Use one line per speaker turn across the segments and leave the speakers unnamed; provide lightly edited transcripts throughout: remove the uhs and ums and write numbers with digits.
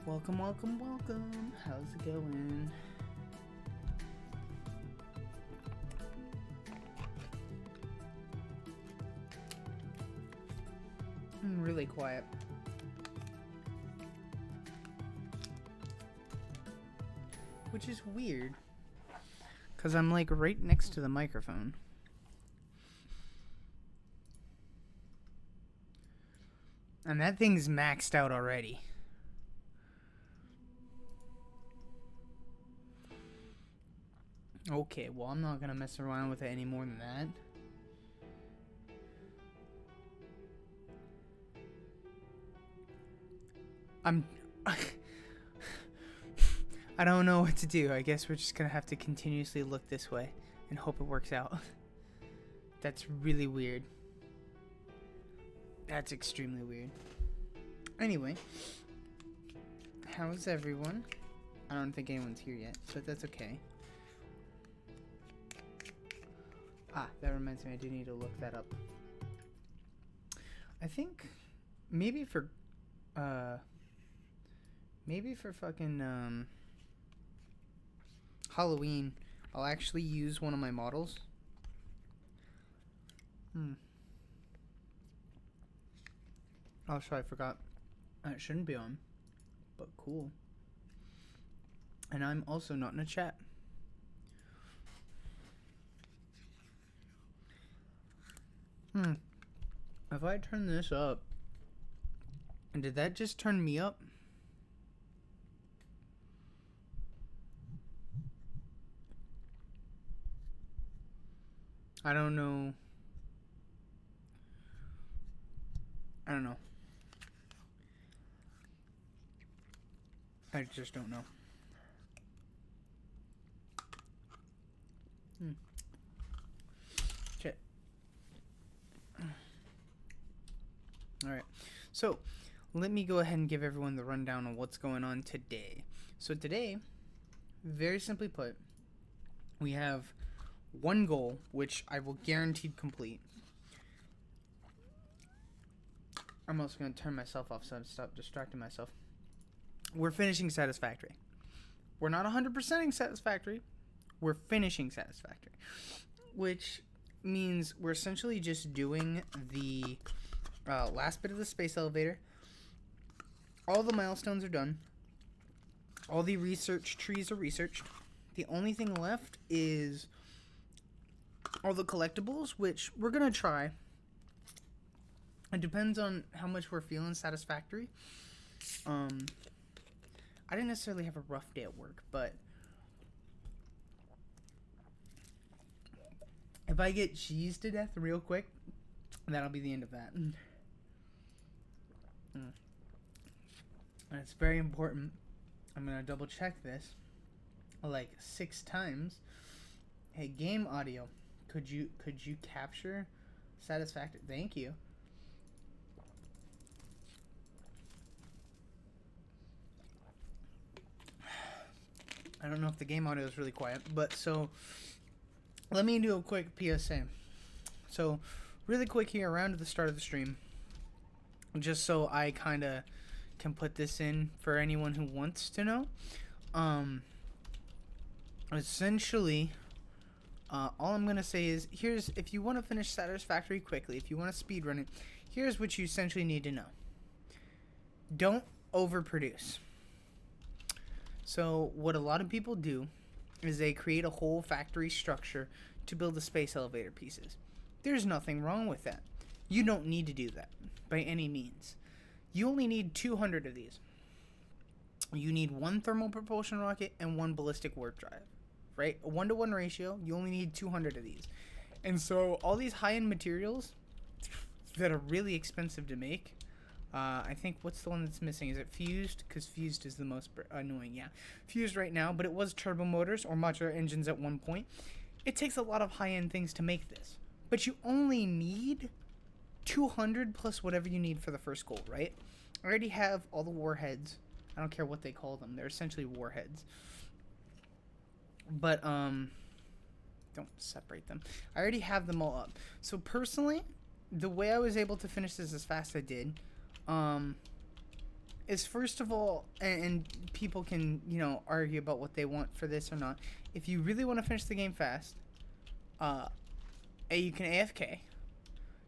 Welcome, welcome, welcome. How's it going? I'm really quiet. Which is weird. Because I'm like right next to the microphone. And that thing's maxed out already. Okay, well, I'm not gonna mess around with it any more than that. I don't know what to do. I guess we're just gonna have to continuously look this way and hope it works out. That's really weird. That's extremely weird. Anyway, how's everyone? I don't think anyone's here yet, but that's okay. Ah, that reminds me, I do need to look that up. I think maybe for fucking Halloween, I'll actually use one of my models. Oh, sorry, I forgot. It shouldn't be on, but cool. And I'm also not in a chat. If I turn this up, did that just turn me up? I don't know. I don't know. I just don't know. Shit. Alright. So, let me go ahead and give everyone the rundown on what's going on today. So today, very simply put, we have one goal, which I will guaranteed complete. I'm also going to turn myself off so I stop distracting myself. We're finishing Satisfactory. We're not 100%ing Satisfactory. We're finishing Satisfactory. Which means we're essentially just doing the last bit of the space elevator. All the milestones are done. All the research trees are researched. The only thing left is all the collectibles, which we're going to try. It depends on how much we're feeling satisfactory. I didn't necessarily have a rough day at work, but if I get cheesed to death real quick, that'll be the end of that. And it's very important. I'm going to double check this like 6 times. Hey, game audio, could you capture satisfactory? Thank you. I don't know if the game audio is really quiet, but so let me do a quick PSA. So really quick here around to the start of the stream, just so I kind of can put this in for anyone who wants to know. Essentially, all I'm going to say is, here's, if you want to finish Satisfactory quickly, if you want to speedrun it, here's what you essentially need to know. Don't overproduce. So what a lot of people do is they create a whole factory structure to build the space elevator pieces. There's nothing wrong with that. You don't need to do that by any means. You only need 200 of these. You need 1 thermal propulsion rocket and 1 ballistic warp drive, right? A 1-to-1 ratio. You only need 200 of these. And so all these high-end materials that are really expensive to make, I think, what's the one that's missing? Is it fused? Because fused is the most annoying. Yeah, fused right now, but it was turbo motors or modular engines at one point. It takes a lot of high-end things to make this, but you only need 200 plus whatever you need for the first goal, right? I already have all the warheads. I don't care what they call them. They're essentially warheads. But, don't separate them. I already have them all up. So, personally, the way I was able to finish this as fast as I did, is first of all, and people can, argue about what they want for this or not. If you really want to finish the game fast, uh, you can AFK.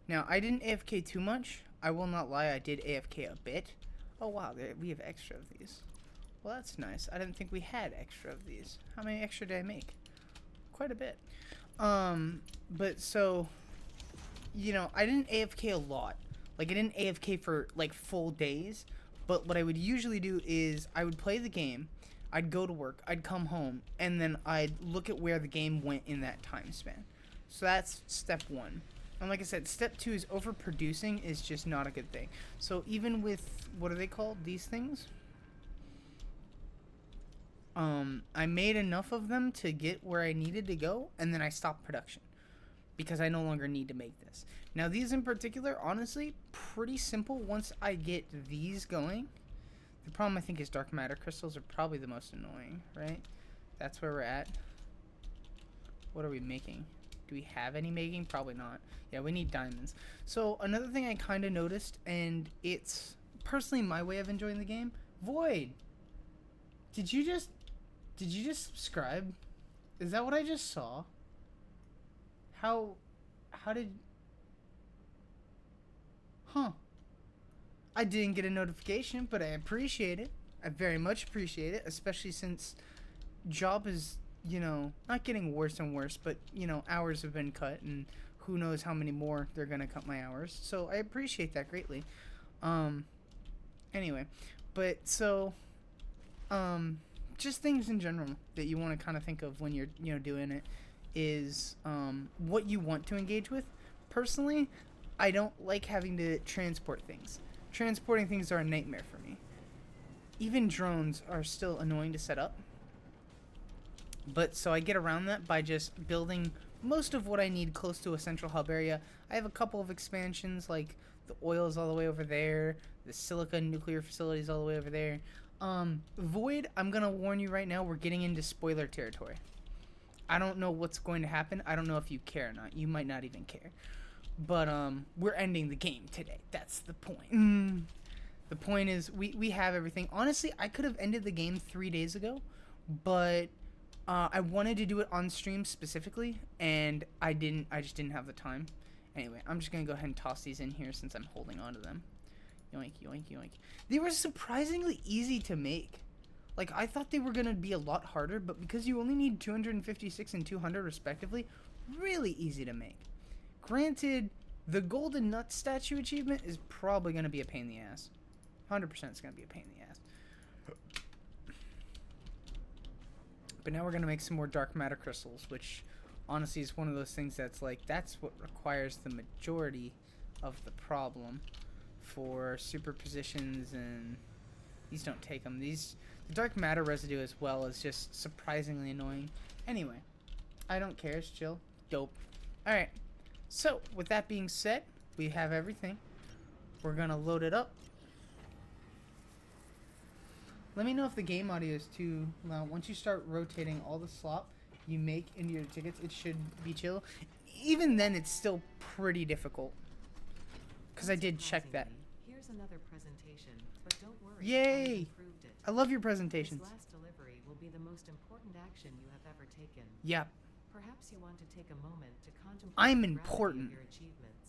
Now, I didn't AFK too much. I will not lie, I did AFK a bit. Oh wow, we have extra of these. Well, that's nice. I didn't think we had extra of these. How many extra did I make? Quite a bit. But so, I didn't AFK a lot. Like, I didn't AFK for, like, full days. But what I would usually do is I would play the game, I'd go to work, I'd come home, and then I'd look at where the game went in that time span. So that's step one. And like I said, step two is overproducing is just not a good thing. So even with, what are they called? These things? I made enough of them to get where I needed to go, and then I stopped production. Because I no longer need to make this. Now these in particular, honestly, pretty simple once I get these going. The problem I think is dark matter crystals are probably the most annoying, right? That's where we're at. What are we making? Do we have any making? Probably not. Yeah, we need diamonds. So another thing I kind of noticed, and it's personally my way of enjoying the game. Void! Did you just subscribe? Is that what I just saw? How did... Huh. I didn't get a notification, but I appreciate it. I very much appreciate it, especially since job is, not getting worse and worse, but, hours have been cut, and who knows how many more they're gonna cut my hours. So I appreciate that greatly. Anyway, but so, just things in general that you want to kind of think of when you're, doing it is what you want to engage with. Personally, I don't like having to transport things. Transporting things are a nightmare for me. Even drones are still annoying to set up. But so I get around that by just building most of what I need close to a central hub area. I have a couple of expansions, like the oil is all the way over there, the silica nuclear facility is all the way over there. Void, I'm gonna warn you right now, we're getting into spoiler territory. I don't know what's going to happen. I don't know if you care or not. You might not even care. But we're ending the game today. That's the point. The point is we have everything. Honestly, I could have ended the game 3 days ago, but I wanted to do it on stream specifically, and I just didn't have the time. Anyway, I'm just gonna go ahead and toss these in here since I'm holding on to them. Yoink, yoink, yoink. They were surprisingly easy to make. Like, I thought they were gonna be a lot harder, but because you only need 256 and 200 respectively, really easy to make. Granted, the golden nut statue achievement is probably gonna be a pain in the ass. 100% it's gonna be a pain in the ass. But now we're gonna make some more dark matter crystals, which honestly is one of those things that's like, that's what requires the majority of the problem for superpositions, and these don't take them. The dark matter residue as well is just surprisingly annoying. Anyway, I don't care, it's chill. Dope. Alright, so with that being said, we have everything. We're gonna load it up. Let me know if the game audio is too loud. Once you start rotating all the slop you make into your tickets, it should be chill. Even then, it's still pretty difficult. Because I did check that.
Here's another presentation, but don't worry.
Yay! I love your presentations.
This last delivery will be the most important action you have ever taken.
Yep.
Perhaps you want to take a moment to contemplate
I'm
the gravity
important.
of your achievements.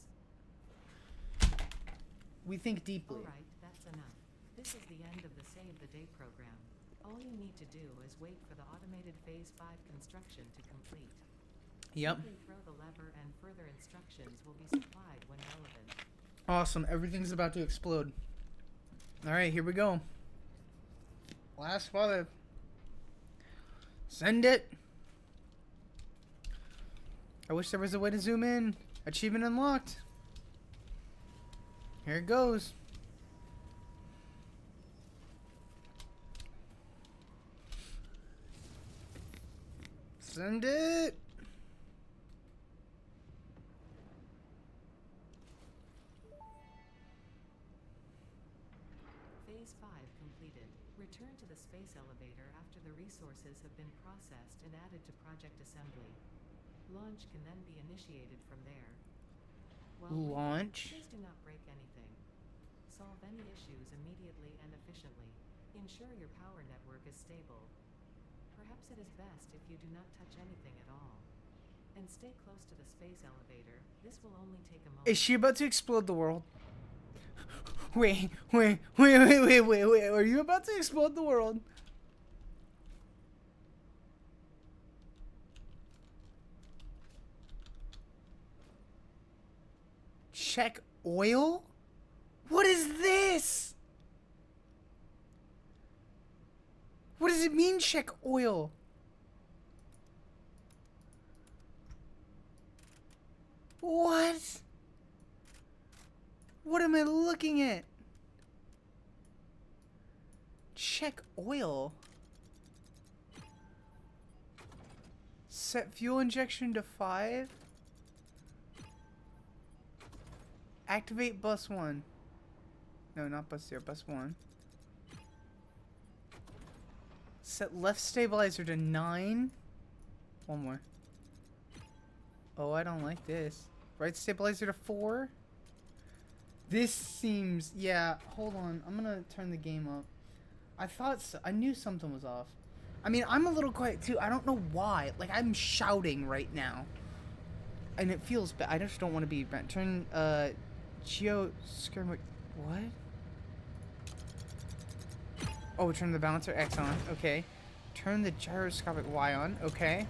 We think deeply.
All right, that's enough. This is the end of the Save the Day program. All you need to do is wait for the automated Phase 5 construction to complete.
Yep.
Simply throw the lever and further instructions will be supplied when relevant.
Awesome. Everything's about to explode. Alright, here we go. Last father. Send it. I wish there was a way to zoom in. Achievement unlocked. Here it goes. Send it.
Phase 5 completed. Return to the space elevator after the resources have been processed and added to project assembly. Launch can then be initiated from there. While waiting,
Launch.
please do not break anything. solve any issues immediately and efficiently. Ensure your power network is stable. Perhaps it is best if you do not touch anything at all. And stay close to the space elevator. This will only take a moment.
Is she about to explode the world? Wait. Are you about to explode the world? Check oil? What is this? What does it mean, check oil? What? What am I looking at? Check oil. Set fuel injection to 5. Activate bus 1. No, not bus 0, bus 1. Set left stabilizer to 9. One more. Oh, I don't like this. Right stabilizer to 4. This seems... Yeah, hold on. I'm gonna turn the game up. I thought so. I knew something was off. I mean, I'm a little quiet too. I don't know why. Like, I'm shouting right now. And it feels bad. I just don't want to be... Turn, Geo... What? Oh, turn the balancer X on. Okay. Turn the gyroscopic Y on. Okay.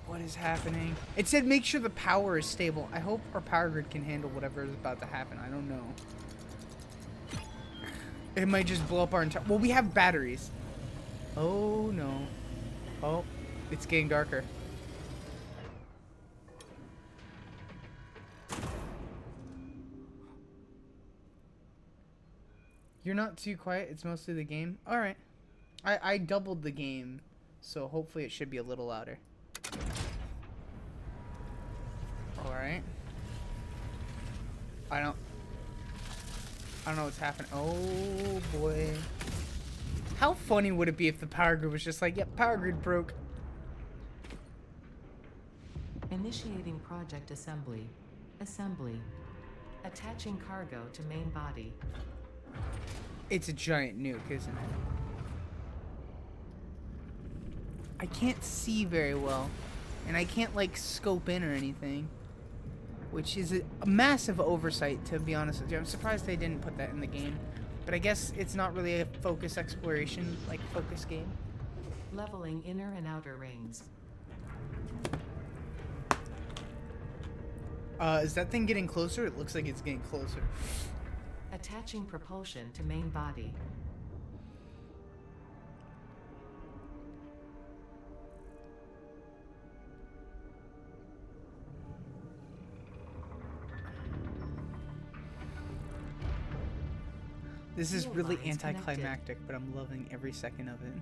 What is happening? It said make sure the power is stable. I hope our power grid can handle whatever is about to happen. I don't know. It might just blow up our entire... Well, we have batteries. Oh, no. Oh, it's getting darker. You're not too quiet. It's mostly the game. All right. I doubled the game, so hopefully it should be a little louder. All right. I don't know what's happening. Oh boy. How funny would it be if the power grid was just like, yep, power grid broke.
Initiating project assembly. Assembly. Attaching cargo to main body.
It's a giant nuke, isn't it? I can't see very well. And I can't, like, scope in or anything. Which is a massive oversight, to be honest with you. I'm surprised they didn't put that in the game. But I guess it's not really a focus exploration, like, focus game.
Leveling inner and outer rings.
Is that thing getting closer? It looks like it's getting closer.
Attaching propulsion to main body.
This is
Fuel
really
lines
anticlimactic, but I'm loving every second of it.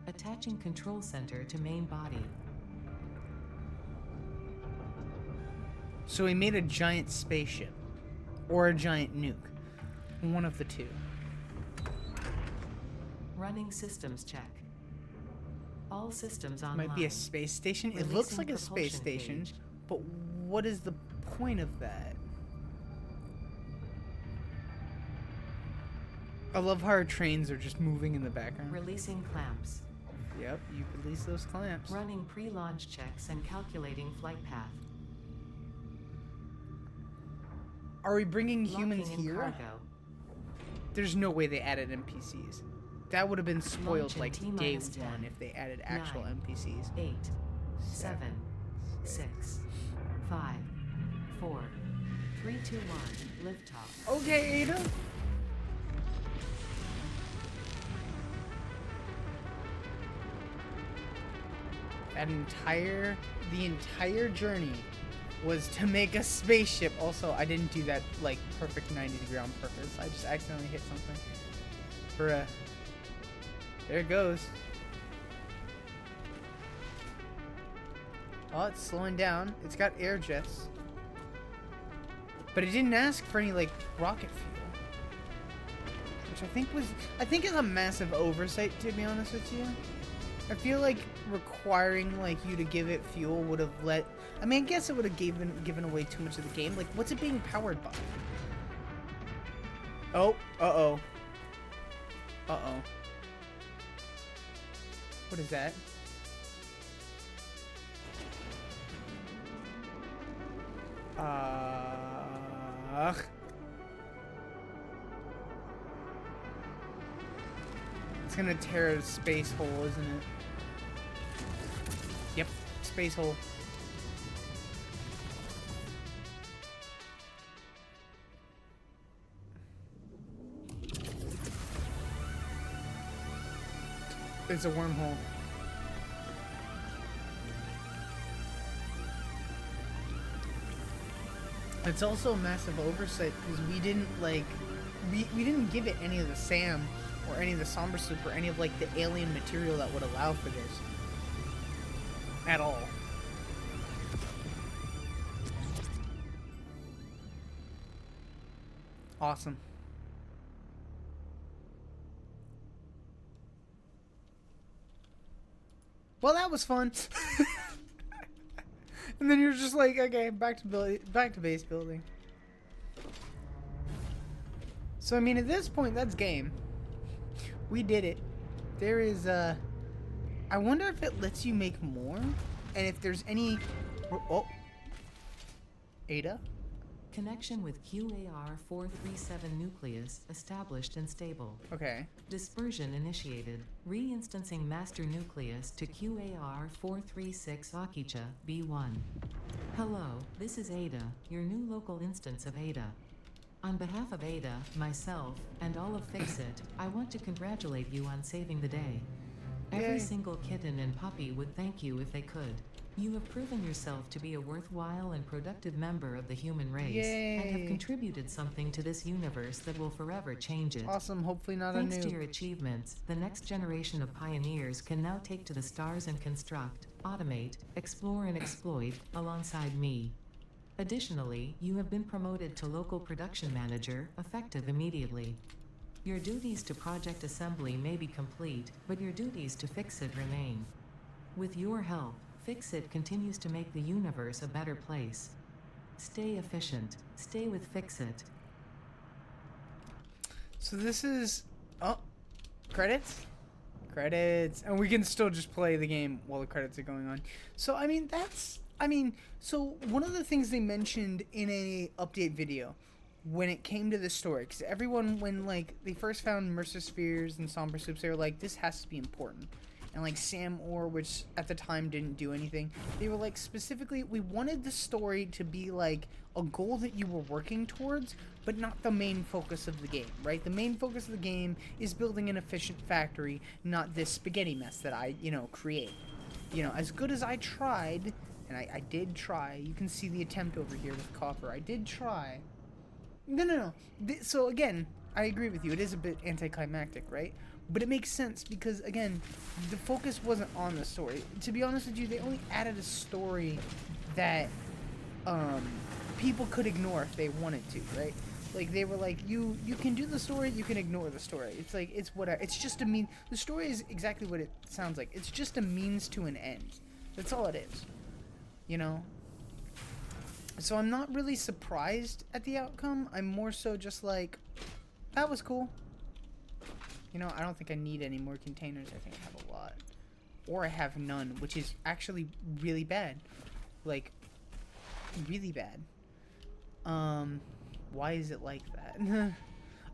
Attaching control center to main body.
So we made a giant spaceship. Or a giant nuke. One of the two.
Running systems check. All systems online.
Might be a space station. It looks like a space station, but what is the point of that? I love how our trains are just moving in the background.
Releasing clamps.
Yep, you release those clamps.
Running pre-launch checks and calculating flight path.
Are we bringing humans
Locking in
here?
cargo.
There's no way they added NPCs. That would have been spoiled
Launching
like
T
day
-10,
one if they added actual
9,
NPCs.
8, 7, 6, 5, 4, 3, 2, 1. Liftoff.
Okay, Ada. The entire journey was to make a spaceship. Also, I didn't do that like perfect 90-degree on purpose. I just accidentally hit something. Bruh. There it goes. Oh, it's slowing down. It's got air jets. But it didn't ask for any like rocket fuel. Which I think is a massive oversight, to be honest with you. I feel like requiring like you to give it fuel would have I mean, I guess it would have given away too much of the game. Like, what's it being powered by? Oh, uh-oh. Uh-oh. What is that? It's gonna tear a space hole, isn't it? Yep, space hole. It's a wormhole. It's also a massive oversight because we didn't we didn't give it any of the SAM or any of the Somber Soup or any of like the alien material that would allow for this at all. Awesome. Well, that was fun. And then you're just like, okay, back to base building. So I mean, at this point, that's game. We did it. There is I wonder if it lets you make more, and if there's any. Oh, Ada.
Connection with QAR-437 nucleus established and stable.
Okay.
Dispersion initiated. Reinstancing master nucleus to QAR-436 Akicha B1. Hello, this is Ada, your new local instance of Ada. On behalf of Ada, myself, and all of Fixit, I want to congratulate you on saving the day. Every
Yay.
single kitten and puppy would thank you if they could. You have proven yourself to be a worthwhile and productive member of the human race, and
Yay.
have contributed something to this universe that will forever change it.
Awesome. Hopefully not
Thanks
a
to
noob.
your achievements, the next generation of pioneers can now take to the stars and construct, automate, explore and exploit, alongside me. Additionally, you have been promoted to local production manager, effective immediately. Your duties to project assembly may be complete, but your duties to Fixit remain. With your help, Fixit continues to make the universe a better place. Stay efficient. Stay with Fixit.
So this is credits? Credits. And we can still just play the game while the credits are going on. So I mean so one of the things they mentioned in a update video when it came to the story, because everyone, when like they first found Mercer Spheres and Somber Soups, they were like, this has to be important. And like Sam Orr, which at the time didn't do anything, they were like, specifically, we wanted the story to be like a goal that you were working towards, but not the main focus of the game, right? The main focus of the game is building an efficient factory, not this spaghetti mess that I, create. As good as I tried, and I did try, you can see the attempt over here with Copper, I did try. No. So again, I agree with you, it is a bit anticlimactic, right? But it makes sense because, again, the focus wasn't on the story. To be honest with you, they only added a story that people could ignore if they wanted to, right? Like, they were like, you can do the story, you can ignore the story. It's like, it's whatever. It's just the story is exactly what it sounds like. It's just a means to an end. That's all it is. So I'm not really surprised at the outcome. I'm more so just like, that was cool. I don't think I need any more containers. I think I have a lot. Or I have none, which is actually really bad. Like, really bad. Why is it like that?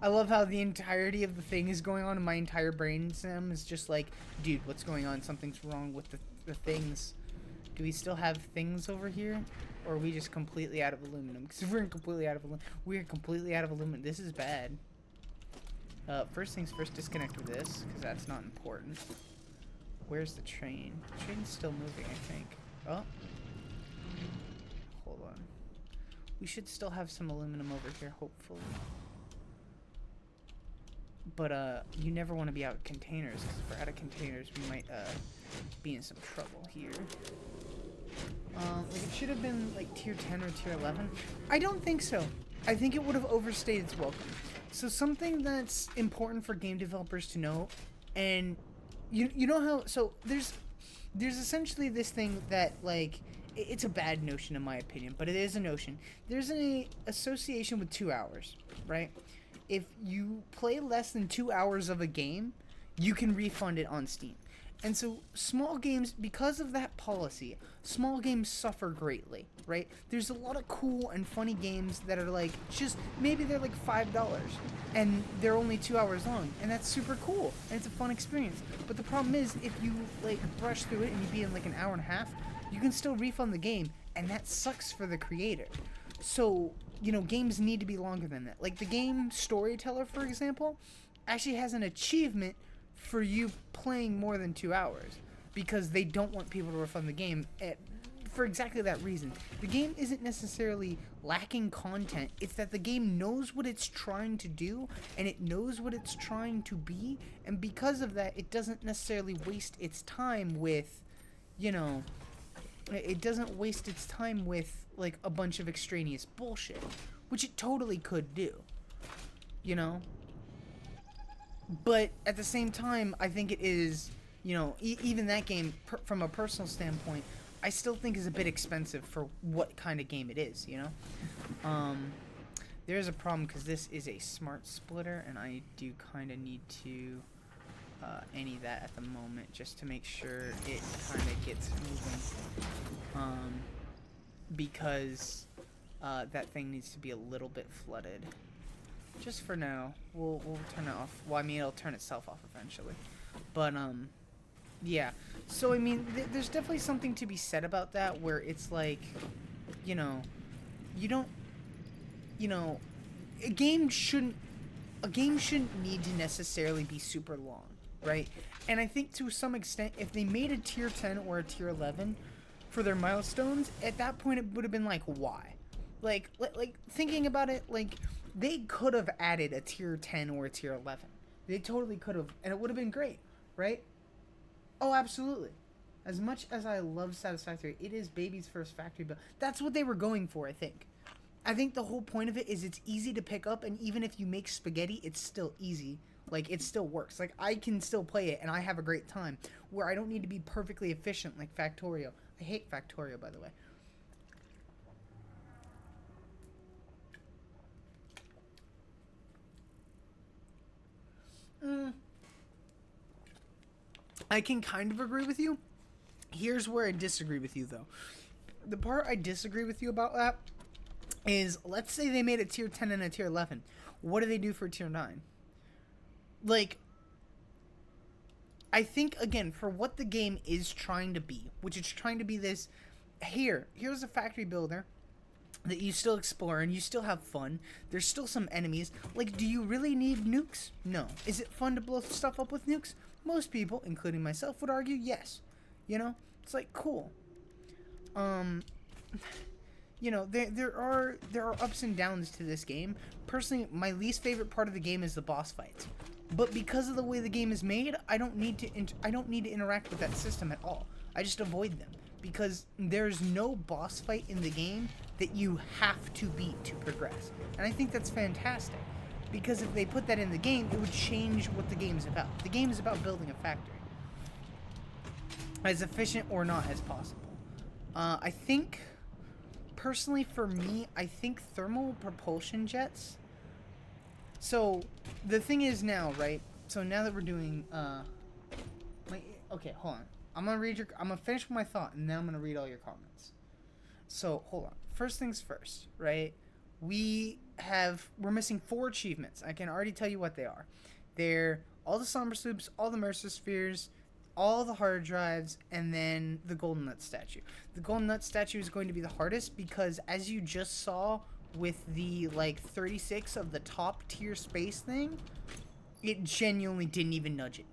I love how the entirety of the thing is going on, and my entire brain stem is just like, dude, what's going on? Something's wrong with the things. Do we still have things over here? Or are we just completely out of aluminum? Because if we're completely out of aluminum, this is bad. First things first, disconnect with this, because that's not important. Where's the train? The train's still moving, I think. Oh. Hold on. We should still have some aluminum over here, hopefully. But, you never want to be out of containers, because if we're out of containers, we might, be in some trouble here. Like, it should have been, like, tier 10 or tier 11. I don't think so. I think it would have overstayed its welcome. So something that's important for game developers to know, and you know how, so there's essentially this thing that, like, it's a bad notion in my opinion, but it is a notion. There's an association with 2 hours, right? if you play less than 2 hours of a game, you can refund it on Steam. And so small games, because of that policy, small games suffer greatly, right? There's a lot of cool and funny games that are like, just, maybe they're like $5 and they're only 2 hours long, and that's super cool and it's a fun experience. But the problem is, if you like brush through it and you be in like an hour and a half, you can still refund the game, and that sucks for the creator. So, games need to be longer than that. Like the game Storyteller, for example, actually has an achievement for you playing more than 2 hours, because they don't want people to refund the game for exactly that reason. The game isn't necessarily lacking content, it's that the game knows what it's trying to do, and it knows what it's trying to be, and because of that, it doesn't necessarily waste its time with, it doesn't waste its time with like a bunch of extraneous bullshit, which it totally could do, But at the same time, I think it is, even that game, from a personal standpoint, I still think is a bit expensive for what kind of game it is, There's a problem because this is a smart splitter, and I do kind of need to any that at the moment just to make sure it kind of gets moving, because that thing needs to be a little bit flooded. Just for now, we'll turn it off. Well, I mean, it'll turn itself off eventually. But, yeah. So, I mean, there's definitely something to be said about that, where it's like, you don't, a game shouldn't need to necessarily be super long, right? And I think to some extent, if they made a tier 10 or a tier 11 for their milestones, at that point it would have been like, why? Like thinking about it, like, they could have added a tier 10 or a tier 11. They totally could have, and it would have been great, right? Oh, absolutely. As much as I love Satisfactory, it is baby's first factory build. That's what they were going for, I think. I think the whole point of it is it's easy to pick up, and even if you make spaghetti, it's still easy. Like, it still works. Like, I can still play it, and I have a great time, where I don't need to be perfectly efficient like Factorio. I hate Factorio, by the way. I can kind of agree with you. Here's where I disagree with you, though. The part I disagree with you about that is, let's say they made a tier 10 and a tier 11. What do they do for tier 9? Like, I think, again, for what the game is trying to be, which it's trying to be this, here's a factory builder that you still explore and you still have fun. There's still some enemies. Like, do you really need nukes? No. Is it fun to blow stuff up with nukes? Most people, including myself, would argue yes. It's like, cool. There are ups and downs to this game. Personally, my least favorite part of the game is the boss fights. But because of the way the game is made, I don't need to interact with that system at all. I just avoid them, because there's no boss fight in the game that you have to beat to progress. And I think that's fantastic, because if they put that in the game, it would change what the game is about. The game is about building a factory as efficient or not as possible. I think, personally for me, I think thermal propulsion jets. So the thing is now, right? So now that we're doing, okay, hold on. I'm gonna finish my thought, and then I'm gonna read all your comments. So hold on. First things first, right? We're missing 4 achievements. I can already tell you what they are. They're all the somber sloops, all the mercer spheres, all the hard drives, and then the golden nut statue. The golden nut statue is going to be the hardest because, as you just saw with the 36 of the top tier space thing, it genuinely didn't even nudge it.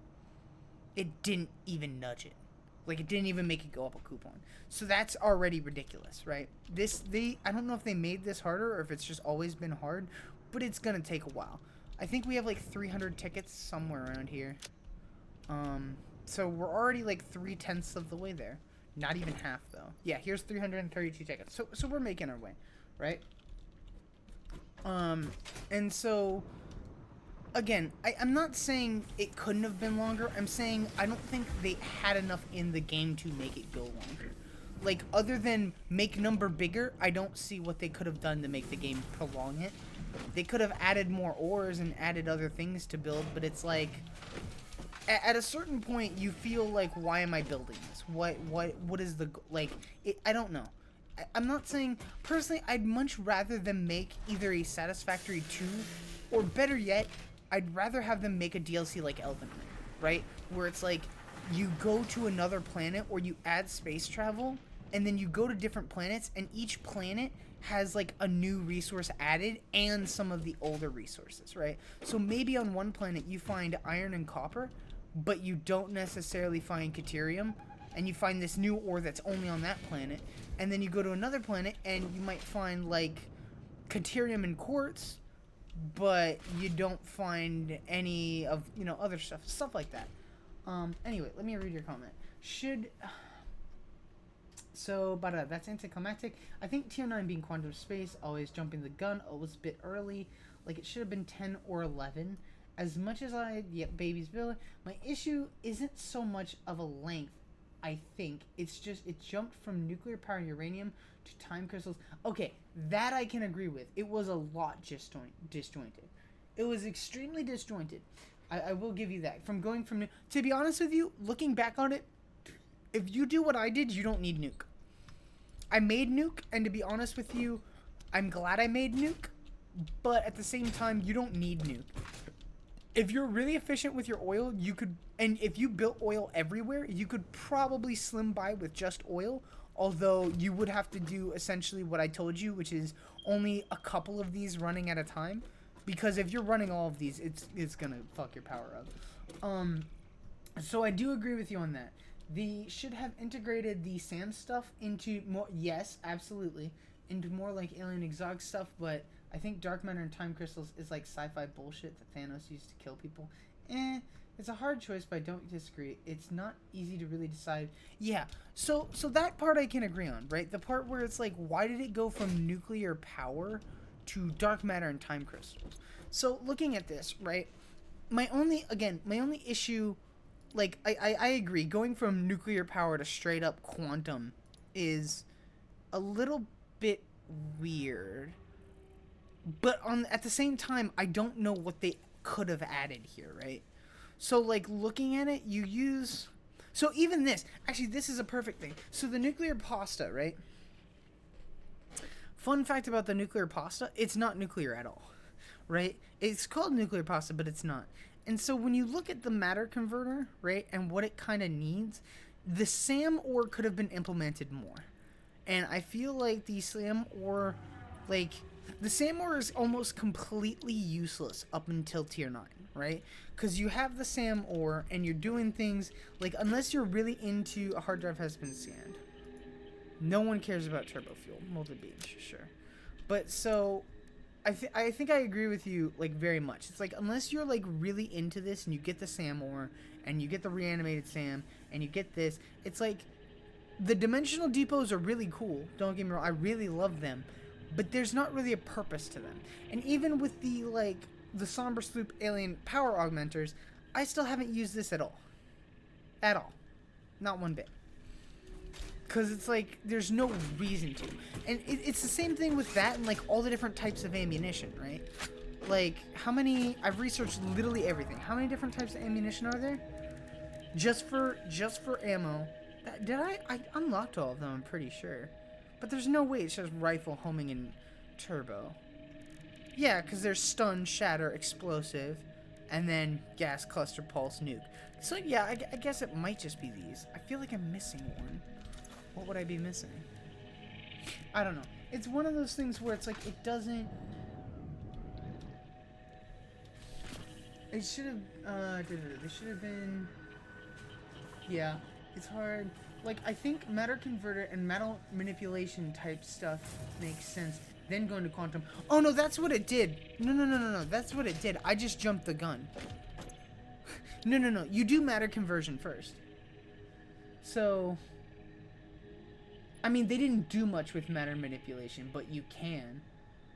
It didn't even nudge it. Like, it didn't even make it go up a coupon. So that's already ridiculous, right? I don't know if they made this harder or if it's just always been hard, but it's gonna take a while. I think we have 300 tickets somewhere around here. So we're already 3/10 of the way there. Not even half, though. Yeah, here's 332 tickets. So we're making our way, right? And so, again, I'm not saying it couldn't have been longer. I'm saying I don't think they had enough in the game to make it go longer. Other than make number bigger, I don't see what they could have done to make the game prolong it. They could have added more ores and added other things to build, but it's like at a certain point you feel like, why am I building this? What is the like? I don't know. I'm not saying personally. I'd much rather them make either a Satisfactory 2, or better yet, I'd rather have them make a DLC like Elden Ring, right? Where it's like you go to another planet, or you add space travel, and then you go to different planets, and each planet has like a new resource added and some of the older resources, right? So maybe on one planet you find iron and copper, but you don't necessarily find Caterium, and you find this new ore that's only on that planet, and then you go to another planet and you might find like Caterium and quartz, but you don't find any of, you know, other stuff like that. Anyway, let me read your comment. That's anticlimactic. I think tier 9 being quantum space, always jumping the gun, always a bit early. Like, it should have been 10 or 11. As much as baby's villa, my issue isn't so much of a length, I think. It's just, it jumped from nuclear power uranium to time crystals. Okay, that I can agree with. It was a lot disjointed. It was extremely disjointed. I will give you that. From going from... To be honest with you, looking back on it, if you do what I did, you don't need nuke. I made nuke, and to be honest with you, I'm glad I made nuke, but at the same time, you don't need nuke. If you're really efficient with your oil, you could... And if you built oil everywhere, you could probably slim by with just oil, although you would have to do essentially what I told you, which is only a couple of these running at a time. Because if you're running all of these, it's gonna fuck your power up. So I do agree with you on that. They should have integrated the SAM stuff into more... Yes, absolutely. Into more like alien exotic stuff, but I think dark matter and time crystals is like sci-fi bullshit that Thanos used to kill people. It's a hard choice, but I don't disagree. It's not easy to really decide. Yeah, so that part I can agree on, right? The part where it's like, why did it go from nuclear power to dark matter and time crystals? So looking at this, right, my only issue, like, I agree, going from nuclear power to straight up quantum is a little bit weird, but at the same time, I don't know what they could have added here, right? So like, looking at it, you use... So even this, actually, this is a perfect thing. So the nuclear pasta, right? Fun fact about the nuclear pasta, it's not nuclear at all, right? It's called nuclear pasta, but it's not. And so when you look at the matter converter, right, and what it kind of needs, the SAM ore could have been implemented more. And I feel like the SAM ore, like, the SAM ore is almost completely useless up until tier 9, right? Because you have the SAM ore, and you're doing things, like, unless you're really into a hard drive has been scanned. No one cares about turbo fuel. Molded beans, sure. But so, I think I agree with you, like, very much. It's like, unless you're, like, really into this, and you get the SAM ore, and you get the reanimated SAM, and you get this, it's like, the dimensional depots are really cool. Don't get me wrong. I really love them. But there's not really a purpose to them. And even with the, like, the Somber Sloop alien power augmenters, I still haven't used this at all. At all. Not one bit. Because it's like, there's no reason to. And it's the same thing with that and, like, all the different types of ammunition, right? Like, how many... I've researched literally everything. How many different types of ammunition are there? Just for ammo. Did I unlocked all of them, I'm pretty sure. But there's no way it's just rifle, homing, and turbo. Yeah, because there's stun, shatter, explosive, and then gas, cluster, pulse, nuke. So, yeah, I guess it might just be these. I feel like I'm missing one. What would I be missing? I don't know. It's one of those things where it's like, it doesn't... It should have... They should have been... Yeah, it's hard. Like, I think matter converter and metal manipulation type stuff makes sense. Then going to quantum... Oh, no, that's what it did. No. That's what it did. I just jumped the gun. No. You do matter conversion first. So... I mean, they didn't do much with matter manipulation, but you can.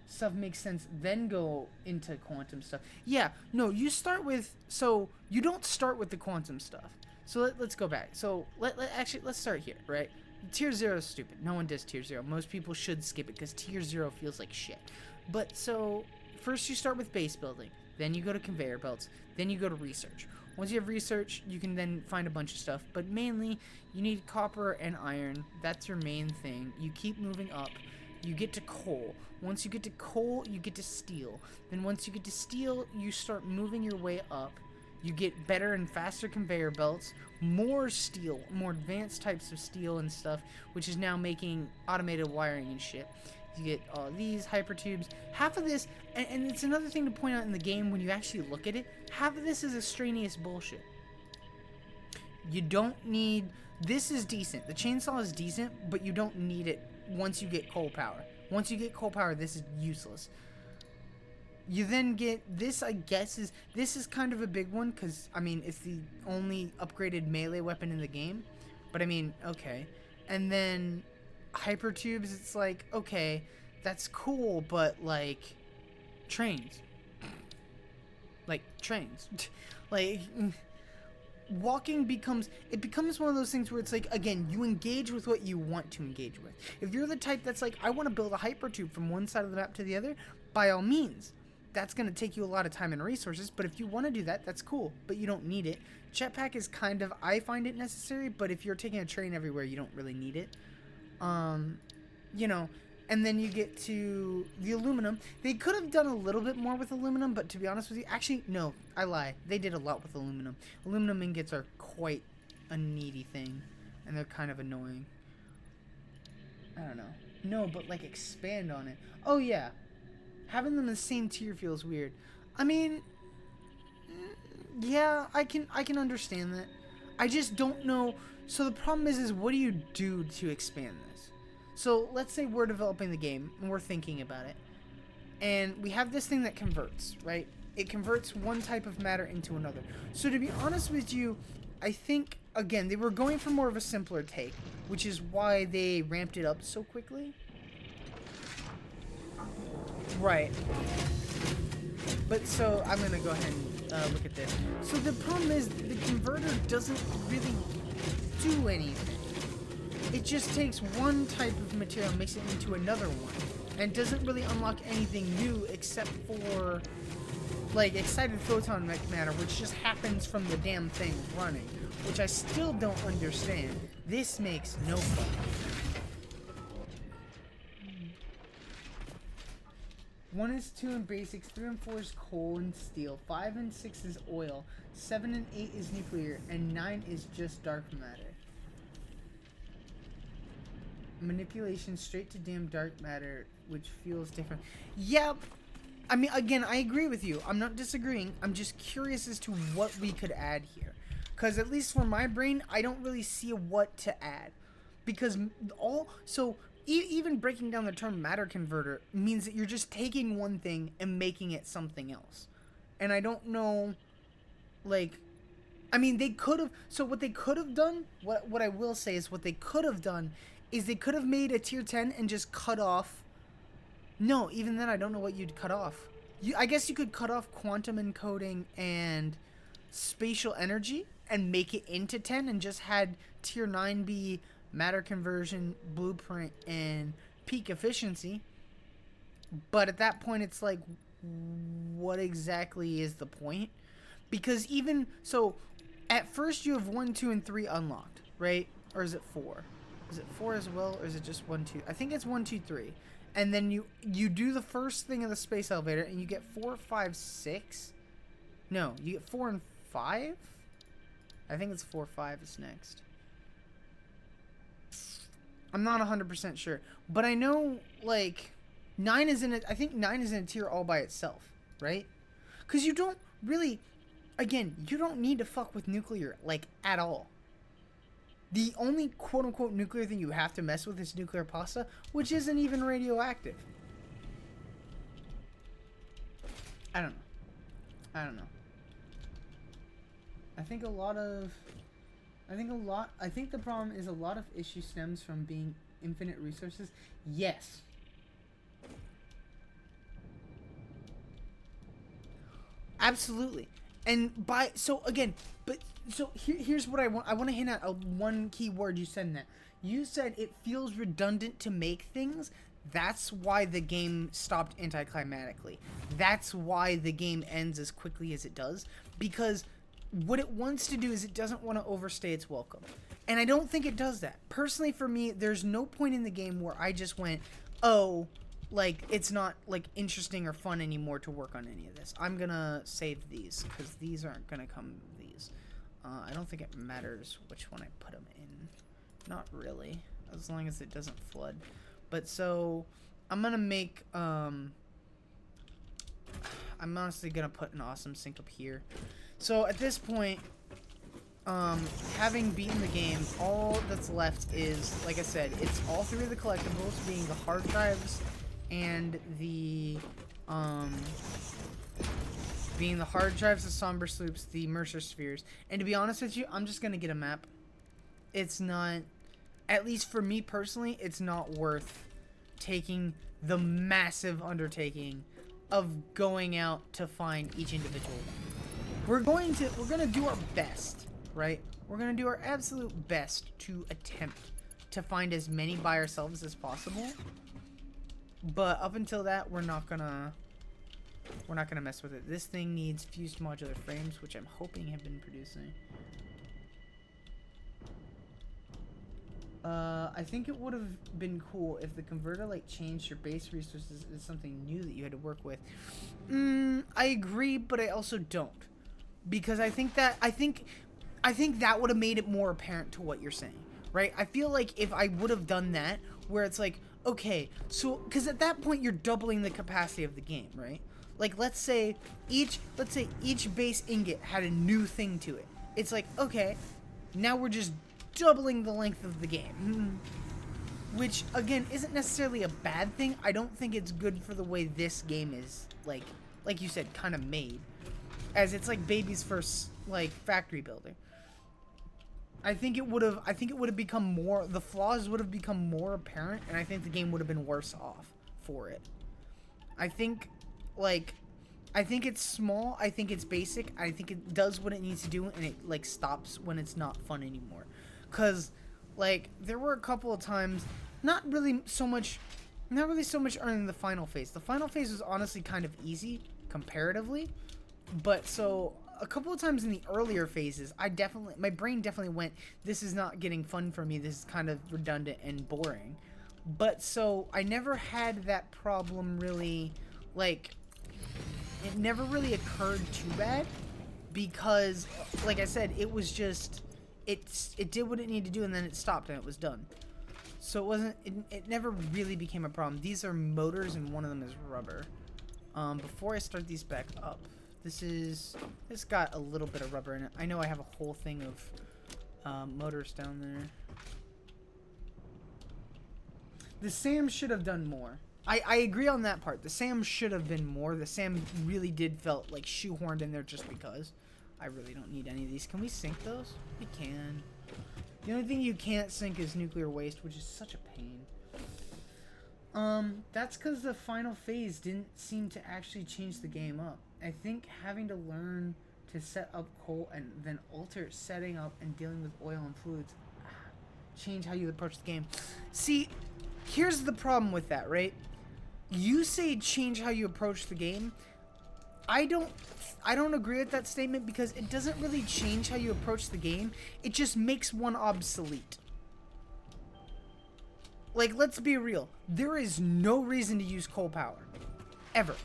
Stuff makes sense, then go into quantum stuff. Yeah, no, you start with... So, you don't start with the quantum stuff. So, let's go back. So, let's start here, right? Tier 0 is stupid. No one does tier 0. Most people should skip it, because tier 0 feels like shit. But, so, first you start with base building, then you go to conveyor belts, then you go to research. Once you have research, you can then find a bunch of stuff, but mainly you need copper and iron. That's your main thing. You keep moving up. You get to coal. Once you get to coal, you get to steel. Then once you get to steel, you start moving your way up. You get better and faster conveyor belts, more steel, more advanced types of steel and stuff, which is now making automated wiring and shit. You get all these hypertubes. Half of this, and it's another thing to point out in the game when you actually look at it, half of this is extraneous bullshit. You don't need... This is decent. The chainsaw is decent, but you don't need it once you get coal power. Once you get coal power, this is useless. You then get... This, I guess, is... This is kind of a big one, because, I mean, it's the only upgraded melee weapon in the game. But, I mean, okay. And then... hypertubes, it's like, okay, that's cool, but like trains, like walking becomes one of those things where it's like, again, you engage with what you want to engage with. If you're the type that's like, I want to build a hypertube from one side of the map to the other, by all means, that's going to take you a lot of time and resources, but if you want to do that, that's cool, but you don't need it. Jetpack is kind of, I find it necessary, but if you're taking a train everywhere, you don't really need it. You know, and then you get to the aluminum. They could have done a little bit more with aluminum, but to be honest with you, actually, no, I lie. They did a lot with aluminum. Aluminum ingots are quite a needy thing, and they're kind of annoying. I don't know. No, but like expand on it. Oh yeah, having them in the same tier feels weird. I mean, yeah, I can understand that. I just don't know. So the problem is what do you do to expand this? So let's say we're developing the game and we're thinking about it. And we have this thing that converts, right? It converts one type of matter into another. So to be honest with you, I think, again, they were going for more of a simpler take, which is why they ramped it up so quickly. Right. But so I'm going to go ahead and look at this. So the problem is the converter doesn't really do anything. It just takes one type of material and makes it into another one, and doesn't really unlock anything new except for like excited photon matter, which just happens from the damn thing running, which I still don't understand. This makes no fun. 1 is 2 in basics, 3 and 4 is coal and steel, 5 and 6 is oil, 7 and 8 is nuclear, and 9 is just dark matter. Manipulation straight to damn dark matter, which feels different. Yep. I mean, again, I agree with you. I'm not disagreeing. I'm just curious as to what we could add here. Because at least for my brain, I don't really see what to add. Because even breaking down the term matter converter means that you're just taking one thing and making it something else. And I don't know, like, I mean, they could have, so what they could have done, what I will say is what they could have done is they could have made a tier 10 and just cut off, no, even then I don't know what you'd cut off. I guess you could cut off quantum encoding and spatial energy and make it into 10 and just had tier 9 be matter conversion, blueprint, and peak efficiency. But at that point, it's like, what exactly is the point? Because even so, at first you have 1, 2, and 3 unlocked, right? Or is it 4? Is it 4 as well, or is it just 1, 2? I think it's 1, 2, 3. And then you do the first thing of the space elevator, and you get 4, 5, 6. No, you get 4 and 5. I think it's 4, 5 is next. I'm not 100% sure, but I know like 9 is in it. I think 9 is in a tier all by itself, right? Because you don't really, again, you don't need to fuck with nuclear like at all. The only quote-unquote nuclear thing you have to mess with is nuclear pasta, which isn't even radioactive. I don't know. I think the problem is a lot of issue stems from being infinite resources. Yes. Absolutely. And here's what I want. I want to hint at one key word you said in that. You said it feels redundant to make things. That's why the game stopped anticlimactically. That's why the game ends as quickly as it does, because what it wants to do is it doesn't want to overstay its welcome. And I don't think it does that. Personally, for me, there's no point in the game where I just went, oh, like, it's not, like, interesting or fun anymore to work on any of this. I'm gonna save these, because these aren't gonna come these. I don't think it matters which one I put them in. Not really, as long as it doesn't flood. But so, I'm gonna make, I'm honestly gonna put an awesome sink up here. So, at this point, having beaten the game, all that's left is, like I said, it's all three of the collectibles, being the hard drives and the somber sloops, the Mercer spheres. And to be honest with you, I'm just gonna get a map. It's not, at least for me personally, it's not worth taking the massive undertaking of going out to find each individual one. We're gonna do our best, right? We're gonna do our absolute best to attempt to find as many by ourselves as possible. But up until that, we're not gonna mess with it. This thing needs fused modular frames, which I'm hoping have been producing. I think it would have been cool if the converter like changed your base resources is something new that you had to work with. I agree, but I also don't, because I think that would have made it more apparent to what you're saying, right? I feel like if I would have done that, where it's like, okay, so because at that point you're doubling the capacity of the game, right? Like let's say each base ingot had a new thing to it. It's like, okay, now we're just doubling the length of the game, which again isn't necessarily a bad thing. I don't think it's good for the way this game is like you said, kind of made, as it's like baby's first like factory builder. I think it would have become more, the flaws would have become more apparent, and I think the game would have been worse off for it. I think it's small, I think it's basic, I think it does what it needs to do, and it like stops when it's not fun anymore. Cause like there were a couple of times, not really so much earning the final phase. The final phase was honestly kind of easy comparatively, but so a couple of times in the earlier phases, my brain definitely went, this is not getting fun for me, this is kind of redundant and boring. But so I never had that problem really, like, it never really occurred too bad, because like I said, it was just, it did what it needed to do, and then it stopped and it was done. So it never really became a problem. These are motors and one of them is rubber. Before I start these back up, this got a little bit of rubber in it. I know I have a whole thing of motors down there. The SAM should have done more. I agree on that part. The SAM should have been more. The SAM really did felt like shoehorned in there just because. I really don't need any of these. Can we sink those? We can. The only thing you can't sink is nuclear waste, which is such a pain. That's because the final phase didn't seem to actually change the game up. I think having to learn to set up coal and then alter setting up and dealing with oil and fluids change how you approach the game. See, here's the problem with that, right? You say change how you approach the game. I don't agree with that statement, because it doesn't really change how you approach the game. It just makes one obsolete. Like, let's be real. There is no reason to use coal power. Ever.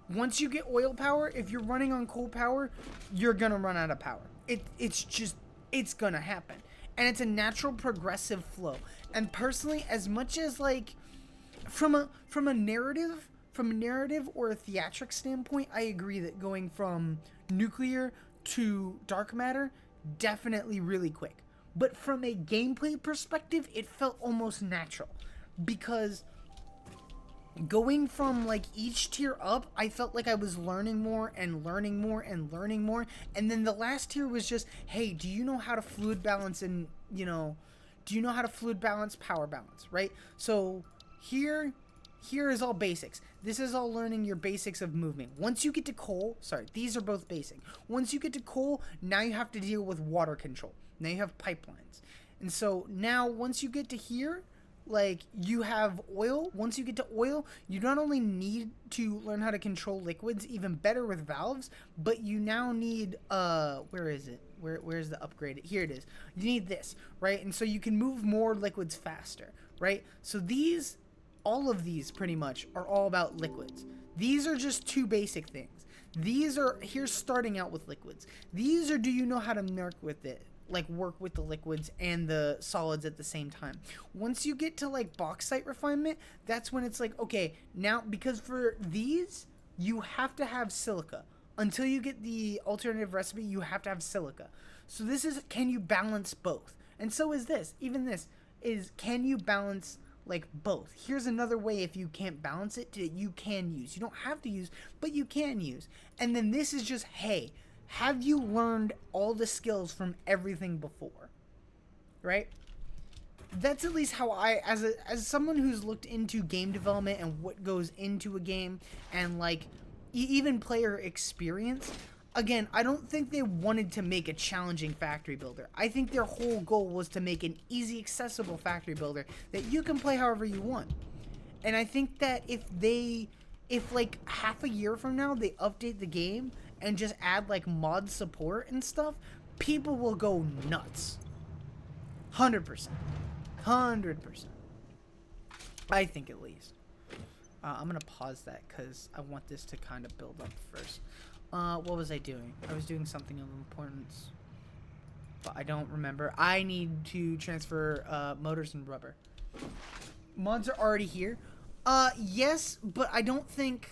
Once you get oil power, if you're running on coal power, you're gonna run out of power. It's gonna happen. And it's a natural progressive flow. And personally, as much as like from a narrative or a theatric standpoint, I agree that going from nuclear to dark matter, definitely really quick. But from a gameplay perspective, it felt almost natural, because going from like each tier up, I felt like I was learning more and learning more and learning more. And then the last tier was just, hey, do you know how to fluid balance and, do you know how to fluid balance, power balance, right? So here is all basics. This is all learning your basics of movement. Once you get to coal, these are both basic. Once you get to coal, now you have to deal with water control. Now you have pipelines. And so now once you get to here, like you have oil. Once you get to oil, you not only need to learn how to control liquids even better with valves, but you now need where is it? Where's the upgrade? Here it is. You need this, right? And so you can move more liquids faster, right? So all of these pretty much are all about liquids. These are just two basic things. Here's starting out with liquids. These are, do you know how to work with it? Like work with the liquids and the solids at the same time. Once you get to like bauxite refinement, that's when it's like, okay, now, because for these, you have to have silica. Until you get the alternative recipe, you have to have silica. So this is, can you balance both? And so is this. Even this is, can you balance like both? Here's another way if you can't balance it, you can use. You don't have to use, but you can use. And then this is just, hey, have you learned all the skills from everything before? Right? That's at least how I, as someone who's looked into game development and what goes into a game and like even player experience. Again, I don't think they wanted to make a challenging factory builder. I think their whole goal was to make an easy, accessible factory builder that you can play however you want. And I think that if like half a year from now they update the game and just add like mod support and stuff, people will go nuts. 100%. 100%. I think at least. I'm going to pause that because I want this to kind of build up first. What was I doing? I was doing something of importance, but I don't remember. I need to transfer motors and rubber. Mods are already here. Yes, but I don't think...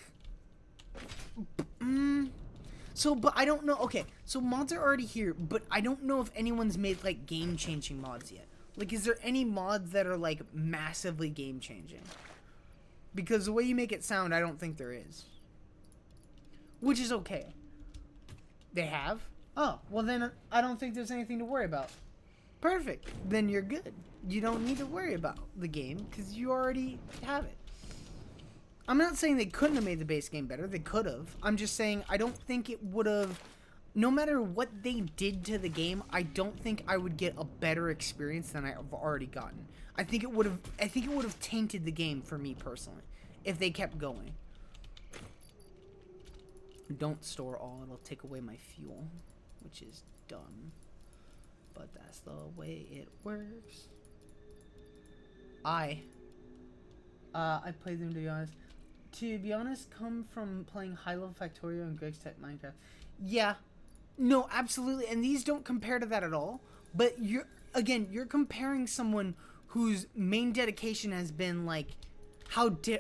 but I don't know. Okay, so mods are already here, but I don't know if anyone's made, like, game-changing mods yet. Like, is there any mods that are, like, massively game-changing? Because the way you make it sound, I don't think there is. Which is okay. They have? Oh, well then I don't think there's anything to worry about. Perfect. Then you're good. You don't need to worry about the game because you already have it. I'm not saying they couldn't have made the base game better. They could have. I'm just saying I don't think it would have... No matter what they did to the game, I don't think I would get a better experience than I've already gotten. I think it would have tainted the game for me personally if they kept going. Don't store all, it'll take away my fuel, which is dumb. But that's the way it works. I played them, to be honest. To be honest, come from playing high-level Factorio and Greg's Tech Minecraft. Yeah. No, absolutely. And these don't compare to that at all. But you're comparing someone whose main dedication has been like, I agree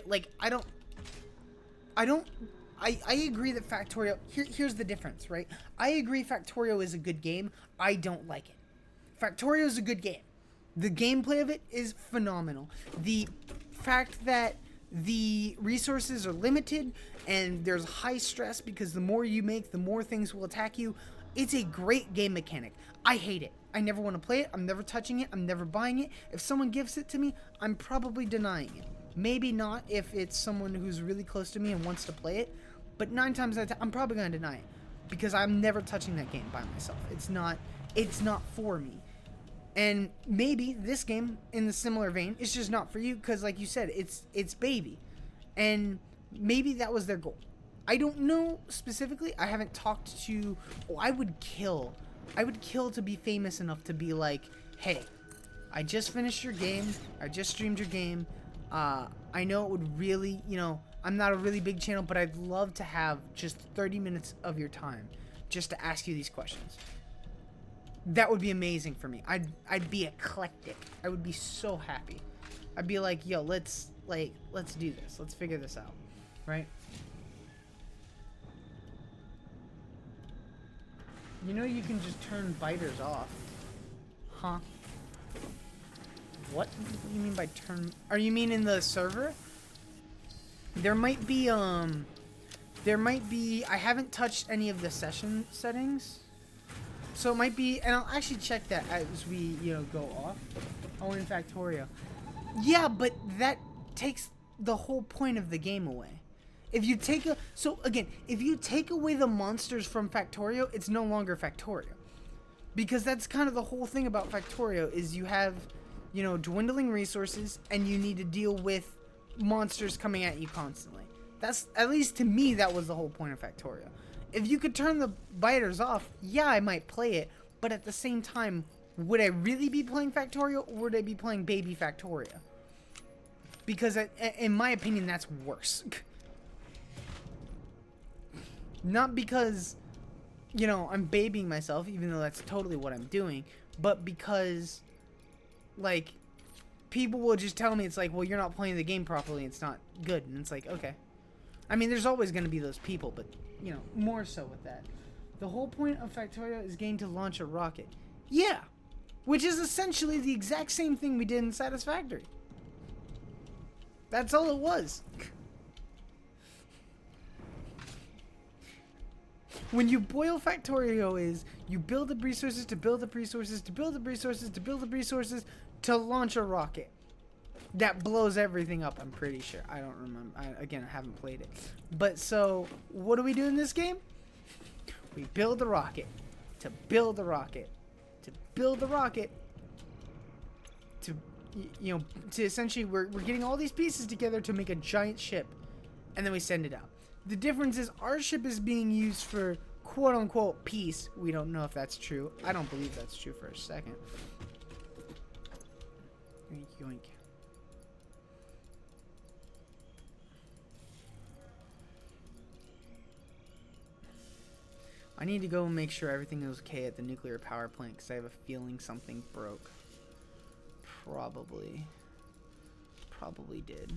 that Factorio, here's the difference, right? I agree Factorio is a good game. I don't like it. Factorio is a good game. The gameplay of it is phenomenal. The fact that the resources are limited and there's high stress because the more you make, the more things will attack you. It's a great game mechanic. I hate it. I never want to play it. I'm never touching it. I'm never buying it. If someone gives it to me, I'm probably denying it. Maybe not if it's someone who's really close to me and wants to play it, but 9 times out of 10, I'm probably going to deny it because I'm never touching that game by myself. It's not for me. And maybe this game, in the similar vein, is just not for you because, like you said, it's baby. And maybe that was their goal. I don't know specifically. I haven't talked to... Oh, I would kill to be famous enough to be like, hey, I just finished your game. I just streamed your game. I know it would really, I'm not a really big channel, but I'd love to have just 30 minutes of your time just to ask you these questions. That would be amazing for me. I'd be eclectic. I would be so happy. I'd be like, yo, let's do this. Let's figure this out. Right? You know you can just turn biters off. Huh? What do you mean by turn? Are you mean in the server? There might be, I haven't touched any of the session settings. So it might be, and I'll actually check that as we, go off. Oh, in Factorio. Yeah, but that takes the whole point of the game away. If you take if you take away the monsters from Factorio, it's no longer Factorio. Because that's kind of the whole thing about Factorio is you have you know, dwindling resources, and you need to deal with monsters coming at you constantly. That's, at least to me, that was the whole point of Factorio. If you could turn the biters off, yeah, I might play it, but at the same time, would I really be playing Factorio, or would I be playing Baby Factorio? Because in my opinion, that's worse. Not because, you know, I'm babying myself, even though that's totally what I'm doing, but because, like, people will just tell me, it's like, well, you're not playing the game properly, it's not good, and it's like, okay. I mean, there's always going to be those people, but, you know, more so with that. The whole point of Factorio is getting to launch a rocket. Yeah, which is essentially the exact same thing we did in Satisfactory. That's all it was. When you boil Factorio is, you build the resources to build the resources to build the resources to build the resources to launch a rocket. That blows everything up, I'm pretty sure. I don't remember. Again, I haven't played it. But so, what do we do in this game? We build the rocket to build the rocket to build the rocket to, you know, to essentially, we're getting all these pieces together to make a giant ship, and then we send it out. The difference is our ship is being used for quote-unquote peace. We don't know if that's true. I don't believe that's true for a second. Yoink, yoink. I need to go and make sure everything is okay at the nuclear power plant, because I have a feeling something broke. Probably did.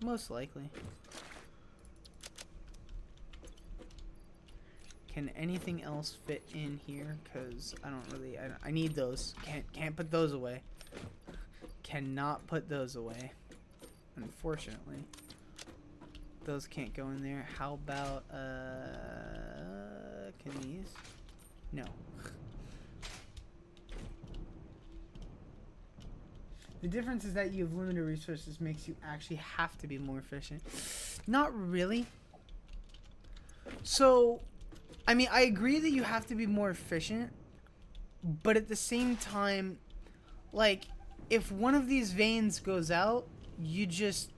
Most likely. Can anything else fit in here? Because I don't really... I need those. Can't put those away. Cannot put those away. Unfortunately. Those can't go in there. How about... can these? No. The difference is that you have limited resources makes you actually have to be more efficient. Not really. So, I mean, I agree that you have to be more efficient, but at the same time, like, if one of these veins goes out, you just...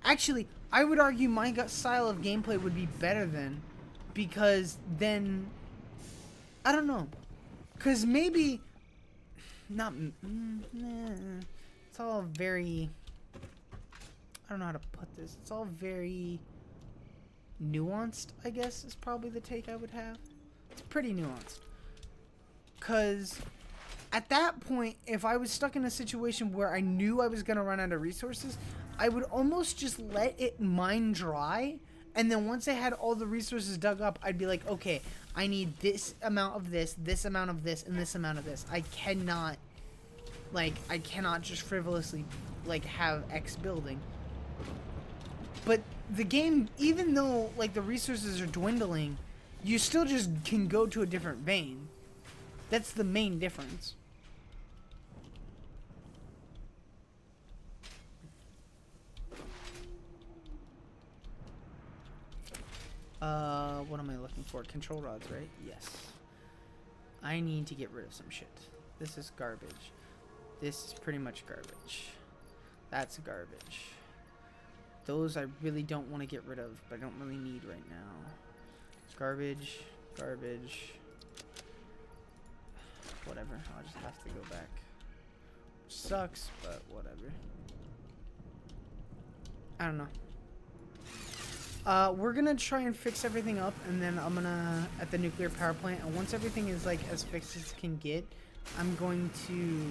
Actually, I would argue my style of gameplay would be better then, because then... I don't know. Because maybe... Not... It's all very... I don't know how to put this. It's all very nuanced, I guess, is probably the take I would have. It's pretty nuanced. Because at that point, if I was stuck in a situation where I knew I was going to run out of resources, I would almost just let it mine dry. And then once I had all the resources dug up, I'd be like, okay, I need this amount of this amount of this, and this amount of this. I cannot just frivolously, like, have X building. But the game, even though, like, the resources are dwindling, you still just can go to a different vein. That's the main difference. What am I looking for? Control rods, right? Yes. I need to get rid of some shit. This is garbage. This is pretty much garbage. That's garbage. Those I really don't want to get rid of, but I don't really need right now. Garbage, garbage. Whatever, I'll just have to go back. Sucks, but whatever. I don't know. We're gonna try and fix everything up, and then I'm gonna, at the nuclear power plant, and once everything is, like, as fixed as it can get, I'm going to,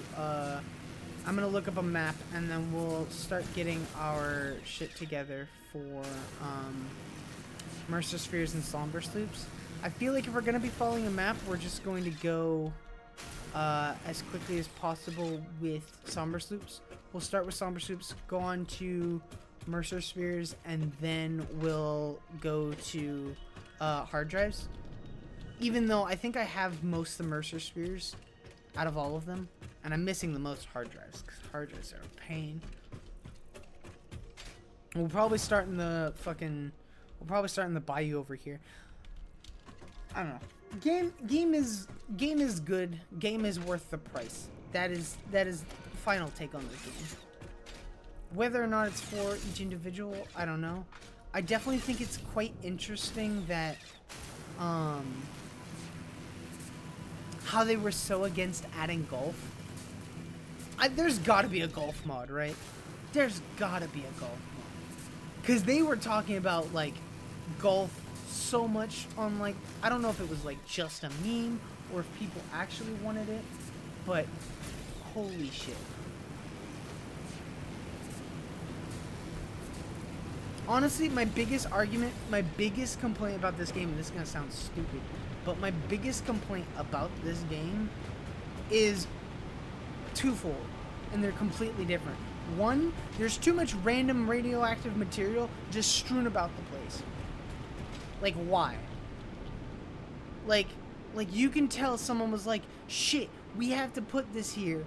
I'm gonna look up a map, and then we'll start getting our shit together for, Mercer Spheres and Somber Sloops. I feel like if we're gonna be following a map, we're just going to go, as quickly as possible with Somber Sloops. We'll start with Somber Sloops, go on to Mercer Spheres, and then we'll go to, hard drives. Even though I think I have most of the Mercer Spheres out of all of them, and I'm missing the most hard drives, because hard drives are a pain. We'll probably start in the bayou over here. I don't know. Game is good. Game is worth the price. That is the final take on this game. Whether or not it's for each individual, I don't know. I definitely think it's quite interesting that how they were so against adding golf. There's got to be a golf mod, right? There's got to be a golf mod. Cuz they were talking about like golf so much on like, I don't know if it was like just a meme or if people actually wanted it, but holy shit. Honestly, my biggest complaint about this game, and this is gonna sound stupid, but my biggest complaint about this game is twofold, and they're completely different. One, there's too much random radioactive material just strewn about the place. Like, why? Like you can tell someone was like, shit, we have to put this here.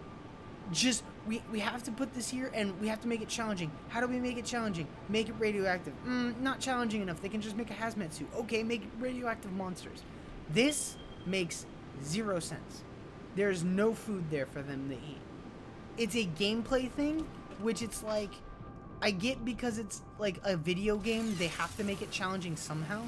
We have to put this here, and we have to make it challenging. How do we make it challenging? Make it radioactive. Not challenging enough. They can just make a hazmat suit. Okay, make it radioactive monsters. This makes zero sense. There's no food there for them to eat. It's a gameplay thing, which it's like, I get because it's like a video game, they have to make it challenging somehow,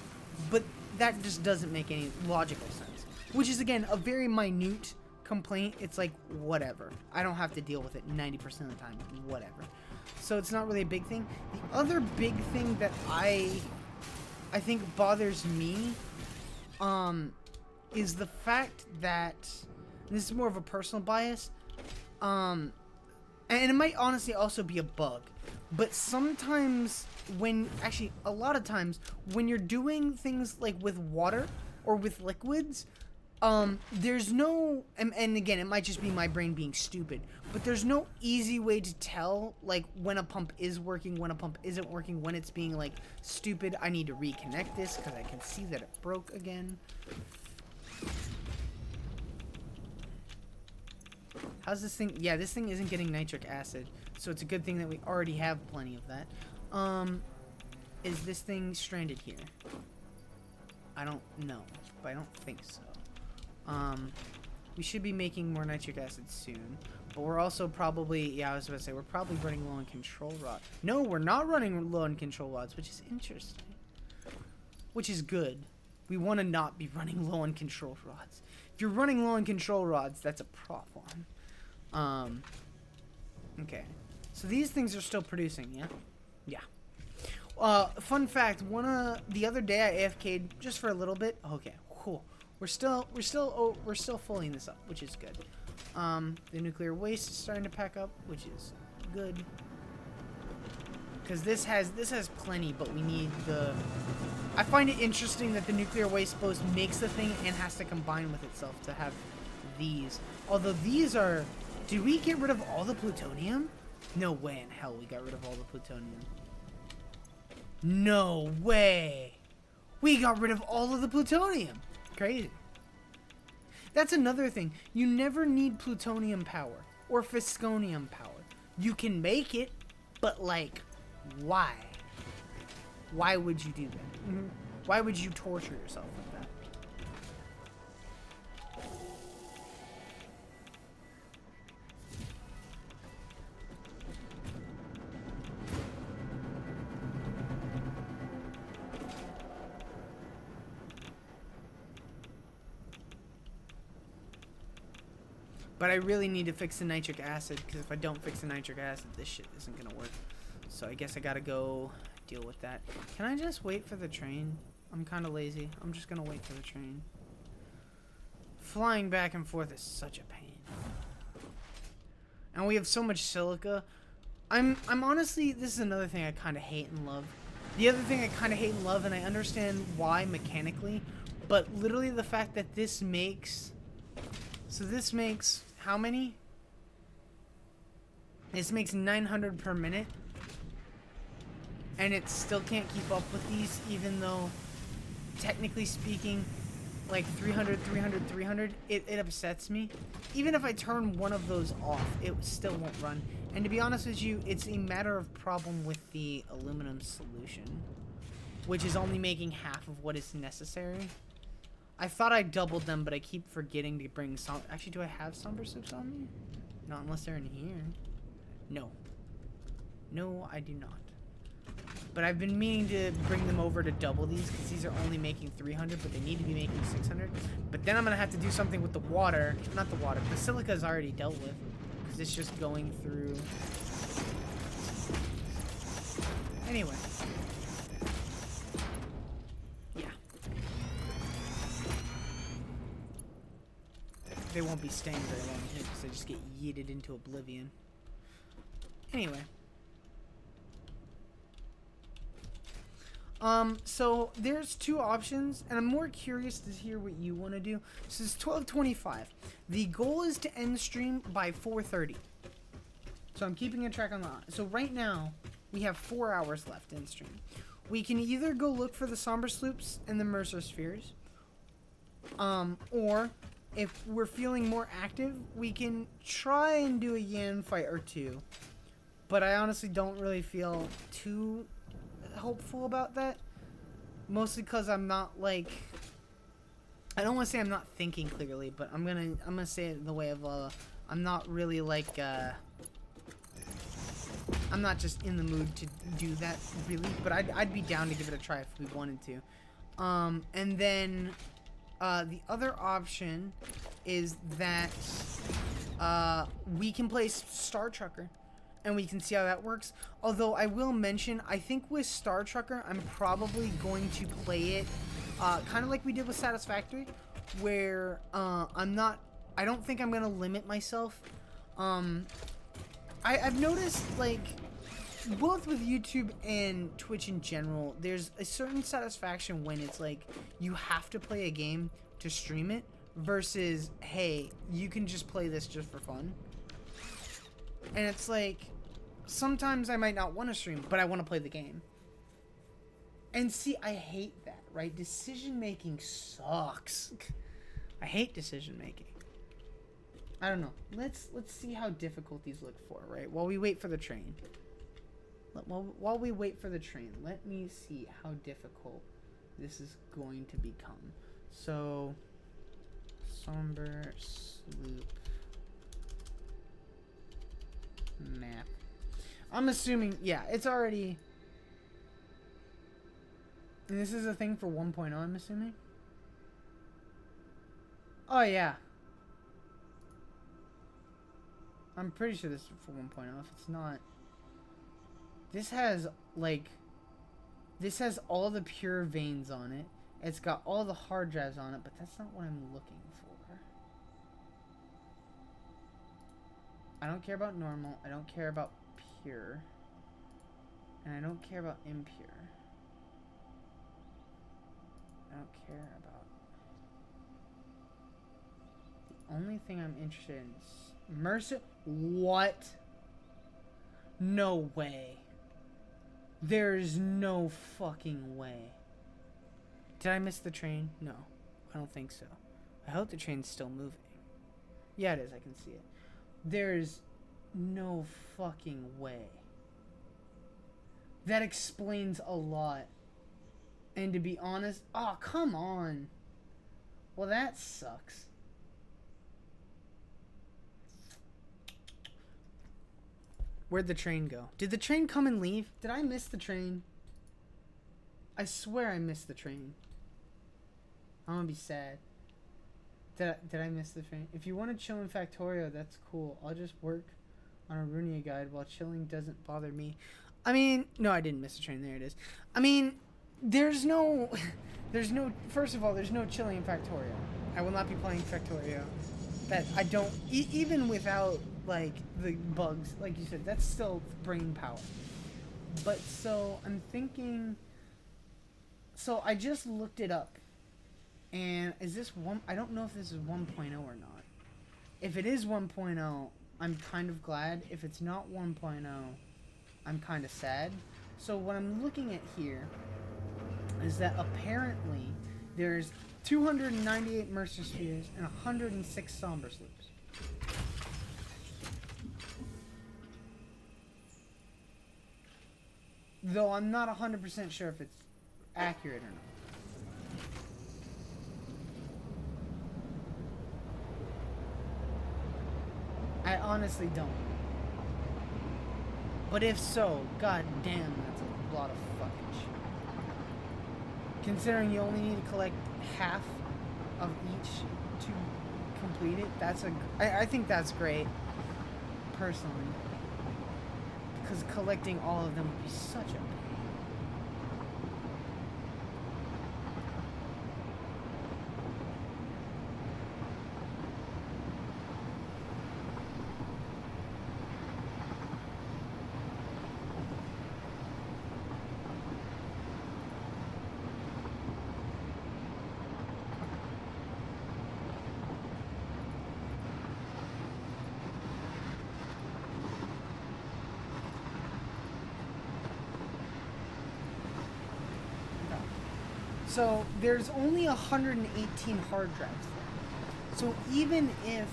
but that just doesn't make any logical sense. Which is, again, a very minute complaint. It's like, whatever. I don't have to deal with it 90% of the time. Whatever. So it's not really a big thing. The other big thing that I think bothers me is the fact that, and this is more of a personal bias, and it might honestly also be a bug, but sometimes a lot of times when you're doing things like with water or with liquids, there's no, and again, it might just be my brain being stupid, but there's no easy way to tell, like, when a pump is working, when a pump isn't working, when it's being, like, stupid. I need to reconnect this because I can see that it broke again. How's this thing? Yeah, this thing isn't getting nitric acid, so it's a good thing that we already have plenty of that. Is this thing stranded here? I don't know, but I don't think so. We should be making more nitric acid soon, but we're also probably, yeah, I was about to say, we're probably running low on control rod. No, we're not running low on control rods, which is interesting. Which is good. We want to not be running low on control rods. If you're running low on control rods, that's a problem. Okay. So these things are still producing, yeah? Yeah. Fun fact, the other day I AFK'd just for a little bit. Okay, cool. We're still fulling this up, which is good. The nuclear waste is starting to pack up, which is good. Because this has plenty, but we need the... I find it interesting that the nuclear waste both makes the thing and has to combine with itself to have these. Although these are... Did we get rid of all the plutonium? No way in hell we got rid of all the plutonium. No way! We got rid of all of the plutonium! Crazy. That's another thing. You never need plutonium power or fisconium power. You can make it, but like, why? Why would you do that? Mm-hmm. Why would you torture yourself like that? But I really need to fix the nitric acid, because if I don't fix the nitric acid, this shit isn't gonna work. So I guess I gotta go deal with that. Can I just wait for the train? I'm kind of lazy. I'm just gonna wait for the train. Flying back and forth is such a pain. And we have so much silica. I'm honestly, this is another thing I kind of hate and love. The other thing I kind of hate and love, and I understand why mechanically, but literally the fact that this makes... So this makes how many? This makes 900 per minute. And it still can't keep up with these, even though, technically speaking, like 300, 300, 300, it upsets me. Even if I turn one of those off, it still won't run. And to be honest with you, it's a matter of problem with the aluminum solution, which is only making half of what is necessary. I thought I doubled them, but I keep forgetting to bring some. Actually, do I have somber slips on me? Not unless they're in here. No. No, I do not. But I've been meaning to bring them over to double these because these are only making 300, but they need to be making 600. But then I'm going to have to do something with the water. Not the water. The silica is already dealt with because it's just going through. Anyway. Yeah. They won't be staying very long here because they just get yeeted into oblivion. Anyway. So there's two options, and I'm more curious to hear what you want to do. This is 12:25. The goal is to end the stream by 4:30. So I'm keeping a track on that. So right now, we have 4 hours left in stream. We can either go look for the Somber Sloops and the Mercer Spheres, or if we're feeling more active, we can try and do a Yan fight or two. But I honestly don't really feel too hopeful about that, mostly because I'm not like, I don't want to say I'm not thinking clearly, but I'm gonna say it in the way of I'm not really like I'm not just in the mood to do that really, but I'd be down to give it a try if we wanted to. And then the other option is that we can play Star Trucker. And we can see how that works. Although I will mention, I think with Star Trucker, I'm probably going to play it kind of like we did with Satisfactory, where I don't think I'm going to limit myself. I've noticed, like, both with YouTube and Twitch in general, there's a certain satisfaction when it's like, you have to play a game to stream it, versus, hey, you can just play this just for fun. And it's like, sometimes I might not want to stream, but I want to play the game. And see, I hate that, right? Decision making sucks. I hate decision making. I don't know. Let's see how difficult these look for, right? While we wait for the train. While we wait for the train, let me see how difficult this is going to become. So, Somber Sloop map. I'm assuming, yeah, it's already... And this is a thing for 1.0, I'm assuming? Oh, yeah. I'm pretty sure this is for 1.0. If it's not... This has, like... This has all the pure veins on it. It's got all the hard drives on it, but that's not what I'm looking for. I don't care about normal. I don't care about pure. And I don't care about impure. I don't care about... The only thing I'm interested in is... Mercer... What? No way. There's no fucking way. Did I miss the train? No. I don't think so. I hope the train's still moving. Yeah, it is. I can see it. There's no fucking way. That explains a lot. And to be honest... Oh, come on. Well, that sucks. Where'd the train go? Did the train come and leave? Did I miss the train? I swear I missed the train. I'm gonna be sad. Did I miss the train? If you want to chill in Factorio, that's cool. I'll just work on a Runia guide while chilling doesn't bother me. I mean, no, I didn't miss the train. There it is. I mean, there's no... First of all, there's no chilling in Factorio. I will not be playing Factorio. That I don't... even without... like the bugs, like you said, that's still brain power. But so I'm thinking, so I just looked it up, and is this one? I don't know if this is 1.0 or not. If it is 1.0, I'm kind of glad. If it's not 1.0, I'm kind of sad. So what I'm looking at here is that apparently there's 298 Mercer Spheres and 106 Somber Sloops. Though I'm not 100% sure if it's accurate or not. I honestly don't. But if so, god damn, that's a lot of fucking shit. Considering you only need to collect half of each to complete it, I think that's great, personally. Because collecting all of them would be such a pain. So there's only 118 hard drives there. So even if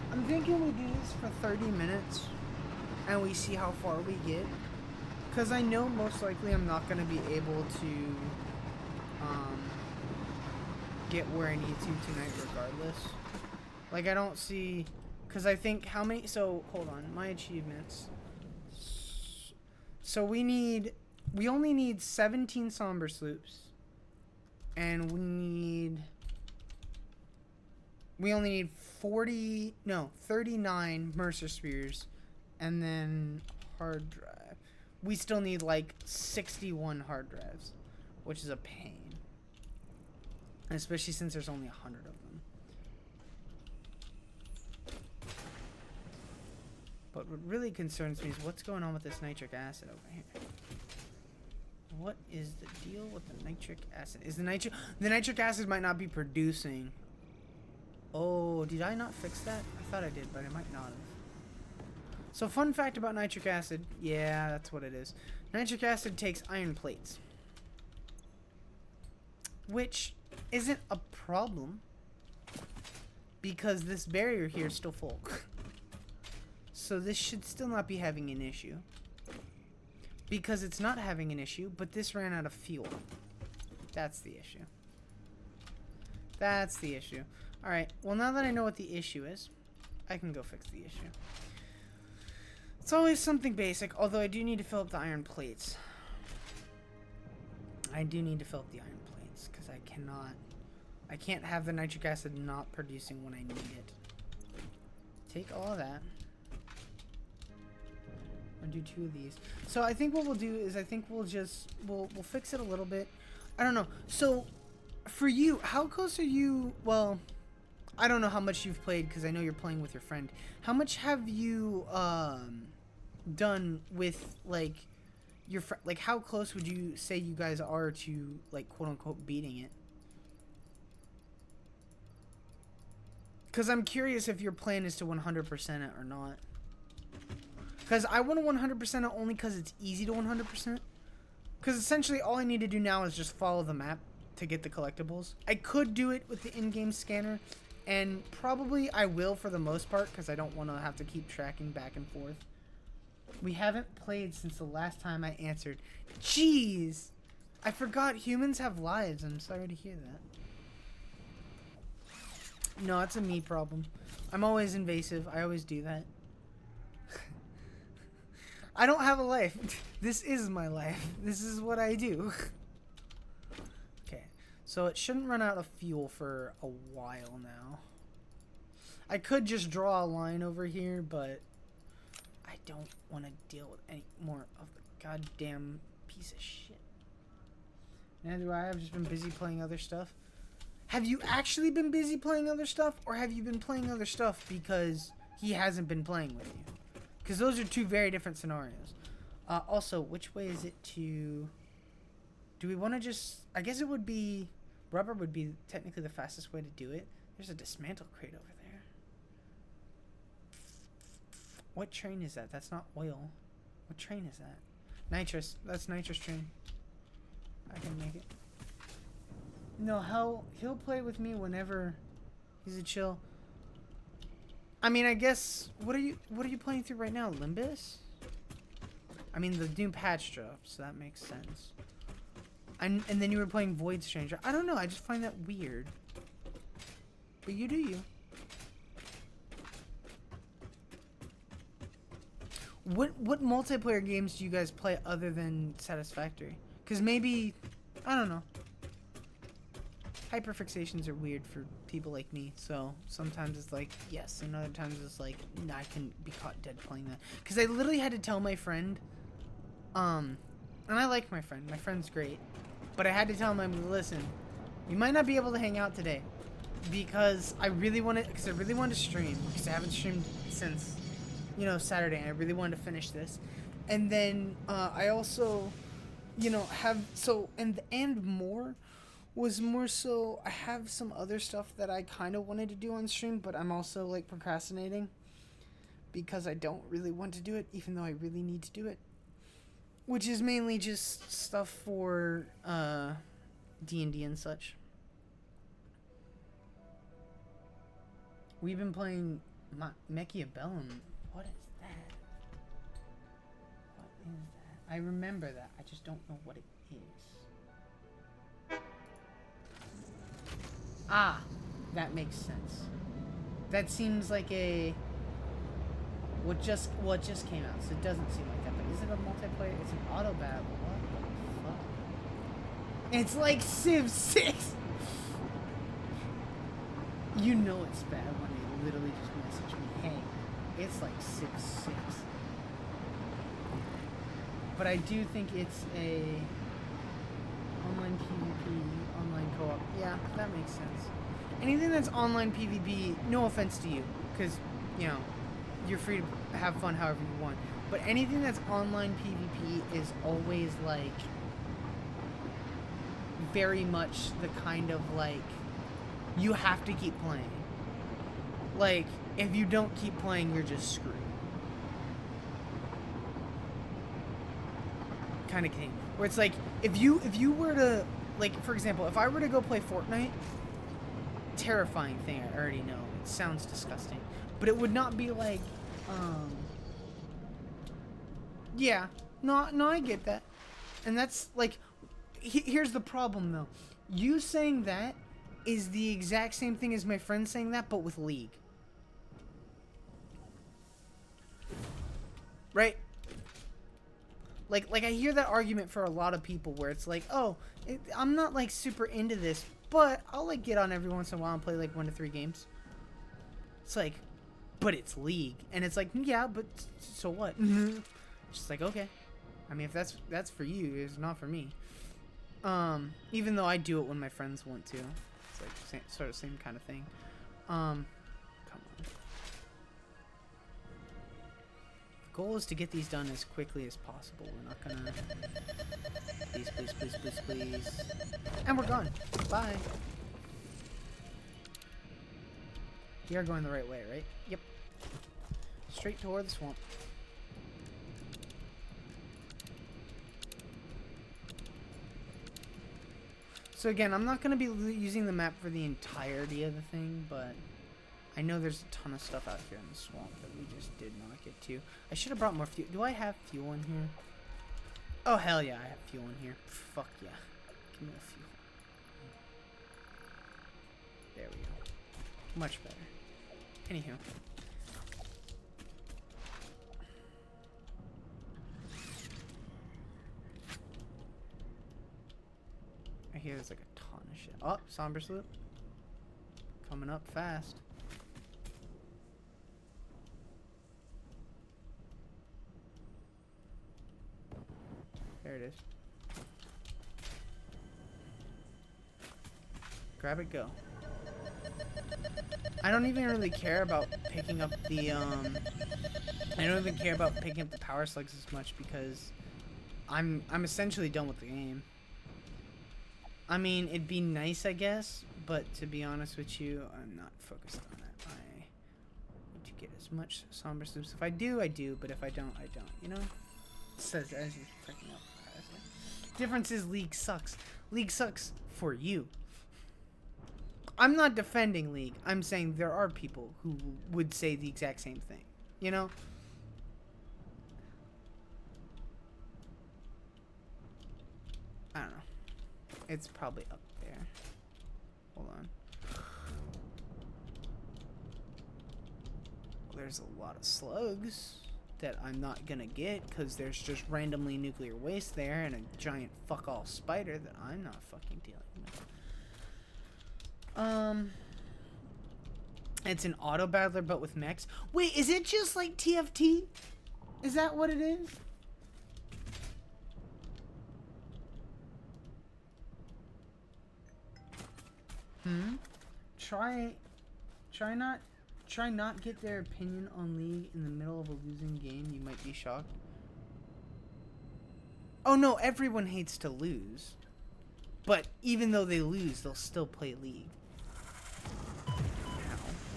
I'm thinking we do this for 30 minutes and we see how far we get, because I know most likely I'm not going to be able to get where I need to tonight regardless. Like, I don't see, because I think how many, so hold on, my achievements. So we only need 17 somber sloops, and we only need 39 Mercer Spears, and then hard drive. We still need like 61 hard drives, which is a pain, especially since there's only 100 of them. But what really concerns me is what's going on with this nitric acid over here. What is the deal with the nitric acid? Is the nitric acid might not be producing. Oh, did I not fix that? I thought I did, but I might not have. So fun fact about nitric acid. Yeah, that's what it is. Nitric acid takes iron plates, which isn't a problem because this barrier here is still full. So this should still not be having an issue. Because it's not having an issue, but this ran out of fuel. That's the issue. That's the issue. Alright, well now that I know what the issue is, I can go fix the issue. It's always something basic, although I do need to fill up the iron plates. I do need to fill up the iron plates, because I can't have the nitric acid not producing when I need it. Take all of that. I'll do 2 of these. So I think what we'll do is I think we'll fix it a little bit. I don't know. So for you, how close are you? Well, I don't know how much you've played because I know you're playing with your friend. How much have you done with like your friend? Like how close would you say you guys are to like quote unquote beating it? Because I'm curious if your plan is to 100% it or not. Because I want to 100% it only because it's easy to 100%. Because essentially all I need to do now is just follow the map to get the collectibles. I could do it with the in-game scanner, and probably I will for the most part because I don't want to have to keep tracking back and forth. We haven't played since the last time I answered. Jeez! I forgot humans have lives. I'm sorry to hear that. No, it's a me problem. I'm always invasive. I always do that. I don't have a life. This is my life. This is what I do. Okay. So it shouldn't run out of fuel for a while now. I could just draw a line over here, but I don't want to deal with any more of the goddamn piece of shit. Neither do I. I've just been busy playing other stuff. Have you actually been busy playing other stuff, or have you been playing other stuff because he hasn't been playing with you? Because those are 2 very different scenarios. Also, which way is it to... Do we want to just... I guess it would be... Rubber would be technically the fastest way to do it. There's a dismantle crate over there. What train is that? That's not oil. What train is that? Nitrous. That's nitrous train. I can make it. No, he'll play with me whenever he's a chill. I mean, I guess what are you playing through right now? Limbus? I mean, the new patch drops, so that makes sense. And then you were playing Void Stranger. I don't know. I just find that weird. But you do you. What multiplayer games do you guys play other than Satisfactory? Because maybe, I don't know. Hyperfixations are weird for people like me, so sometimes it's like, yes, and other times it's like, nah, I can be caught dead playing that. Because I literally had to tell my friend, and I like my friend. My friend's great. But I had to tell him, listen, you might not be able to hang out today. Because I really wanted to stream. Because I haven't streamed since, you know, Saturday, and I really wanted to finish this. And then I also, you know, have so and more was more so I have some other stuff that I kind of wanted to do on stream, but I'm also like procrastinating because I don't really want to do it, even though I really need to do it. Which is mainly just stuff for D&D and such. We've been playing Machiabellum. What is that? What is that? I remember that. I just don't know what it is. Ah, that makes sense. That seems like a what just came out, so it doesn't seem like that. But is it a multiplayer? It's an auto battle. What the fuck? It's like Civ 6. You know it's bad when they literally just message me, hey, it's like Civ 6. But I do think it's a online PvP, online co-op. Yeah, that makes sense. Anything that's online PvP, no offense to you, because, you know, you're free to have fun however you want. But anything that's online PvP is always, like, very much the kind of, like, you have to keep playing. Like, if you don't keep playing, you're just screwed. Kind of game. Where it's like, if you were to, like, for example, if I were to go play Fortnite, terrifying thing, I already know. It sounds disgusting. But it would not be like, yeah. No, I get that. And that's, like, here's the problem, though. You saying that is the exact same thing as my friend saying that, but with League. Right? Like I hear that argument for a lot of people where it's like, oh, I'm not, like, super into this, but I'll, like, get on every once in a while and play, like, 1 to 3 games. It's like, but it's League. And it's like, yeah, but so what? Just like, okay. I mean, if that's for you, it's not for me. Even though I do it when my friends want to. It's like sort of same kind of thing. Come on. The goal is to get these done as quickly as possible. We're not gonna... Please, please, please, please, please. And we're gone. Bye. We are going the right way, right? Yep. Straight toward the swamp. So again, I'm not going to be using the map for the entirety of the thing, but I know there's a ton of stuff out here in the swamp that we just did not get to. I should have brought more fuel. Do I have fuel in here? Oh, hell yeah, I have fuel in here. Fuck yeah. Give me the fuel. There we go. Much better. Anywho. I hear there's like a ton of shit. Oh, Somber Sloop. Coming up fast. There it is. Grab it, go. I don't even really care about picking up the, I don't even care about picking up the power slugs as much because I'm essentially done with the game. I mean, it'd be nice, I guess, but to be honest with you, I'm not focused on that. I need to get as much Somber Sloops. If I do, I do, but if I don't, I don't, you know? It says as you're checking out. Difference is League sucks. League sucks for you. I'm not defending League. I'm saying there are people who would say the exact same thing, you know? I don't know. It's probably up there. Hold on. Well, there's a lot of slugs that I'm not gonna get because there's just randomly nuclear waste there and a giant fuck-all spider that I'm not fucking dealing with. It's an auto battler but with mechs. Wait, is it just like TFT? Is that what it is? Try not get their opinion on League in the middle of a losing game. You might be shocked. Oh no, everyone hates to lose. But even though they lose, they'll still play League. Ow.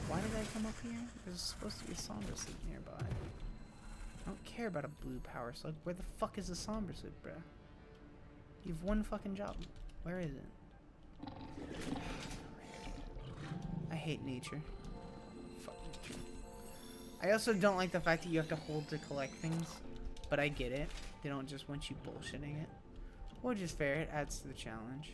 Why did I come up here? There's supposed to be a Sombra Suit nearby. I don't care about a blue power slug. Where the fuck is the Sombra Suit, bruh? You've one fucking job. Where is it? I hate nature. Fuck nature. I also don't like the fact that you have to hold to collect things. But I get it. They don't just want you bullshitting it. Which is fair. It adds to the challenge.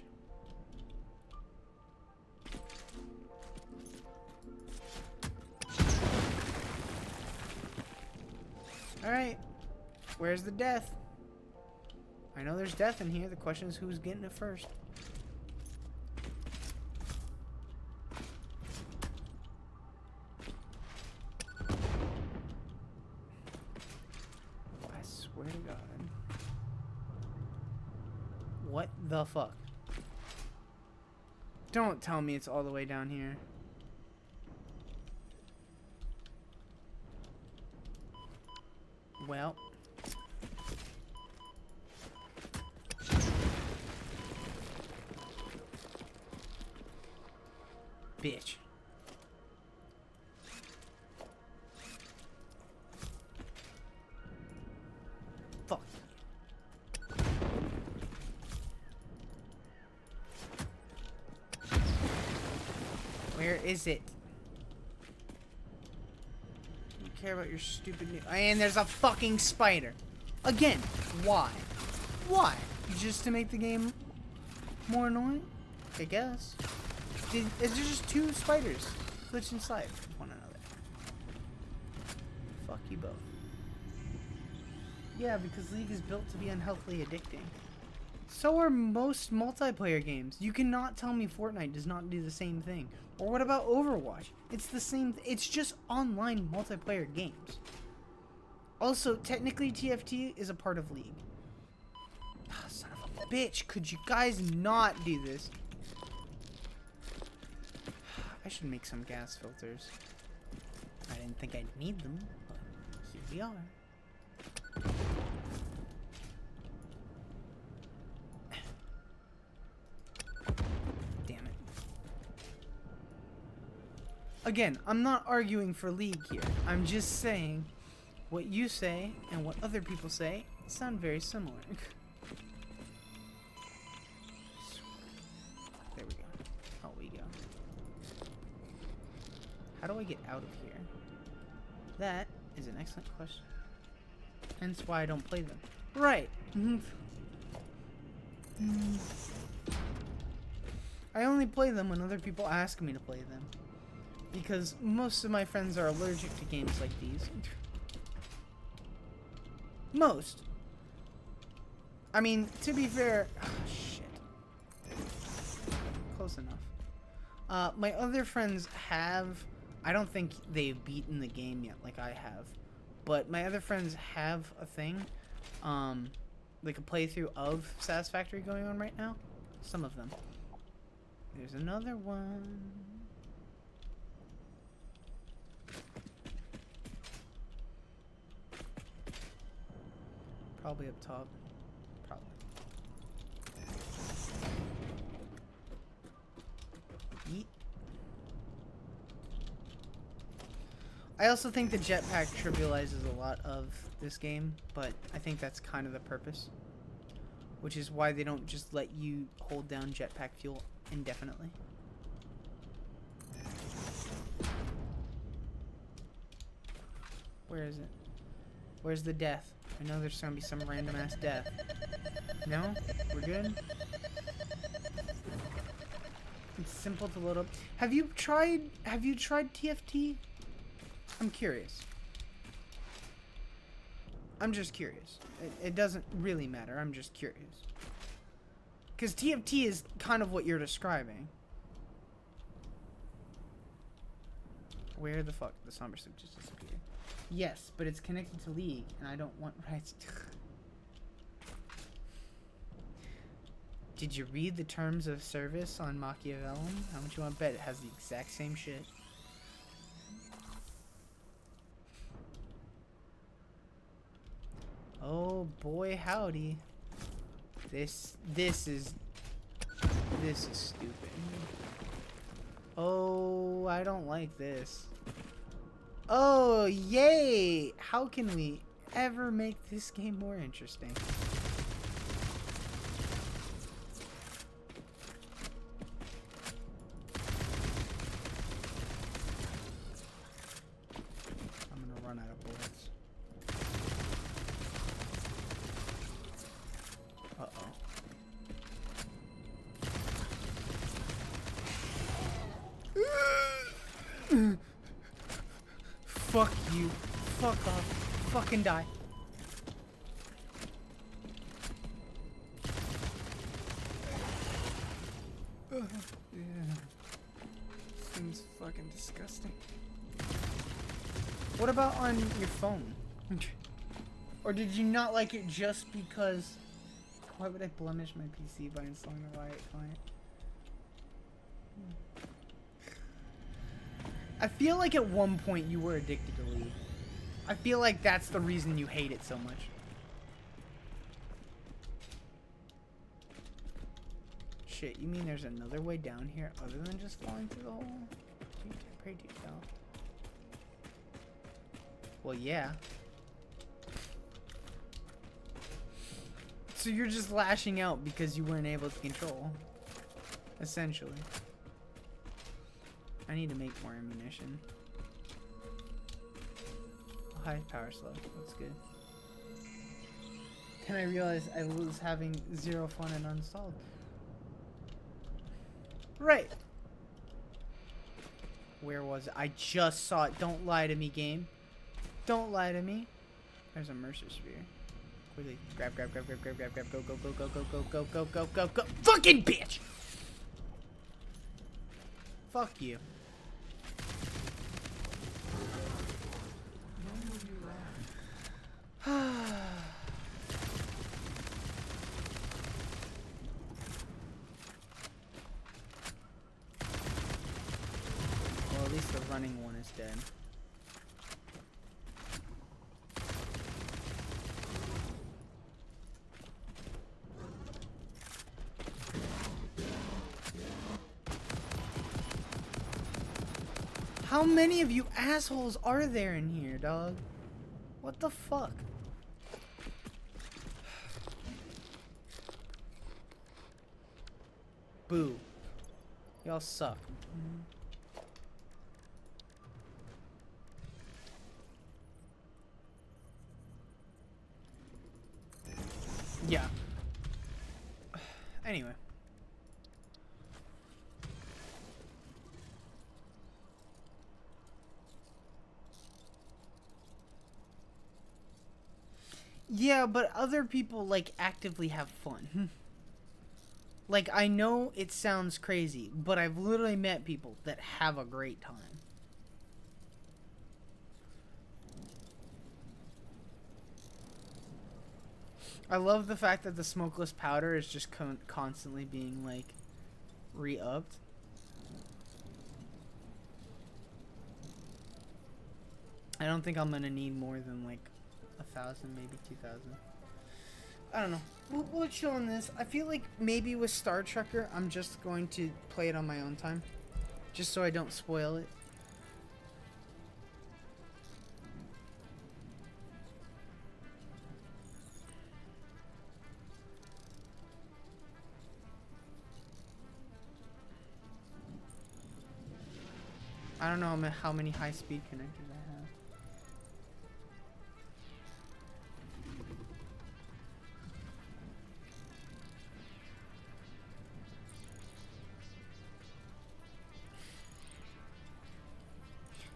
Alright. Where's the death? I know there's death in here. The question is who's getting it first. I swear to God. What the fuck? Don't tell me it's all the way down here. Well. Bitch. Fuck. Where is it? Do you care about your stupid new— and there's a fucking spider. Again, why? Why? Just to make the game more annoying? I guess. Is there just two spiders glitch inside one another? Fuck you both. Yeah, because League is built to be unhealthily addicting. So are most multiplayer games. You cannot tell me Fortnite does not do the same thing. Or what about Overwatch? It's the same. It's just online multiplayer games. Also, technically TFT is a part of League. Oh, son of a bitch. Could you guys not do this? I should make some gas filters. I didn't think I'd need them, but here we are. Damn it. Again, I'm not arguing for League here. I'm just saying what you say and what other people say sound very similar. There we go. Oh, we go. How do I get out of here? That is an excellent question. Hence why I don't play them. Right. I only play them when other people ask me to play them. Because most of my friends are allergic to games like these. Most. I mean, to be fair— oh, shit. Close enough. My other friends have— I don't think they've beaten the game yet like I have. But my other friends have a thing. Like a playthrough of Satisfactory going on right now. Some of them. There's another one. Probably up top. Probably. Yeet. I also think the jetpack trivializes a lot of this game, but I think that's kind of the purpose. Which is why they don't just let you hold down jetpack fuel indefinitely. Where is it? Where's the death? I know there's gonna be some random ass death. No? We're good? It's simple to load up. Have you tried TFT? I'm curious. I'm just curious. It doesn't really matter. I'm just curious. Because TFT is kind of what you're describing. Where the fuck? The Somber Soup just disappeared. Yes, but it's connected to League, and I don't want rights. Did you read the terms of service on Machiavellian? How much you want to bet? It has the exact same shit. Oh boy, howdy. This is stupid. Oh, I don't like this. Oh, yay! How can we ever make this game more interesting? I'm gonna run out of bullets. Uh-oh. Fuck you. Fuck off. Fucking die. Yeah. Seems fucking disgusting. What about on your phone? Or did you not like it just because... Why would I blemish my PC by installing a Riot client? I feel like at one point you were addicted to League. I feel like that's the reason you hate it so much. Shit, you mean there's another way down here other than just falling through the hole? Dude, I pray to you, fell. Well, yeah. So you're just lashing out because you weren't able to control. Essentially. I need to make more ammunition. High power slug. That's good. Then I realized I was having zero fun and uninstalled. Right. Where was it? I just saw it. Don't lie to me, game. Don't lie to me. There's a Mercer Sphere. Quickly. Grab. Go. Fucking bitch! Fuck you. Well, at least the running one is dead. How many of you assholes are there in here, dog? What the fuck? Boo. Y'all suck. Yeah. Anyway. Yeah, but other people, like, actively have fun. Like, I know it sounds crazy, but I've literally met people that have a great time. I love the fact that the smokeless powder is just constantly being, like, re-upped. I don't think I'm gonna need more than, like, 1,000, maybe 2,000. I don't know. We'll chill on this. I feel like maybe with Star Trekker, I'm just going to play it on my own time. Just so I don't spoil it. I don't know how many high-speed connectors I have.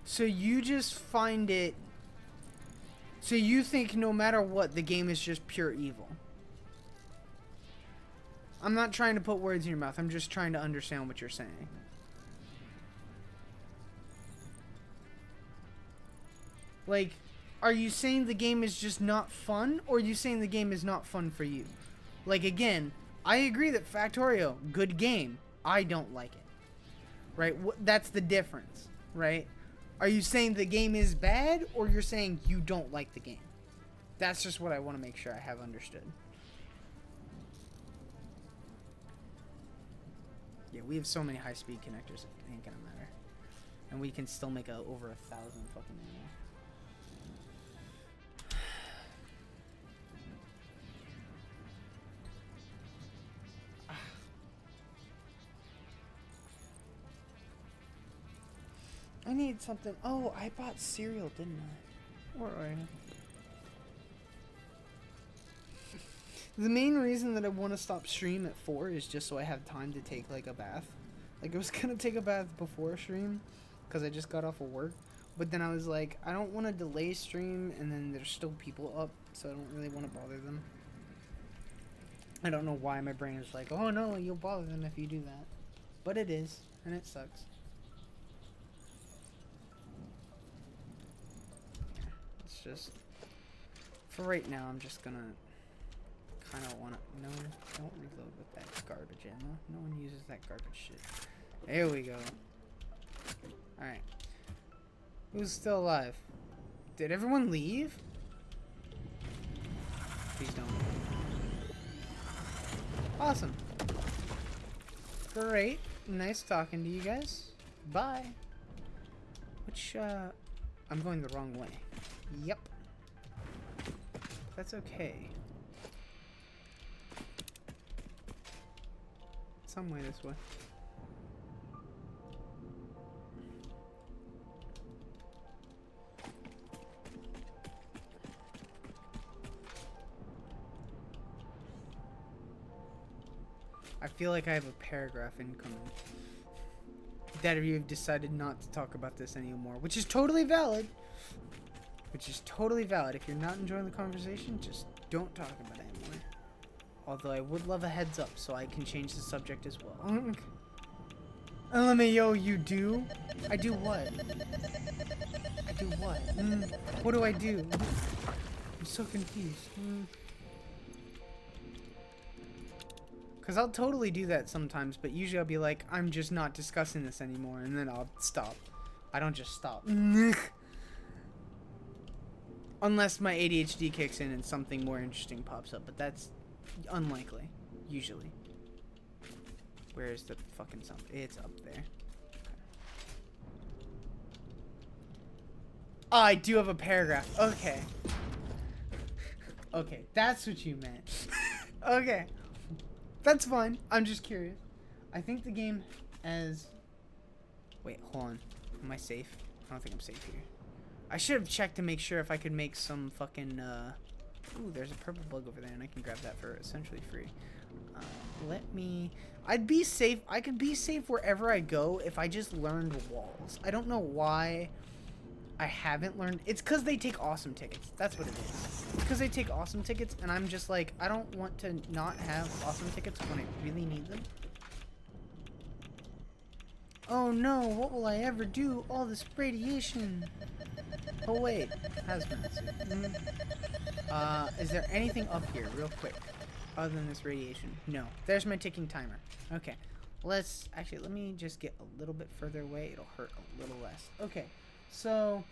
So you just find it... So you think no matter what, the game is just pure evil? I'm not trying to put words in your mouth. I'm just trying to understand what you're saying. Like, are you saying the game is just not fun? Or are you saying the game is not fun for you? Like, again, I agree that Factorio, good game. I don't like it. Right? That's the difference. Right? Are you saying the game is bad, or you're saying you don't like the game? That's just what I want to make sure I have understood. Yeah, we have so many high-speed connectors, it ain't gonna matter. And we can still make over 1,000 fucking ammo. I need something. Oh, I bought cereal, didn't I? Or the main reason that I want to stop stream at 4 is just so I have time to take like a bath. Like I was gonna take a bath before stream because I just got off of work, but then I was like, I don't want to delay stream and then there's still people up, so I don't really want to bother them. I don't know why my brain is like, oh no, you'll bother them if you do that, but it is, and it sucks. It's just for right now. I'm just gonna kind of want to... No, don't reload with that garbage ammo. No one uses that garbage shit. There we go. Alright. Who's still alive? Did everyone leave? Please don't. Awesome. Great. Nice talking to you guys. Bye. Which, I'm going the wrong way. Yep. That's okay. Some way this way. I feel like I have a paragraph incoming. That you have decided not to talk about this anymore, which is totally valid. Which is totally valid. If you're not enjoying the conversation, just don't talk about it anymore. Although I would love a heads up so I can change the subject as well. LMAO, you do? I do what? I do what? What do I do? I'm so confused. Because I'll totally do that sometimes, but usually I'll be like, I'm just not discussing this anymore, and then I'll stop. I don't just stop. Unless my ADHD kicks in and something more interesting pops up, but that's unlikely, usually. Where is the fucking something? It's up there. Oh, I do have a paragraph. Okay. Okay, that's what you meant. Okay. That's fine. I'm just curious. I think the game as... Wait, hold on. Am I safe? I don't think I'm safe here. I should have checked to make sure if I could make some fucking, Ooh, there's a purple bug over there, and I can grab that for essentially free. Let me... I'd be safe. I could be safe wherever I go if I just learned walls. I don't know why I haven't learned... It's because they take awesome tickets. That's what it is. It's because they take awesome tickets, and I'm just like, I don't want to not have awesome tickets when I really need them. Oh no, what will I ever do? All this radiation. Oh wait, hazmat suit. Is there anything up here, real quick, other than this radiation? No. There's my ticking timer. Okay. Let's... Actually, let me just get a little bit further away. It'll hurt a little less. Okay. So,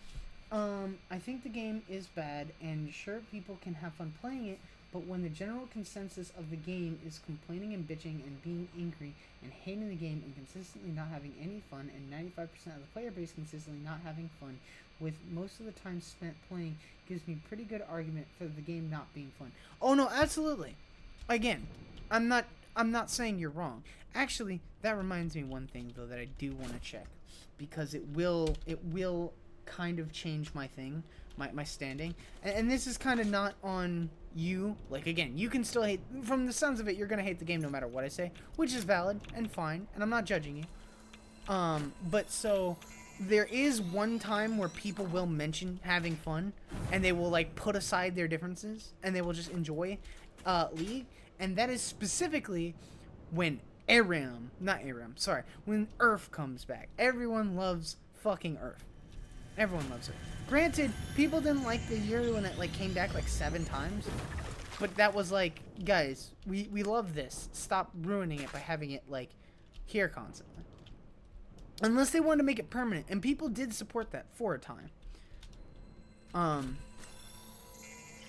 I think the game is bad, and sure, people can have fun playing it, but when the general consensus of the game is complaining and bitching and being angry and hating the game and consistently not having any fun, and 95% of the player base consistently not having fun, with most of the time spent playing, gives me pretty good argument for the game not being fun. Oh no, absolutely. Again, I'm not saying you're wrong. Actually, that reminds me one thing though that I do want to check, because it will kind of change my thing, my standing. And this is kind of not on you. Like, again, you can still hate, from the sounds of it, you're gonna hate the game no matter what I say, which is valid and fine, and I'm not judging you. But so there is one time where people will mention having fun, and they will like put aside their differences, and they will just enjoy League, and that is specifically when when Earth comes back. Everyone loves fucking Earth. Everyone loves it. Granted, people didn't like the year when it like came back like 7 times, but that was like, guys, we love this. Stop ruining it by having it like here constantly. Unless they wanted to make it permanent, and people did support that for a time.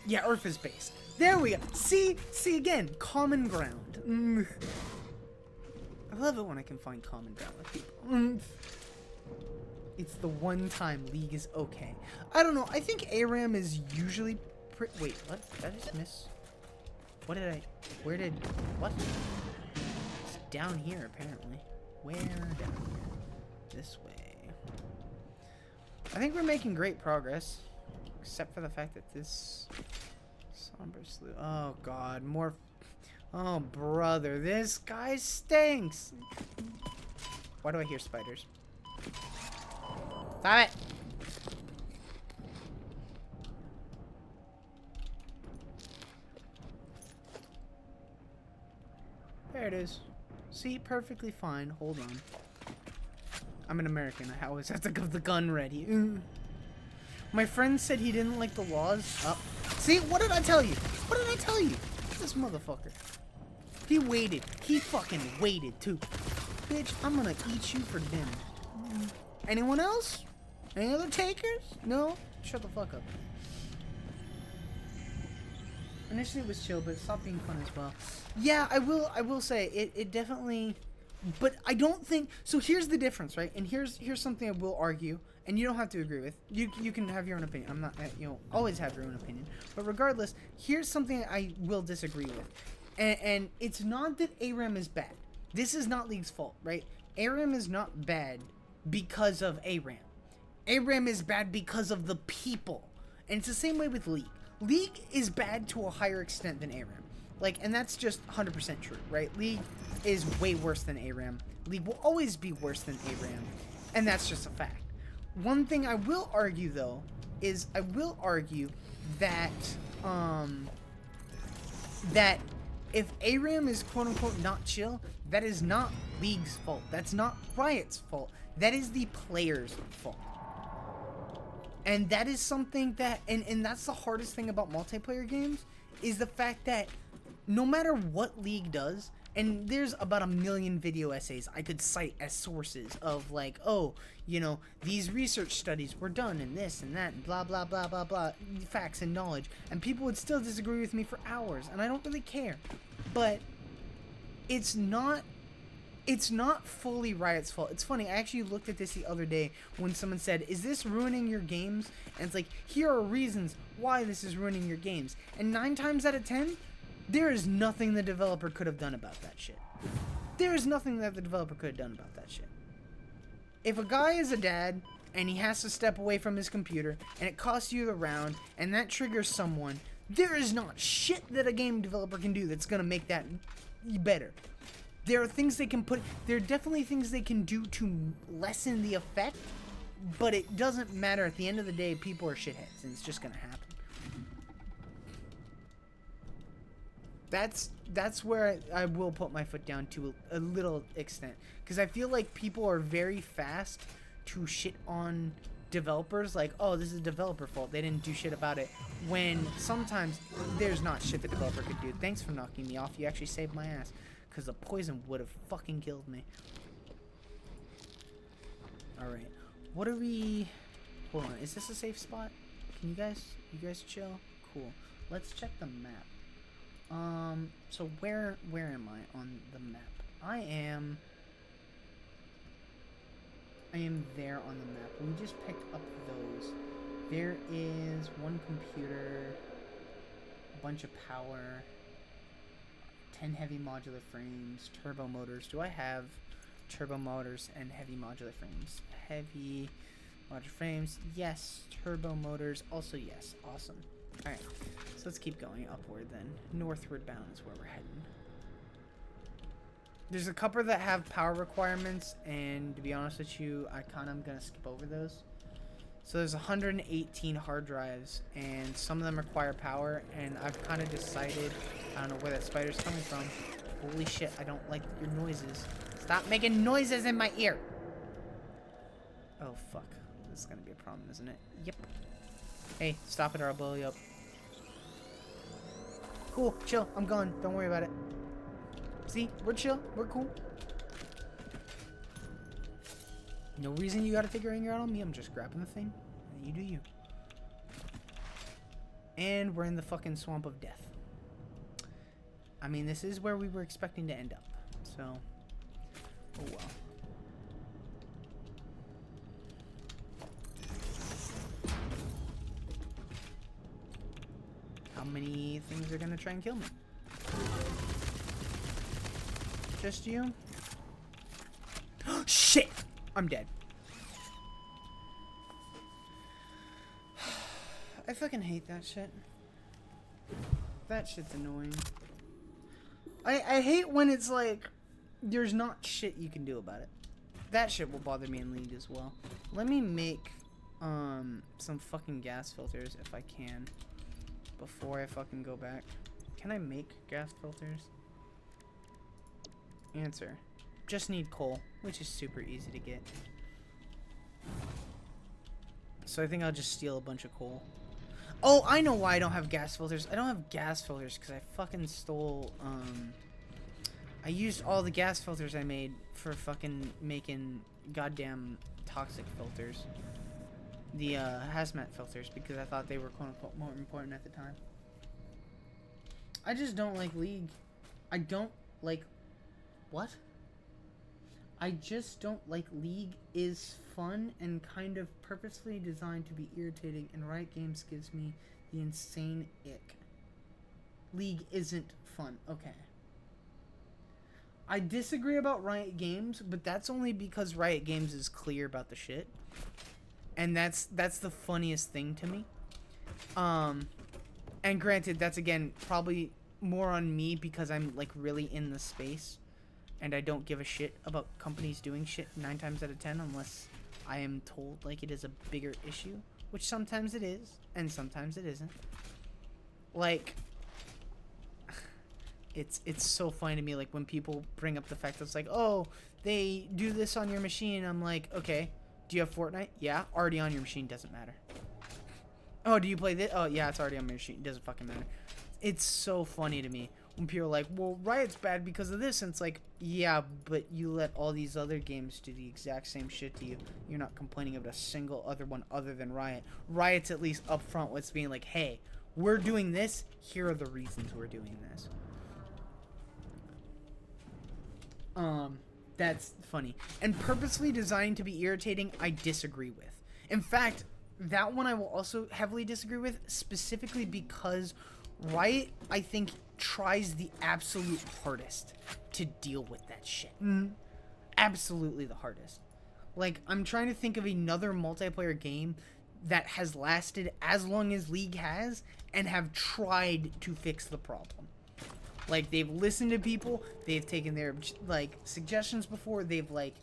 Yeah, Earth is based. There we go. See again, common ground. I love it when I can find common ground with people. It's the one time League is okay. I don't know. I think ARAM is usually wait, what? Did I just miss? What did I... Where did... What? It's down here, apparently. Where down here? This way. I think we're making great progress. Except for the fact that this... Somber Slough... Oh, God. More... Oh, brother. This guy stinks. Why do I hear spiders? Stop it! There it is. See, perfectly fine. Hold on. I'm an American. I always have to have the gun ready. My friend said he didn't like the laws. Oh. See, what did I tell you? What did I tell you? This motherfucker. He waited. He fucking waited, too. Bitch, I'm gonna eat you for dinner. Anyone else? Any other takers? No? Shut the fuck up. Initially it was chill, but it stopped being fun as well. Yeah, I will say it definitely, but I don't think so. Here's the difference, right? And here's something I will argue, and you don't have to agree with. You can have your own opinion. I'm not, always have your own opinion. But regardless, here's something I will disagree with, and it's not that ARAM is bad. This is not League's fault, right? ARAM is not bad because of ARAM. ARAM is bad because of the people, and it's the same way with League. League is bad to a higher extent than ARAM. Like, and that's just 100% true, right? League is way worse than ARAM. League will always be worse than ARAM, and that's just a fact. One thing I will argue, though, is I will argue that, that if ARAM is quote-unquote not chill, that is not League's fault. That's not Riot's fault. That is the player's fault. And that is something that, and that's the hardest thing about multiplayer games, is the fact that no matter what League does, and there's about 1 million video essays I could cite as sources of like, oh, these research studies were done and this and that and blah, blah, blah, blah, blah, facts and knowledge, and people would still disagree with me for hours, and I don't really care. But it's not fully Riot's fault. It's funny, I actually looked at this the other day when someone said, is this ruining your games? And it's like, here are reasons why this is ruining your games. And 9 times out of 10, there is nothing the developer could have done about that shit. There is nothing that the developer could have done about that shit. If a guy is a dad, and he has to step away from his computer, and it costs you the round, and that triggers someone, there is not shit that a game developer can do that's gonna make that better. There are things they can put... There are definitely things they can do to lessen the effect, but it doesn't matter. At the end of the day, people are shitheads, and it's just gonna happen. That's where I will put my foot down to a little extent. Because I feel like people are very fast to shit on developers. Like, oh, this is a developer fault. They didn't do shit about it. When sometimes there's not shit the developer could do. Thanks for knocking me off. You actually saved my ass. Because the poison would have fucking killed me. Alright. What are we... Hold on. Is this a safe spot? Can you guys chill? Cool. Let's check the map. So where am I on the map? I am there on the map. We just picked up those. There is one computer, a bunch of power, 10 heavy modular frames, turbo motors. Do I have turbo motors and heavy modular frames? Heavy modular frames, yes. Turbo motors, also yes. Awesome. Alright, so let's keep going upward then. Northward bound is where we're heading. There's a couple that have power requirements, and to be honest with you, I kind of am going to skip over those. So there's 118 hard drives, and some of them require power, and I've kind of decided, I don't know where that spider's coming from. Holy shit, I don't like your noises. Stop making noises in my ear! Oh, fuck. This is going to be a problem, isn't it? Yep. Hey, stop it or I'll blow you up. Cool, chill, I'm gone. Don't worry about it. See, we're chill, we're cool. No reason you gotta take your anger out on me. I'm just grabbing the thing, and you do you. And we're in the fucking swamp of death. I mean, this is where we were expecting to end up. So, oh well. How many things are gonna try and kill me? Just you? Shit! I'm dead. I fucking hate that shit. That shit's annoying. I hate when it's like, there's not shit you can do about it. That shit will bother me in League as well. Let me make, some fucking gas filters if I can. Before I fucking go back. Can I make gas filters? Answer. Just need coal, which is super easy to get. So I think I'll just steal a bunch of coal. Oh, I know why I don't have gas filters. I don't have gas filters because I fucking stole, I used all the gas filters I made for fucking making goddamn toxic filters. The, hazmat filters, because I thought they were quote-unquote more important at the time. I just don't like League. I don't like... What? I just don't like League is fun and kind of purposefully designed to be irritating, and Riot Games gives me the insane ick. League isn't fun. Okay. I disagree about Riot Games, but that's only because Riot Games is clear about the shit. And that's the funniest thing to me. And granted, that's again probably more on me because I'm like really in the space. And I don't give a shit about companies doing shit 9 times out of 10 unless I am told like it is a bigger issue, which sometimes it is and sometimes it isn't. Like, it's so funny to me like when people bring up the fact that it's like, oh, they do this on your machine. I'm like, okay, do you have Fortnite? Yeah, already on your machine, doesn't matter. Oh, do you play this? Oh yeah, it's already on my machine, doesn't fucking matter. It's so funny to me when people are like, well, Riot's bad because of this, and it's like, yeah, but you let all these other games do the exact same shit to you. You're not complaining about a single other one other than Riot. Riot's at least upfront with being like, hey, we're doing this, here are the reasons we're doing this. That's funny. And purposely designed to be irritating, I disagree with. In fact, that one I will also heavily disagree with, specifically because Riot, I think, tries the absolute hardest to deal with that shit. Absolutely the hardest. Like, I'm trying to think of another multiplayer game that has lasted as long as League has and have tried to fix the problem. Like, they've listened to people, they've taken their, like, suggestions before, they've, like,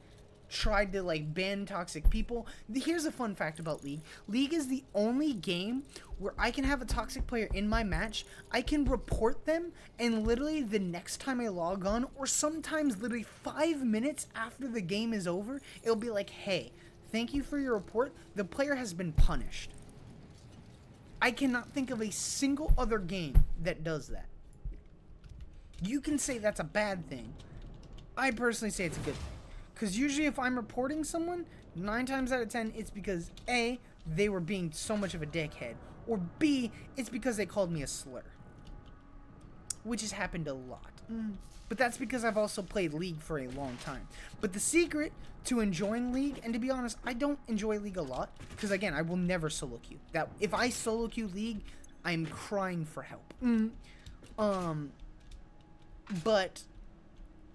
tried to, like, ban toxic people. Here's a fun fact about League. League is the only game where I can have a toxic player in my match, I can report them, and literally the next time I log on, or sometimes literally 5 minutes after the game is over, it'll be like, hey, thank you for your report, the player has been punished. I cannot think of a single other game that does that. You can say that's a bad thing. I personally say it's a good thing. Because usually if I'm reporting someone, 9 times out of 10, it's because A, they were being so much of a dickhead, or B, it's because they called me a slur. Which has happened a lot. But that's because I've also played League for a long time. But the secret to enjoying League, and to be honest, I don't enjoy League a lot, because again, I will never solo queue. That if I solo queue League, I'm crying for help. But,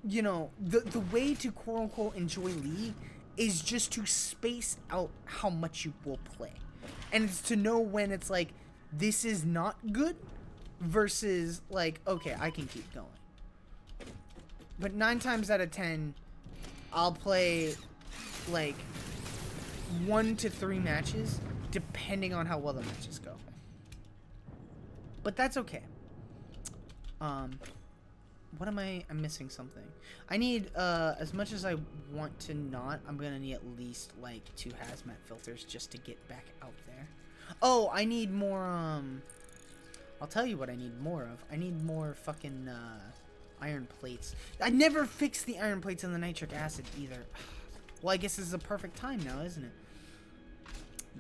you know, the way to quote-unquote enjoy League is just to space out how much you will play. And it's to know when it's like, this is not good, versus like, okay, I can keep going. But 9 times out of 10, I'll play like 1 to 3 matches, depending on how well the matches go. But that's okay. What am I'm missing something. I need, as much as I want to not, I'm gonna need at least, like, 2 hazmat filters just to get back out there. Oh, I need more, I'll tell you what I need more of. I need more fucking, iron plates. I never fixed the iron plates in the nitric acid either. Well, I guess this is a perfect time now, isn't it?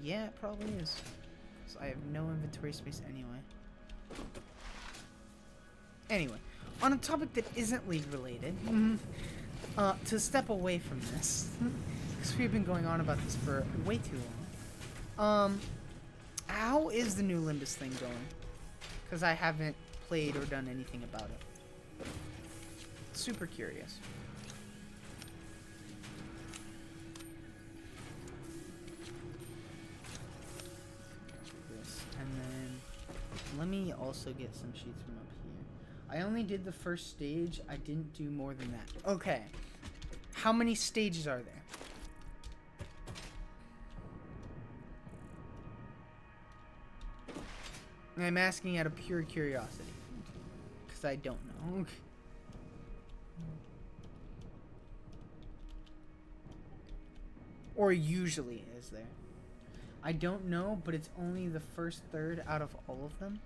Yeah, it probably is. So I have no inventory space anyway. Anyway, on a topic that isn't league related, to step away from this, because we've been going on about this for way too long. How is the new Limbus thing going? Because I haven't played or done anything about it. Super curious. This, and then let me also get some sheets from up here. I only did the first stage. I didn't do more than that. Okay. How many stages are there? I'm asking out of pure curiosity. Because I don't know. Or usually is there. I don't know, but it's only the first third out of all of them.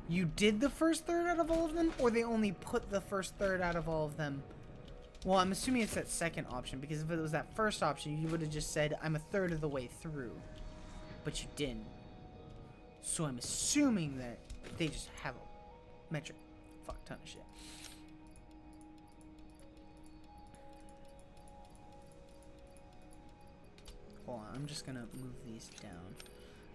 You did the first third out of all of them? Or they only put the first third out of all of them? Well, I'm assuming it's that second option, because if it was that first option, you would have just said, I'm a third of the way through. But you didn't. So I'm assuming that they just have a metric fuck ton of shit. Hold on, I'm just gonna move these down.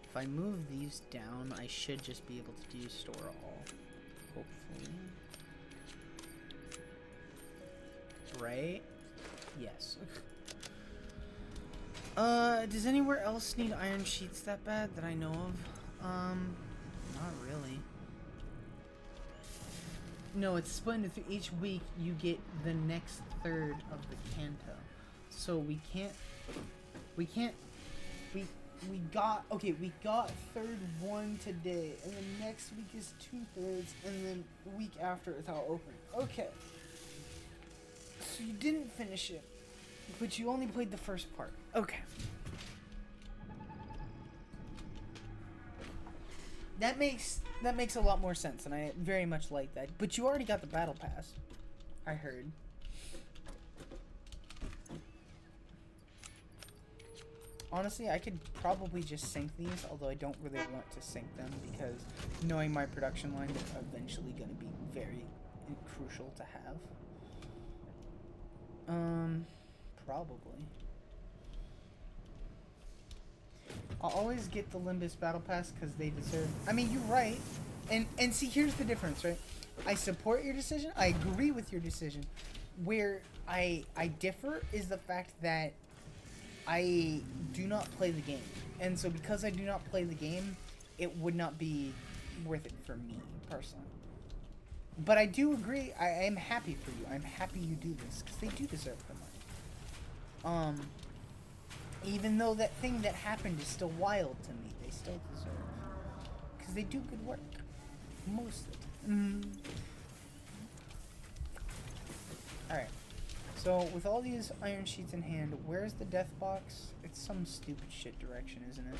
If I move these down, I should just be able to do store all. Hopefully. Right? Yes. Does anywhere else need iron sheets that bad that I know of? Not really. No, it's split into each week you get the next third of the canto. So we got third 1 today, and then next week is 2/3, and then the week after it's all open. Okay. So you didn't finish it, but you only played the first part. Okay. That makes a lot more sense, and I very much like that. But you already got the battle pass, I heard. Honestly, I could probably just sync these, although I don't really want to sync them because knowing my production line, they're eventually going to be very crucial to have. Probably. I'll always get the Limbus Battle Pass because they deserve... I mean, you're right. And see, here's the difference, right? I support your decision. I agree with your decision. Where I differ is the fact that I do not play the game. And so because I do not play the game, it would not be worth it for me, personally. But I do agree. I am happy for you. I'm happy you do this because they do deserve the money. Even though that thing that happened is still wild to me, they still deserve. Because they do good work. Most of the time. Alright. So, with all these iron sheets in hand, where's the death box? It's some stupid shit direction, isn't it?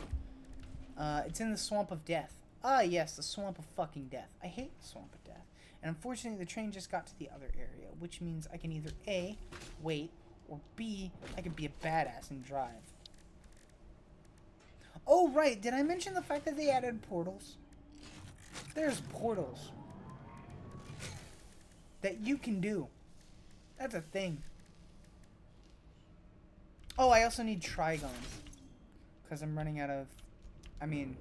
It's in the Swamp of Death. Ah, yes, the Swamp of fucking Death. I hate the Swamp of Death. And unfortunately, the train just got to the other area, which means I can either A, wait, or B, I can be a badass and drive. Oh, right. Did I mention the fact that they added portals? There's portals that you can do. That's a thing. Oh, I also need trigons. Because I'm running out of... I mean,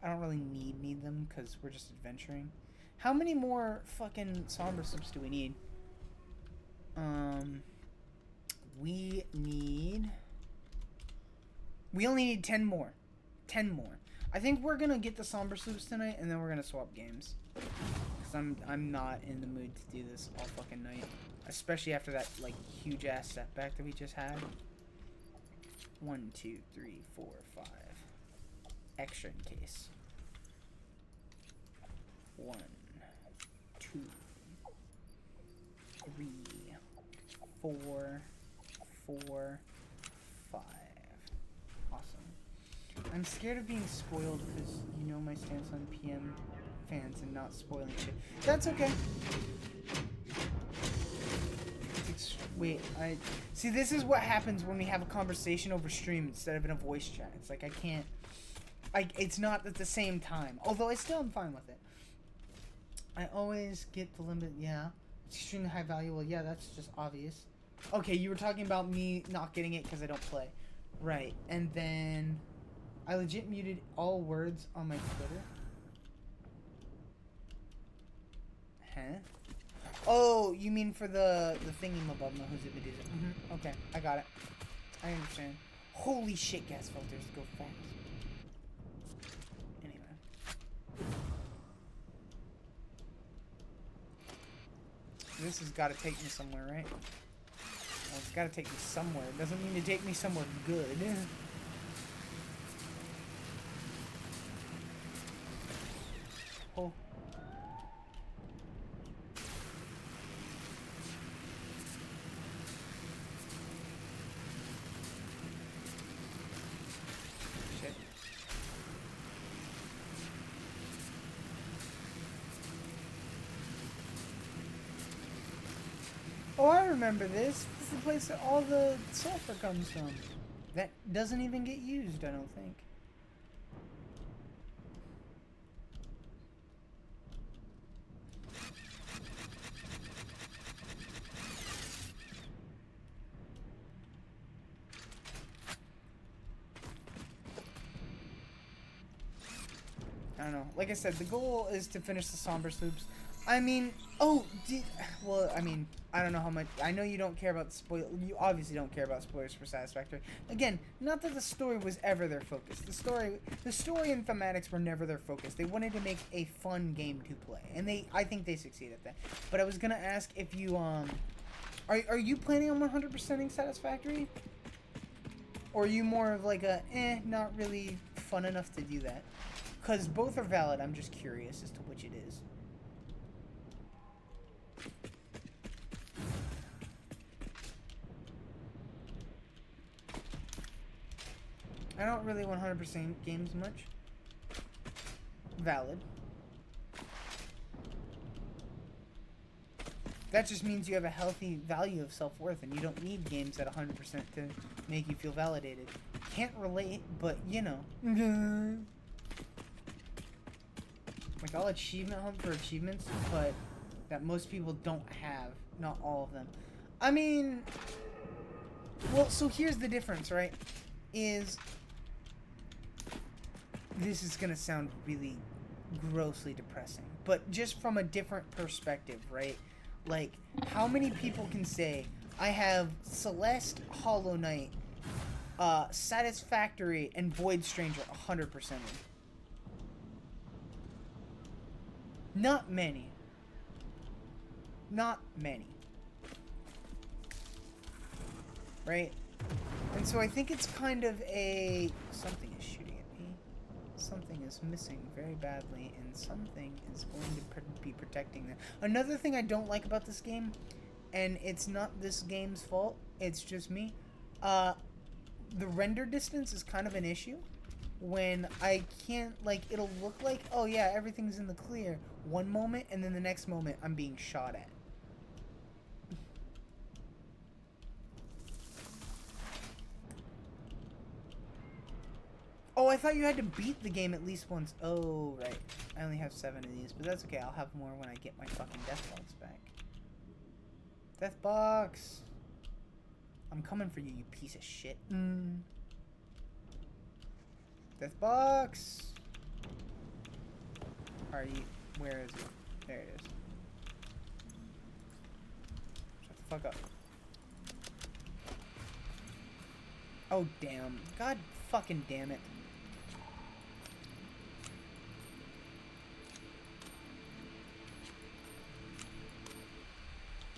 I don't really need them because we're just adventuring. How many more fucking somber slips do we need? We only need 10 more. 10 more. I think we're gonna get the somber sloops tonight, and then we're gonna swap games. Cause I'm not in the mood to do this all fucking night. Especially after that, like, huge ass setback that we just had. 1, 2, 3, 4, 5. Extra in case. 1, 2, 3, 4, 4, 5. Awesome. I'm scared of being spoiled because you know my stance on PM fans and not spoiling shit. That's okay. Wait, see, this is what happens when we have a conversation over stream instead of in a voice chat. It's like I can't, it's not at the same time. Although I still am fine with it. I always get the limit. Yeah, it's extremely high value. Well, yeah, that's just obvious. Okay, you were talking about me not getting it because I don't play, right? And then I legit muted all words on my Twitter. Huh? Oh, you mean for the thingy-mabub, who's it videos? Okay, I got it. I understand. Holy shit, gas filters go fast. Anyway. This has got to take me somewhere, right? Well, it's got to take me somewhere. It doesn't mean to take me somewhere good. Oh. Oh, I remember this. This is the place that all the sulfur comes from. That doesn't even get used, I don't think. I don't know. Like I said, the goal is to finish the somber sloops. I mean, well, I mean, I don't know how much. I know you don't care about you obviously don't care about spoilers for Satisfactory. Again, not that the story was ever their focus. The story and thematics were never their focus. They wanted to make a fun game to play, and I think they succeeded at that. But I was gonna ask if you are you planning on 100%ing Satisfactory, or are you more of like a not really fun enough to do that? Because both are valid. I'm just curious as to which it is. I don't really 100% games much. Valid. That just means you have a healthy value of self-worth, and you don't need games at 100% to make you feel validated. Can't relate, but you know. Like, I'll achievement hunt for achievements, but that most people don't have. Not all of them. I mean, well, so here's the difference, right? This is gonna sound really grossly depressing, but just from a different perspective, right? Like, how many people can say, I have Celeste, Hollow Knight, Satisfactory, and Void Stranger 100%ed? Not many. Not many. Right? And so I think it's kind of a... Something is shooting at me. Something is missing very badly, and something is going to be protecting them. Another thing I don't like about this game, and it's not this game's fault, it's just me, the render distance is kind of an issue. When I can't, like, it'll look like, oh yeah, everything's in the clear one moment, and then the next moment I'm being shot at. Oh, I thought you had to beat the game at least once. Oh, right. I only have 7 of these, but that's okay. I'll have more when I get my fucking death box back. Death box! I'm coming for you, you piece of shit. Death box! Are you... Where is it? There it is. Shut the fuck up. Oh, damn. God fucking damn it.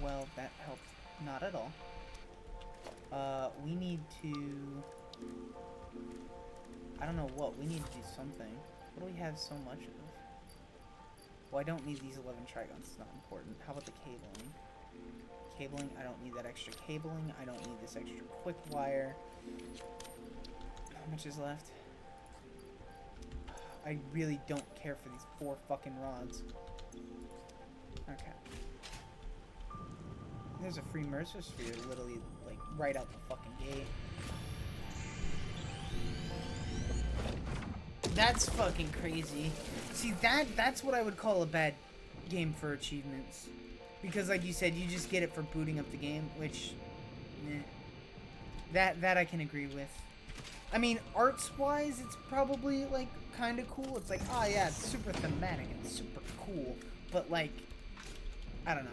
Well, that helped not at all. We need to... I don't know what. We need to do something. What do we have so much of? Well, I don't need these 11 trigons. It's not important. How about the cabling? Cabling, I don't need that extra cabling. I don't need this extra quick wire. How much is left? I really don't care for these 4 fucking rods. Okay. There's a free Mercer Sphere literally, like, right out the fucking gate. That's fucking crazy. See, that's what I would call a bad game for achievements. Because, like you said, you just get it for booting up the game, which... That I can agree with. I mean, arts-wise, it's probably, like, kind of cool. It's like, oh yeah, it's super thematic and super cool. But, like, I don't know.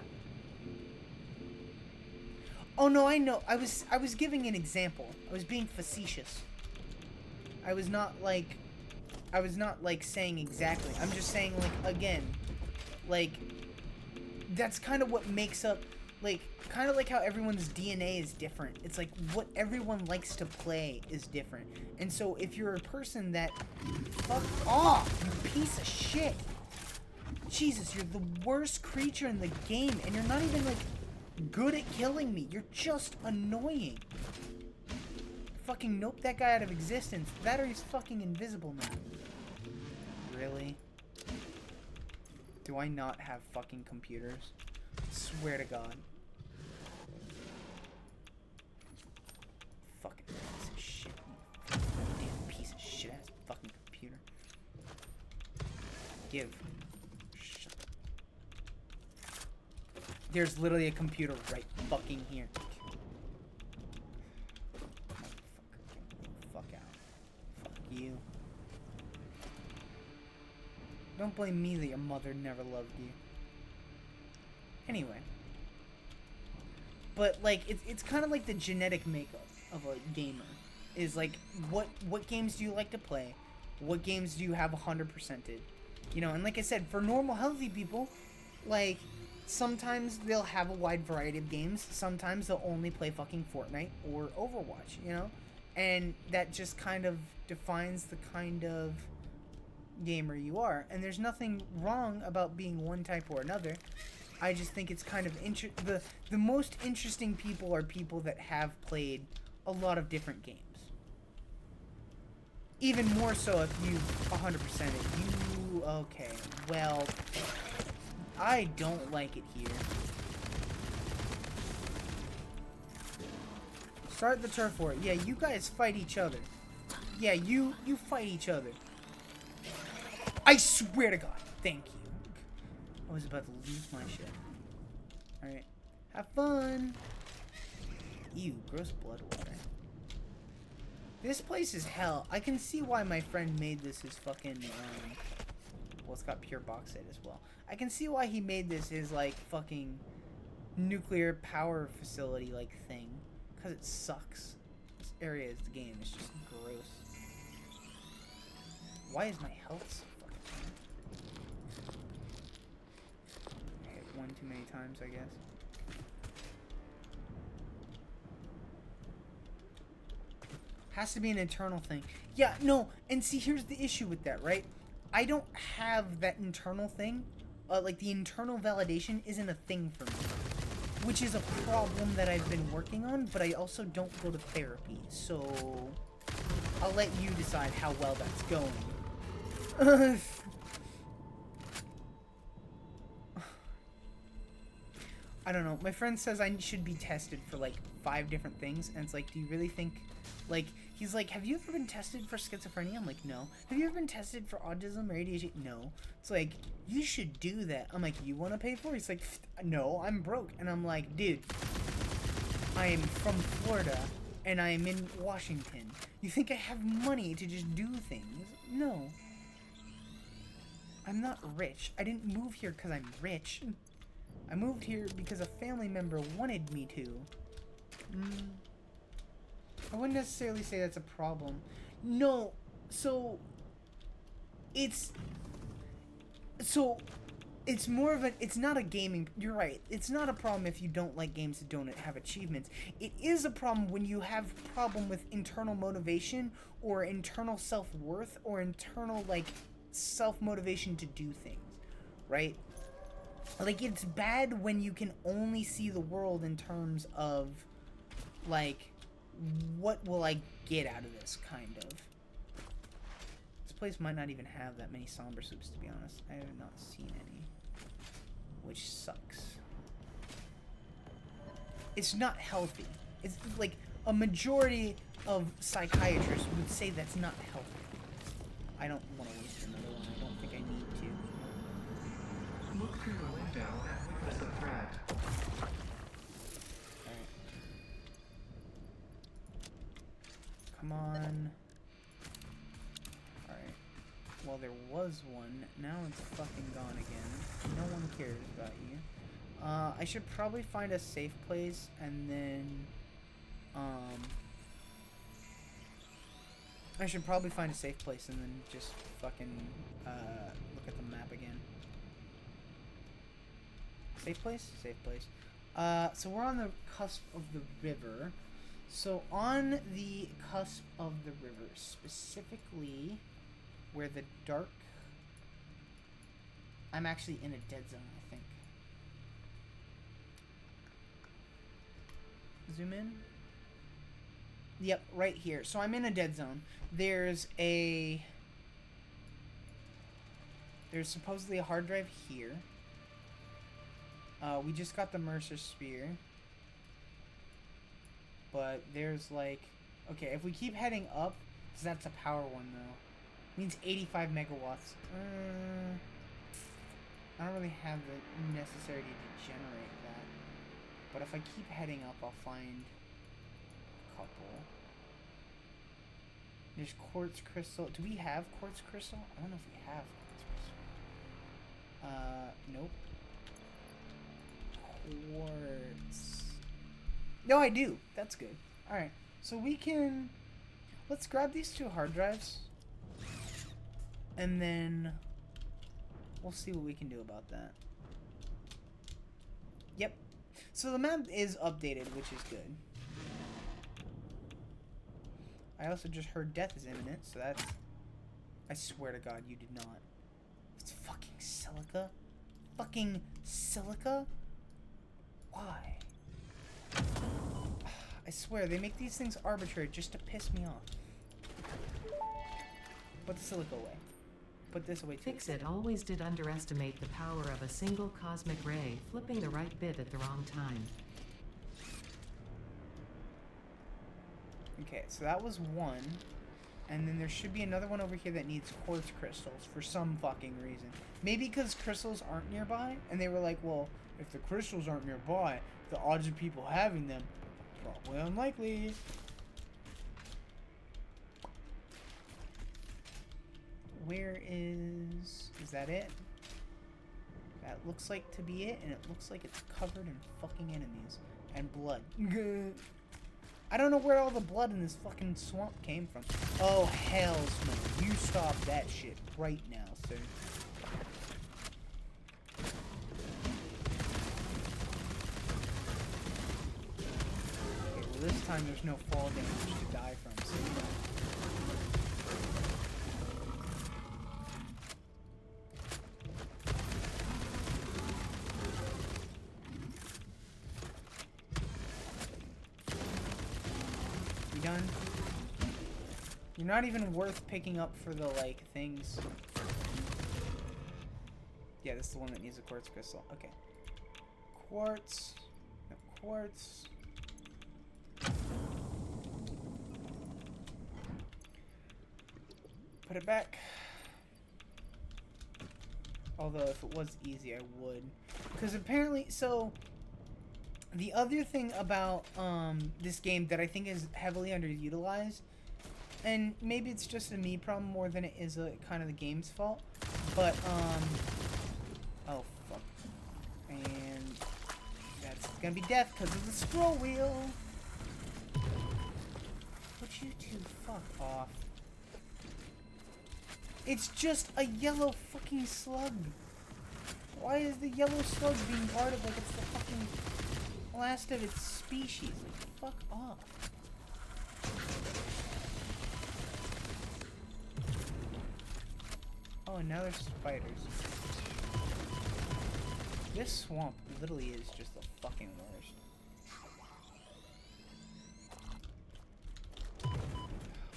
Oh, no, I know. I was giving an example. I was being facetious. I was not, like, saying exactly. I'm just saying, like, again, like, that's kind of what makes up, like, kind of like how everyone's DNA is different. It's like what everyone likes to play is different. And so if you're a person that, fuck off, you piece of shit. Jesus, you're the worst creature in the game, and you're not even, like, good at killing me. You're just annoying. Fucking nope that guy out of existence. That or he's fucking invisible now. Really? Do I not have fucking computers? Swear to God. Fucking piece of shit. You damn piece of shit ass fucking computer. Give. Shut up. There's literally a computer right fucking here. Motherfucker, get the fuck out. Fuck you. Don't blame me that your mother never loved you. Anyway. But, like, it's kind of like the genetic makeup of a gamer. Is, like, what games do you like to play? What games do you have 100%ed? You know, and like I said, for normal, healthy people, like, sometimes they'll have a wide variety of games. Sometimes they'll only play fucking Fortnite or Overwatch, you know? And that just kind of defines the kind of gamer you are. And there's nothing wrong about being one type or another. I just think it's kind of the most interesting people are people that have played a lot of different games. Even more so if you 100% it. You okay? Well, I don't like it here. Start the turf war. Yeah, you guys fight each other. Yeah, you fight each other. I swear to God. Thank you. I was about to lose my shit. Alright. Have fun. Ew, gross blood water. This place is hell. I can see why my friend made this his fucking, well, it's got pure bauxite as well. I can see why he made this his, like, fucking nuclear power facility, like, thing. Because it sucks. This area is the game. It's just gross. Why is my health so fucking high? I hit one too many times, I guess. Has to be an internal thing. Yeah, no, and see, here's the issue with that, right? I don't have that internal thing. Like, the internal validation isn't a thing for me. Which is a problem that I've been working on, but I also don't go to therapy. So, I'll let you decide how well that's going. I don't know. My friend says I should be tested for, like, 5 different things. And it's like, do you really think... Like, he's like, have you ever been tested for schizophrenia? I'm like, no. Have you ever been tested for autism or ADHD? No. It's like, you should do that. I'm like, you want to pay for it? He's like, no, I'm broke. And I'm like, dude, I am from Florida and I am in Washington. You think I have money to just do things? No. I'm not rich. I didn't move here because I'm rich. I moved here because a family member wanted me to. I wouldn't necessarily say that's a problem. No, so... It's it's more of a, it's not a gaming, you're right, it's not a problem if you don't like games that don't have achievements. It is a problem when you have problem with internal motivation or internal self-worth or internal like self-motivation to do things, right? Like it's bad when you can only see the world in terms of like, what will I get out of this, kind of. This place might not even have that many somber soups, to be honest. I have not seen any, which sucks. It's not healthy. It's like a majority of psychiatrists would say that's not healthy. I don't want to waste another one. I don't think I need to.
Look through the window and witness the threat.
Alright. Come on. Alright. Well, there was one. Now it's fucking gone again. No one cares about you. I should probably find a safe place and then, I should probably find a safe place and then just fucking, look at the map again. Safe place? Safe place. So we're on the cusp of the river. So on the cusp of the river, specifically where the dark... I'm actually in a dead zone, I think. Zoom in. Yep, right here. So I'm in a dead zone. There's supposedly a hard drive here. We just got the Mercer Spear. But there's like... Okay, if we keep heading up, because that's a power one though. Means 85 megawatts. I don't really have the necessity to generate that. But if I keep heading up, I'll find a couple. There's quartz crystal. Do we have quartz crystal? I don't know if we have quartz crystal. Nope. Quartz. No, I do. That's good. Alright. So we can... Let's grab these two hard drives. And then... We'll see what we can do about that. Yep. So the map is updated, which is good. I also just heard death is imminent, so that's... I swear to God, you did not. It's fucking silica? Fucking silica? Why? I swear, they make these things arbitrary just to piss me off. Put the silica away. Put this away too.
Fixit always did underestimate the power of a single cosmic ray, flipping the right bit at the wrong time.
Okay, so that was one. And then there should be another one over here that needs quartz crystals for some fucking reason. Maybe because crystals aren't nearby, and they were like, well, if the crystals aren't nearby, the odds of people having them are probably unlikely. Where is that it? That looks like to be it, and it looks like it's covered in fucking enemies. And blood. I don't know where all the blood in this fucking swamp came from. Oh, hells no. You stop that shit right now, sir. Okay, well this time there's no fall damage to die from, so you know. Done. You're not even worth picking up for the like things. Yeah, this is the one that needs a quartz crystal. Okay. Quartz. No, quartz. Put it back. Although if it was easy I would. Because apparently, so the other thing about this game that I think is heavily underutilized, and maybe it's just a me problem more than it is a kind of the game's fault, but oh fuck, and that's gonna be death because of the scroll wheel. Would you two fuck off? It's just a yellow fucking slug. Why is the yellow slug being guarded like it's the fucking last of its species? Like, fuck off. Oh, and now there's spiders. This swamp literally is just the fucking worst.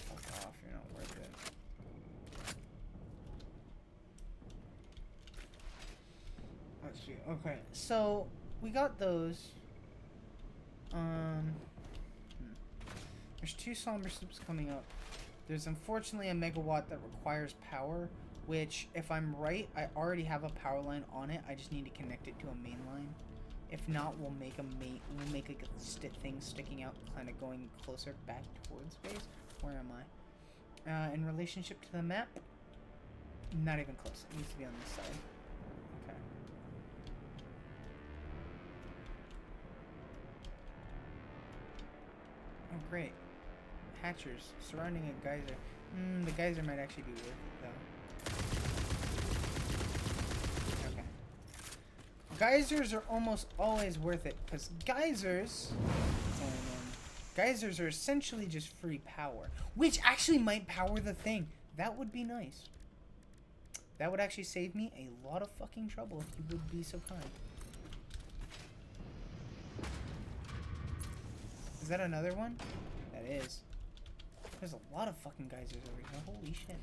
Fuck off, you're not worth it. Let's see. Okay, so we got those. There's 2 somber slips coming up. There's unfortunately a megawatt that requires power, which, if I'm right, I already have a power line on it. I just need to connect it to a main line. If not, we'll make like a thing sticking out, kind of going closer back towards base. Where am I? In relationship to the map, not even close. It needs to be on this side. Okay. Oh, great. Hatchers surrounding a geyser. The geyser might actually be worth it, though. Okay. Geysers are almost always worth it, because geysers are essentially just free power, which actually might power the thing. That would be nice. That would actually save me a lot of fucking trouble if you would be so kind. Is that another one? That is. There's a lot of fucking geysers over here. Holy shit.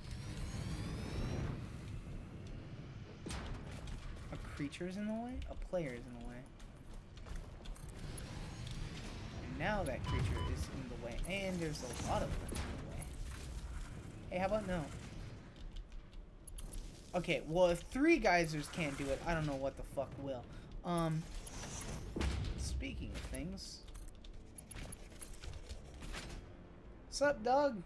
A creature's in the way? A player's in the way. And now that creature is in the way. And there's a lot of them in the way. Hey, how about no? Okay, well, if 3 geysers can't do it, I don't know what the fuck will. Speaking of things... Sup, dog?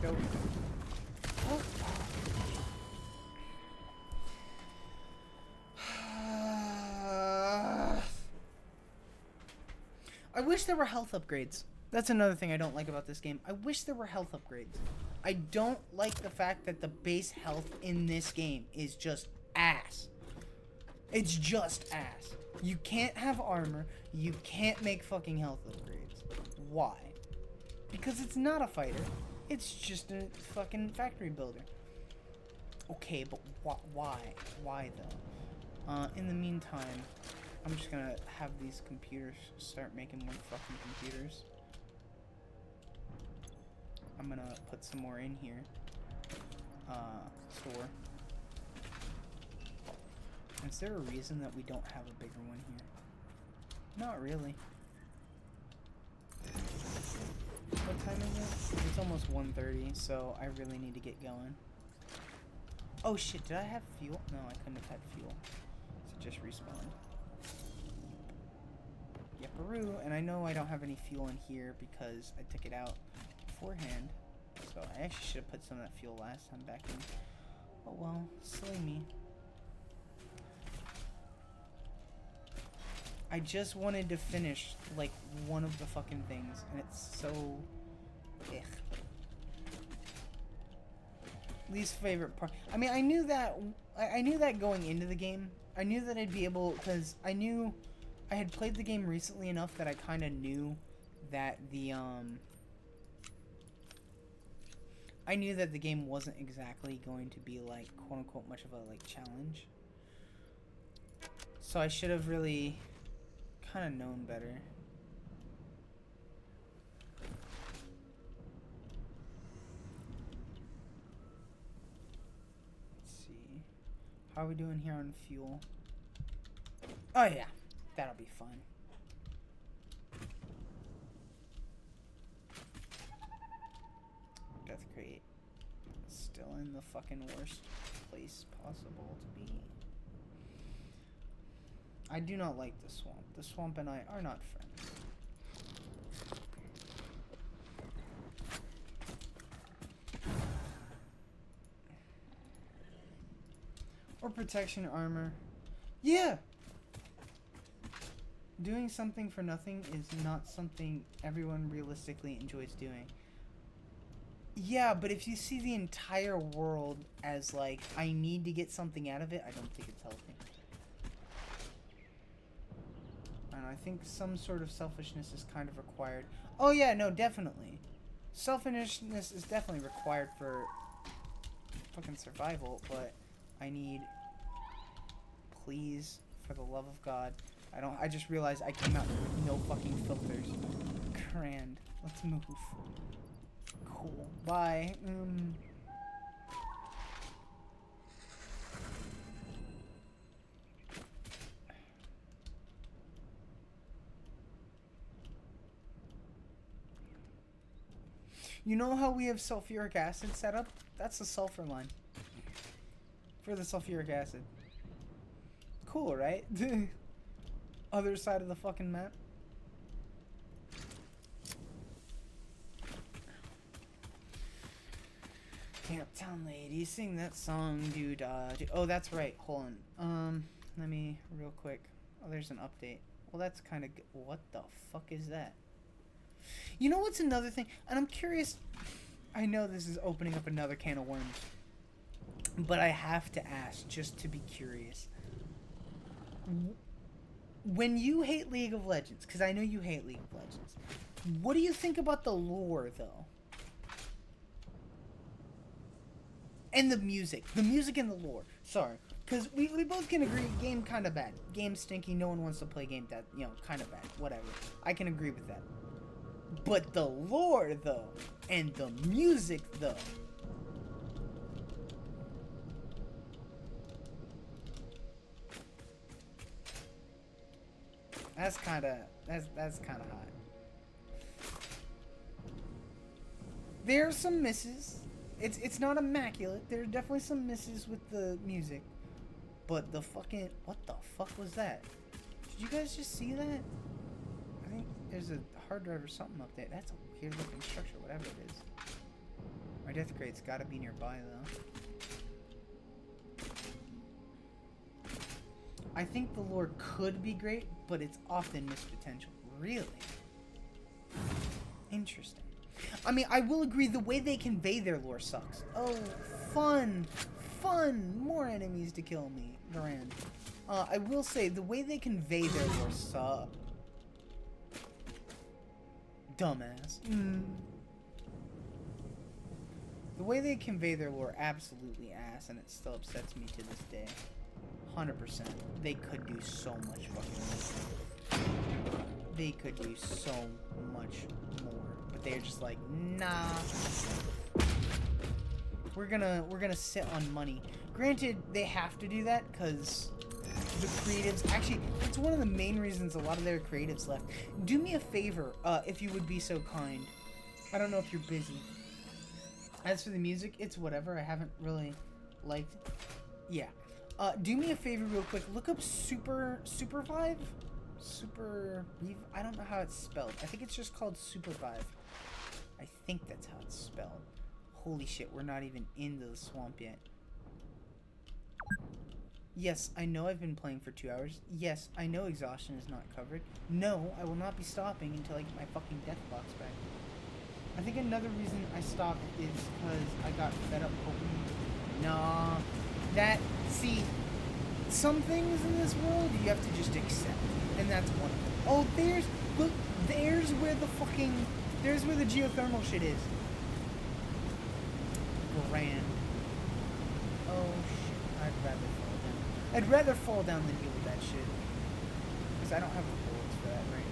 Go. Oh. I wish there were health upgrades. That's another thing I don't like about this game. I wish there were health upgrades. I don't like the fact that the base health in this game is just ass. It's just ass. You can't have armor. You can't make fucking health upgrades. Why? Because it's not a fighter. It's just a fucking factory builder. Okay, but why? Why though? In the meantime, I'm just gonna have these computers start making more fucking computers. I'm gonna put some more in here. Store. Is there a reason that we don't have a bigger one here? Not really. What time is it? It's almost 1:30, so I really need to get going. Oh shit, did I have fuel? No, I couldn't have had fuel. So just respawned. Yepperoo, and I know I don't have any fuel in here because I took it out beforehand. So I actually should have put some of that fuel last time back in. Oh well, silly me. I just wanted to finish, like, one of the fucking things, and it's so... ugh. Least favorite part. I mean, I knew that going into the game. I knew that I'd be able, because I knew I had played the game recently enough that I kind of knew that the, I knew that the game wasn't exactly going to be, like, quote-unquote much of a, like, challenge. So I should have really... kind of known better. Let's see. How are we doing here on fuel? Oh yeah, that'll be fun. Death crate. Still in the fucking worst place possible to be. I do not like the swamp. The swamp and I are not friends. Or protection armor. Yeah! Doing something for nothing is not something everyone realistically enjoys doing. Yeah, but if you see the entire world as like, I need to get something out of it, I don't think it's healthy. I don't know, I think some sort of selfishness is kind of required. Oh yeah, no, definitely. Selfishness is definitely required for fucking survival, but I need, please, for the love of God, I just realized I came out with no fucking filters. Grand. Let's move. Cool. Bye. You know how we have sulfuric acid set up? That's the sulfur line. For the sulfuric acid. Cool, right? Other side of the fucking map. Camptown lady, sing that song, dude. Oh, that's right. Hold on. Let me real quick. Oh, there's an update. Well, that's kind of. What the fuck is that? You know what's another thing? And I'm curious. I know this is opening up another can of worms, but I have to ask just to be curious. When you hate League of Legends, because I know you hate League of Legends, what do you think about the lore, though? And the music and the lore. Sorry, because we both can agree, game kind of bad, game stinky. No one wants to play game that, you know, kind of bad. Whatever. I can agree with that. But the lore, though, and the music, though. That's kind of hot. There are some misses. It's not immaculate. There are definitely some misses with the music. But the fucking, what the fuck was that? Did you guys just see that? I think there's a hard drive or something up there. That's a weird looking structure, whatever it is. My death crate's gotta be nearby though. I think the lore could be great, but it's often missed potential. Really? Interesting. I mean, I will agree the way they convey their lore sucks. Oh, fun! Fun! More enemies to kill me. Grand. I will say, the way they convey their lore sucks. Dumbass. The way they convey their lore, absolutely ass, and it still upsets me to this day. 100%. They could do so much fucking more. They could do so much more. But they're just like, nah. We're gonna sit on money. Granted, they have to do that because the creatives, actually, it's one of the main reasons a lot of their creatives left. Do me a favor, if you would be so kind. I don't know if you're busy. As for the music, it's whatever. I haven't really liked. Yeah. Do me a favor real quick. Look up Supervive? I don't know how it's spelled. I think it's just called Supervive. I think that's how it's spelled. Holy shit, we're not even into the swamp yet. Yes, I know I've been playing for 2 hours. Yes, I know exhaustion is not covered. No, I will not be stopping until I get my fucking death box back. I think another reason I stopped is because I got fed up hoping. Nah. See, some things in this world you have to just accept. And that's one of them. Oh, there's where the geothermal shit is. Grand. Oh shit, I'd rather fall down than deal with that shit. Because I don't have the bullets for that right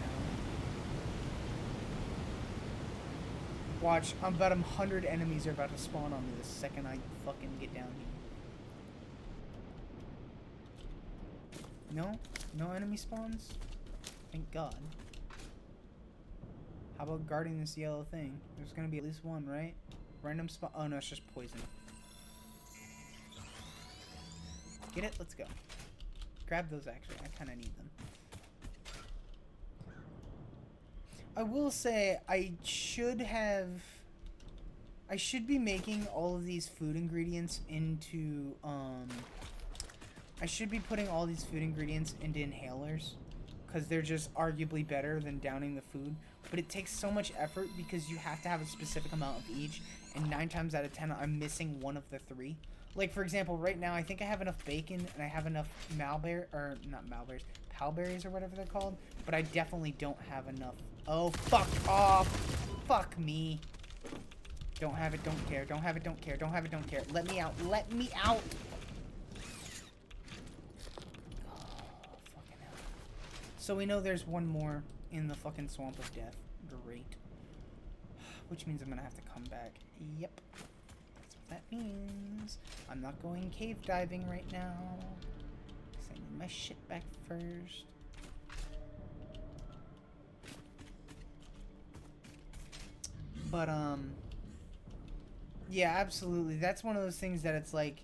now. Watch, about 100 enemies are about to spawn on me the second I fucking get down here. No? No enemy spawns? Thank God. How about guarding this yellow thing? There's gonna be at least one, right? Random spawn. Oh no, it's just poison. Get it? Let's go. Grab those actually. I kinda need them. I will say I should be making all of these food ingredients into I should be putting all these food ingredients into inhalers, because they're just arguably better than downing the food. but it takes so much effort because you have to have a specific amount of each, and 9 times out of 10 I'm missing one of the 3. Like, for example, right now I think I have enough bacon and I have enough pallberries or whatever they're called, but I definitely don't have enough. Oh, fuck off. Fuck me. Don't have it, don't care. Don't have it, don't care. Don't have it, don't care. Let me out. Let me out. Oh, fucking hell. So we know there's one more in the fucking Swamp of Death. Great. Which means I'm gonna have to come back. Yep. That's what that means. I'm not going cave diving right now. Because I need my shit back first. But, yeah, absolutely. That's one of those things that it's like,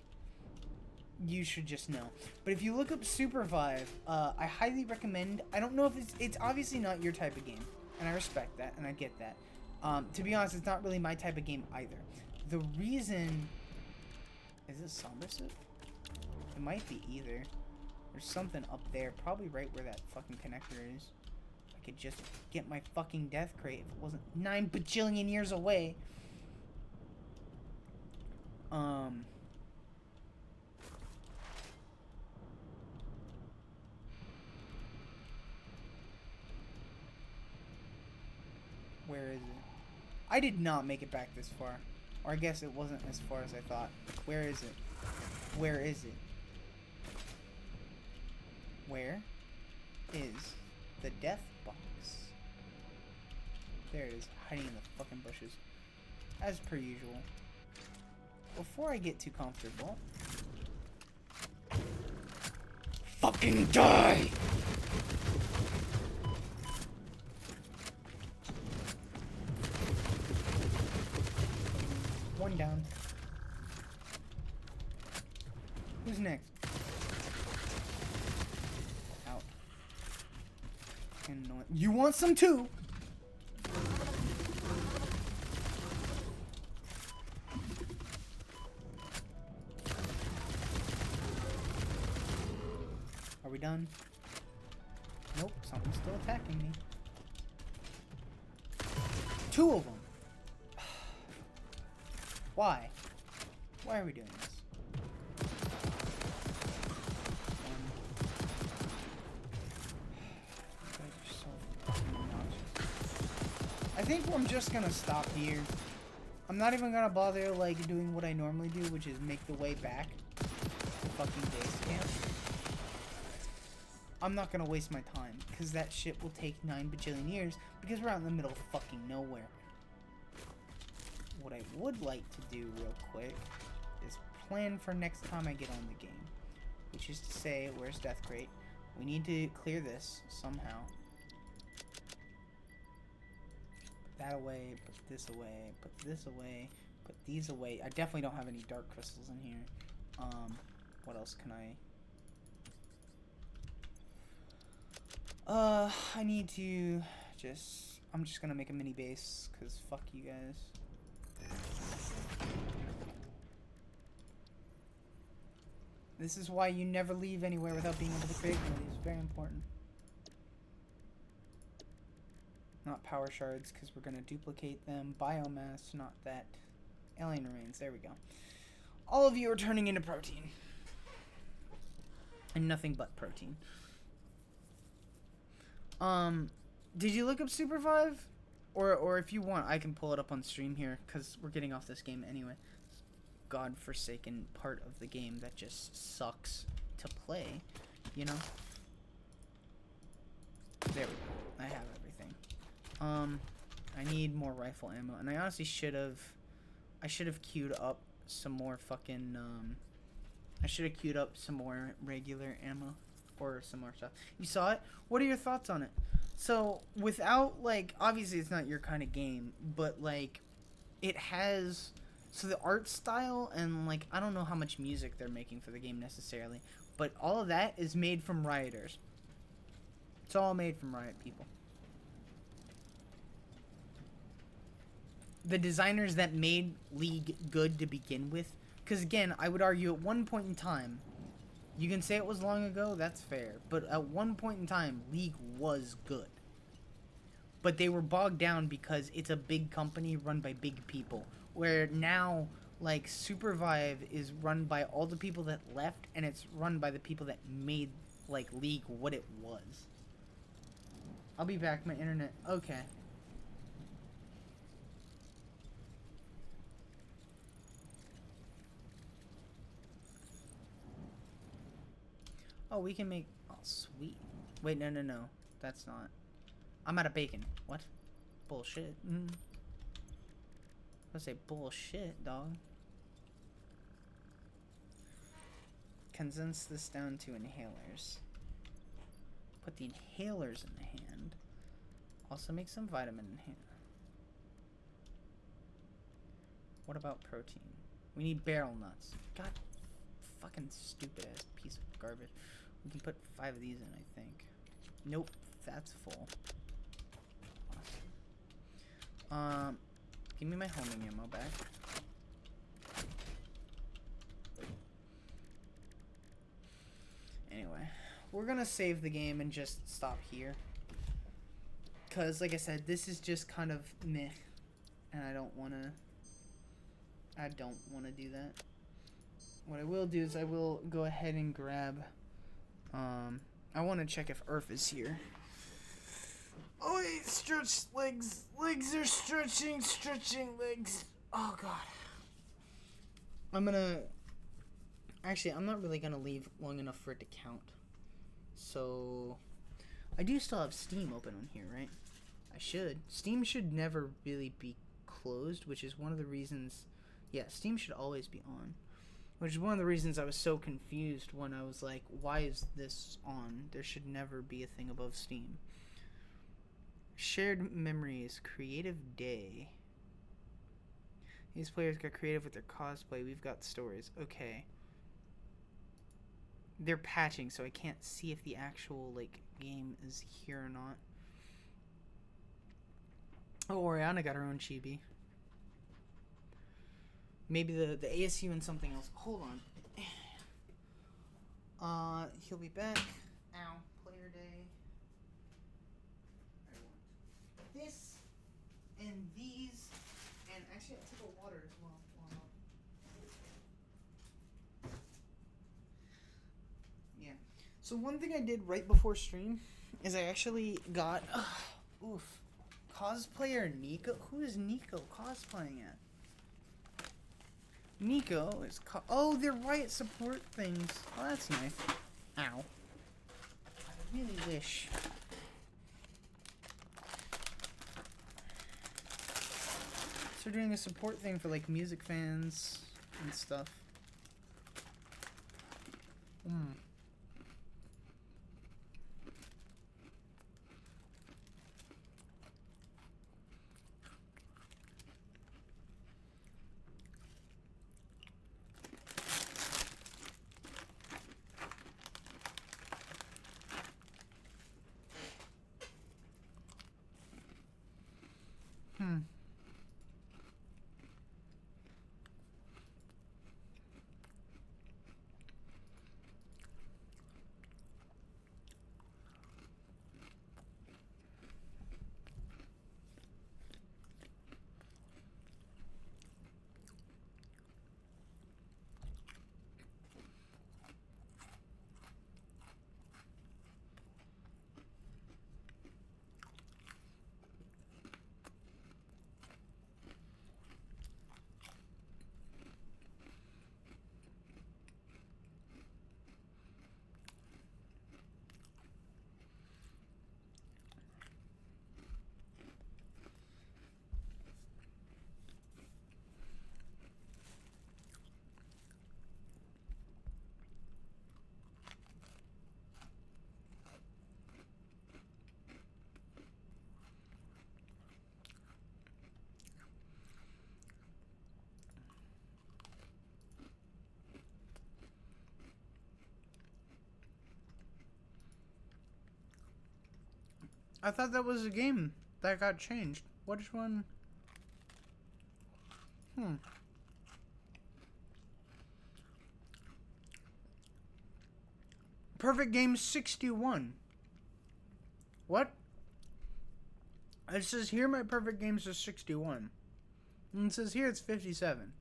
you should just know. But if you look up Supervive, I highly recommend. I don't know if it's obviously not your type of game, and I respect that, and I get that. To be honest, it's not really my type of game either. The reason... Is this Somberset? It might be either. There's something up there, probably right where that fucking connector is. I could just get my fucking death crate if it wasn't 9 bajillion years away. Where is it? I did not make it back this far. Or I guess it wasn't as far as I thought. Where is it? Where is it? Where is the death box? There it is, hiding in the fucking bushes. As per usual. Before I get too comfortable... Fucking die! One down. Who's next? Out. Annoying. You want some too? Are we done? Nope, something's still attacking me. 2 of them. Why? Why are we doing this? You guys are so fucking obnoxious. I think I'm just gonna stop here. I'm not even gonna bother like doing what I normally do, which is make the way back to fucking base camp. I'm not gonna waste my time, because that shit will take 9 bajillion years, because we're out in the middle of fucking nowhere. What I would like to do real quick is plan for next time I get on the game. Which is to say, where's Death Crate? We need to clear this somehow. Put that away, put this away, put this away, put these away. I definitely don't have any dark crystals in here. What else can I need to just... I'm just gonna make a mini base, because fuck you guys. This is why you never leave anywhere without being able to create one of these. Very important. Not power shards, because we're going to duplicate them. Biomass, not that. Alien remains. There we go. All of you are turning into protein. And nothing but protein. Did you look up Supervive? Or if you want, I can pull it up on stream here, because we're getting off this game anyway. God-forsaken part of the game that just sucks to play, you know? There we go. I have everything. I need more rifle ammo, and I honestly should have queued up some more fucking, I should have queued up some more regular ammo, or some more stuff. You saw it? What are your thoughts on it? So, without, like, obviously it's not your kind of game, but, like, it has... So the art style and, like, I don't know how much music they're making for the game necessarily, but all of that is made from Rioters. It's all made from Riot people. The designers that made League good to begin with, because again, I would argue at one point in time, you can say it was long ago, that's fair, but at one point in time, League was good. but they were bogged down because it's a big company run by big people. Where now, like, Supervive is run by all the people that left, and it's run by the people that made, like, League what it was. I'll be back. My internet. Okay. Oh, we can make... Oh, sweet. Wait, no, no, no. That's not... I'm out of bacon. What? Bullshit. I say bullshit, dog. Condense this down to inhalers. Put the inhalers in the hand. Also make some vitamin in hand. What about protein? We need barrel nuts. God, fucking stupid ass piece of garbage. We can put 5 of these in, I think. Nope, that's full. Awesome. Give me my homing ammo back. Anyway, we're gonna save the game and just stop here. Cause, like I said, this is just kind of meh, and I don't wanna do that. What I will do is I will go ahead and grab. I want to check if Earth is here. Oh wait, stretch legs. Legs are stretching legs. Oh god. Actually, I'm not really gonna leave long enough for it to count. So, I do still have Steam open on here, right? I should. Steam should never really be closed, which is one of the reasons. Yeah, Steam should always be on. Which is one of the reasons I was so confused when I was like, why is this on? There should never be a thing above Steam. Shared memories, creative day. These players got creative with their cosplay. We've got stories. Okay. They're patching, so I can't see if the actual, like, game is here or not. Oh, Oriana got her own chibi. Maybe the ASU and something else. Hold on. He'll be back. Ow. Player day. I want this and these, and actually I took a water as well. Yeah. So one thing I did right before stream is I actually got cosplayer Nico. Who is Nico cosplaying at? Nico is oh, they're riot support things. Oh, that's nice. Ow. I really wish. So they're doing a support thing for like music fans and stuff. I thought that was a game that got changed. Which one? Perfect Game 61. What? It says here my perfect games are 61. And it says here it's 57.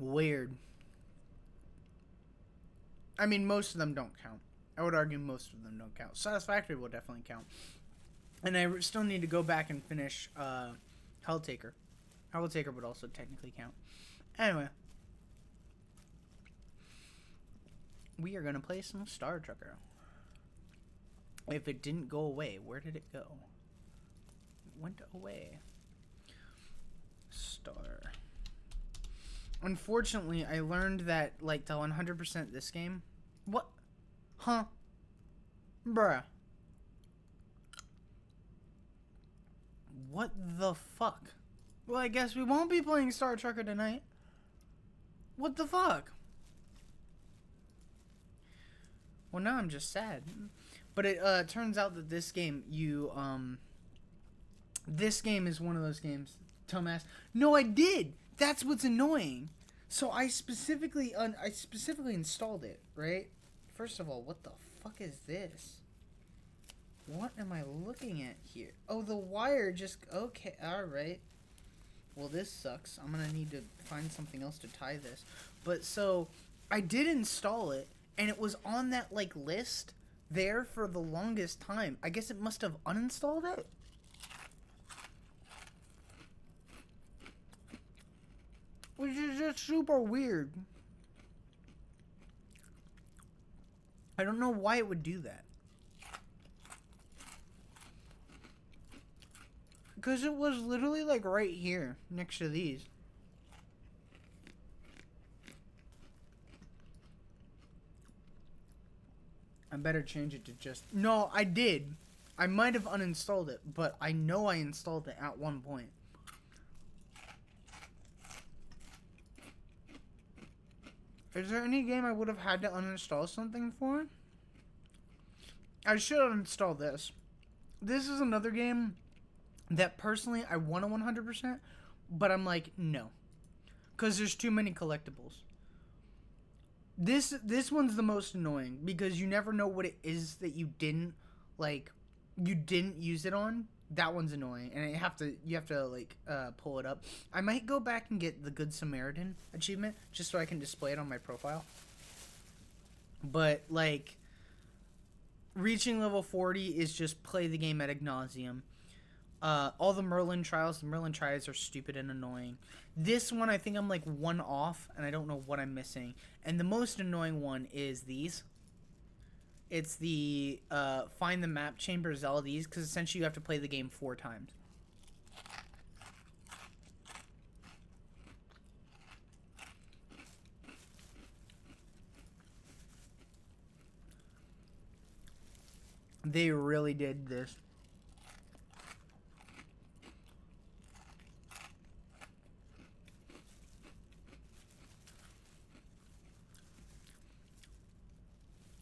Weird. I mean, most of them don't count. I would argue most of them don't count. Satisfactory will definitely count. And I still need to go back and finish Helltaker. Helltaker would also technically count. Anyway. We are going to play some Star Trucker. If it didn't go away, where did it go? It went away. Star. Unfortunately, I learned that, like, to 100% this game... What? Huh? Bruh. What the fuck? Well, I guess we won't be playing Star Trucker tonight. What the fuck? Well, now I'm just sad. But it turns out that this game, this game is one of those games. Dumbass. No, I did! That's what's annoying. So I specifically installed it, right? First of all, what the fuck is this? What am I looking at here? Oh, the wire just... Okay, alright. Well, this sucks. I'm gonna need to find something else to tie this. But, so, I did install it, and it was on that, like, list there for the longest time. I guess it must have uninstalled it? Which is just super weird. I don't know why it would do that. Because it was literally like right here next to these. I better change it to just... No, I did. I might have uninstalled it, but I know I installed it at one point. Is there any game I would have had to uninstall something for? I should uninstall this. This is another game that personally I want to 100%, but I'm like, no. Because there's too many collectibles. This one's the most annoying because you never know what it is that you didn't use it on. That one's annoying, and you have to like pull it up. I might go back and get the Good Samaritan achievement just so I can display it on my profile. But like, reaching level 40 is just play the game ad nauseum. All the Merlin trials are stupid and annoying. This one I think I'm like one off, and I don't know what I'm missing. And the most annoying one is these. It's the find the map chambers, all these, because essentially you have to play the game 4 times. They really did this.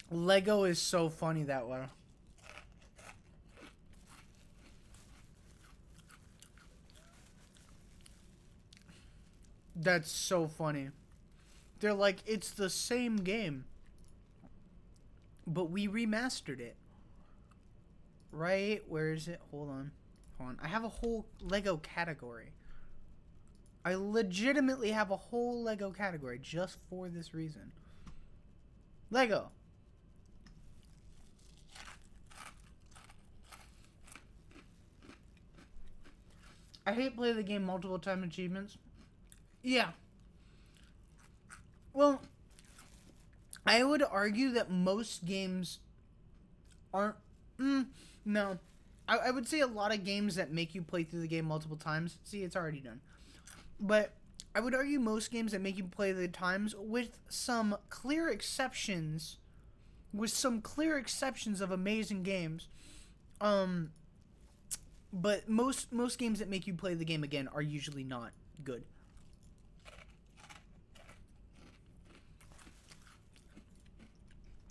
Lego is so funny that way. That's so funny. They're like, it's the same game, but we remastered it. Right? Where is it? Hold on. I have a whole Lego category. I legitimately have a whole Lego category just for this reason. Lego. I hate play the game multiple time achievements. Yeah. Well, I would argue that most games aren't... no. I would say a lot of games that make you play through the game multiple times... See, it's already done. But I would argue most games that make you play the times with some clear exceptions... With some clear exceptions of amazing games... But most games that make you play the game again are usually not good.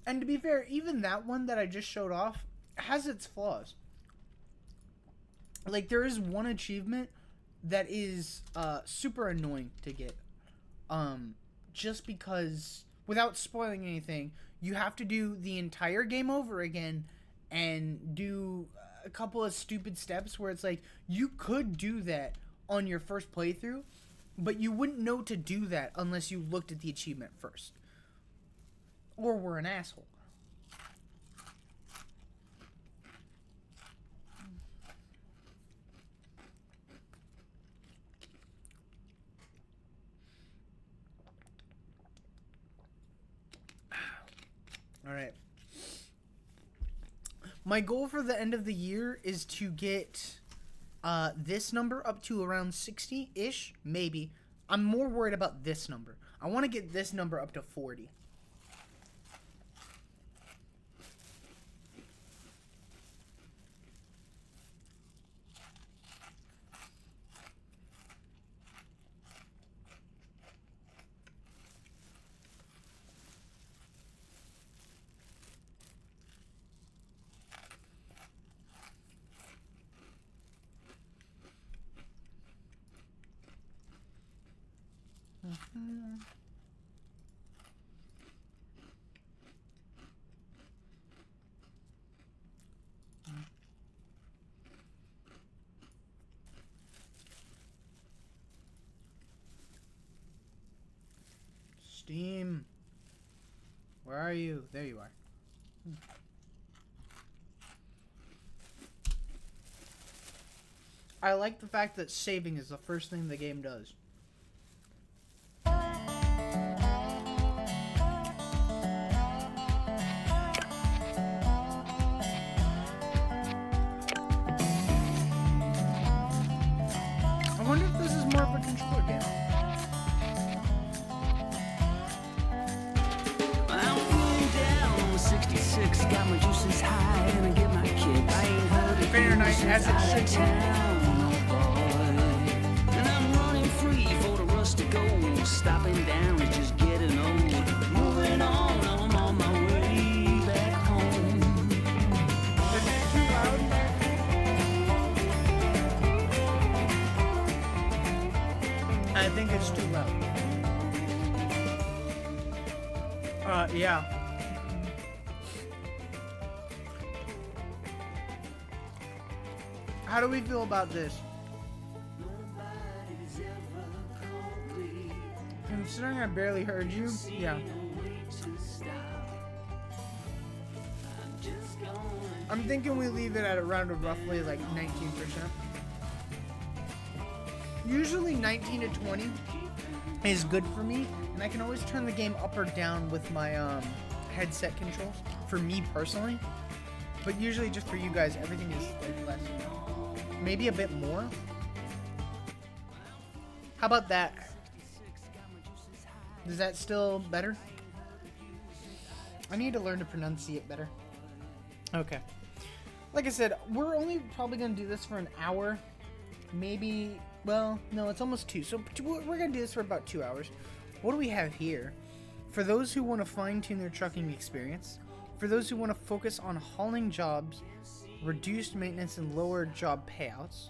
And to be fair, even that one that I just showed off has its flaws. Like, there is one achievement that is super annoying to get. Just because, without spoiling anything, you have to do the entire game over again and do a couple of stupid steps where it's like, you could do that on your first playthrough, but you wouldn't know to do that unless you looked at the achievement first. Or were an asshole. Alright. My goal for the end of the year is to get this number up to around 60-ish, maybe. I'm more worried about this number. I want to get this number up to 40. Steam. Where are you? There you are. I like the fact that saving is the first thing the game does. I wonder if this is more of a controller game.
I'm feeling down on 66, got my juices high, and I get my kick. I ain't heard it
Fahrenheit as it should be.
And I'm running free for the rust to go, stopping down and just getting old. Moving on, I'm on my way back home.
Is it too loud? I think it's too loud. Yeah. How do we feel about this?
Nobody's ever complete.
Considering I barely heard you, yeah. I'm thinking we leave it at around roughly like 19%. Usually 19 to 20 is good for me, and I can always turn the game up or down with my headset controls, for me personally. But usually just for you guys, everything is like less. Maybe a bit more. How about that? Is that still better? I need to learn to pronunciate better. Okay. Like I said, we're only probably going to do this for an hour. Maybe, well, no, it's almost 2. So we're going to do this for about 2 hours. What do we have here? For those who want to fine-tune their trucking experience, for those who want to focus on hauling jobs, reduced maintenance and lower job payouts,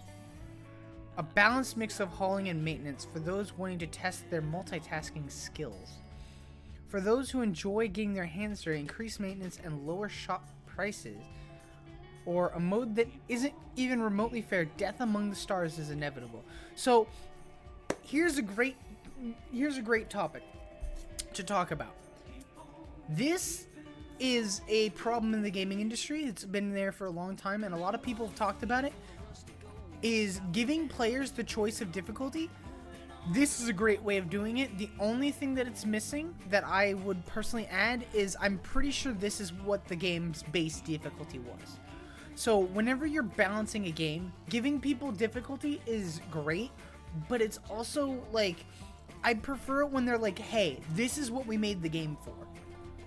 a balanced mix of hauling and maintenance for those wanting to test their multitasking skills, for those who enjoy getting their hands dirty, increased maintenance and lower shop prices, or a mode that isn't even remotely fair, death among the stars is inevitable. So here's a great topic to talk about. This is a problem in the gaming industry. It's been there for a long time, and a lot of people have talked about it, is giving players the choice of difficulty. This is a great way of doing it. The only thing that it's missing that I would personally add is I'm pretty sure this is what the game's base difficulty was. So whenever you're balancing a game, giving people difficulty is great, but it's also like, I prefer it when they're like, hey, this is what we made the game for,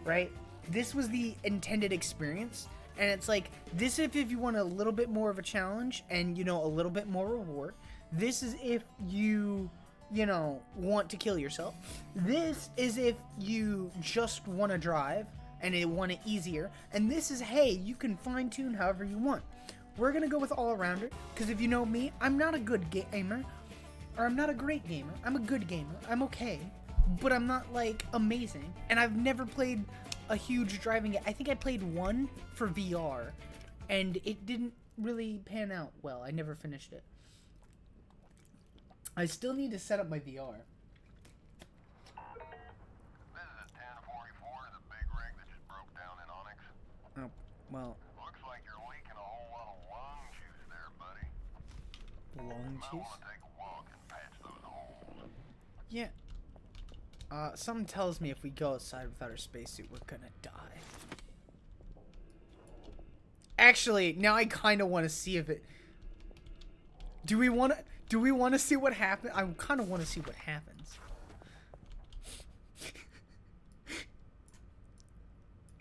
right? This was the intended experience, and it's like, this if you want a little bit more of a challenge and, you know, a little bit more reward. This is if you want to kill yourself. This is if you just want to drive and it want it easier. And this is, hey, you can fine-tune however you want. We're going to go with all-arounder, because if you know me, I'm not a good gamer, or I'm not a great gamer. I'm a good gamer. I'm okay, but I'm not like amazing. And I've never played a huge driving game. I think I played one for VR, and it didn't really pan out well. I never finished it. I still need to set up my VR.
This is a 1044 to the big rig that just broke down in Onyx.
Oh, well,
Looks like you're leaking a whole lot of lung juice there, buddy.
long
Might
juice.
want to take a walk and patch those holes.
Yeah. Something tells me if we go outside without our spacesuit, we're gonna die. Actually, now I kind of want to see if it. Do we want to see what happens? I kind of want to see what happens.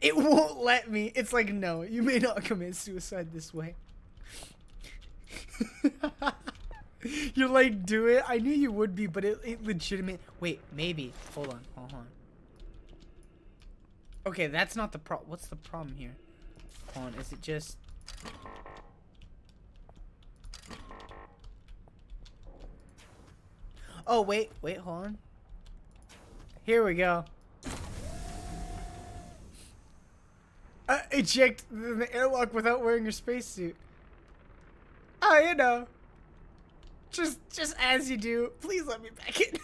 It won't let me. It's like, no, you may not commit suicide this way. You're like, do it. I knew you would be, but it legitimate. Wait, maybe. Hold on. Okay, that's not the problem. What's the problem here? Hold on. Is it just? Oh wait, hold on. Here we go. Eject the airlock without wearing your spacesuit. Oh, you know. Just as you do. Please let me back in.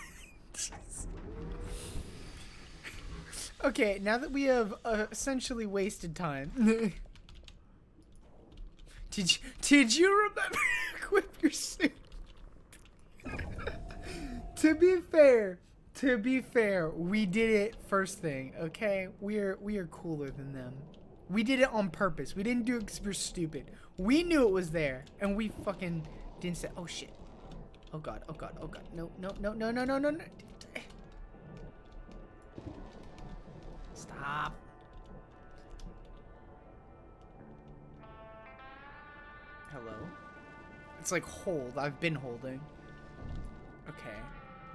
Okay, now that we have essentially wasted time. Did you remember to equip your suit? To be fair, we did it first thing, okay? We are cooler than them. We did it on purpose. We didn't do it because we're stupid. We knew it was there, and we fucking didn't say, oh shit. Oh god. No. Stop. Hello? It's like hold. I've been holding. Okay.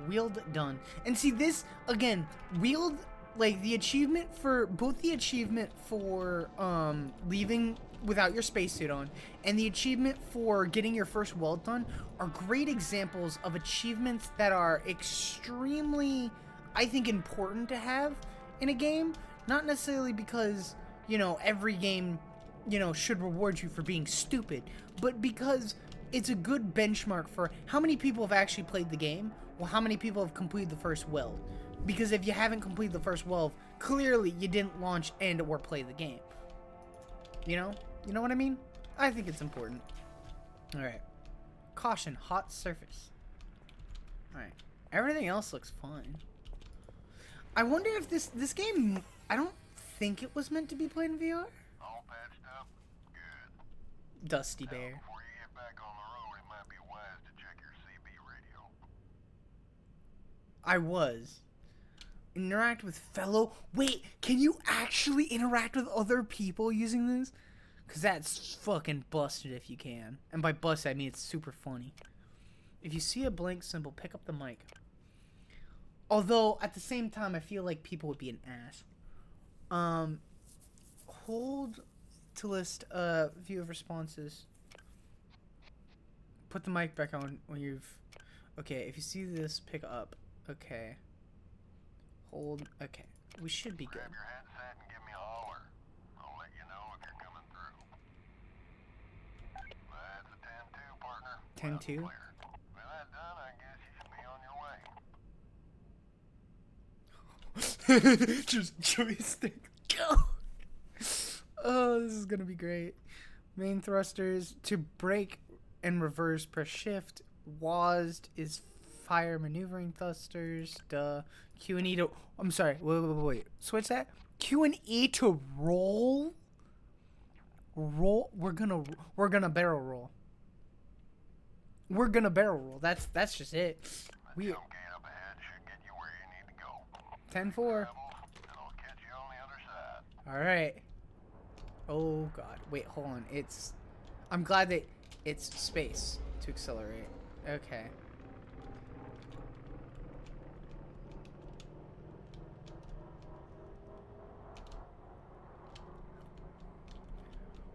Wheeled done. And see this, again, wheeled, like the achievement for, both the achievement for leaving without your spacesuit on and the achievement for getting your first weld done are great examples of achievements that are extremely, I think, important to have in a game. Not necessarily because, you know, every game, you know, should reward you for being stupid, but because it's a good benchmark for how many people have actually played the game. Well, how many people have completed the first weld? Because if you haven't completed the first weld, clearly you didn't launch and or play the game. You know what I mean? I think it's important. All right. Caution, hot surface. All right. Everything else looks fine. I wonder if this game, I don't think it was meant to be played in VR.
All patched up? Good.
Dusty
Now,
Bear.
before you get back on the road, it might be wise to check your CB radio.
I was. Interact with fellow. Wait, can you actually interact with other people using this? Because that's fucking busted if you can. And by busted, I mean it's super funny. If you see a blank symbol, pick up the mic. Although, at the same time, I feel like people would be an ass. Hold to list a view of responses. Put the mic back on when you've... Okay, if you see this, pick up. Okay. Hold. Okay. We should be good.
Grab your headset and give me a holler. I'll let you know if you're coming through. That's a 10-2, partner.
10-2?
Clear. With that done, I guess you should be on your way.
Just joystick. Go! Oh, this is gonna be great. Main thrusters. To brake and reverse, press shift. WASD is fire maneuvering thrusters. Duh. Q and E to... I'm sorry. Wait. Switch that. Q and E to roll? Roll? We're gonna barrel roll. We're gonna barrel roll. That's just it.
The jump gate up ahead should get you where you need to go.
10-4.
And I'll catch you on the other side.
All right. Oh god. Wait, hold on. I'm glad that it's space to accelerate. Okay.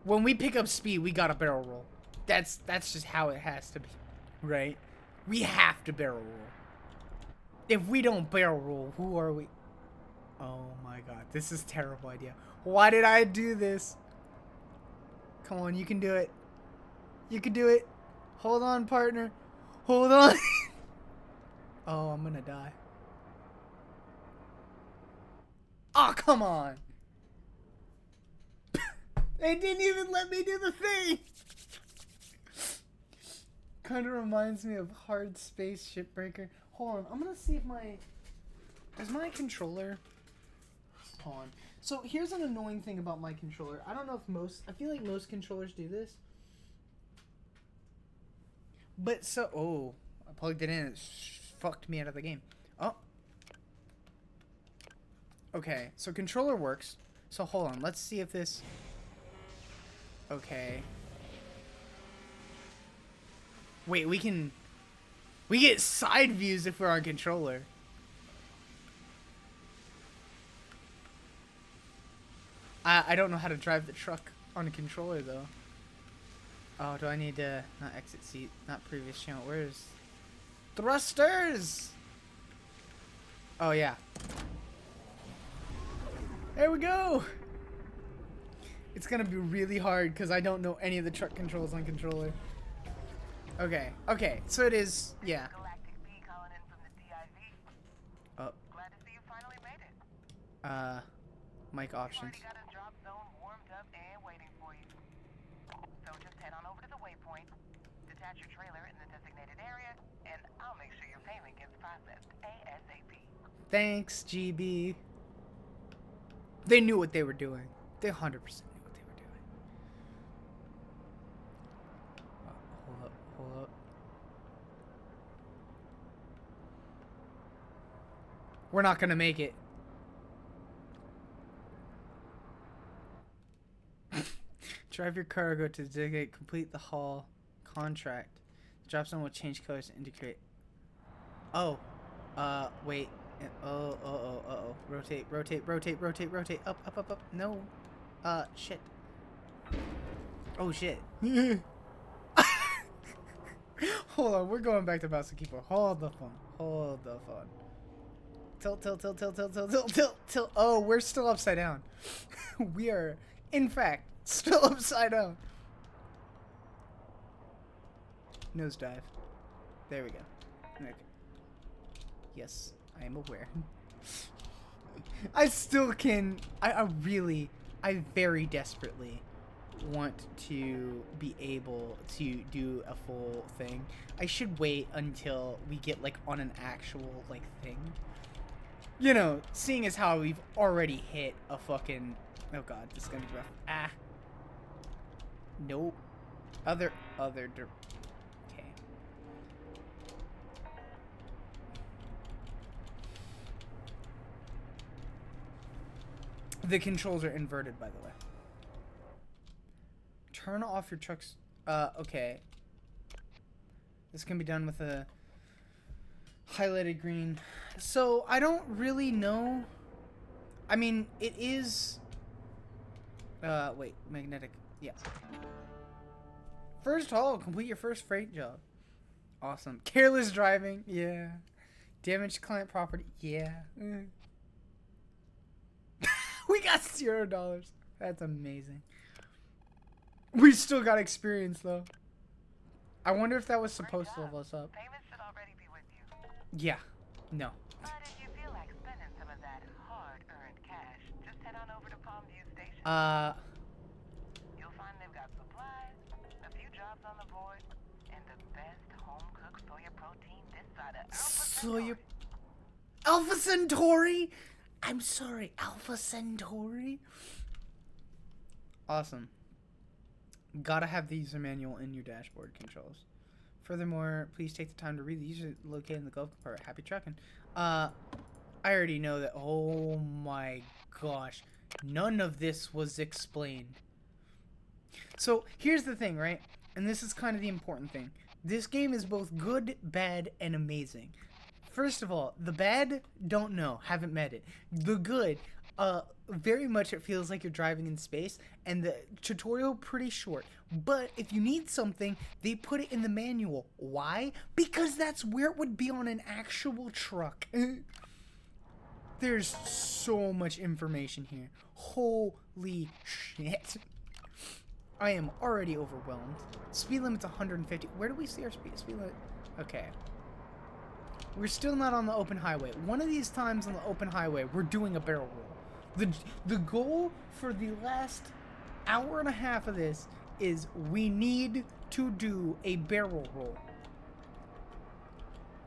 When we pick up speed, we got a barrel roll. That's just how it has to be, right? We have to barrel roll. If we don't barrel roll, who are we? Oh my god, this is a terrible idea. Why did I do this? Come on, you can do it. You can do it. Hold on, partner. Hold on. Oh, I'm gonna die. Oh, come on. It didn't even let me do the thing. Kind of reminds me of Hard Space Shipbreaker. Hold on, I'm gonna see if does my controller... Hold on. So here's an annoying thing about my controller. I don't know if I feel like most controllers do this. But so, oh, I plugged it in. It fucked me out of the game. Oh. Okay, so controller works. So hold on, let's see if this... Okay. Wait, we get side views if we're on controller. I don't know how to drive the truck on a controller though. Oh, do I need to not exit seat, not previous channel? Where's thrusters? Oh yeah. There we go. It's gonna be really hard because I don't know any of the truck controls on controller. Okay, okay, so it is, yeah.
Galactic B calling in from the DIV.
Oh,
Glad to see you finally made it.
mic options.
Already got a drop zone warmed up and waiting for you. So just head on over to the waypoint, detach your trailer in the designated area, and I'll make sure your payment gets processed ASAP.
Thanks, GB. They knew what they were doing. They 100% knew what they were doing. Hold up, hold up. We're not gonna make it. Drive your cargo to designate, complete the haul contract. The drop zone will change colors to indicate. Oh, wait. Oh. Rotate. Up. No. Shit. Oh, shit. Hold on, we're going back to mouse and keyboard. Hold the phone. Tilt. Oh, we're still upside down. We are, in fact, still upside down. Nosedive. There we go. Okay. Yes, I am aware. I still can... I very desperately want to be able to do a full thing. I should wait until we get, like, on an actual, like, thing. You know, seeing as how we've already hit a fucking... Oh god, this is gonna be rough. Ah. Nope. Okay. The controls are inverted, by the way. Turn off your truck's... okay. This can be done with a highlighted green. So, I don't really know. I mean, it is... wait. Magnetic. Yeah. First haul. Complete your first freight job. Awesome. Careless driving. Yeah. Damaged client property. Yeah. We got $0. That's amazing. We still got experience, though. I wonder if that was supposed to level us up.
Payment should already be with you.
Yeah. No.
But if you feel like spending some of that hard-earned cash, just head on over to Palmview Station. You'll find they've got supplies, a few jobs on the board, and the best home-cooked soya protein this side of Alpha Centauri.
Alpha Centauri? I'm sorry, Alpha Centauri? Awesome. Gotta have the user manual in your dashboard controls. Furthermore, please take the time to read the user located in the glove compartment. Happy trucking. I already know that. Oh my gosh. None of this was explained. So, here's the thing, right? And this is kind of the important thing. This game is both good, bad, and amazing. First of all, the bad, don't know, haven't met it. The good, Very much it feels like you're driving in space, and the tutorial pretty short. But if you need something, they put it in the manual. Why? Because that's where it would be on an actual truck. There's so much information here. Holy shit. I am already overwhelmed. Speed limit's 150. Where do we see our speed limit? Okay. We're still not on the open highway. One of these times on the open highway, we're doing a barrel roll. The goal for the last hour and a half of this is we need to do a barrel roll.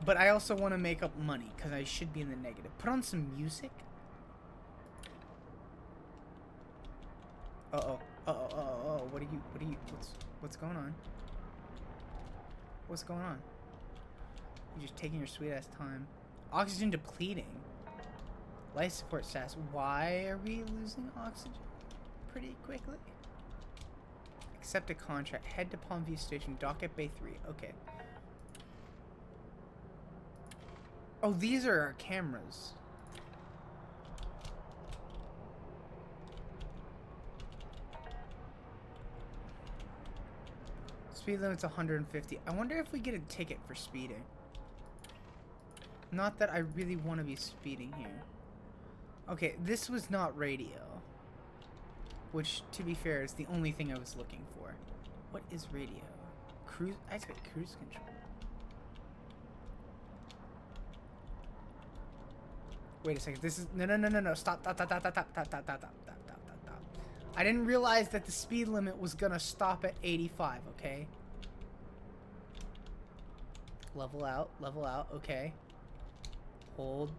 But I also want to make up money because I should be in the negative. Put on some music. Uh-oh. Uh-oh. What's going on? What's going on? You're just taking your sweet ass time. Oxygen depleting. Life support stats. Why are we losing oxygen pretty quickly? Accept a contract. Head to Palmview Station. Dock at Bay 3. Okay. Oh, these are our cameras. Speed limit's 150. I wonder if we get a ticket for speeding. Not that I really want to be speeding here. Okay, this was not radio. Which, to be fair, is the only thing I was looking for. What is radio? Cruise... I expect cruise control. Wait a second. This is... No. Stop. Stop. I didn't realize that the speed limit was gonna stop at 85, okay? Level out. Okay. Hold.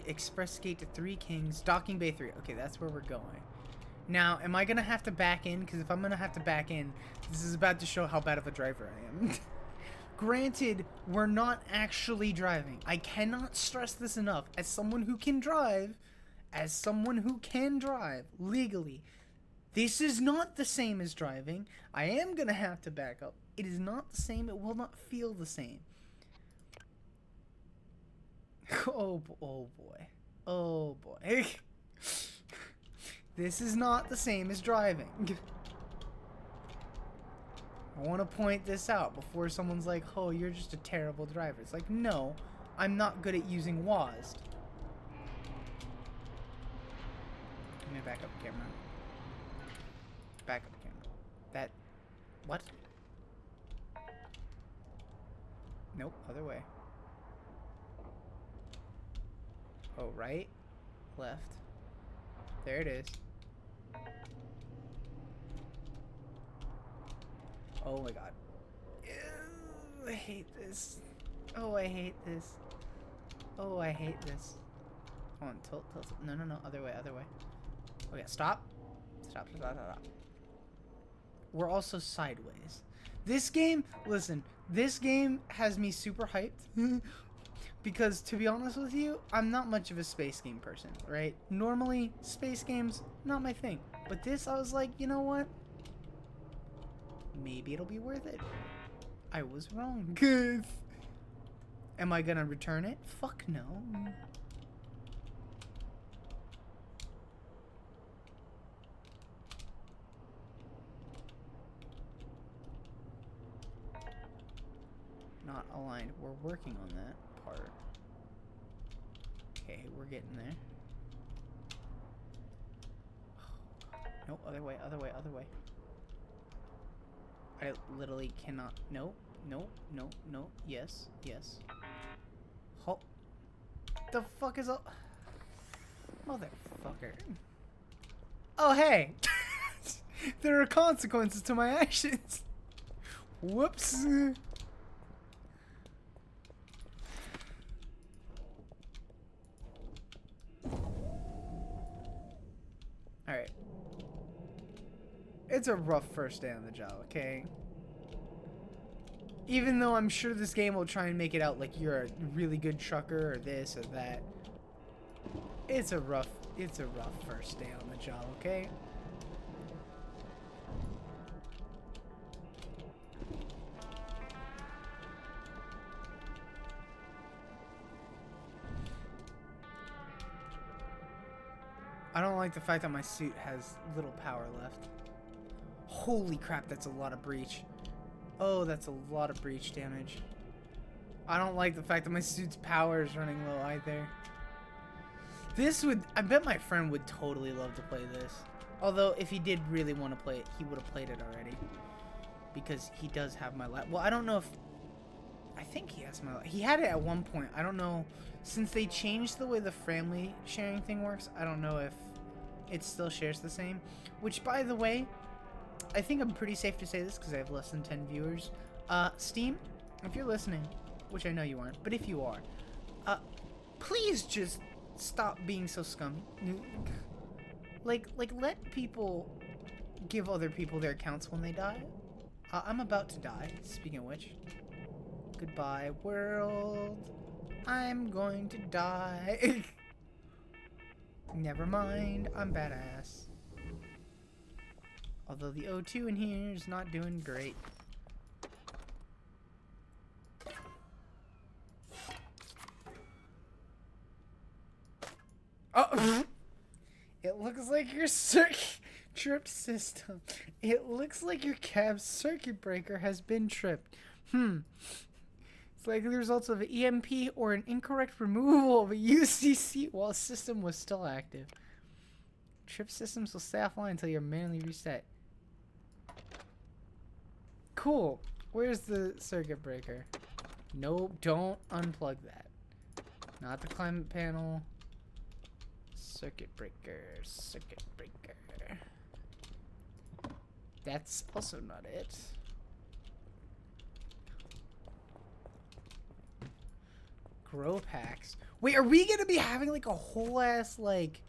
Express gate to Three Kings. Docking Bay 3. Okay, that's where we're going. Now, am I gonna have to back in? Because if I'm gonna have to back in, this is about to show how bad of a driver I am. Granted, we're not actually driving. I cannot stress this enough. As someone who can drive legally, this is not the same as driving. I am gonna have to back up. It is not the same. It will not feel the same. Oh boy. This is not the same as driving. I want to point this out before someone's like, oh, you're just a terrible driver. It's like, no, I'm not good at using WASD. Let me back up camera. Back up camera. That... What? Nope, other way. Oh, right? Left. There it is. Oh my god. Ew, I hate this. Oh, I hate this. Oh, I hate this. Come on, tilt. No. Other way. Okay, stop. Stop. We're also sideways. This game, listen, this game has me super hyped. Because, to be honest with you, I'm not much of a space game person, right? Normally, space games, not my thing. But this, I was like, you know what? Maybe it'll be worth it. I was wrong. Am I gonna return it? Fuck no. Not aligned. We're working on that part. Okay, we're getting there. No, other way. I literally cannot. No. Yes. Halt. The fuck is up? Motherfucker. Oh, hey. There are consequences to my actions. Whoops. Alright. It's a rough first day on the job, okay? Even though I'm sure this game will try and make it out like you're a really good trucker or this or that. It's a rough first day on the job, okay? I don't like the fact that my suit has little power left. Holy crap, that's a lot of breach. Oh, that's a lot of breach damage. I don't like the fact that my suit's power is running low either. This would... I bet my friend would totally love to play this. Although, if he did really want to play it, he would have played it already. Because he does have my lap. Well, I don't know if... I think he has my lap. He had it at one point. I don't know. Since they changed the way the family sharing thing works, I don't know if it still shares the same. Which, by the way, I think I'm pretty safe to say this because I have less than 10 viewers. Steam, if you're listening, which I know you aren't, but if you are, please just stop being so scummy. Like let people give other people their accounts when they die. I'm about to die, speaking of which. Goodbye, world. I'm going to die. Never mind, I'm badass. Although the O2 in here is not doing great. Oh! It looks like your tripped system. It looks like your cab's circuit breaker has been tripped. It's likely the results of an EMP or an incorrect removal of a UCC while the system was still active. Trip systems will stay offline until you're manually reset. Cool. Where's the circuit breaker? Nope, don't unplug that. Not the climate panel. Circuit breaker, circuit breaker. That's also not it. Grow packs. Wait, are we gonna be having like a whole ass like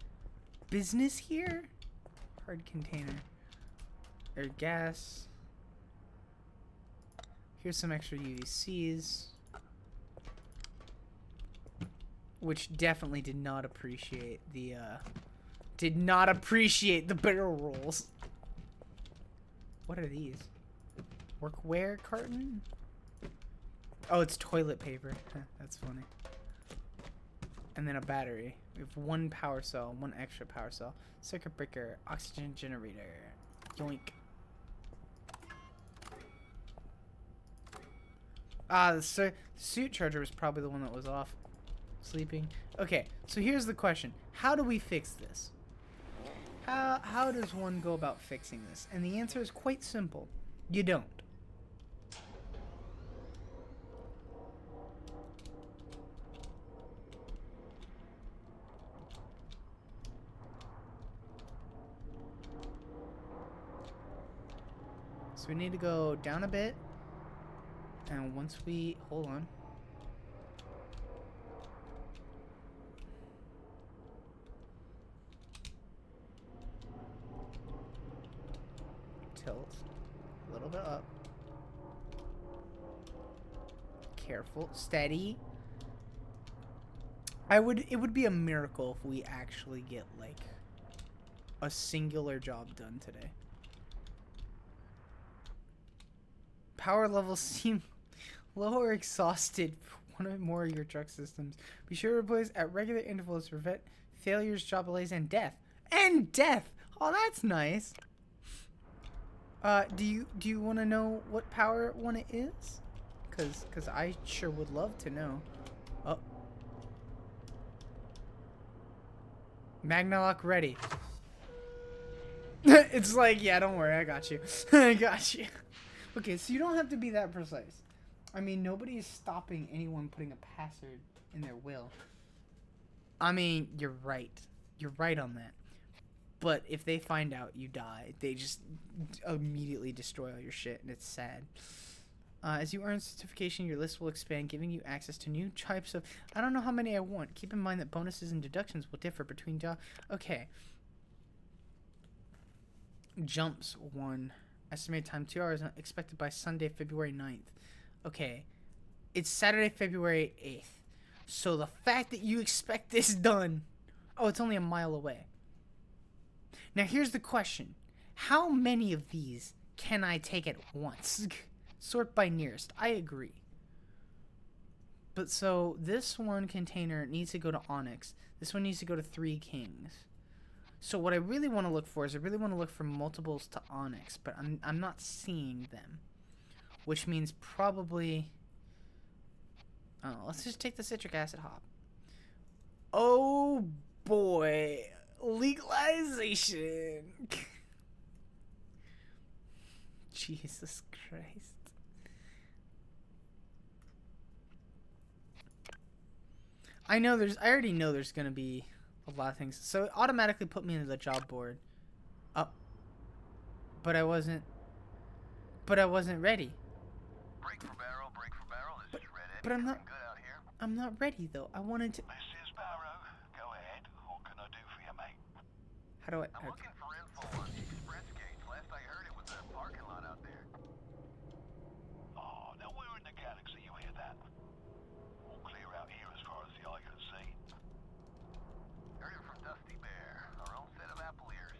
business here? Hard container. Air gas. Here's some extra UVCs. Which definitely did not appreciate the barrel rolls. What are these? Workwear carton? Oh, it's toilet paper. That's funny. And then a battery. We have one power cell, one extra power cell. Circuit breaker, oxygen generator. Yoink. Ah, the suit charger was probably the one that was off. Sleeping. Okay, so here's the question. How do we fix this? How does one go about fixing this? And the answer is quite simple. You don't. So we need to go down a bit. And once we... Hold on. Tilt a little bit up. Careful, steady. It would be a miracle if we actually get like a singular job done today. Power levels seem low or exhausted for one or more of your truck systems. Be sure to replace at regular intervals to prevent failures, job delays, and death. And death! Oh, that's nice. Do you want to know what power one it is? Cause I sure would love to know. Oh. Magnalock ready. It's like, yeah, don't worry, I got you. I got you. Okay, so you don't have to be that precise. I mean, nobody is stopping anyone putting a password in their will. I mean, you're right. You're right on that. But if they find out you die, they just immediately destroy all your shit, and it's sad. As you earn certification, your list will expand, giving you access to new types of... I don't know how many I want. Keep in mind that bonuses and deductions will differ between jobs. Okay. Jumps 1. Estimated time 2 hours. Expected by Sunday, February 9th. Okay. It's Saturday, February 8th. So the fact that you expect this done... Oh, it's only a mile away. Now here's the question. How many of these can I take at once? Sort by nearest. I agree. But so this one container needs to go to Onyx. This one needs to go to Three Kings. So what I really want to look for is I really want to look for multiples to onyx, but I'm not seeing them, which means probably. Oh, let's just take the citric acid hop. Oh boy, legalization. Jesus Christ. I already know there's gonna be a lot of things. So it automatically put me into the job board. Oh. But I wasn't ready.
Break for barrel, this is Red Eddie.
But I'm not
Good out here.
I'm not ready though. I wanted to.
This is Barrow. Go ahead. What can I do for you, mate?
How do I?
I'm
Okay.
looking for info on the express gauge. Last I heard it was a parking lot out there. Oh, now we're in the galaxy, you hear that? All clear out here as far as the eye can see. Heard it from Dusty Bear, our own set of apple ears.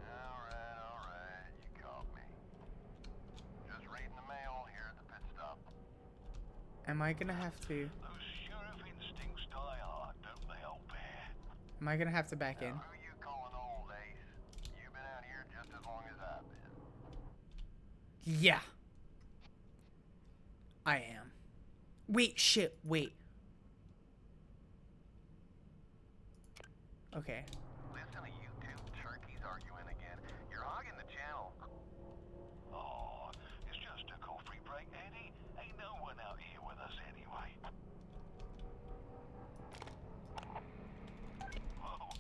Alright, you caught me. Just reading the mail here at the pit stop.
Am I gonna have to?
Those sheriff instincts die hard, don't they, old bear?
Am I gonna have to back in?
Now, who you calling old, Ace? You've been out here just as long as I've been.
Yeah. I am. Wait, shit, wait. Okay.
Listen to you two turkeys arguing again. You're hogging the channel. Oh, it's just a coffee break, Eddie. Ain't no one out here with us anyway. Whoa.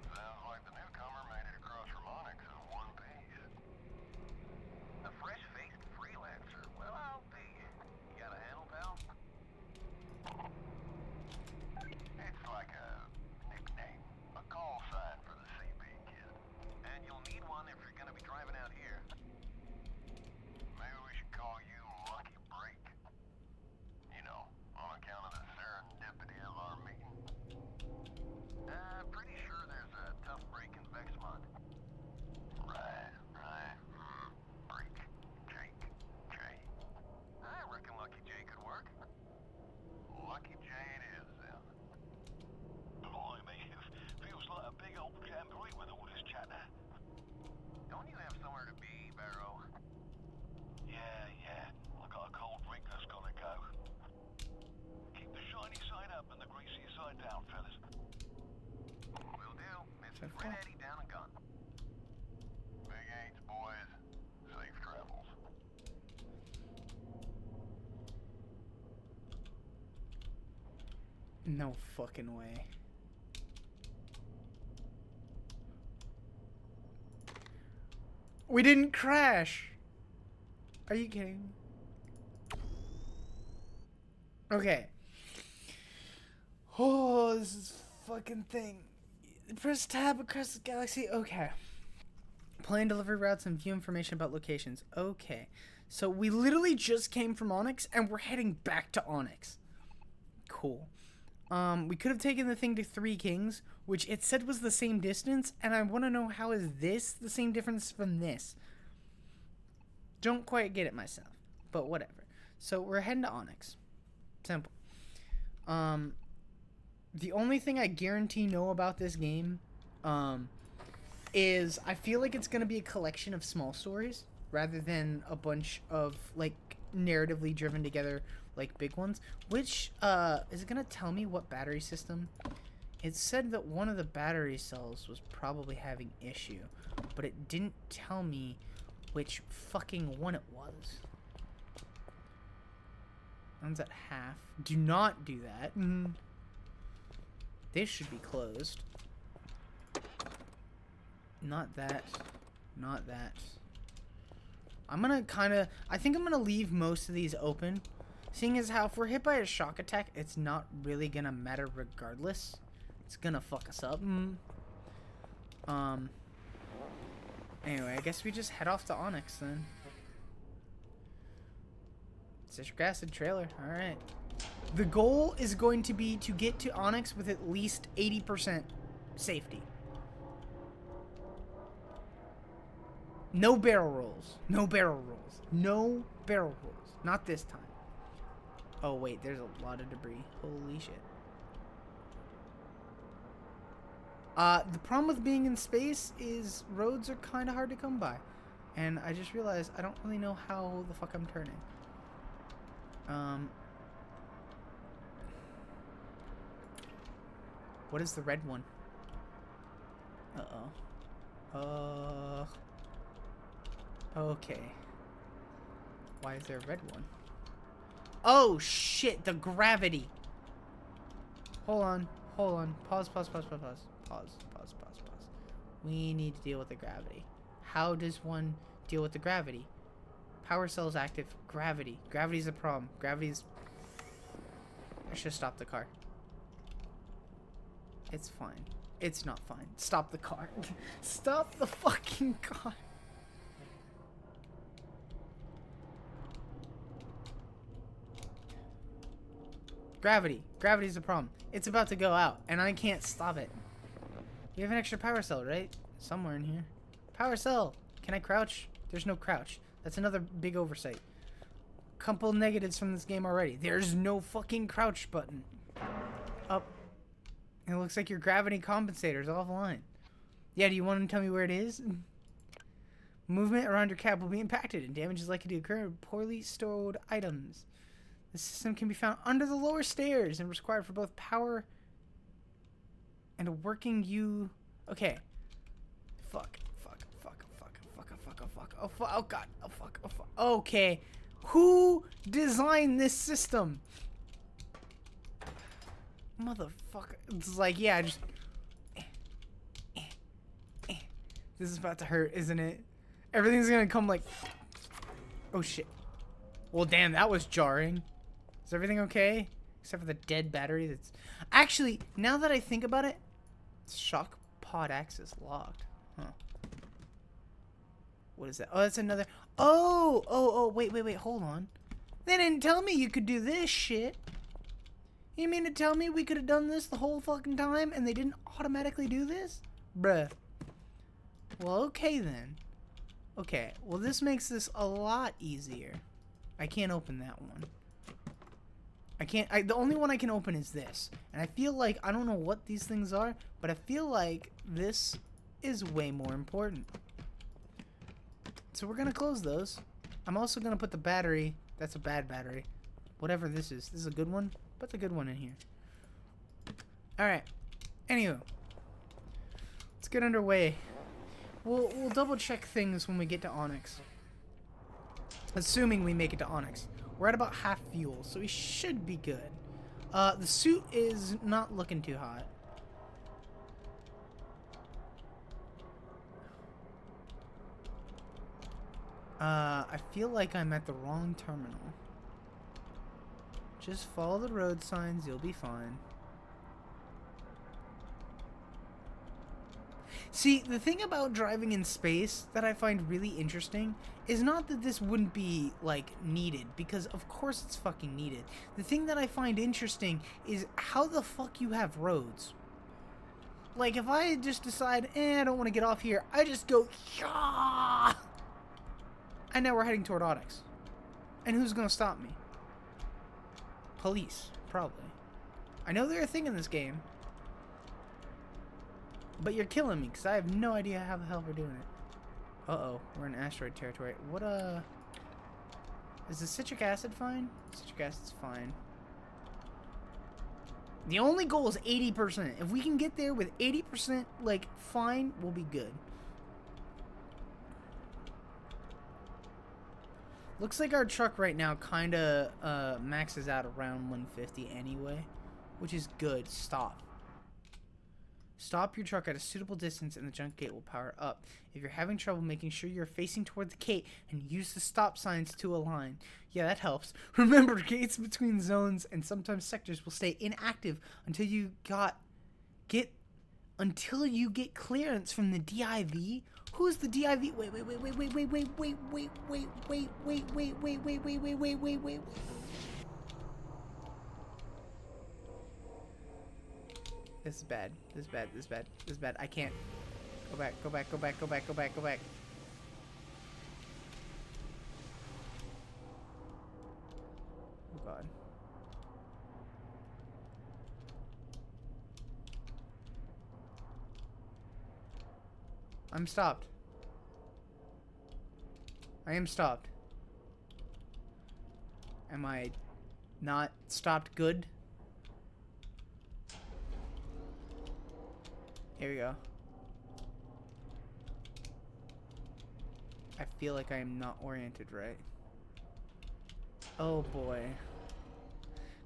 Sounds like the newcomer made it across from Onyx in one piece. A fresh-faced freelancer. Well, I'll be. You got a handle, pal? It's like a nickname, a call sign for the CB kid. And you'll need one if you're gonna be driving out here. Maybe we should call you Lucky Break. You know, on account of the serendipity of our meeting. Pretty sure there's a tough break in Vexmont. Right. Break. Jake. Jay. I reckon Lucky Jay could work. Lucky Jay it is, then. Blimey, feels like a big old jamboree with all this chatter. Don't you have somewhere to be, Barrow? Yeah. I got a cold drink that's gotta go. Keep the shiny side up and the greasy side down, fellas. Will do. Mr. Red Eddie down and gone. Big Eights, boys. Safe travels.
No fucking way. We didn't crash. Are you kidding me? Okay. Oh, this is fucking thing. Press tab across the galaxy. Okay. Plan delivery routes and view information about locations. Okay. So we literally just came from Onyx and we're heading back to Onyx. Cool. We could have taken the thing to Three Kings, which it said was the same distance, and I want to know how is this the same difference from this? Don't quite get it myself, but whatever. So we're heading to Onyx. Simple. The only thing I guarantee know about this game, is I feel like it's gonna be a collection of small stories rather than a bunch of like narratively driven together like big ones. Which is it gonna tell me what battery system? It said that one of the battery cells was probably having issue, but it didn't tell me which fucking one it was. One's at half. Do not do that. This should be closed. Not that. Not that. I'm gonna I think I'm gonna leave most of these open. Seeing as how if we're hit by a shock attack, it's not really gonna matter regardless. It's gonna fuck us up. Anyway, I guess we just head off to Onyx then. Citric acid trailer. Alright. The goal is going to be to get to Onyx with at least 80% safety. No barrel rolls. No barrel rolls. No barrel rolls. Not this time. Oh, wait. There's a lot of debris. Holy shit. The problem with being in space is roads are kind of hard to come by. And I just realized I don't really know how the fuck I'm turning. What is the red one? Uh-oh. Okay. Why is there a red one? Oh, shit, the gravity. Hold on. Pause. We need to deal with the gravity. How does one deal with the gravity? Power cell is active. Gravity. Gravity's a problem. Gravity's... I should stop the car. It's fine. It's not fine. Stop the car. Stop the fucking car. Gravity. Gravity's a problem. It's about to go out, and I can't stop it. You have an extra power cell, right? Somewhere in here. Power cell! Can I crouch? There's no crouch. That's another big oversight. Couple negatives from this game already. There's no fucking crouch button. Up. It looks like your gravity compensator's offline. Yeah, do you want to tell me where it is? Movement around your cab will be impacted, and damage is likely to occur with poorly stored items. The system can be found under the lower stairs and required for both power and a working U. Okay. Fuck. Oh god. Oh fuck. Okay. Who designed this system? Motherfucker. It's like, yeah, just... This is about to hurt, isn't it? Everything's gonna come like... Oh shit. Well, damn, that was jarring. Is everything okay? Except for the dead battery that's... Actually, now that I think about it, shock pod access locked. Huh. What is that? Oh, that's another... Oh, wait, hold on. They didn't tell me you could do this shit. You mean to tell me we could have done this the whole fucking time and they didn't automatically do this? Bruh. Well, okay then. Okay, well this makes this a lot easier. I can't open that one. The only one I can open is this. And I feel like, I don't know what these things are, but I feel like this is way more important. So we're gonna close those. I'm also gonna put the battery, that's a bad battery. Whatever this is a good one? Put the good one in here. Alright. Anywho. Let's get underway. We'll double check things when we get to Onyx. Assuming we make it to Onyx. We're at about half fuel, so we should be good. The suit is not looking too hot. I feel like I'm at the wrong terminal. Just follow the road signs, you'll be fine. See, the thing about driving in space that I find really interesting is not that this wouldn't be, like, needed, because of course it's fucking needed. The thing that I find interesting is how the fuck you have roads. Like, if I just decide, I don't want to get off here, I just go, yeah! And now we're heading toward Onyx. And who's gonna stop me? Police, probably. I know they're a thing in this game. But you're killing me, because I have no idea how the hell we're doing it. Uh-oh, we're in asteroid territory. What, is the citric acid fine? Citric acid's fine. The only goal is 80%. If we can get there with 80%, like, fine, we'll be good. Looks like our truck right now kinda, maxes out around 150 anyway. Which is good. Stop. Stop your truck at a suitable distance and the junk gate will power up. If you're having trouble, making sure you're facing toward the gate and use the stop signs to align. Yeah, that helps. Remember, gates between zones and sometimes sectors will stay inactive until you get clearance from the DIV. Who's the DIV? Wait. This is bad. I can't. Go back. Oh god. I'm stopped. I am stopped. Am I not stopped good? Here we go. I feel like I am not oriented right. Oh boy.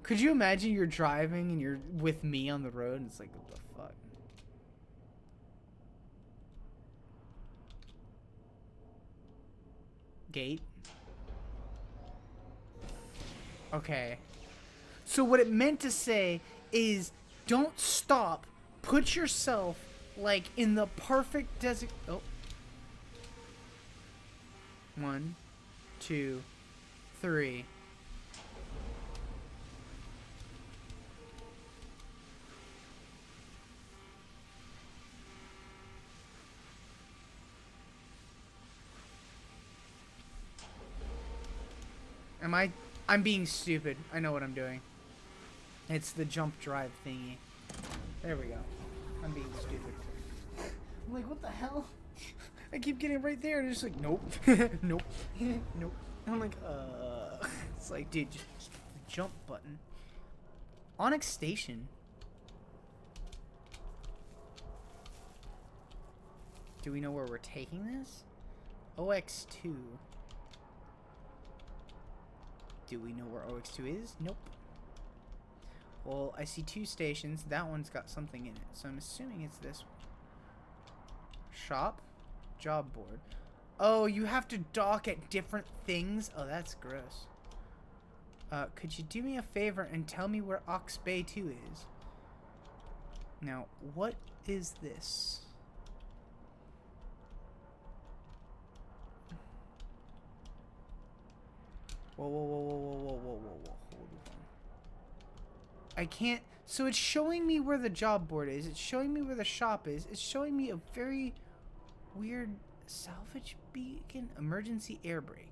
Could you imagine you're driving and you're with me on the road and it's like, what the fuck? Gate? Okay. So what it meant to say is don't stop. Put yourself like in the perfect oh. 1, 2, 3. I'm being stupid. I know what I'm doing. It's the jump drive thingy. There we go. I'm being stupid. I'm like, what the hell? I keep getting right there and it's just like, nope. Nope. Nope. And I'm like, It's like, dude, just the jump button. Onyx Station. Do we know where we're taking this? OX2. Do we know where OX2 is? Nope. Well, I see 2 stations. That one's got something in it. So I'm assuming it's this one. Shop? Job board. Oh, you have to dock at different things? Oh, that's gross. Could you do me a favor and tell me where Ox Bay 2 is? Now, what is this? Whoa, whoa, whoa, whoa, whoa, whoa, whoa, whoa, whoa. Hold on. I can't... So it's showing me where the job board is. It's showing me where the shop is. It's showing me a very weird salvage beacon emergency air brake.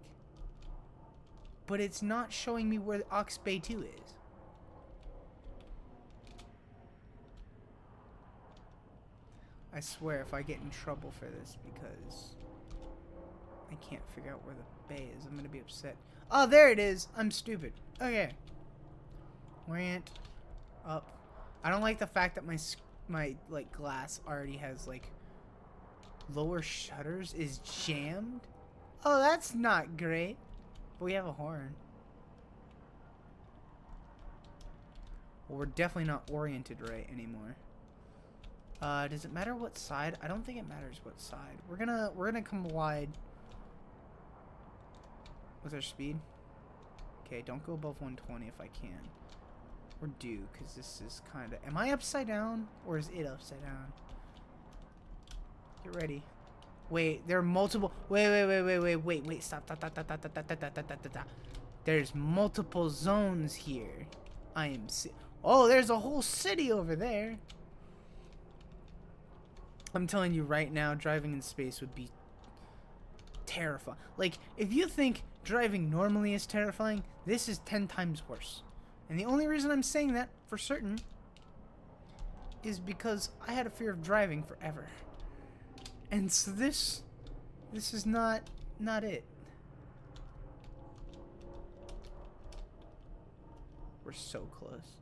But it's not showing me where the Ox Bay 2 is. I swear if I get in trouble for this because I can't figure out where the bay is, I'm gonna be upset. Oh, there it is. I'm stupid. Okay. Orient up. I don't like the fact that my like glass already has like lower shutters is jammed. Oh, that's not great. But we have a horn. Well, we're definitely not oriented right anymore. Does it matter what side? I don't think it matters what side. We're gonna come wide. What's our speed? Okay, don't go above 120 if I can. Or do, because this is kind of... Am I upside down? Or is it upside down? Get ready. Wait, there are multiple... Wait. Stop. There's multiple zones here. I am... Oh, there's a whole city over there. I'm telling you right now, driving in space would be terrifying. Like, if you think driving normally is terrifying, this is 10 times worse. And the only reason I'm saying that for certain is because I had a fear of driving forever. And so this is not it. We're so close.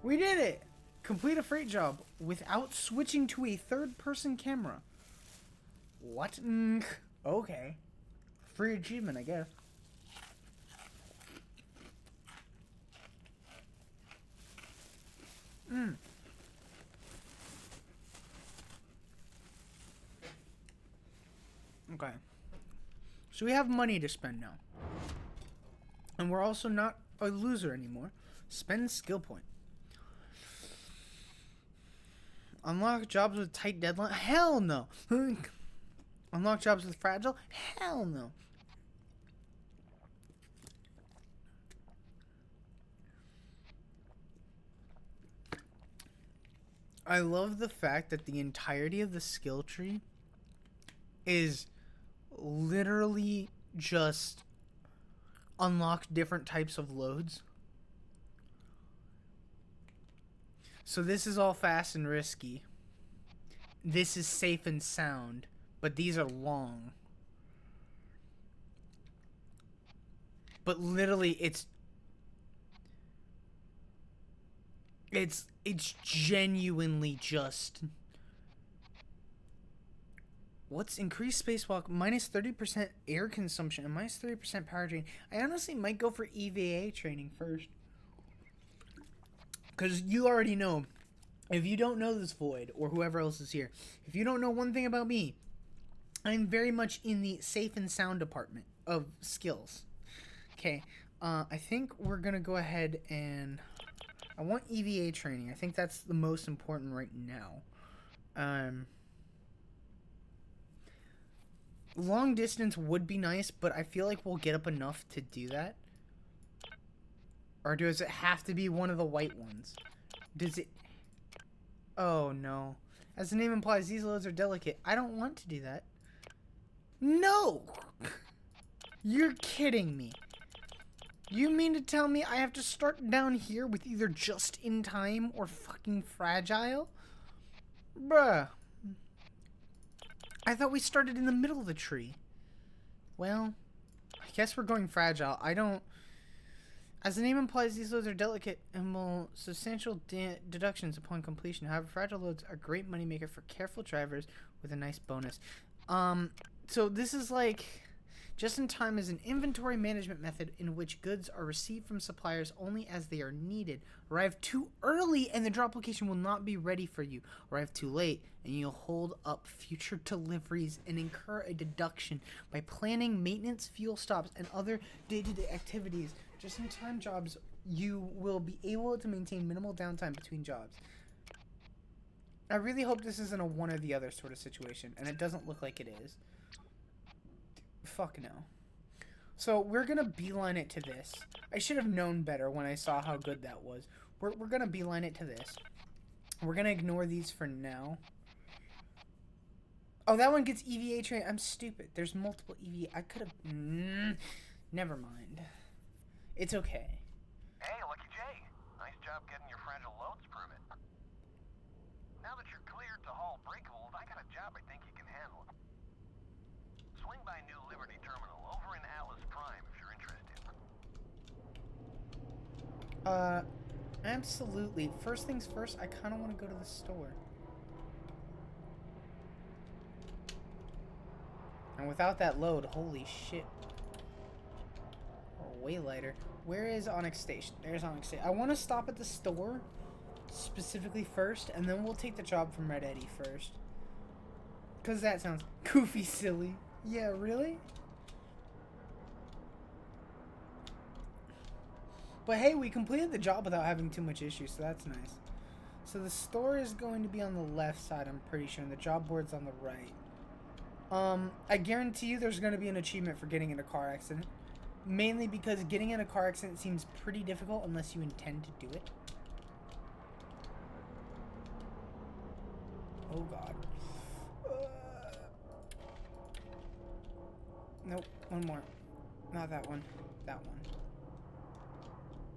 We did it! Complete a freight job without switching to a third-person camera. What? Okay. Free achievement, I guess. Okay. So we have money to spend now. And we're also not a loser anymore. Spend skill point. Unlock jobs with tight deadline? Hell no. Unlock jobs with fragile? Hell no. I love the fact that the entirety of the skill tree is literally just unlock different types of loads. So this is all fast and risky. This is safe and sound, but these are long. But literally it's genuinely just... What's increased spacewalk, minus 30% air consumption, and minus 30% power drain. I honestly might go for EVA training first. Because you already know, if you don't know this, Void, or whoever else is here, if you don't know one thing about me, I'm very much in the safe and sound department of skills. Okay, I think we're going to go ahead and... I want EVA training. I think that's the most important right now. Long distance would be nice, but I feel like we'll get up enough to do that. Or does it have to be one of the white ones? Does it... Oh, no. As the name implies, these loads are delicate. I don't want to do that. No! You're kidding me. You mean to tell me I have to start down here with either just in time or fucking fragile? Bruh. I thought we started in the middle of the tree. Well, I guess we're going fragile. I don't... As the name implies, these loads are delicate and will substantial deductions upon completion. However, fragile loads are a great moneymaker for careful drivers with a nice bonus. So this is like... Just in time is an inventory management method in which goods are received from suppliers only as they are needed. Arrive too early and the drop location will not be ready for you. Arrive too late and you'll hold up future deliveries and incur a deduction by planning maintenance, fuel stops, and other day-to-day activities. Just in time jobs, you will be able to maintain minimal downtime between jobs. I really hope this isn't a one or the other sort of situation, and it doesn't look like it is. Fuck no. So we're gonna beeline it to this. I should have known better when I saw how good that was. We're gonna beeline it to this. We're gonna ignore these for now. Oh, that one gets EVA train. I'm stupid. There's multiple EVA. I could have... never mind. It's okay.
Hey, Lucky Jay. Nice job getting your fragile loads permit. Now that you're cleared to haul breakables, I got a job I think you can handle. Swing by New Liberty Terminal over in Atlas Prime if you're interested.
Absolutely. First things first, I kind of want to go to the store. And without that load, holy shit. Oh, way lighter. Where is Onyx Station? There's Onyx Station. I want to stop at the store specifically first, and then we'll take the job from Red Eddie first. Because that sounds goofy silly. Yeah, really? But hey, we completed the job without having too much issue, so that's nice. So the store is going to be on the left side, I'm pretty sure, and the job board's on the right. I guarantee you there's going to be an achievement for getting in a car accident. Mainly because getting in a car accident seems pretty difficult unless you intend to do it. Oh god. Nope, one more. Not that one. That one.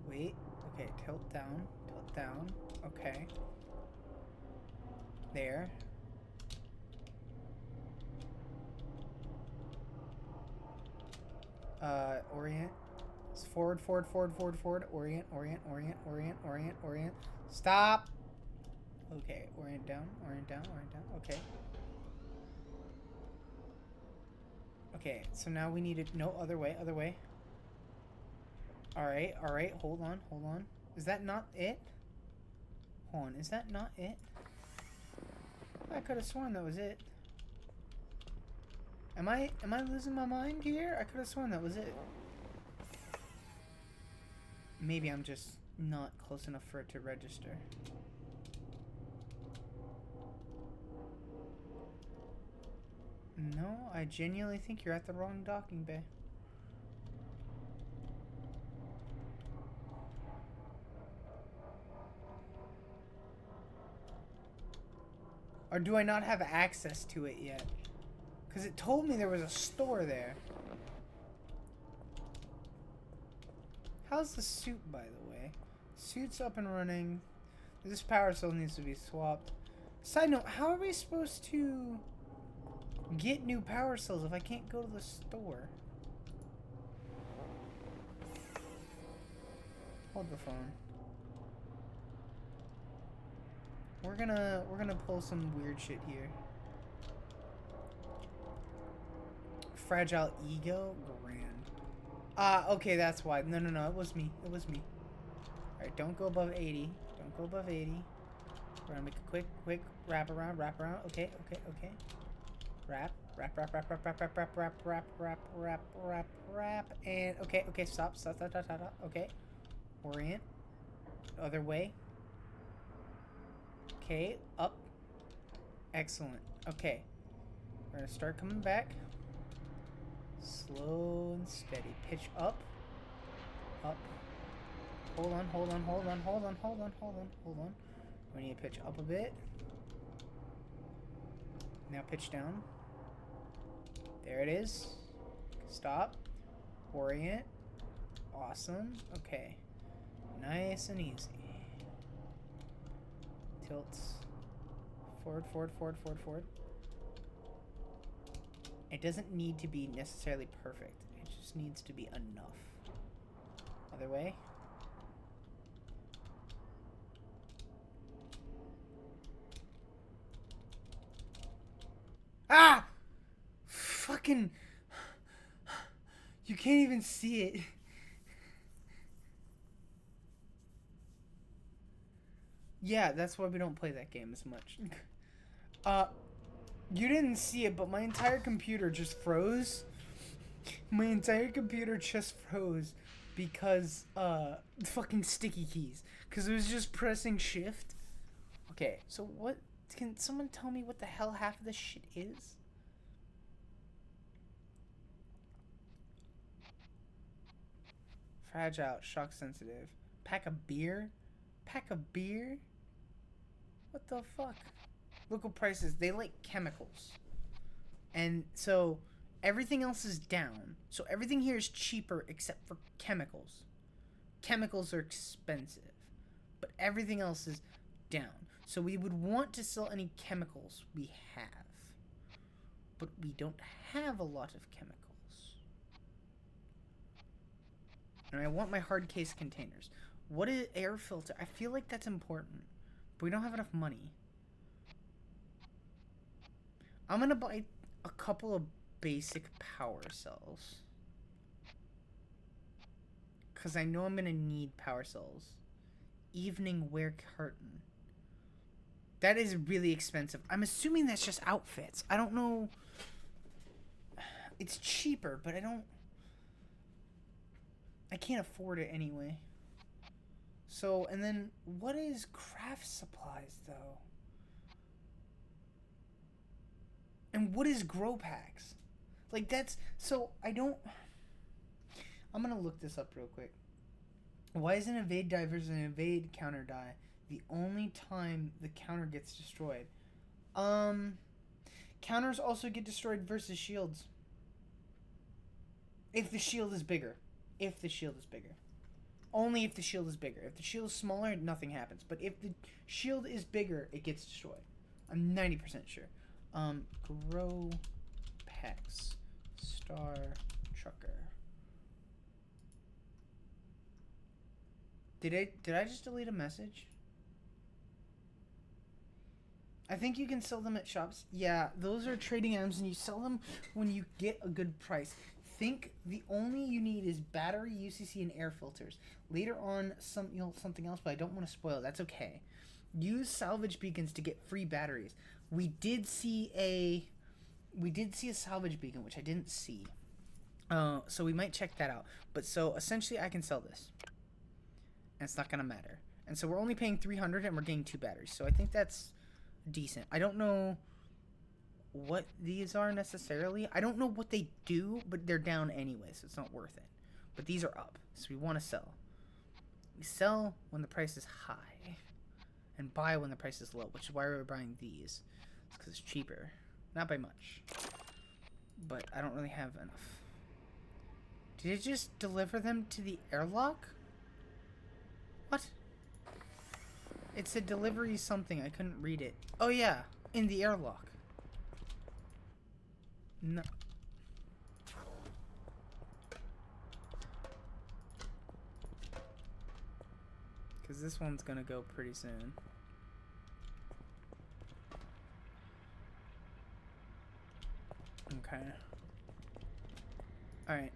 Wait. Okay, tilt down. Tilt down. Okay. There. Orient. Forward, forward, forward, forward, forward. Orient, orient, orient, orient, orient, orient. Stop! Okay, orient down, orient down, orient down. Okay. Okay, so now we need to... No, other way, other way. Alright, alright, hold on, hold on. Is that not it? Hold on, is that not it? I could have sworn that was it. Am I losing my mind here? I could have sworn that was it. Maybe I'm just not close enough for it to register. No, I genuinely think you're at the wrong docking bay. Or do I not have access to it yet? Because it told me there was a store there. How's the suit, by the way? Suit's up and running. This power cell needs to be swapped. Side note, how are we supposed to get new power cells if I can't go to the store? Hold the phone. We're gonna pull some weird shit here. Fragile ego? Grand. Okay, that's why. No, it was me. It was me. Alright, don't go above 80. Don't go above 80. We're gonna make a quick wrap around. Okay. Wrap. And okay, stop. Okay. Orient. Other way. Okay, up. Excellent. Okay. We're gonna start coming back. Slow and steady. Pitch up. Up. Hold on. We need to pitch up a bit. Now pitch down. There it is. Stop. Orient. Awesome. Okay. Nice and easy. Tilts. Forward. It doesn't need to be necessarily perfect. It just needs to be enough. Other way. Ah! Fucking... You can't even see it. Yeah, that's why we don't play that game as much. You didn't see it, but my entire computer just froze. My entire computer just froze because, fucking sticky keys. Because it was just pressing shift. Okay, so what... Can someone tell me what the hell half of this shit is? Fragile, shock sensitive. Pack of beer? Pack of beer? What the fuck? Local prices, they like chemicals. And so everything else is down. So everything here is cheaper except for chemicals. Chemicals are expensive. But everything else is down. So we would want to sell any chemicals we have. But we don't have a lot of chemicals. And I want my hard case containers. What is air filter? I feel like that's important. But we don't have enough money. I'm gonna buy a couple of basic power cells. Because I know I'm gonna need power cells. Evening wear curtain. That is really expensive. I'm assuming that's just outfits. I don't know. It's cheaper, but I can't afford it anyway. So, and then what is craft supplies though? And what is grow packs? Like that's, so I'm gonna look this up real quick. Why is an evade die versus an evade counter die the only time the counter gets destroyed? Counters also get destroyed versus shields. If the shield is bigger. Only if the shield is bigger. If the shield is smaller, nothing happens. But if the shield is bigger, it gets destroyed. I'm 90% sure. Grow packs. Star Trucker. Did I just delete a message? I think you can sell them at shops. Yeah, those are trading items, and you sell them when you get a good price. Think the only you need is battery, UCC, and air filters. Later on, something else, but I don't want to spoil it. That's okay. Use salvage beacons to get free batteries. We did see a salvage beacon, which I didn't see. So we might check that out. But so essentially, I can sell this, and it's not gonna matter. And so we're only paying 300, and we're getting 2 batteries. So I think that's decent. I don't know what these are necessarily. I don't know what they do, but they're down anyway, so it's not worth it. But these are up, so we want to sell. We sell when the price is high and buy when the price is low, which is why we're buying these. It's because it's cheaper. Not by much. But I don't really have enough. Did it just deliver them to the airlock? What? It said delivery something. I couldn't read it. Oh yeah, in the airlock. No. Because this one's gonna go pretty soon. Okay. Alright.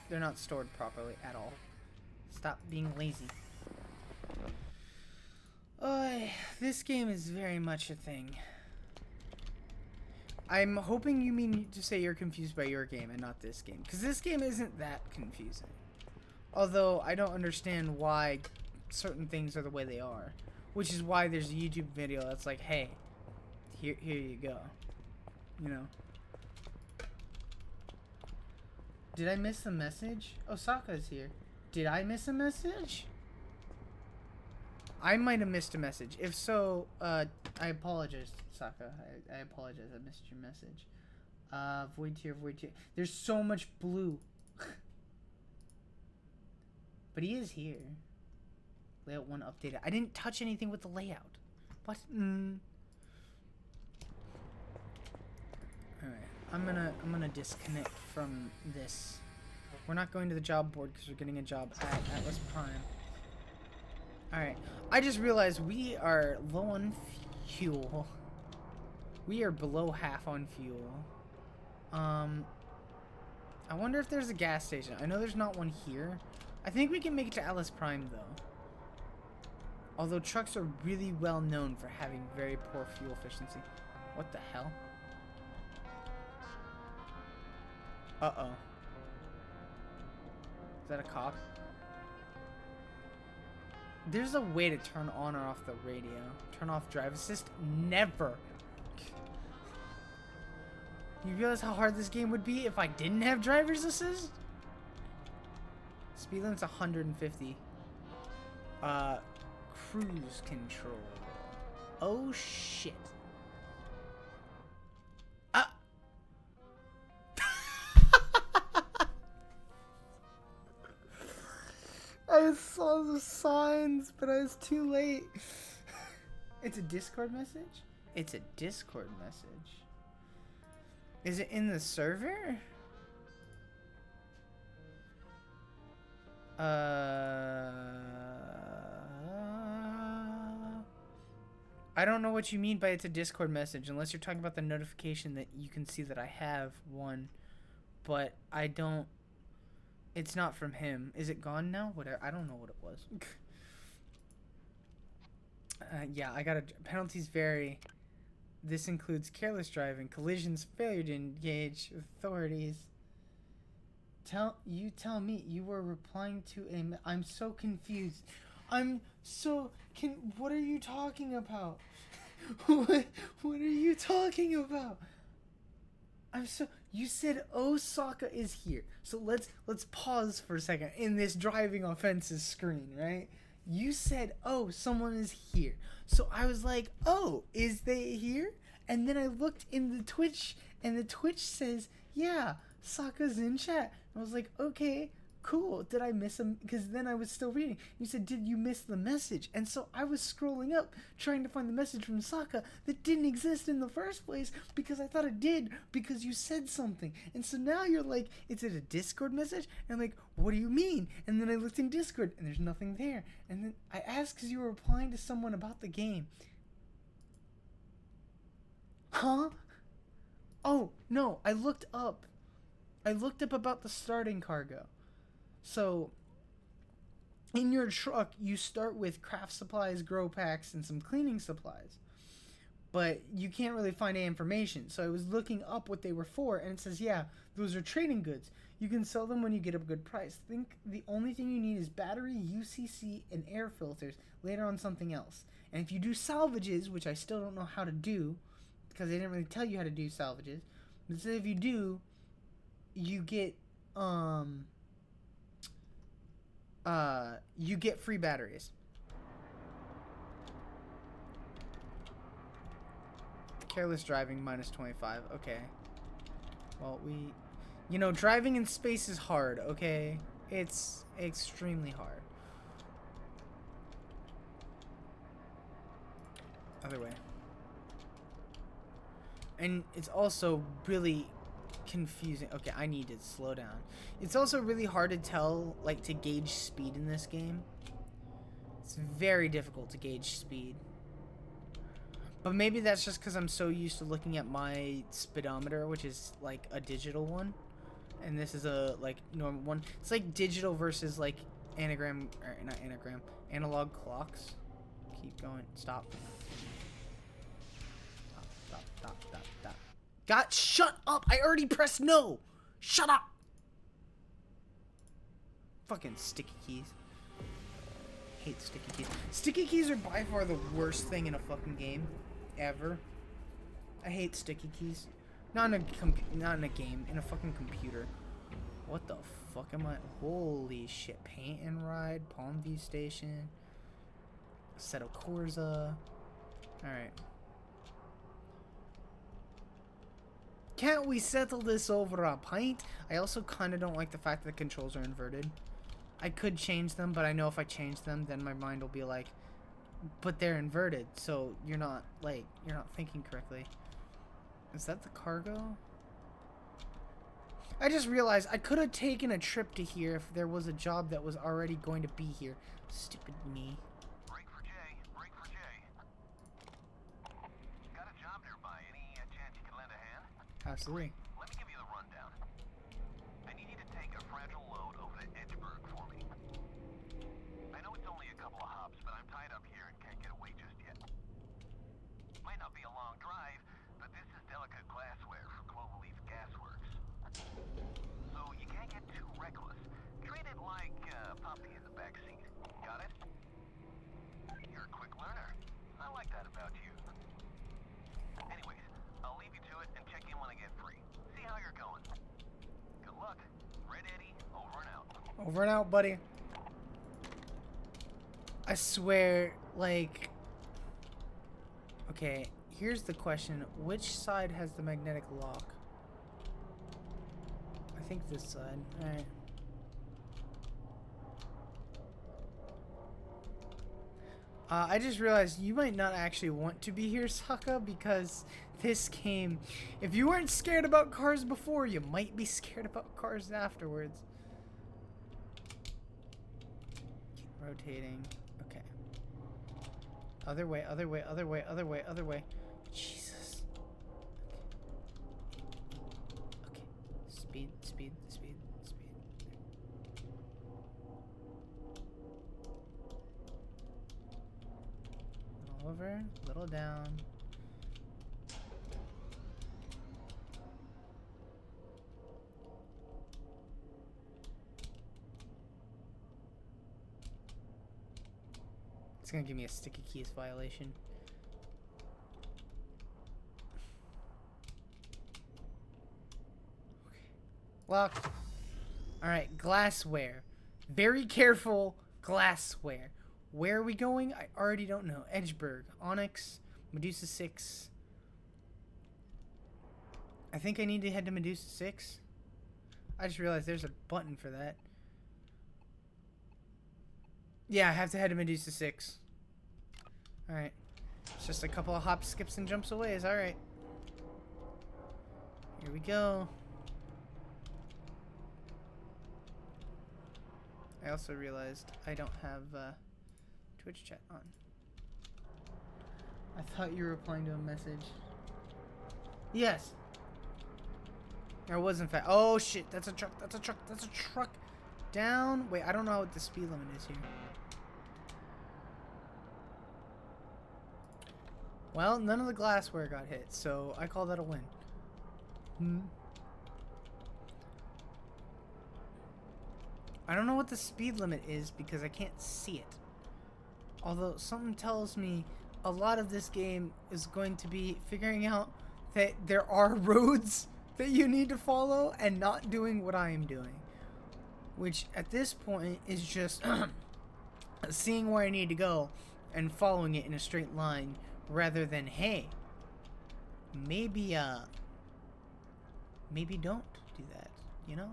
They're not stored properly at all. Stop being lazy. This game is very much a thing. I'm hoping you mean to say you're confused by your game and not this game. Because this game isn't that confusing. Although, I don't understand why certain things are the way they are. Which is why there's a YouTube video that's like, hey, here you go. You know. Did I miss a message? Osaka's here. Did I miss a message? I might have missed a message. If so, I apologize, Saka. I apologize. I missed your message. Void tier, void tier. There's so much blue. But he is here. Layout 1 updated. I didn't touch anything with the layout. What? Alright. I'm gonna disconnect from this. We're not going to the job board because we're getting a job at Atlas Prime. Alright. I just realized we are low on fuel. We are below half on fuel. I wonder if there's a gas station. I know there's not one here. I think we can make it to Atlas Prime though. Although trucks are really well known for having very poor fuel efficiency. What the hell? Uh-oh. Is that a cop? There's a way to turn on or off the radio. Turn off drive assist? Never. You realize how hard this game would be if I didn't have driver's assist? Speed limit's 150. Cruise control. Oh shit. I saw the signs, but I was too late. It's a Discord message? It's a Discord message. Is it in the server? I don't know what you mean by it's a Discord message, unless you're talking about the notification that you can see that I have one, but I don't. It's not from him. Is it gone now? Whatever. I don't know what it was. Yeah, I got a penalties vary. This includes careless driving, collisions, failure to engage with authorities. Tell me. You were replying to a. I'm so confused. What are you talking about? What are you talking about? You said Osaka is here. So let's pause for a second in this driving offenses screen, right? You said, oh, someone is here. So I was like, oh, is they here? And then I looked in the Twitch, and the Twitch says, yeah, Saka's in chat. I was like, okay, cool. Did I miss him? Because then I was still reading. You said, did you miss the message? And so I was scrolling up, trying to find the message from Saka that didn't exist in the first place because I thought it did because you said something. And so now you're like, is it a Discord message? And I'm like, what do you mean? And then I looked in Discord, and there's nothing there. And then I asked because you were replying to someone about the game. Huh? Oh, no, I looked up about the starting cargo. So, in your truck, you start with craft supplies, grow packs, and some cleaning supplies. But you can't really find any information. So I was looking up what they were for, and it says, yeah, those are trading goods. You can sell them when you get a good price. Think the only thing you need is battery, UCC, and air filters. Later on, something else. And if you do salvages, which I still don't know how to do, because they didn't really tell you how to do salvages, but so if you do, you get free batteries. Careless driving, minus 25. Okay. Well, you know, driving in space is hard, okay? It's extremely hard. Other way. And it's also really confusing. Okay, I need to slow down. It's also really hard to tell, like, to gauge speed in this game. It's very difficult to gauge speed. But maybe that's just because I'm so used to looking at my speedometer, which is, like, a digital one. And this is a, like, normal one. It's like digital versus, like, anagram, or not anagram, analog clocks. Keep going. Stop. Stop. God, shut up! I already pressed no! Shut up! Fucking sticky keys. Hate sticky keys. Sticky keys are by far the worst thing in a fucking game. Ever. I hate sticky keys. Not in a game. In a fucking computer. What the fuck am I? Holy shit. Paint and Ride. Palm View Station. Assetto Corsa. Alright. Can't we settle this over a pint? I also kind of don't like the fact that the controls are inverted. I could change them, but I know if I change them, then my mind will be like, but they're inverted, so you're not thinking correctly. Is that the cargo? I just realized I could have taken a trip to here if there was a job that was already going to be here. Stupid me.
Break for Jay. Break for Jay. Got a job nearby. Any chance you can lend a hand?
Absolutely.
Let me give you the rundown. I need you to take a fragile load over to Edgeburg for me. I know it's only a couple of hops, but I'm tied up here and can't get away just yet. Might not be a long drive, but this is delicate glassware for Cloverleaf Gasworks. So you can't get too reckless. Treat it like a puppy in the backseat. Got it? You're a quick learner. I like that about you. Anyways, I'll leave you to it and check in when I get free. See how you're going. Good luck. Red Eddie, over and out.
Over and out, buddy. I swear, like... Okay, here's the question. Which side has the magnetic lock? I think this side. Alright. I just realized you might not actually want to be here, Sokka, because this game, if you weren't scared about cars before, you might be scared about cars afterwards. Keep rotating. Okay. Other way, other way, other way, other way, other way. Jesus. Okay. Speed, speed, speed, speed. Little over, little down. It's gonna give me a sticky keys violation. Okay. Locked. Alright, glassware. Very careful glassware. Where are we going? I already don't know. Edgeburg, Onyx, Medusa 6. I think I need to head to Medusa 6. I just realized there's a button for that. Yeah, I have to head to Medusa 6. Alright. It's just a couple of hops, skips, and jumps away. It's alright. Here we go. I also realized I don't have Twitch chat on. I thought you were replying to a message. Yes. There was in fact. Oh shit, that's a truck, that's a truck, that's a truck. Down. Wait, I don't know what the speed limit is here. Well, none of the glassware got hit, so I call that a win. I don't know what the speed limit is because I can't see it. Although something tells me a lot of this game is going to be figuring out that there are roads that you need to follow and not doing what I am doing. Which at this point is just seeing where I need to go and following it in a straight line rather than, hey, maybe maybe don't do that, you know?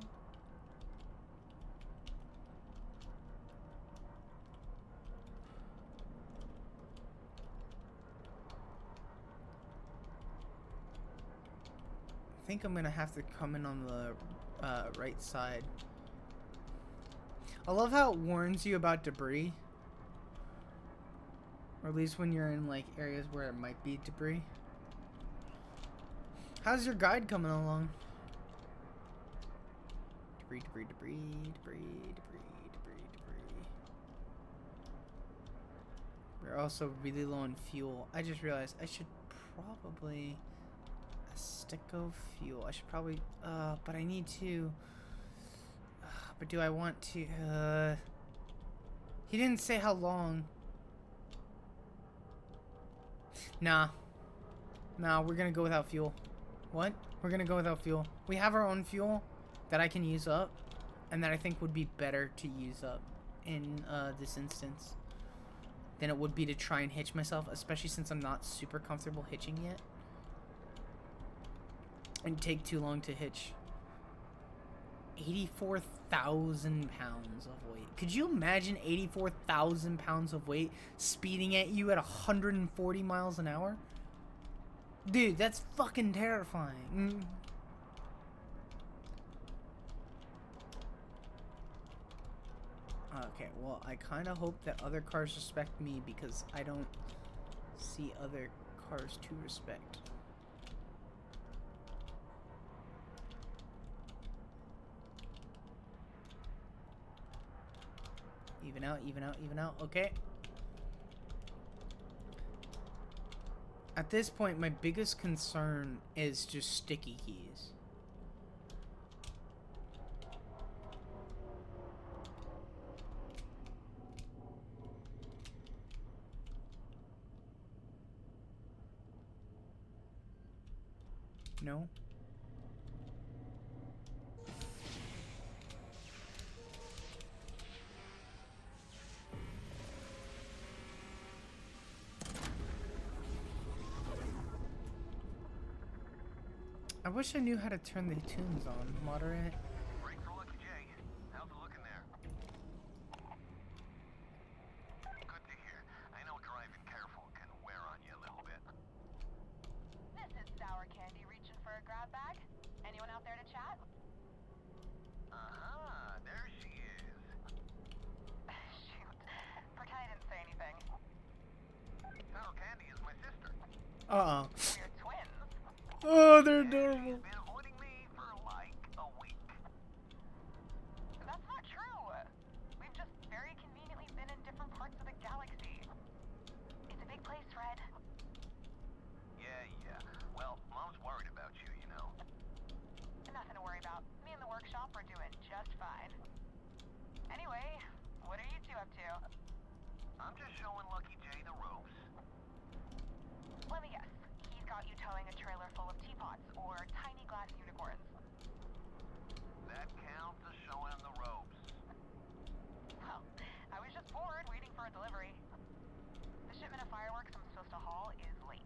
I think I'm gonna have to come in on the right side. I love how it warns you about debris. Or at least when you're in like areas where it might be debris. How's your guide coming along? Debris, debris, debris, debris, debris, debris, debris. We're also really low on fuel. I just realized I should probably a stick of fuel. I should probably but I need to but do I want to he didn't say how long. Nah, we're gonna go without fuel. What? We're gonna go without fuel. We have our own fuel that I can use up, and that I think would be better to use up in this instance than it would be to try and hitch myself, especially since I'm not super comfortable hitching yet. And take too long to hitch. 84,000 pounds of weight. Could you imagine 84,000 pounds of weight speeding at you at 140 miles an hour? Dude, that's fucking terrifying. Okay, well, I kind of hope that other cars respect me because I don't see other cars to respect. Even out, even out, even out. Okay. At this point, my biggest concern is just sticky keys. No? I wish I knew how to turn the tunes on. Moderate.
Break for Lucky Jay. How's it looking there? Good to hear. I know driving careful can wear on you a little bit.
This is Sour Candy reaching for a grab bag. Anyone out there to chat?
Uh-huh, there she is.
Shoot. Pretend I didn't say anything.
Sour Candy is my sister.
Uh-oh.
We're twins.
Oh, they're adorable.
She's been avoiding me for like a week.
That's not true. We've just very conveniently been in different parts of the galaxy. It's a big place, Fred.
Yeah. Well, Mom's worried about you, you know.
Nothing to worry about. Me and the workshop are doing just fine. Anyway, what are you two up to?
I'm just showing Lucky Jay the ropes.
Let me guess. He's got you towing a trailer full of teapots or tiny glass unicorns.
That counts as showing him the ropes.
Well, I was just bored waiting for a delivery. The shipment of fireworks I'm supposed to haul is late.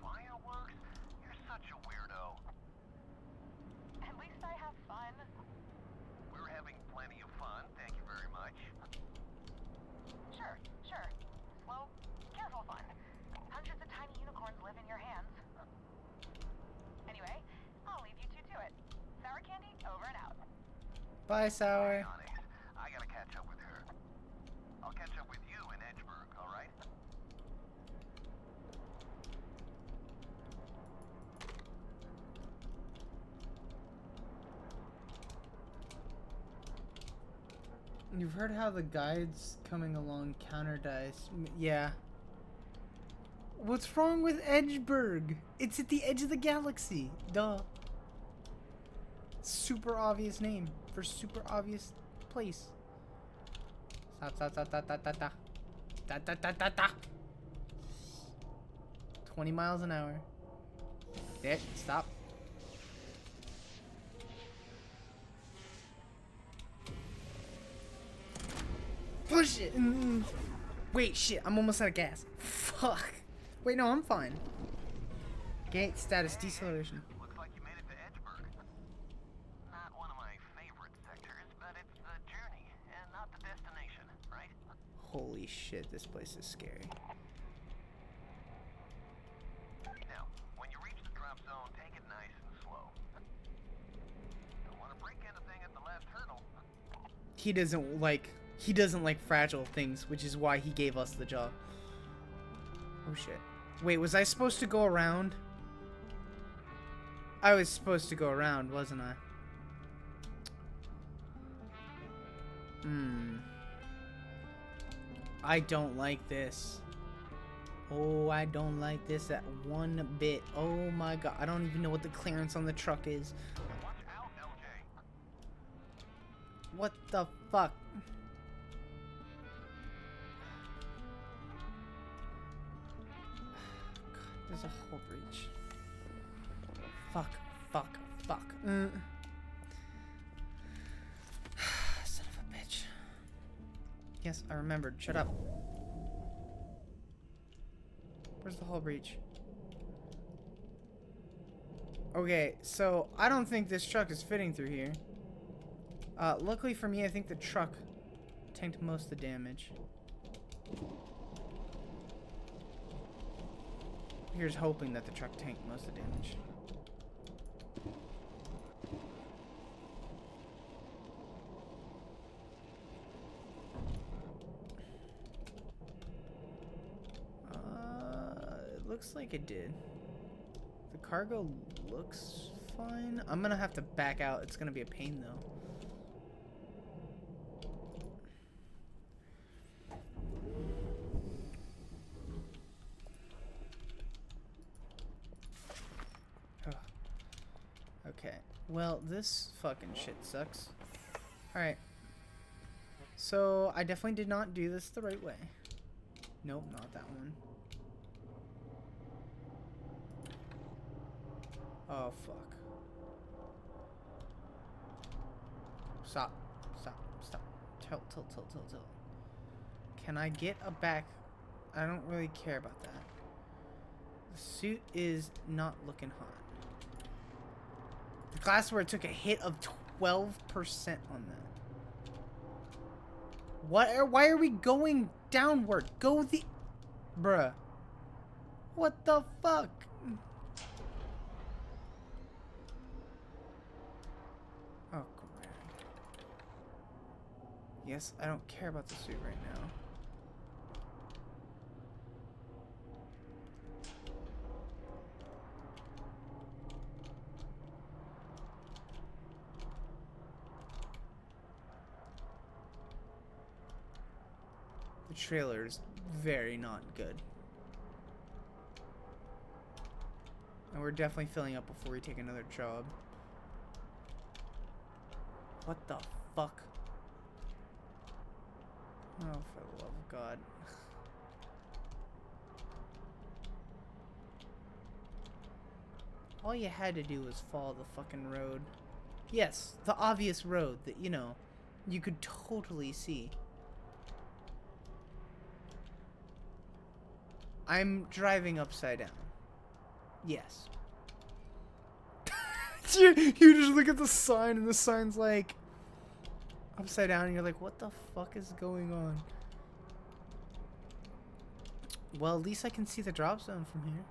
Fireworks? You're such a weirdo.
At least I have fun.
We're having plenty of fun, thank you very much.
Sure. Slow, careful fun. Hundreds of tiny unicorns live in your hands. Anyway, I'll leave you two to it. Sour Candy, over and out.
Bye, Sour.
Hang on, Ace. I gotta catch up with her. I'll catch up with you in Edgeburg, alright?
You've heard how the guides coming along counter dice. Yeah. What's wrong with Edgeburg? It's at the edge of the galaxy. Duh. Super obvious name for super obvious place. Stop. 20 miles an hour. There, stop. Push it! Wait, shit, I'm almost out of gas. Fuck. Wait, no, I'm fine. Gate status
Hey, hey,
deceleration.
looks like you made it to Edgeburg. Not one of my favorite sectors, but it's the journey and not the destination, right?
Holy shit, this place is scary.
Now, when you reach the drop zone, take it nice and slow. Don't want to break anything at the last hurdle.
He doesn't like fragile things, which is why he gave us the job. Oh shit. Wait, was I supposed to go around? I was supposed to go around, wasn't I? I don't like this. Oh, I don't like this at one bit. Oh my god. I don't even know what the clearance on the truck is.
Watch out, LJ.
What the fuck? God, there's a whole breach. Fuck, fuck, fuck. Son of a bitch. Yes, I remembered. Shut up. Where's the hull breach? Okay, so I don't think this truck is fitting through here. Luckily for me, I think the truck tanked most of the damage. Here's hoping that the truck tanked most of the damage. It looks like it did. The cargo looks fine. I'm gonna have to back out. It's gonna be a pain though. Okay. Well, this fucking shit sucks. Alright. So, I definitely did not do this the right way. Nope, not that one. Oh, fuck. Stop. Stop. Stop. Tilt, tilt, tilt, tilt, tilt. Can I get a back? I don't really care about that. The suit is not looking hot. The glassware took a hit of 12% on that. Why are we going downward? Go the... Bruh. What the fuck? Oh, crap. Yes, I don't care about the suit right now. The trailer is very not good. And we're definitely filling up before we take another job. What the fuck? Oh, for the love of God. All you had to do was follow the fucking road. Yes, the obvious road that, you know, you could totally see. I'm driving upside down. Yes. you just look at the sign and the sign's like upside down and you're like, what the fuck is going on? Well, at least I can see the drop zone from here.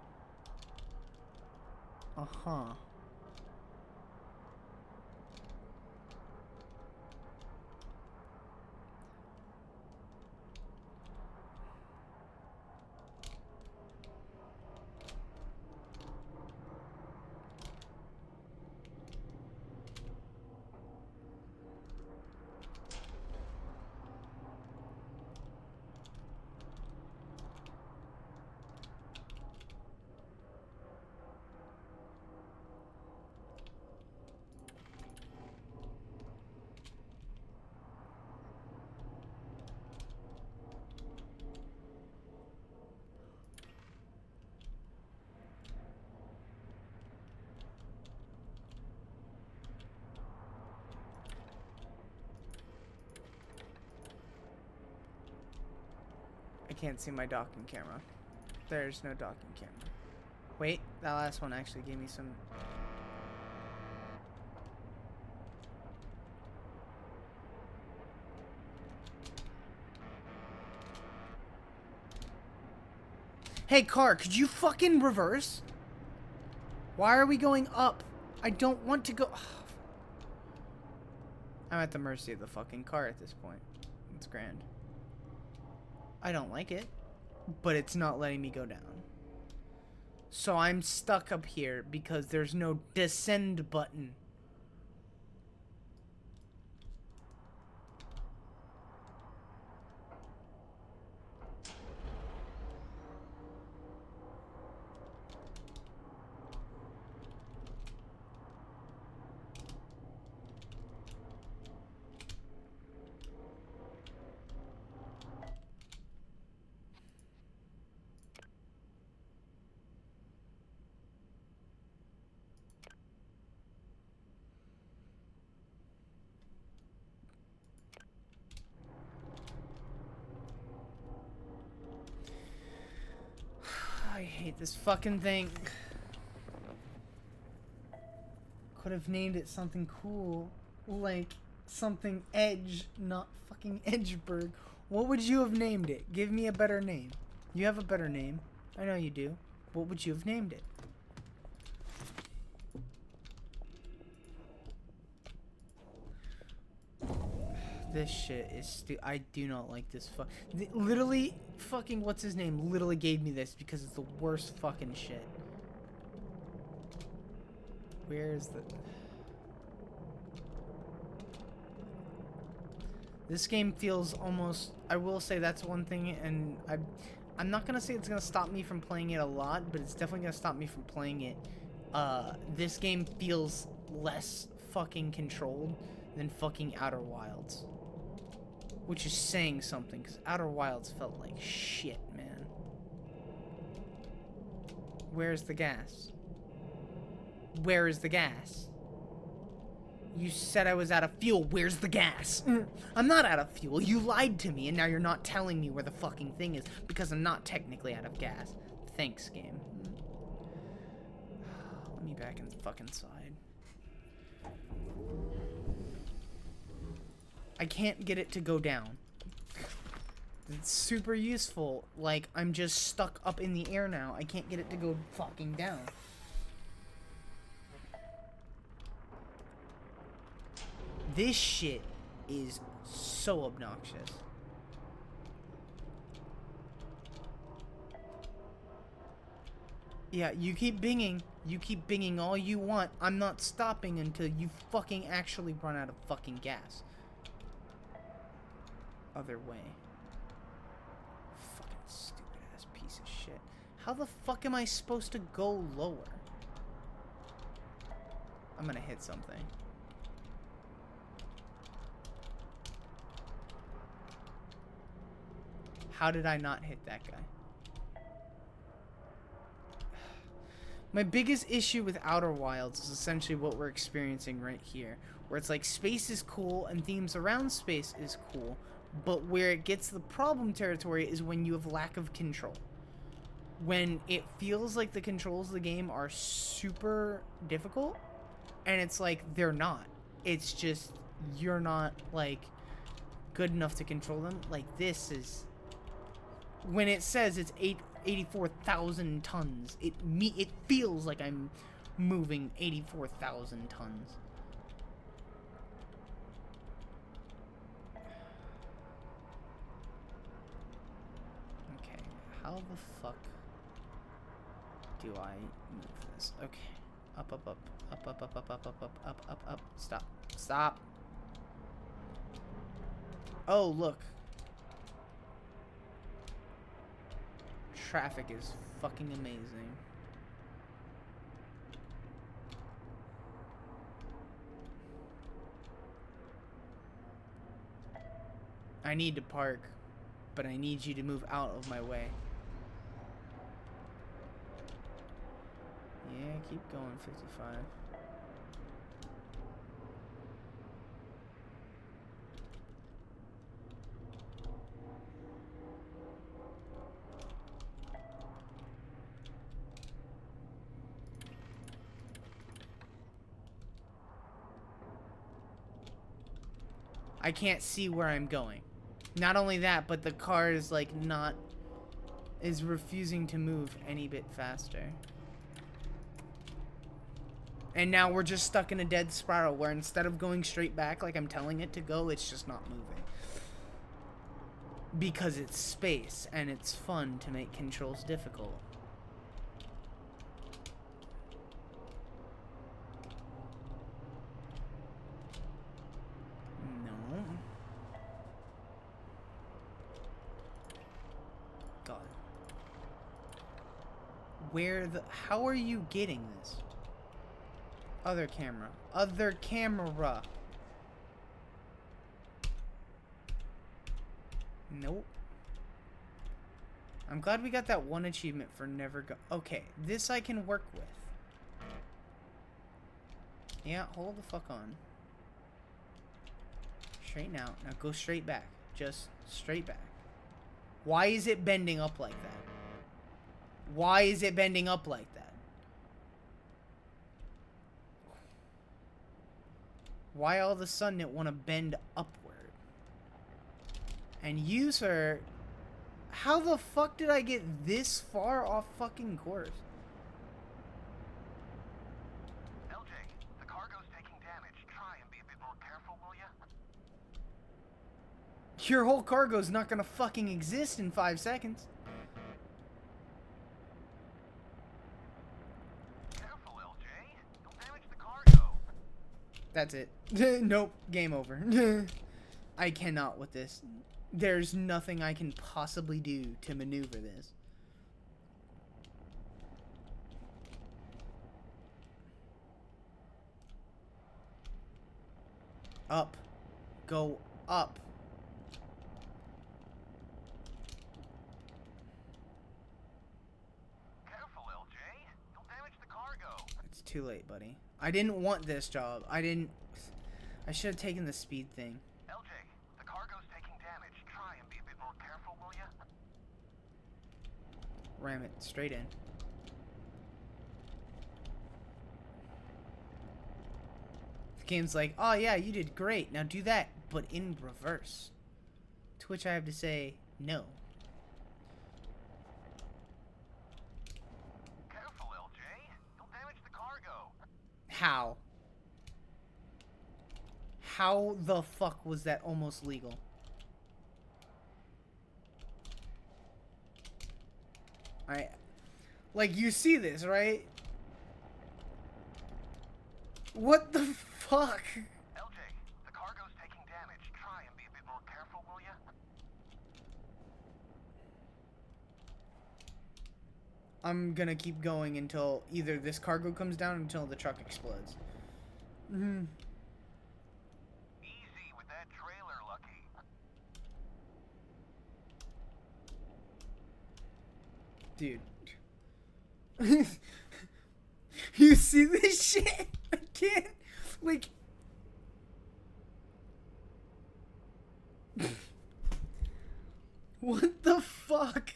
Uh-huh. I can't see my docking camera. There's no docking camera. Wait, that last one actually gave me some... Hey, car, could you fucking reverse? Why are we going up? I don't want to go... I'm at the mercy of the fucking car at this point. It's grand. I don't like it, but it's not letting me go down. So I'm stuck up here because there's no descend button. I hate this fucking thing. Could have named it something cool, like something Edge, not fucking Edgeburg. What would you have named it? Give me a better name. You have a better name. I know you do. What would you have named it? This shit is I do not like this literally, fucking what's his name literally gave me this because it's the worst fucking shit. Where's the... This game feels almost... I will say that's one thing, and I'm not gonna say it's gonna stop me from playing it a lot, but it's definitely gonna stop me from playing it. This game feels less fucking controlled than fucking Outer Wilds. Which is saying something, because Outer Wilds felt like shit, man. Where's the gas? Where is the gas? You said I was out of fuel. Where's the gas? I'm not out of fuel. You lied to me, and now you're not telling me where the fucking thing is, because I'm not technically out of gas. Thanks, game. Let me back in the fucking side. I can't get it to go down. It's super useful. Like, I'm just stuck up in the air now. I can't get it to go fucking down. This shit is so obnoxious. Yeah, you keep binging. You keep binging all you want. I'm not stopping until you fucking actually run out of fucking gas. Other way. Fucking stupid ass piece of shit. How the fuck am I supposed to go lower? I'm gonna hit something. How did I not hit that guy? My biggest issue with Outer Wilds is essentially what we're experiencing right here. Where it's like space is cool and themes around space is cool. But where it gets the problem territory is when you have lack of control. When it feels like the controls of the game are super difficult. And it's like, they're not. It's just, you're not, like, good enough to control them. Like, this is... When it says it's 84,000 tons, it feels like I'm moving 84,000 tons. Okay, how the fuck do I move this? Okay, up, up, up, up, up, up, up, up, up, up, up, up, up, stop, stop. Oh, look. Traffic is fucking amazing. I need to park, but I need you to move out of my way. Yeah, keep going, 55. I can't see where I'm going. Not only that, but the car is like is refusing to move any bit faster. And now we're just stuck in a dead spiral where instead of going straight back like I'm telling it to go, it's just not moving. Because it's space, and it's fun to make controls difficult. No. God. How are you getting this? Other camera. Other camera. Nope. I'm glad we got that one achievement for never go. Okay, this I can work with. Yeah, hold the fuck on. Straighten out. Now go straight back. Just straight back. Why is it bending up like that? Why is it bending up like that? Why all of a sudden it want to bend upward? And use her. How the fuck did I get this far off fucking course?
LJ, the cargo's taking damage. Try and be a bit more careful, will ya?
Your whole cargo's not gonna fucking exist in 5 seconds.
Careful, LJ. Don't damage the cargo.
That's it. Nope. Game over. I cannot with this. There's nothing I can possibly do to maneuver this. Up. Go up.
Careful, LJ. Don't damage the cargo.
It's too late, buddy. I didn't want this job. I should have taken the speed thing.
LJ, the cargo's taking damage. Try and be a bit more careful, will ya?
Ram it straight in. The game's like, oh yeah, you did great. Now do that, but in reverse. To which I have to say, no.
Careful, LJ. Don't damage the cargo.
How? How the fuck was that almost legal? Like, you see this, right? What the fuck?
LJ, the cargo's taking damage. Try and be a bit more careful, will ya?
I'm gonna keep going until either this cargo comes down or until the truck explodes.
Easy with that trailer, Lucky.
Dude. You see this shit? I can't. Like. What the fuck?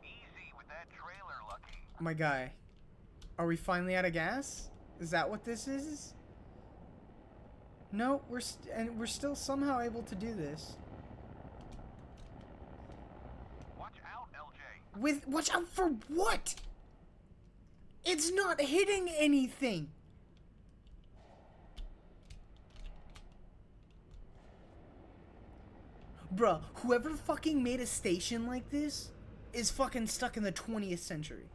Easy with that trailer, Lucky.
My guy. Are we finally out of gas? Is that what this is? No, we're still somehow able to do this.
Watch out, LJ.
Watch out for what? It's not hitting anything. Bruh, whoever fucking made a station like this is fucking stuck in the 20th century.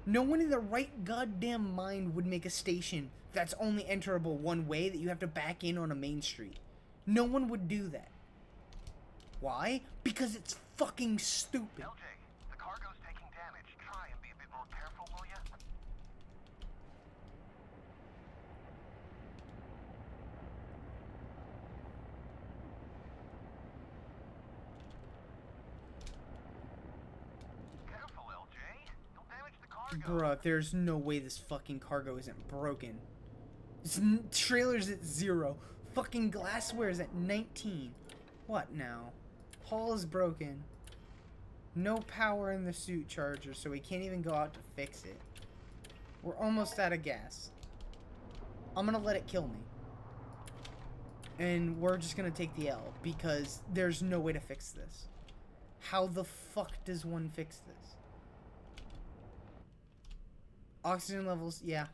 No one in their right goddamn mind would make a station that's only enterable one way, that you have to back in on a main street. No one would do that. Why? Because it's fucking stupid.
LJ, the cargo's taking damage. Try and be a bit more careful, will ya? Careful, LJ. Don't damage the cargo.
Bruh, there's no way this fucking cargo isn't broken. Trailer's at 0. Fucking glassware's at 19. What now? Hull is broken. No power in the suit charger, so we can't even go out to fix it. We're almost out of gas. I'm gonna let it kill me. And we're just gonna take the L because there's no way to fix this. How the fuck does one fix this? Oxygen levels, yeah.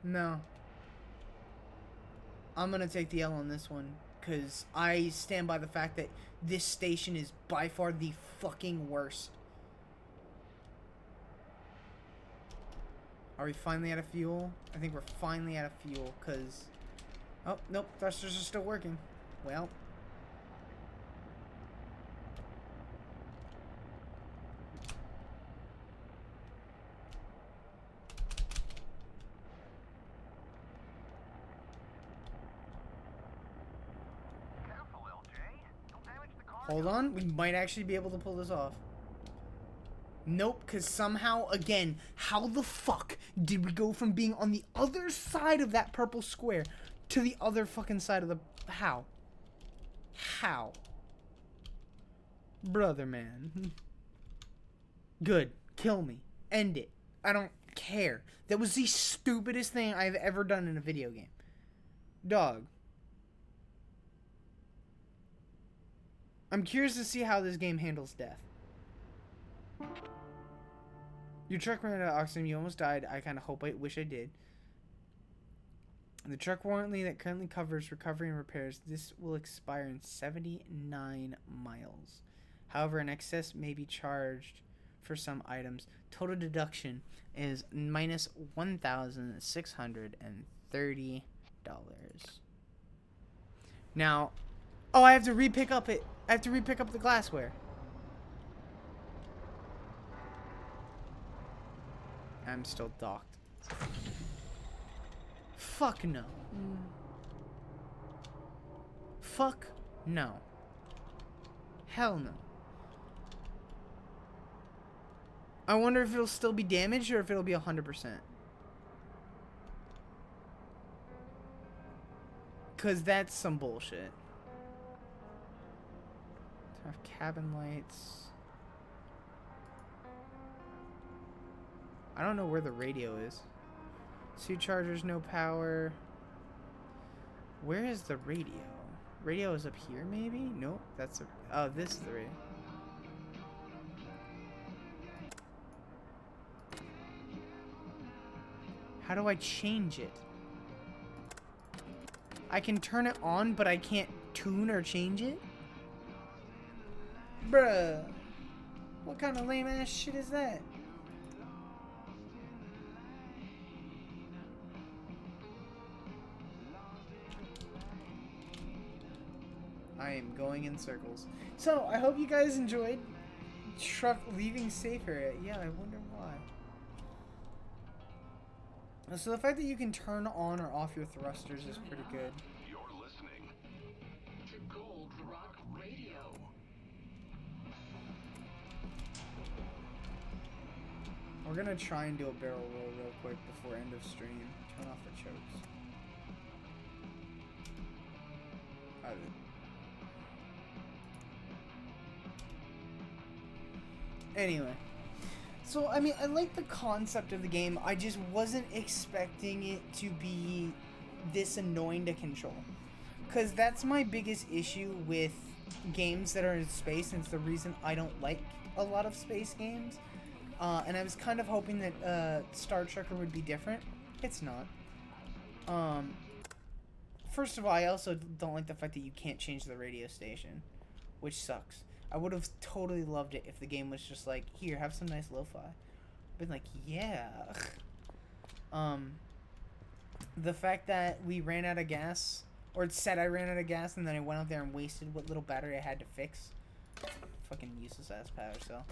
No. I'm gonna take the L on this one because I stand by the fact that this station is by far the fucking worst. Are we finally out of fuel? I think we're finally out of fuel because... Oh, nope, thrusters are still working. Well...
Careful, LJ. Don't damage the car.
Hold on, we might actually be able to pull this off. Nope, because somehow, again, how the fuck did we go from being on the other side of that purple square to the other fucking side of the... How? How? Brother, man. Good. Kill me. End it. I don't care. That was the stupidest thing I've ever done in a video game. Dog. I'm curious to see how this game handles death. Your truck ran out of oxygen. You almost died. I kind of wish I did. The truck warranty that currently covers recovery and repairs. This will expire in 79 miles. However, an excess may be charged for some items. Total deduction is minus $1,630. Now, oh, I have to re-pick up it. I have to re-pick up the glassware. I'm still docked. Fuck no. Fuck no. Hell no. I wonder if it'll still be damaged or if it'll be 100%. Cause that's some bullshit. Have cabin lights. I don't know where the radio is. Suit chargers, no power. Where is the radio? Radio is up here, maybe? Nope, that's a... Oh, this is the radio. How do I change it? I can turn it on, but I can't tune or change it? Bruh. What kind of lame ass shit is that? I am going in circles. So, I hope you guys enjoyed truck leaving safe area. Yeah, I wonder why. So the fact that you can turn on or off your thrusters is pretty good.
You're listening to Gold Rock Radio.
We're gonna try and do a barrel roll real quick before end of stream. Turn off the chokes. Anyway, so I mean, I like the concept of the game. I just wasn't expecting it to be this annoying to control, because that's my biggest issue with games that are in space, and it's the reason I don't like a lot of space games. And I was kind of hoping that Star Trekker would be different. It's not. First of all, I also don't like the fact that you can't change the radio station, which sucks. I would have totally loved it if the game was just like, here, have some nice lo-fi. Been like, yeah. The fact that we ran out of gas, or it said I ran out of gas, and then I went out there and wasted what little battery I had to fix. Fucking useless ass power cell.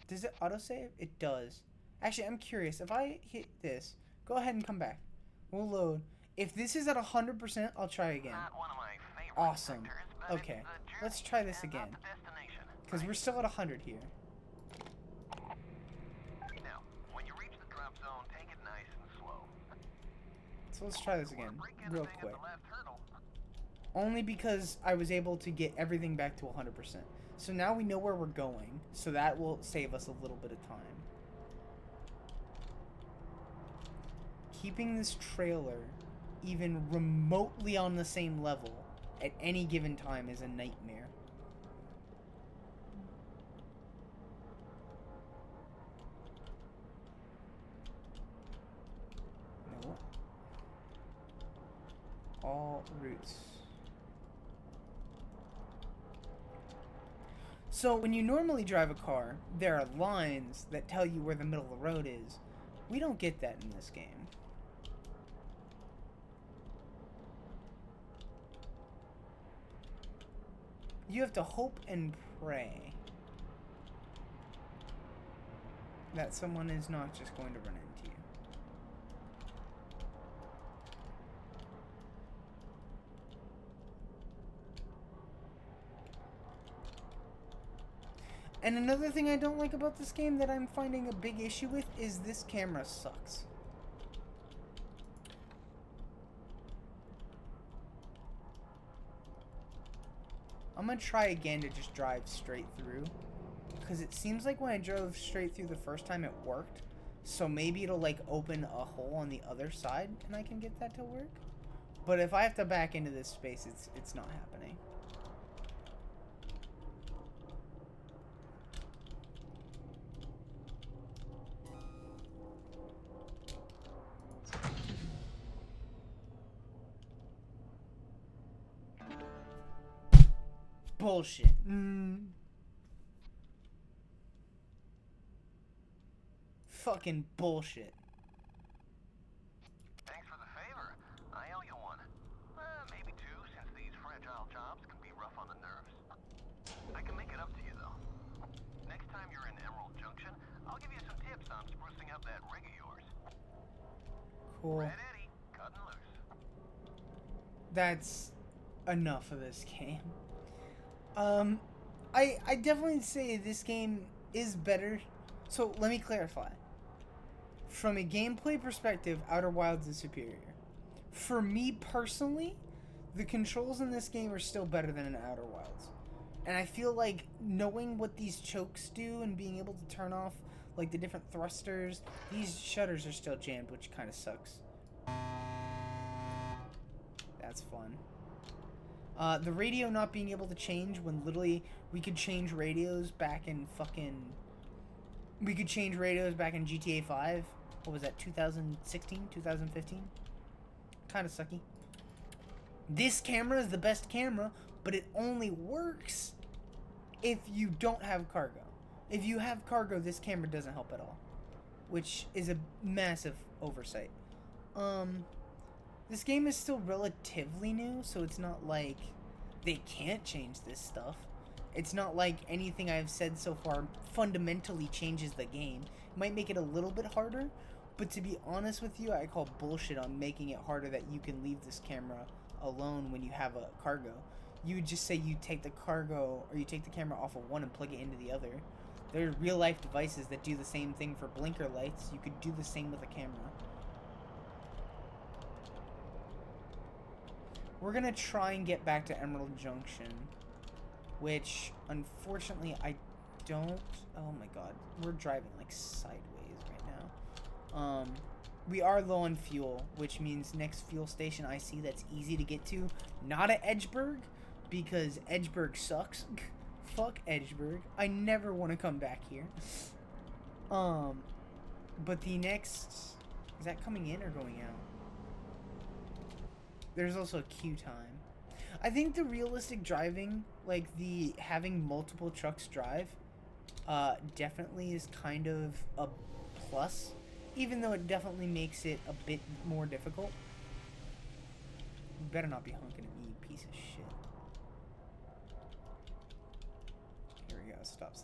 Does it autosave? It does. Actually, I'm curious. If I hit this, go ahead and come back. We'll load. If this is at 100%, I'll try again.
Not one of my favorite
Awesome.
sectors, but
Okay,
it's the journey
let's try this
and not
again.
the destination,
Because
right?
we're still at 100 here.
Now, when you reach the drop zone, take it nice and slow.
So let's try this again,
Brake
real
anything at
quick.
the left hurdle.
only because I was able to get everything back to 100%. So now we know where we're going, so that will save us a little bit of time. Keeping this trailer even remotely on the same level at any given time is a nightmare. No. All routes. So when you normally drive a car, there are lines that tell you where the middle of the road is. We don't get that in this game. You have to hope and pray that someone is not just going to run into you. And another thing I don't like about this game that I'm finding a big issue with is this camera sucks. I'm gonna try again to just drive straight through, because it seems like when I drove straight through the first time it worked, so maybe it'll like open a hole on the other side and I can get that to work. But if I have to back into this space, it's not happening. Bullshit. Fucking bullshit.
Thanks for the favor. I owe you one. Maybe two, since these fragile jobs can be rough on the nerves. I can make it up to you, though. Next time you're in Emerald Junction, I'll give you some tips on sprucing up that rig of yours.
Cool.
Red Eddie, cutting loose.
That's enough of this game. I definitely say this game is better. So let me clarify. From a gameplay perspective, Outer Wilds is superior. For me personally, the controls in this game are still better than in Outer Wilds. And I feel like knowing what these chokes do and being able to turn off like the different thrusters, these shutters are still jammed, which kind of sucks. That's fun. The radio not being able to change when literally we could change radios back in We could change radios back in GTA 5. What was that, 2016, 2015? Kind of sucky. This camera is the best camera, but it only works if you don't have cargo. If you have cargo, this camera doesn't help at all, which is a massive oversight. This game is still relatively new, so it's not like they can't change this stuff. It's not like anything I've said so far fundamentally changes the game. It might make it a little bit harder, but to be honest with you, I call bullshit on making it harder that you can leave this camera alone when you have a cargo. You would just say you take the cargo, or you take the camera off of one and plug it into the other. There are real life devices that do the same thing for blinker lights. You could do the same with a camera. We're gonna try and get back to Emerald Junction, which unfortunately I don't. Oh my god, we're driving like sideways right now. We are low on fuel, which means next fuel station I see that's easy to get to, not at Edgeburg, because Edgeburg sucks. Fuck Edgeburg. I never want to come back here. But the next, is that coming in or going out? There's also a queue time. I think the realistic driving, like the having multiple trucks drive, definitely is kind of a plus, even though it definitely makes it a bit more difficult. You better not be honking at me, you piece of shit. Here we go. Stop.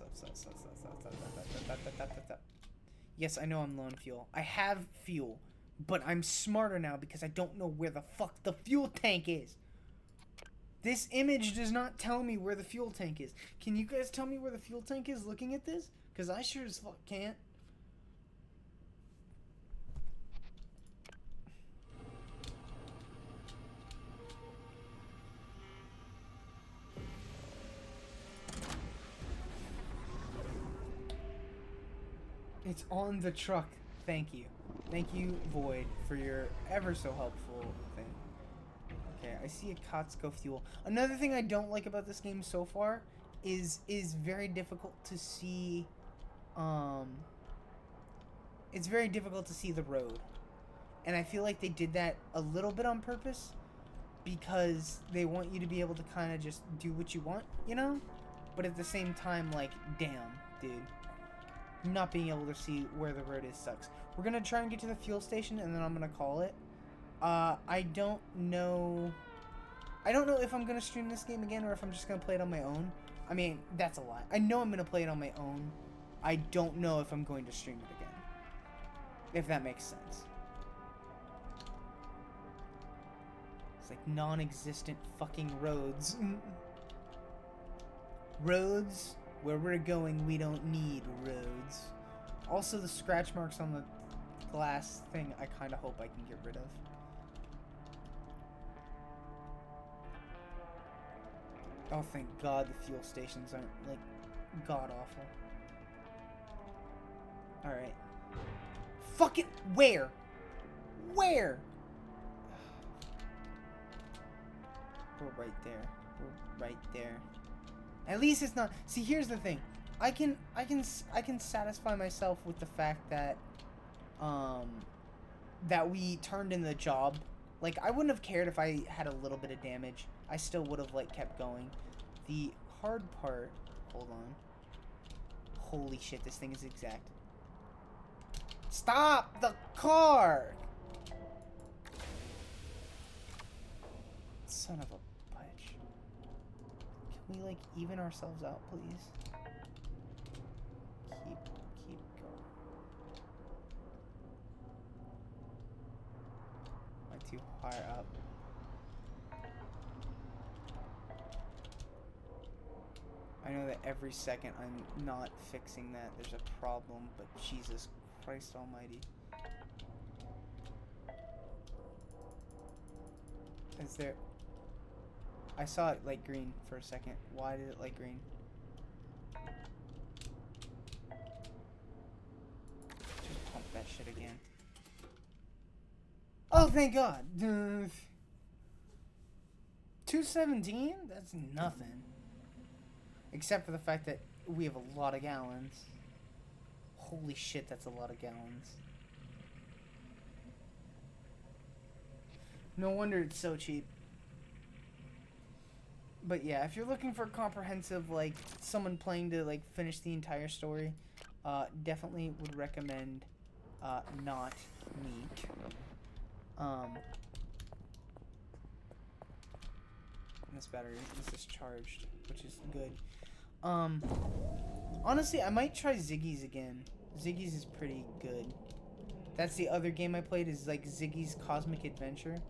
Yes, I know I'm low on fuel. I have fuel. But I'm smarter now because I don't know where the fuck the fuel tank is. This image does not tell me where the fuel tank is. Can you guys tell me where the fuel tank is looking at this? Because I sure as fuck can't. It's on the truck. Thank you. Thank you, Void, for your ever so helpful thing. Okay, I see a Kotsko fuel. Another thing I don't like about this game so far is very difficult to see. It's very difficult to see the road, and I feel like they did that a little bit on purpose because they want you to be able to kind of just do what you want, you know. But at the same time, like, damn, dude, not being able to see where the road is sucks. We're gonna try and get to the fuel station, and then I'm gonna call it. I don't know if I'm gonna stream this game again or if I'm just gonna play it on my own. I mean, that's a lie. I know I'm gonna play it on my own. I don't know if I'm going to stream it again. If that makes sense. It's like non-existent fucking roads. Roads, where we're going, we don't need roads. Also, the scratch marks on the glass thing, I kind of hope I can get rid of. Oh, thank God the fuel stations aren't, like, god-awful. Alright. Fucking where? Where? We're right there. We're right there. At least it's not. See, here's the thing. I can satisfy myself with the fact that that we turned in the job. Like, I wouldn't have cared if I had a little bit of damage. I still would have, like, kept going. The hard part, hold on. Holy shit, this thing is exact. Stop the car! Son of a bitch. Can we, like, even ourselves out, please? Keep going. Am I too high up? I know that every second I'm not fixing that, there's a problem, but Jesus Christ almighty. Is there... I saw it light green for a second. Why did it light green? Just pump that shit again. Oh, thank God! 217? That's nothing. Except for the fact that we have a lot of gallons. Holy shit, that's a lot of gallons. No wonder it's so cheap. But yeah, if you're looking for comprehensive, like, someone playing to, like, finish the entire story, definitely would recommend, not Meek. This battery is charged, which is good. Honestly, I might try Ziggy's again. Ziggy's is pretty good. That's the other game I played, is like Ziggy's Cosmic Adventure.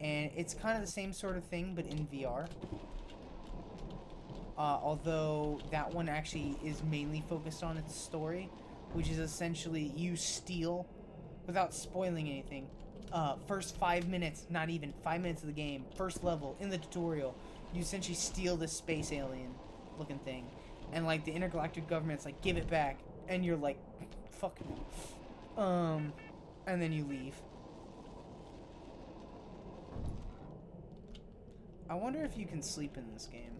And it's kind of the same sort of thing, but in VR. Although that one actually is mainly focused on its story, which is essentially you steal, without spoiling anything, first 5 minutes, not even 5 minutes of the game, first level, in the tutorial, you essentially steal this space alien looking thing. And like the intergalactic government's like, give it back. And you're like, fuck no. And then you leave. I wonder if you can sleep in this game.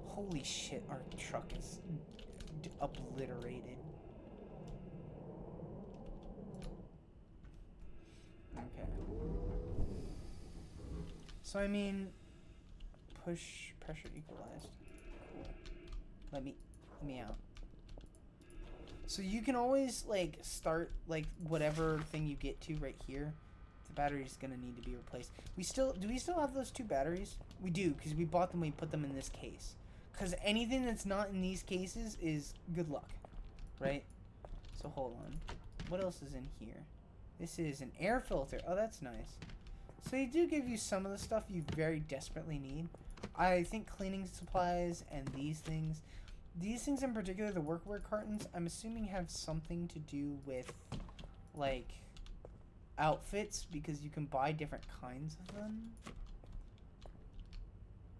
Holy shit, our truck is obliterated. Okay. So I mean, push pressure equalized. Cool. Let me out. So you can always like start like whatever thing you get to right here. The battery's gonna need to be replaced. Do we still have those 2 batteries? We do, because we bought them, we put them in this case. Because anything that's not in these cases is good luck, right? So hold on. What else is in here? This is an air filter. Oh, that's nice. So they do give you some of the stuff you very desperately need. I think cleaning supplies and these things in particular, the workwear cartons, I'm assuming have something to do with, like, outfits, because you can buy different kinds of them.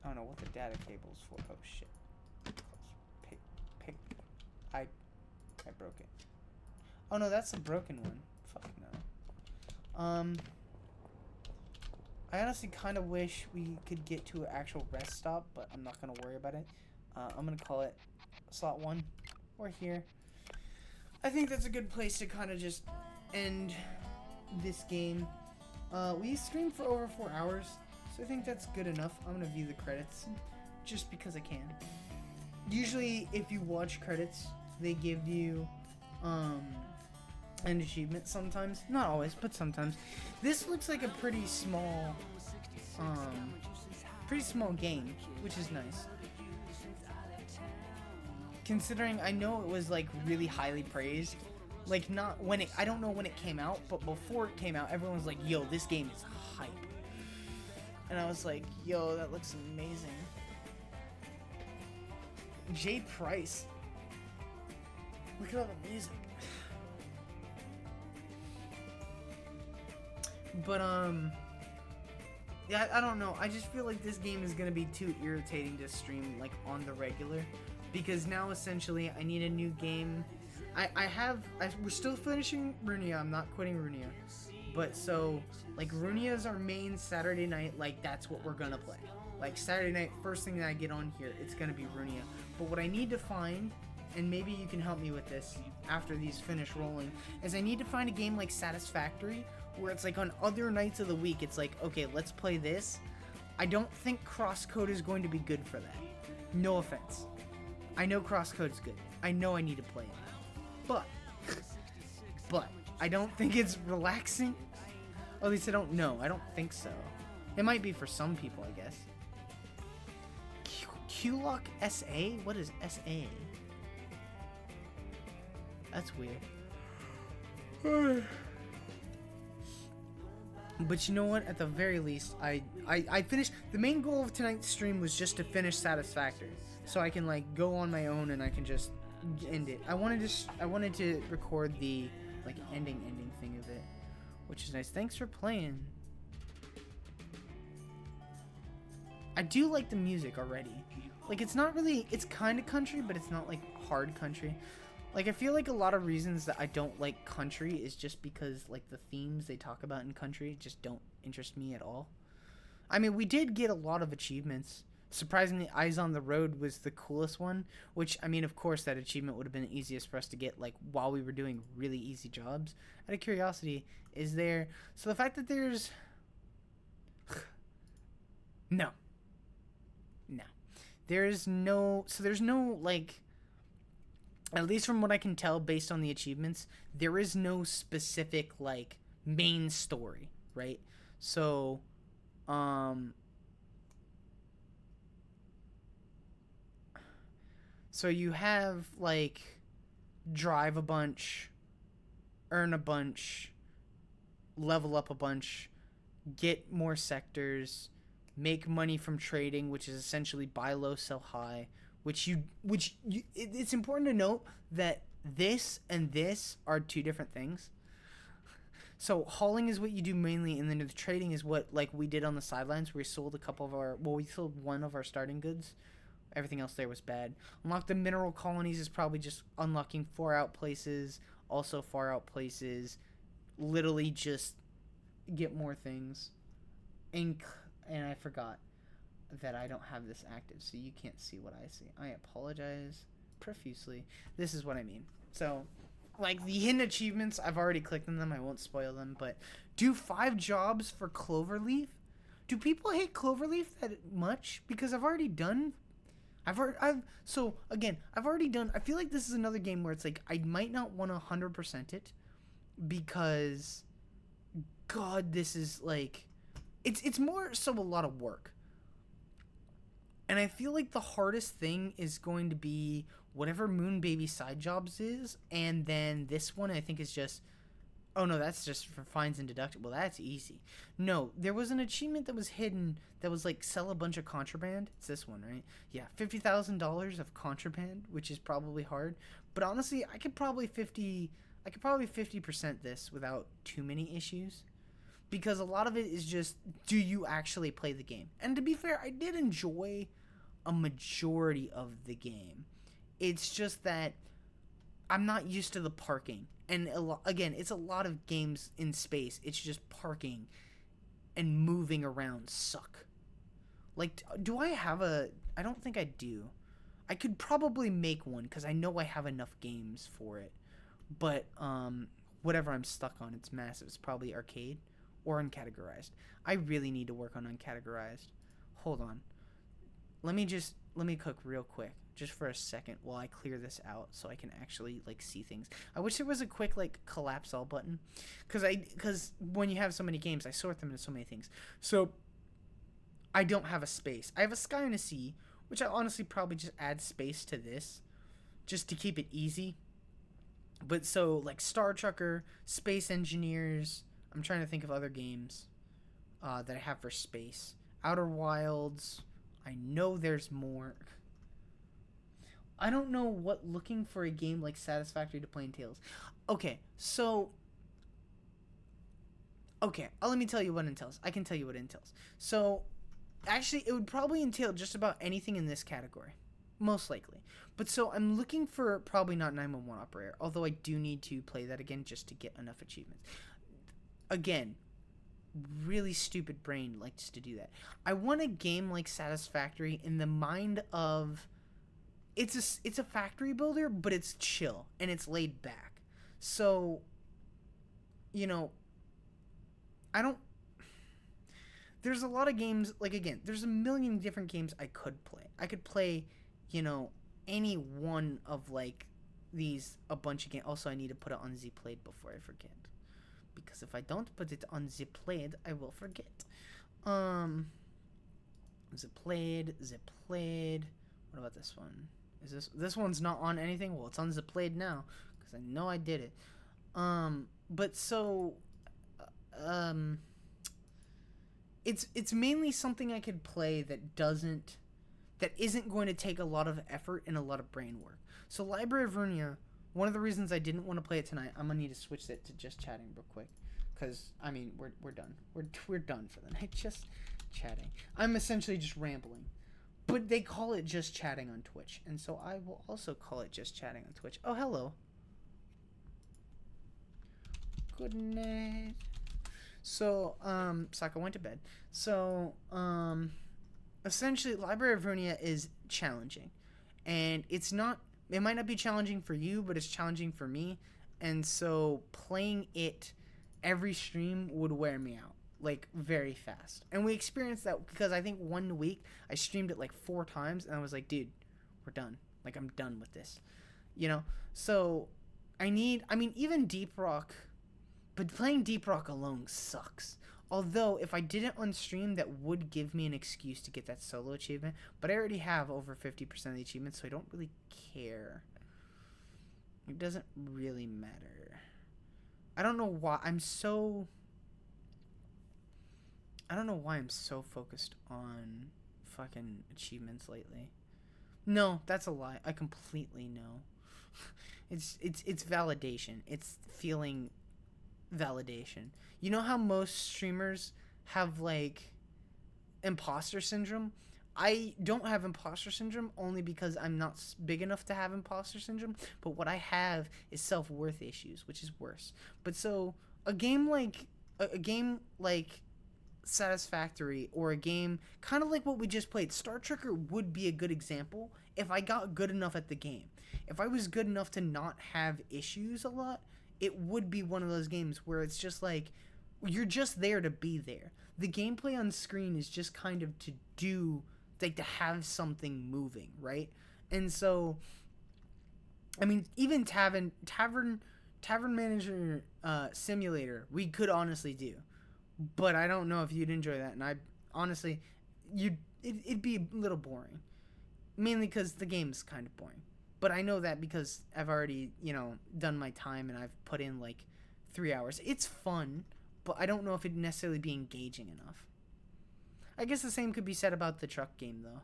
I don't know what the data cable's for. Oh shit. I broke it. Oh no, that's a broken one. Fuck no. I honestly kind of wish we could get to an actual rest stop, but I'm not gonna worry about it. I'm gonna call it slot 1. We're here. I think that's a good place to kind of just end this game. We streamed for over 4 hours, so I think that's good enough. I'm gonna view the credits just because I can. Usually, if you watch credits, they give you an achievement sometimes. Not always, but sometimes. This looks like a pretty small game, which is nice. Considering I know it was like really highly praised. Like not when it, I don't know when it came out, but before it came out, everyone was like, yo, this game is hype. And I was like, yo, that looks amazing. Jay Price. Look at all the music. But, yeah, I don't know. I just feel like this game is gonna be too irritating to stream, like, on the regular. Because now, essentially, I need a new game. We're still finishing Runia. I'm not quitting Runia. But, so, like, Runia is our main Saturday night. Like, that's what we're gonna play. Like, Saturday night, first thing that I get on here, it's gonna be Runia. But what I need to find, and maybe you can help me with this after these finish rolling, is I need to find a game like Satisfactory, where it's like on other nights of the week, it's like, okay, let's play this. I don't think crosscode is going to be good for that. No offense. I know crosscode is good. I know I need to play it. But, I don't think it's relaxing. Or at least I don't know. I don't think so. It might be for some people, I guess. Q-Lock SA? What is SA? That's weird. But you know what? At the very least, I finished. The main goal of tonight's stream was just to finish Satisfactory, so I can like go on my own and I can just end it. I wanted to record the like ending thing of it, which is nice. Thanks for playing. I do like the music already. Like it's not really. It's kind of country, but it's not like hard country. Like, I feel like a lot of reasons that I don't like country is just because, like, the themes they talk about in country just don't interest me at all. I mean, we did get a lot of achievements. Surprisingly, Eyes on the Road was the coolest one, which, I mean, of course, that achievement would have been the easiest for us to get, like, while we were doing really easy jobs. Out of curiosity, is there... So the fact that there's... No. There's no... So there's no, like... At least from what I can tell based on the achievements, there is no specific, like, main story, right? So, so you have, like, drive a bunch, earn a bunch, level up a bunch, get more sectors, make money from trading, which is essentially buy low, sell high, it's important to note that this and this are two different things. So hauling is what you do mainly, and then the trading is what like we did on the sidelines. Where we sold we sold one of our starting goods. Everything else there was bad. Unlock the mineral colonies is probably just unlocking far out places, also far out places. Literally just get more things. And I forgot that I don't have this active, so you can't see what I see. I apologize profusely. This is what I mean. So, like, the hidden achievements, I've already clicked on them. I won't spoil them, but do 5 jobs for Cloverleaf? Do people hate Cloverleaf that much? Because I've already done... I feel like this is another game where it's like, I might not want to 100% it, because, God, this is, like... It's more so a lot of work. And I feel like the hardest thing is going to be whatever Moon Baby side jobs is, and then this one I think is just... Oh no, that's just for fines and deductible. That's easy. No, there was an achievement that was hidden that was like sell a bunch of contraband. It's this one, right? Yeah, $50,000 of contraband, which is probably hard. But honestly, I could probably 50% this without too many issues. Because a lot of it is just, do you actually play the game? And to be fair, I did enjoy a majority of the game. It's just that I'm not used to the parking. And again, it's a lot of games in space. It's just parking and moving around suck. Like, do I have a... I don't think I do. I could probably make one because I know I have enough games for it. But whatever I'm stuck on, it's massive. It's probably arcade or uncategorized. I really need to work on uncategorized. Hold on. Let me cook real quick, just for a second, while I clear this out so I can actually like see things. I wish there was a quick like collapse all button, because when you have so many games, I sort them into so many things. So I don't have a space. I have a sky and a sea, which I honestly probably just add space to this, just to keep it easy. But so like Star Trucker, Space Engineers. I'm trying to think of other games that I have for space. Outer Wilds. I know there's more. I don't know what looking for a game like Satisfactory to play entails. Okay, so... Okay, let me tell you what it entails. I can tell you what it entails. So, actually, it would probably entail just about anything in this category. Most likely. But so, I'm looking for probably not 911 Operator, although I do need to play that again just to get enough achievements. Again, really stupid brain likes to do that. I want a game like Satisfactory in the mind of it's a factory builder, but it's chill and it's laid back. So, you know, there's a lot of games, like, again, there's a million different games I could play. I could play, you know, any one of like these, a bunch of games. Also, I need to put it on Z Played before I forget. Because if I don't put it on Zip Played, I will forget. Zip Played. What about this one? Is this one's not on anything? Well, it's on Zip Played now because I know I did it. But so, it's mainly something I could play that isn't going to take a lot of effort and a lot of brain work. So Library of Runia. One of the reasons I didn't want to play it tonight, I'm gonna need to switch it to just chatting real quick, because I mean we're done. We're done for the night. Just chatting. I'm essentially just rambling, but they call it just chatting on Twitch, and so I will also call it just chatting on Twitch. Oh, hello. Good night. So Saka went to bed. So essentially, Library of Runia is challenging, and it's not. It might not be challenging for you, but it's challenging for me. And so playing it every stream would wear me out, like, very fast. And we experienced that because I think 1 week I streamed it like 4 times, and I was like, dude, we're done. Like, I'm done with this. You know? So even Deep Rock, but playing Deep Rock alone sucks. Although, if I did it on stream, that would give me an excuse to get that solo achievement. But I already have over 50% of the achievements, so I don't really care. It doesn't really matter. I don't know why I'm so focused on fucking achievements lately. No, that's a lie. I completely know. It's validation. It's feeling validation. You know how most streamers have like imposter syndrome? I don't have imposter syndrome only because I'm not big enough to have imposter syndrome, but what I have is self-worth issues, which is worse. But so a game like Satisfactory, or a game kind of like what we just played, Star Trucker would be a good example if I got good enough at the game. If I was good enough to not have issues a lot, it would be one of those games where it's just like you're just there to be there. The gameplay on screen is just kind of to do, like, to have something moving, right? And so, I mean, even Tavern Manager Simulator, we could honestly do, but I don't know if you'd enjoy that. And I honestly, it'd be a little boring, mainly because the game's kind of boring. But I know that because I've already, done my time and I've put in like 3 hours. It's fun, but I don't know if it'd necessarily be engaging enough. I guess the same could be said about the truck game, though.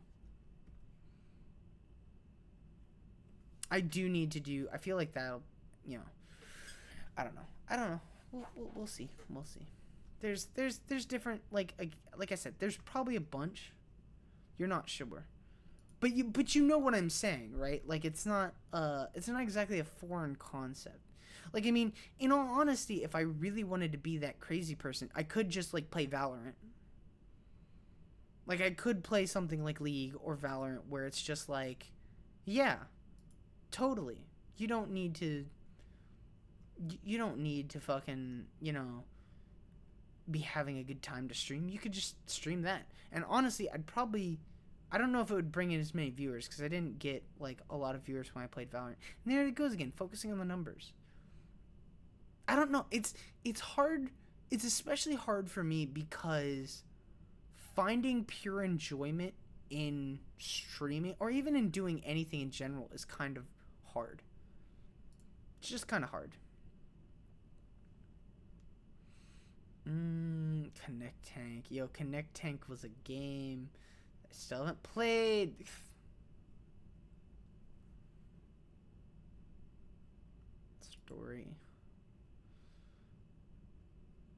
I do need to do. I feel like that'll, I don't know. We'll see. We'll see. There's different, like I said, there's probably a bunch. You're not sure. But you know what I'm saying, right? Like it's not exactly a foreign concept. Like I mean, in all honesty, if I really wanted to be that crazy person, I could just like play Valorant. Like I could play something like League or Valorant where it's just like, yeah, totally. You don't need to fucking, be having a good time to stream. You could just stream that. And honestly, I don't know if it would bring in as many viewers because I didn't get like a lot of viewers when I played Valorant. And there it goes again, focusing on the numbers. I don't know. It's hard. It's especially hard for me because finding pure enjoyment in streaming or even in doing anything in general is kind of hard. It's just kind of hard. Connect Tank. Yo, Connect Tank was a game I still haven't played. Story.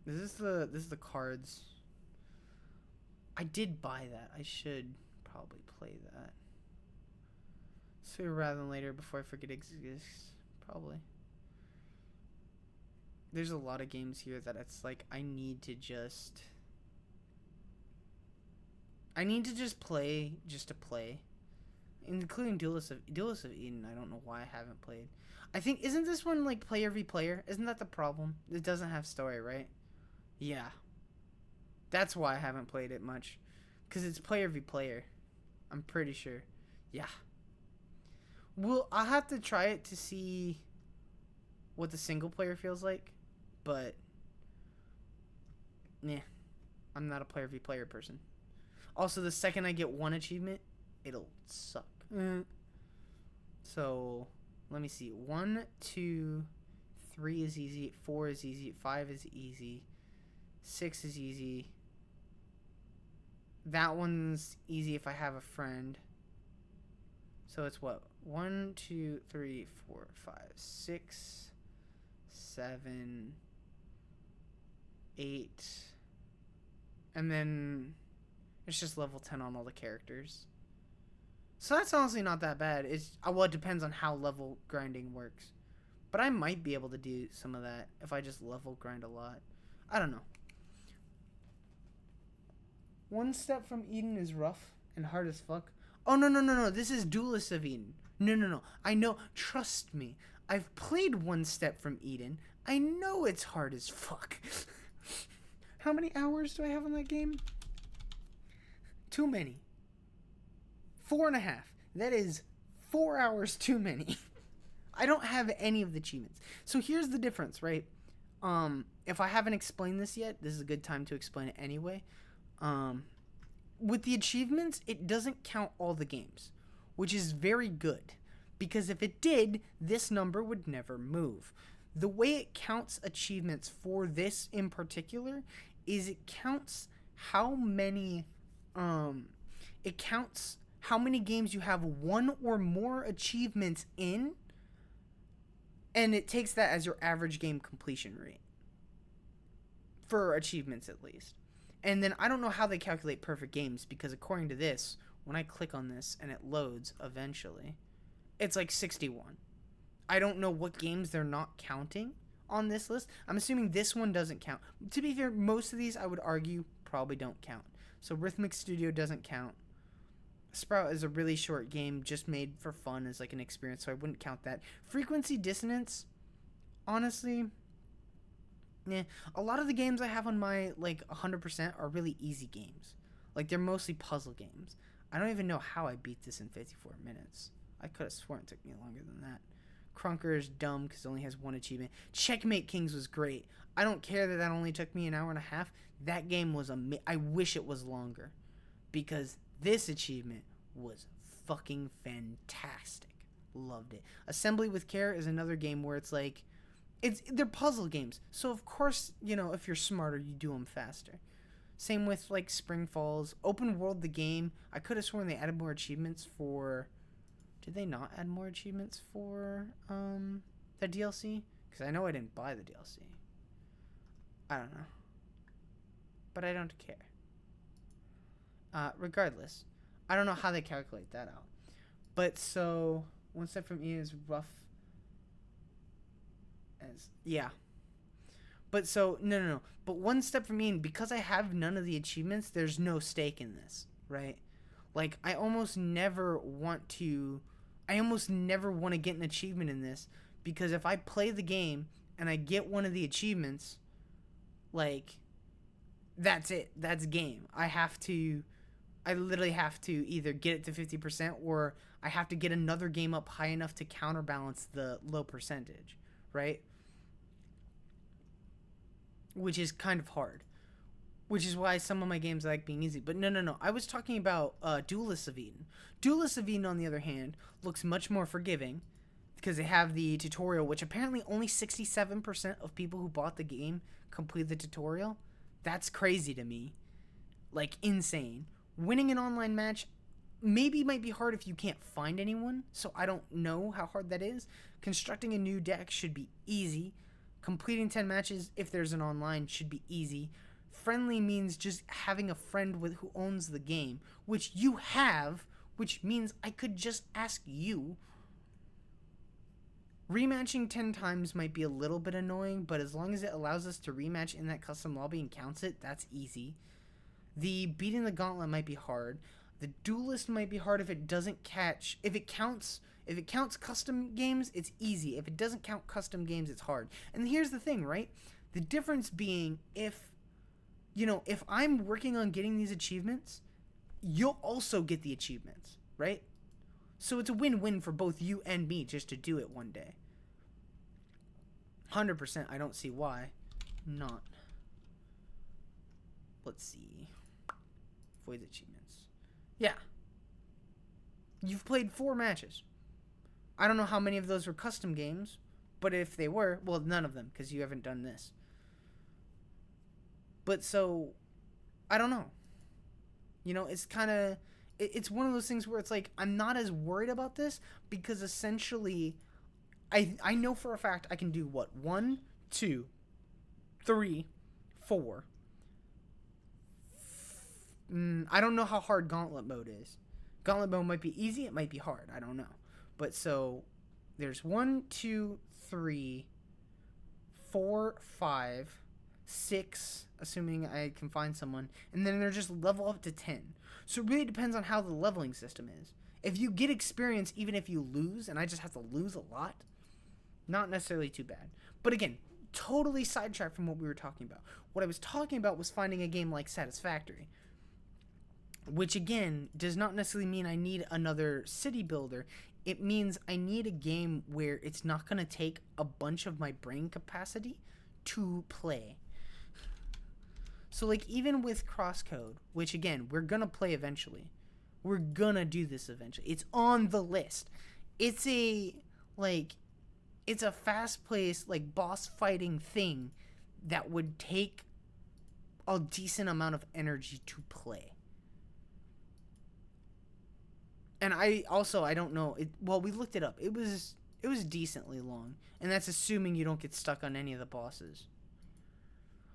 This is the cards. I did buy that. I should probably play that sooner rather than later before I forget it exists. Probably. There's a lot of games here that it's like I need to just play just to play, including Duelist of Eden. I don't know why I haven't played. I think isn't this one like player v player? Isn't that the problem? It doesn't have story, right? Yeah. That's why I haven't played it much, because it's player v player. I'm pretty sure. Yeah. Well, I'll have to try it to see what the single player feels like, but yeah, I'm not a player v player person. Also, the second I get one achievement, it'll suck. So, let me see. 1, 2, 3 is easy. 4 is easy. 5 is easy. 6 is easy. That one's easy if I have a friend. So it's what? 1, 2, 3, 4, 5, 6, 7, 8. And then it's just level 10 on all the characters. So that's honestly not that bad. It depends on how level grinding works. But I might be able to do some of that if I just level grind a lot. I don't know. One Step from Eden is rough and hard as fuck. Oh, no. This is Duelist of Eden. No. I know. Trust me. I've played One Step from Eden. I know it's hard as fuck. How many hours do I have on that game? Too many. 4.5. That is 4 hours too many. I don't have any of the achievements. So here's the difference, right? If I haven't explained this yet, this is a good time to explain it anyway. With the achievements, it doesn't count all the games, which is very good, because if it did, this number would never move. The way it counts achievements for this in particular is it counts how many games you have one or more achievements in, and it takes that as your average game completion rate for achievements, at least. And then I don't know how they calculate perfect games, because according to this, when I click on this and it loads eventually, it's like 61. I don't know what games they're not counting on this list. I'm assuming this one doesn't count. To be fair, most of these I would argue probably don't count. So Rhythmic Studio doesn't count. Sprout is a really short game just made for fun as like an experience, so I wouldn't count that. Frequency Dissonance, honestly, yeah, a lot of the games I have on my, 100% are really easy games. Like, they're mostly puzzle games. I don't even know how I beat this in 54 minutes. I could have sworn it took me longer than that. Crunker is dumb because it only has one achievement. Checkmate Kings was great. I don't care that only took me an hour and a half. That game was I wish it was longer, because this achievement was fucking fantastic. Loved it. Assembly with Care is another game where it's like, they're puzzle games, so of course, if you're smarter, you do them faster. Same with like Spring Falls. Open World, the game, I could have sworn they added more achievements for. Did they not add more achievements for the DLC? Because I know I didn't buy the DLC. I don't know, but I don't care. Regardless, I don't know how they calculate that out. But so one step from E is rough as yeah. But so no. But one step from E, because I have none of the achievements, there's no stake in this, right? Like I almost never want to get an achievement in this, because if I play the game and I get one of the achievements, like that's it. That's game. I literally have to either get it to 50% or I have to get another game up high enough to counterbalance the low percentage, right? Which is kind of hard. Which is why some of my games I like being easy. But no. I was talking about Duelists of Eden. Duelists of Eden, on the other hand, looks much more forgiving because they have the tutorial, which apparently only 67% of people who bought the game complete the tutorial. That's crazy to me. Like, insane. Winning an online match maybe might be hard if you can't find anyone, so I don't know how hard that is. Constructing a new deck should be easy. Completing 10 matches, if there's an online, should be easy. Friendly means just having a friend with who owns the game, which you have, which means I could just ask you. Rematching 10 times might be a little bit annoying, but as long as it allows us to rematch in that custom lobby and counts it, that's easy. The beating the gauntlet might be hard. The duelist might be hard if it doesn't catch. If it counts custom games, it's easy. If it doesn't count custom games, it's hard. And here's the thing, right? The difference being if I'm working on getting these achievements, you'll also get the achievements, right? So it's a win-win for both you and me just to do it one day. 100%, I don't see why not. Let's see. Void achievements. Yeah. You've played 4 matches. I don't know how many of those were custom games, but if they were, well, none of them, because you haven't done this. But so, I don't know. It's kind of, it's one of those things where it's like, I'm not as worried about this, because essentially, I know for a fact I can do what? 1, 2, 3, 4. I don't know how hard Gauntlet mode is. Gauntlet mode might be easy, it might be hard, I don't know. But so, there's 1, 2, 3, 4, 5, 6, assuming I can find someone, and then they're just level up to 10. So it really depends on how the leveling system is. If you get experience even if you lose, and I just have to lose a lot, not necessarily too bad. But again, totally sidetracked from what we were talking about. What I was talking about was finding a game like Satisfactory, which again does not necessarily mean I need another city builder. It means I need a game where it's not going to take a bunch of my brain capacity to play. So like even with Crosscode, which again we're going to play eventually. We're going to do this eventually. It's on the list. It's a fast-paced like boss fighting thing that would take a decent amount of energy to play. And I don't know. We looked it up. It was decently long. And that's assuming you don't get stuck on any of the bosses.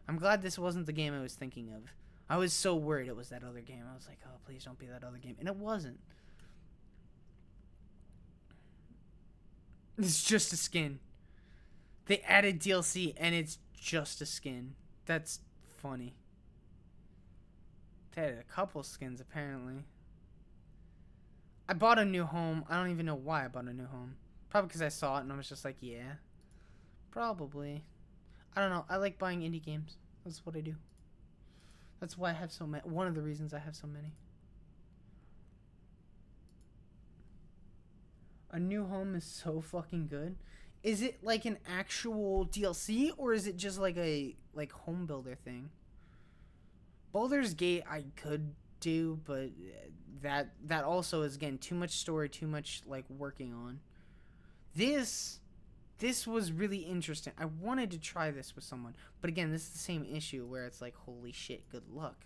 I'm glad this wasn't the game I was thinking of. I was so worried it was that other game. I was like, oh, please don't be that other game. And it wasn't. It's just a skin. They added DLC and it's just a skin. That's funny. They added a couple skins apparently. I bought a new home. I don't even know why I bought a new home. Probably because I saw it and I was just like, yeah. Probably. I don't know. I like buying indie games. That's what I do. That's why I have so many. One of the reasons I have so many. A new home is so fucking good. Is it like an actual DLC or is it just like a home builder thing? Baldur's Gate I could do, but that also is again too much story, too much like working on. This was really interesting. I wanted to try this with someone, but again, this is the same issue where it's like, holy shit, good luck.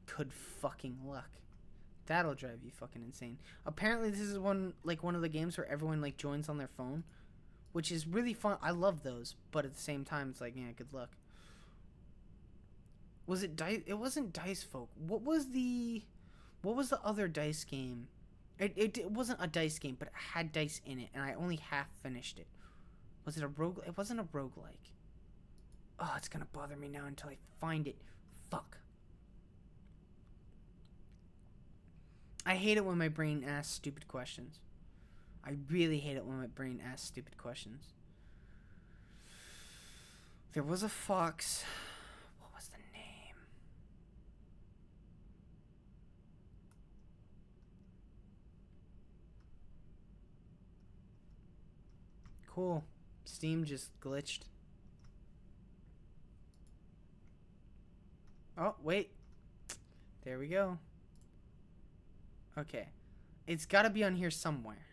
Good fucking luck. That'll drive you fucking insane. Apparently this is one of the games where everyone like joins on their phone, which is really fun. I love those, but at the same time it's like, yeah, good luck. It wasn't Dice Folk. What was the other dice game It wasn't a dice game, but it had dice in it, and I only half finished it. Was it a rogue? It wasn't a roguelike. Oh, it's gonna bother me now until I find it. Fuck. I hate it when my brain asks stupid questions. I really hate it when my brain asks stupid questions. There was a fox. What was the name? Cool. Steam just glitched. Oh, wait. There we go. Okay. It's got to be on here somewhere.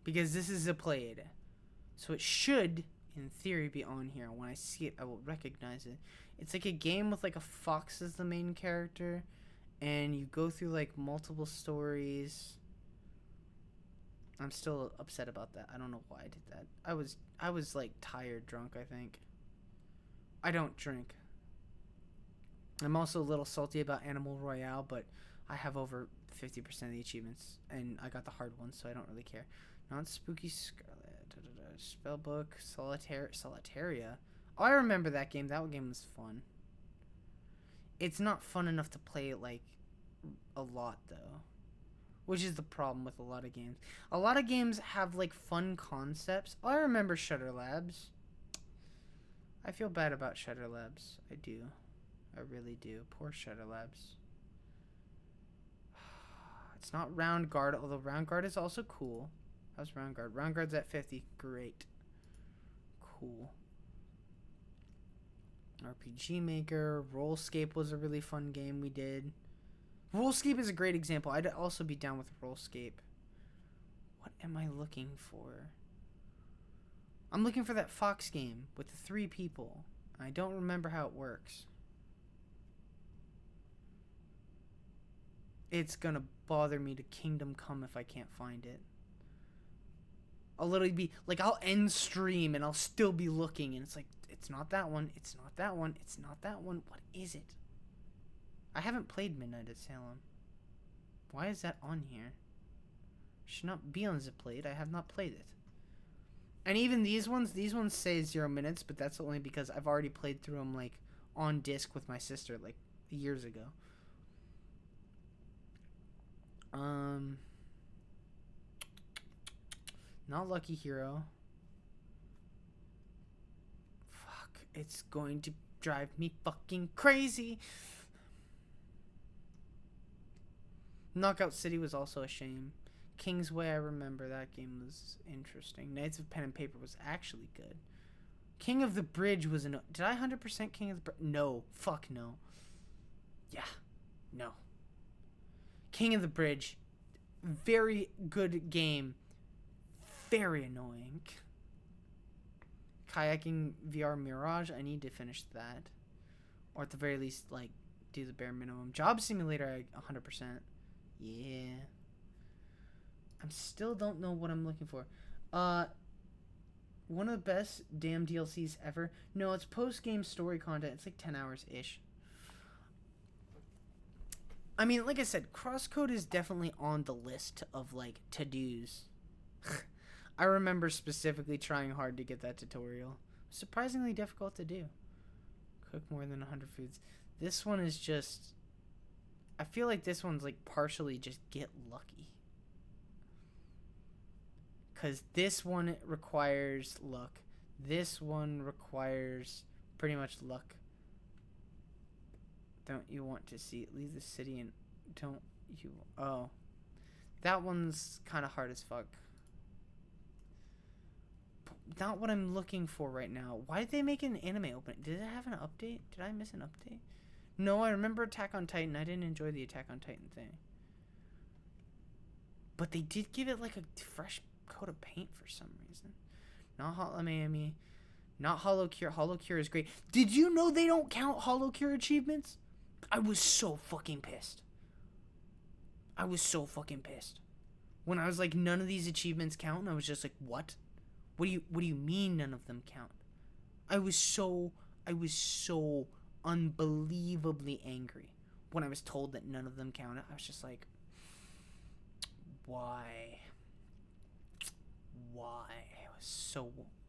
Because this is a play area. So it should, in theory, be on here. When I see it, I will recognize it. It's like a game with like a fox as the main character. And you go through like multiple stories. I'm still upset about that. I don't know why I did that. I was like tired drunk, I think. I don't drink. I'm also a little salty about Animal Royale, but I have over 50% of the achievements, and I got the hard ones, so I don't really care. Not Spooky Scarlet, Spellbook, Solitaria. Oh, I remember that game. That game was fun. It's not fun enough to play it like a lot, though, which is the problem with a lot of games. A lot of games have like fun concepts. Oh, I remember Shutter Labs. I feel bad about Shutter Labs. I do. I really do. Poor Shutter Labs. It's not Round Guard, although Round Guard is also cool. How's Round Guard? Round Guard's at 50. Great. Cool. RPG Maker. Rollscape was a really fun game we did. Rollscape is a great example. I'd also be down with Rollscape. What am I looking for? I'm looking for that Fox game with the 3 people. I don't remember how it works. It's gonna bother me to Kingdom Come if I can't find it. I'll literally be like, I'll end stream and I'll still be looking, and it's like, it's not that one, it's not that one, it's not that one. What is it? I haven't played Midnight at Salem. Why is that on here? Should not be on Zipplate. I have not played it. And even these ones say 0 minutes, but that's only because I've already played through them like on disc with my sister like years ago. Not Lucky Hero. Fuck, it's going to drive me fucking crazy. Knockout City was also a shame. Kingsway, I remember that game was interesting. Knights of Pen and Paper was actually good. King of the Bridge was did I 100% King of the Bridge? No. Fuck no. Yeah. No. King of the Bridge. Very good game. Very annoying. Kayaking VR Mirage. I need to finish that. Or at the very least, like, do the bare minimum. Job Simulator, 100%. Yeah. I still don't know what I'm looking for. One of the best damn DLCs ever. No, it's post-game story content. It's like 10 hours-ish. I mean, like I said, Crosscode is definitely on the list of, like, to-dos. I remember specifically trying hard to get that tutorial. Surprisingly difficult to do. Cook more than 100 foods. This one is just... I feel like this one's, like, partially just get lucky. Because this one requires luck. This one requires pretty much luck. Don't you want to see it? Leave the city and don't you... Oh. That one's kind of hard as fuck. Not what I'm looking for right now. Why did they make an anime open? Did it have an update? Did I miss an update? No, I remember Attack on Titan. I didn't enjoy the Attack on Titan thing. But they did give it like a fresh coat of paint for some reason. Not Hotline Miami. Not Hollow Cure. Hollow Cure is great. Did you know they don't count Hollow Cure achievements? I was so fucking pissed. I was so fucking pissed. When I was like, none of these achievements count, and I was just like, what? What do you mean none of them count? I was so unbelievably angry when I was told that none of them counted. I was just like, why? Why? It was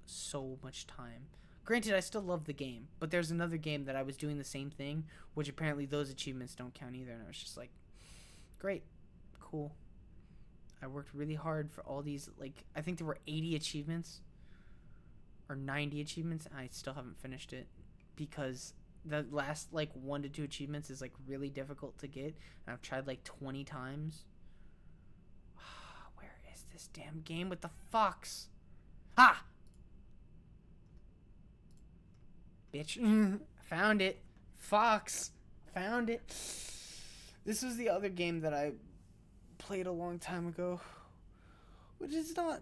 so much time. Granted, I still love the game, but there's another game that I was doing the same thing, which apparently those achievements don't count either, and I was just like, great, cool. I worked really hard for all these, like, I think there were 80 achievements, or 90 achievements, and I still haven't finished it, because the last, like, 1 to 2 achievements is, like, really difficult to get, and I've tried, like, 20 times. Where is this damn game with the fox? Ah! Bitch. Found it. Fox. Found it. This was the other game that I played a long time ago, which is not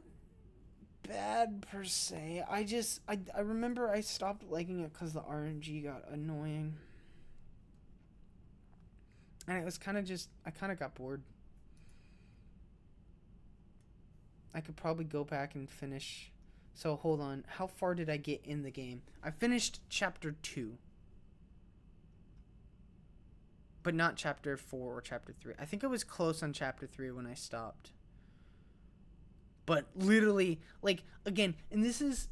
bad per se. I remember I stopped liking it because the RNG got annoying. And it was kind of just, I kind of got bored. I could probably go back and finish. So hold on, how far did I get in the game? I finished chapter 2. But not chapter 4 or chapter 3. I think I was close on chapter 3 when I stopped. But literally, like, again, and this is,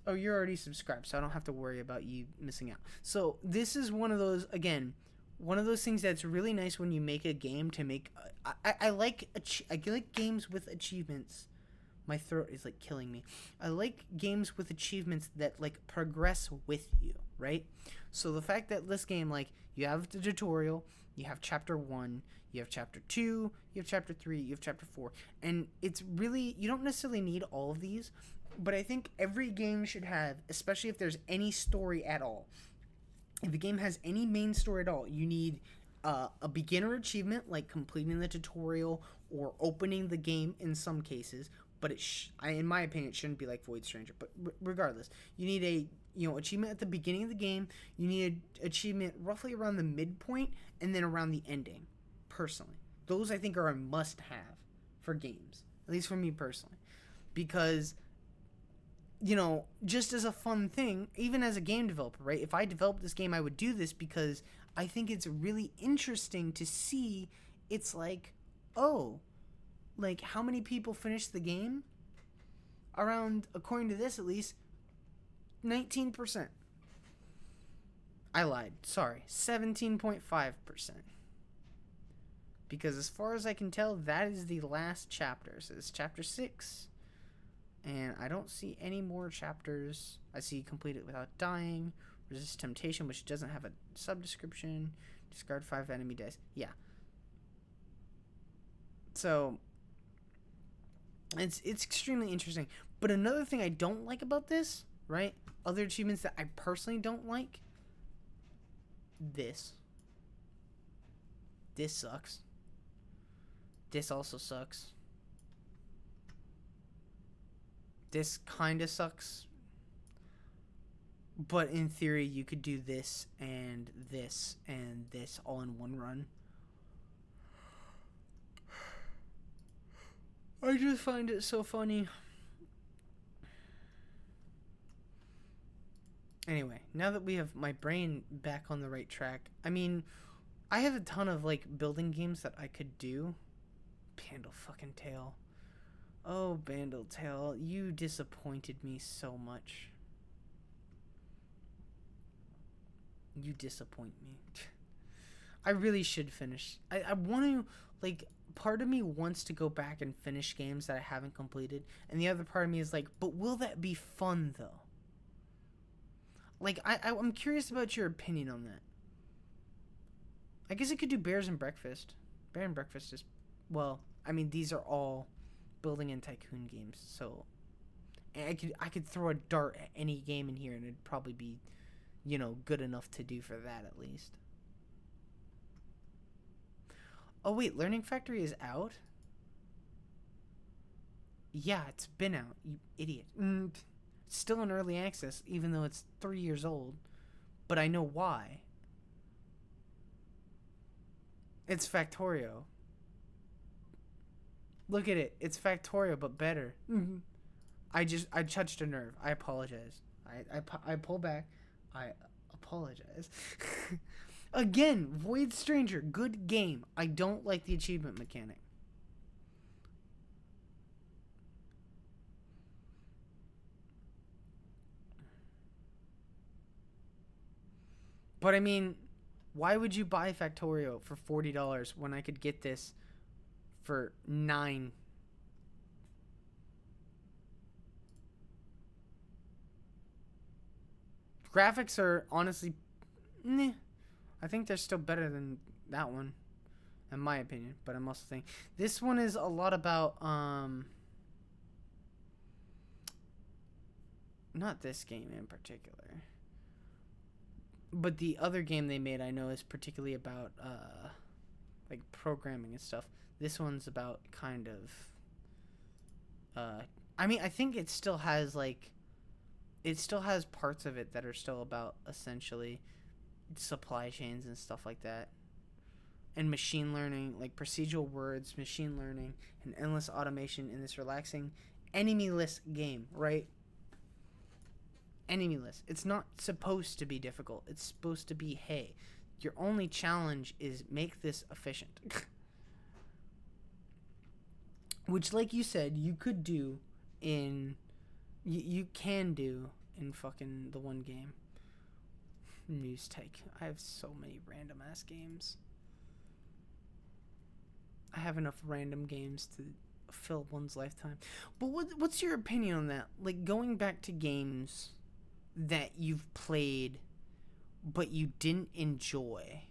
oh, you're already subscribed, so I don't have to worry about you missing out. So this is one of those, again, one of those things that's really nice when you make a game to make, I like games with achievements. My throat is, like, killing me. I like games with achievements that, like, progress with you, right? So the fact that this game, like, you have the tutorial, you have chapter 1, you have chapter 2, you have chapter 3, you have chapter 4. And it's really, you don't necessarily need all of these, but I think every game should have, especially if there's any story at all. If a game has any main story at all, you need a beginner achievement, like completing the tutorial or opening the game in some cases. But in my opinion, it shouldn't be like Void Stranger. But regardless, you need a achievement at the beginning of the game. You need an achievement roughly around the midpoint and then around the ending. Personally, those I think are a must-have for games, at least for me personally, because just as a fun thing, even as a game developer, right? If I developed this game, I would do this because I think it's really interesting to see. It's like, oh. Like, how many people finished the game? Around, according to this at least, 19%. I lied. Sorry. 17.5%. Because as far as I can tell, that is the last chapter. So it's chapter 6. And I don't see any more chapters. I see complete it without dying. Resist temptation, which doesn't have a sub-description. Discard 5 enemy dice. Yeah. So it's extremely interesting. But another thing I don't like about this, right? Other achievements that I personally don't like. This sucks. This also sucks. This kind of sucks. But in theory, you could do this and this and this all in one run. I just find it so funny. Anyway, now that we have my brain back on the right track, I mean, I have a ton of, like, building games that I could do. Bandle fucking Tail. Oh, Bandle Tail, you disappointed me so much. You disappoint me. I really should finish. I want to, like, part of me wants to go back and finish games that I haven't completed, and the other part of me is like, but will that be fun, though? Like, I'm curious about your opinion on that. I guess I could do Bears and Breakfast. Bear and Breakfast is, well, I mean, these are all building and tycoon games, so I could throw a dart at any game in here, and it'd probably be, good enough to do for that at least. Oh, wait, Learning Factory is out? Yeah, it's been out, you idiot. It's still in early access, even though it's 3 years old. But I know why. It's Factorio. Look at it. It's Factorio, but better. I touched a nerve. I apologize. I pull back. I apologize. Again, Void Stranger, good game. I don't like the achievement mechanic. But I mean, why would you buy Factorio for $40 when I could get this for $9? Graphics are honestly, I think they're still better than that one, in my opinion. But I'm also thinking this one is a lot about not this game in particular, but the other game they made I know is particularly about like programming and stuff. This one's about kind of I mean, I think it still has parts of it that are still about essentially supply chains and stuff like that, and machine learning, like procedural words, machine learning, and endless automation in this relaxing enemy-less game, right? Enemy-less. It's not supposed to be difficult. It's supposed to be, hey, your only challenge is make this efficient. Which, like you said, you could do in... You can do in fucking the one game. News Take. I have so many random ass games. I have enough random games to fill one's lifetime. But what's your opinion on that? Like, going back to games that you've played but you didn't enjoy,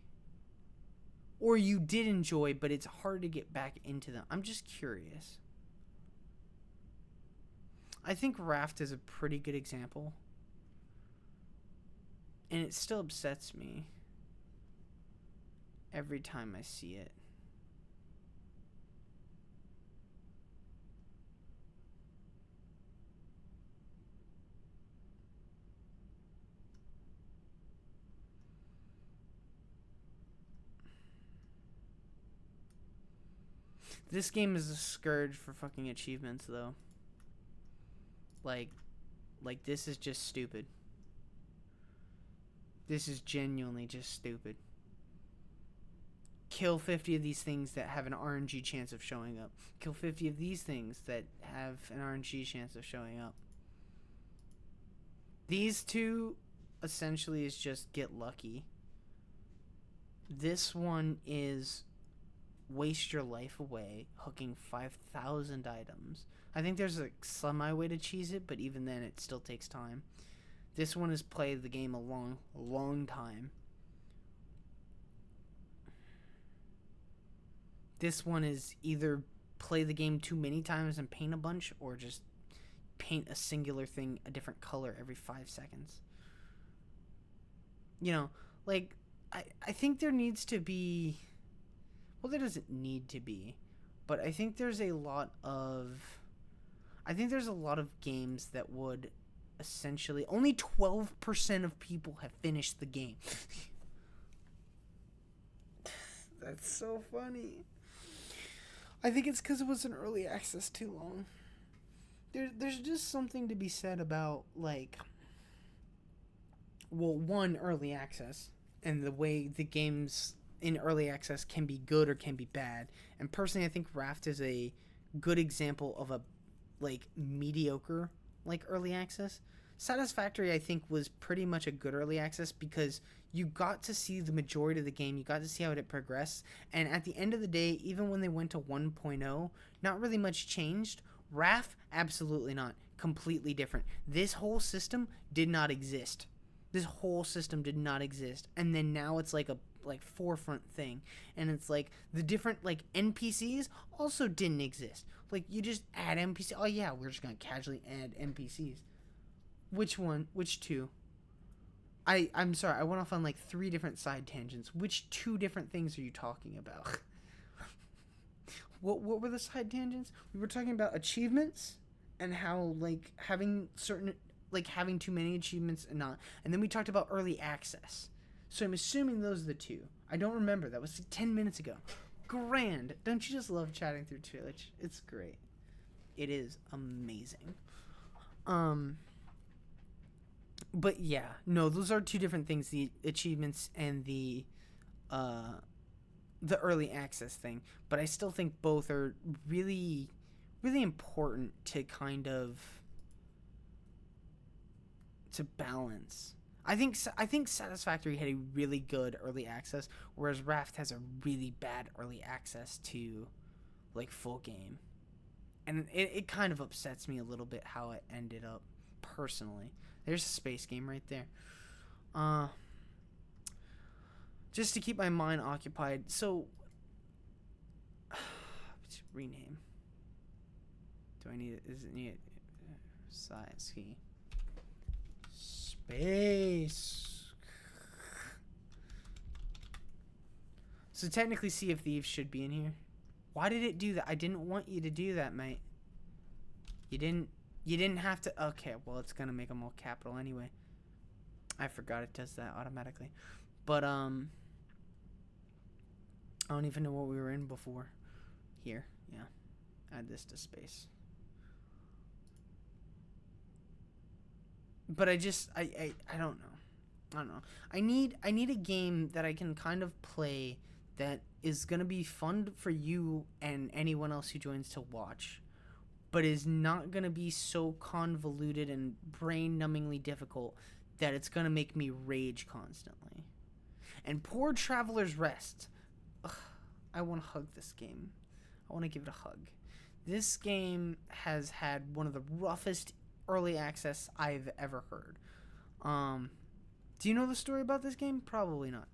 or you did enjoy but it's hard to get back into them. I'm just curious. I think Raft is a pretty good example, and it still upsets me every time I see it. This game is a scourge for fucking achievements, though. Like this is just stupid. This is genuinely just stupid. Kill 50 of these things that have an RNG chance of showing up. Kill 50 of these things that have an RNG chance of showing up. These two essentially is just get lucky. This one is waste your life away hooking 5,000 items. I think there's a semi way to cheese it, but even then it still takes time. This one is play the game a long time. This one is either play the game too many times and paint a bunch, or just paint a singular thing a different color every 5 seconds. You know, like, I think there needs to be... Well, there doesn't need to be, but I think there's a lot of games that would essentially... Only 12% of people have finished the game. That's so funny. I think it's because it was in early access too long. There's just something to be said about, like... Well, one, early access, and the way the games in early access can be good or can be bad. And personally, I think Raft is a good example of a, like, mediocre, like, early access. Satisfactory, I think, was pretty much a good early access because you got to see the majority of the game. You got to see how it progressed. And at the end of the day, even when they went to 1.0, not really much changed. Raft, absolutely not. Completely different. This whole system did not exist. And then now it's like a forefront thing, and it's like the different like NPCs also didn't exist. Like, you just add NPCs. Oh yeah, we're just gonna casually add NPCs. Which one? Which two? I'm sorry, I went off on like 3 different side tangents. Which 2 different things are you talking about? What were the side tangents? We were talking about achievements and how like having too many achievements and not. And then we talked about early access. So I'm assuming those are the 2. I don't remember. That was 10 minutes ago. Grand. Don't you just love chatting through Twitch? It's great. It is amazing. But yeah, no, those are 2 different things, the achievements and the early access thing. But I still think both are really, really important to kind of to balance. I think Satisfactory had a really good early access, whereas Raft has a really bad early access to like full game, and it kind of upsets me a little bit how it ended up personally. There's a space game right there. Just to keep my mind occupied. So rename. Do I need it? Is it need size key? Space. So technically Sea of Thieves should be in here. Why did it do that? I didn't want you to do that, mate. You didn't have to. Okay, well, it's gonna make them all capital anyway. I forgot it does that automatically. But I don't even know what we were in before. Here, yeah. Add this to space. But I don't know. I need a game that I can kind of play that is gonna be fun for you and anyone else who joins to watch, but is not gonna be so convoluted and brain-numbingly difficult that it's gonna make me rage constantly. And poor Traveler's Rest. Ugh, I want to hug this game. I want to give it a hug. This game has had one of the roughest early access I've ever heard. Do you know the story about this game? Probably not.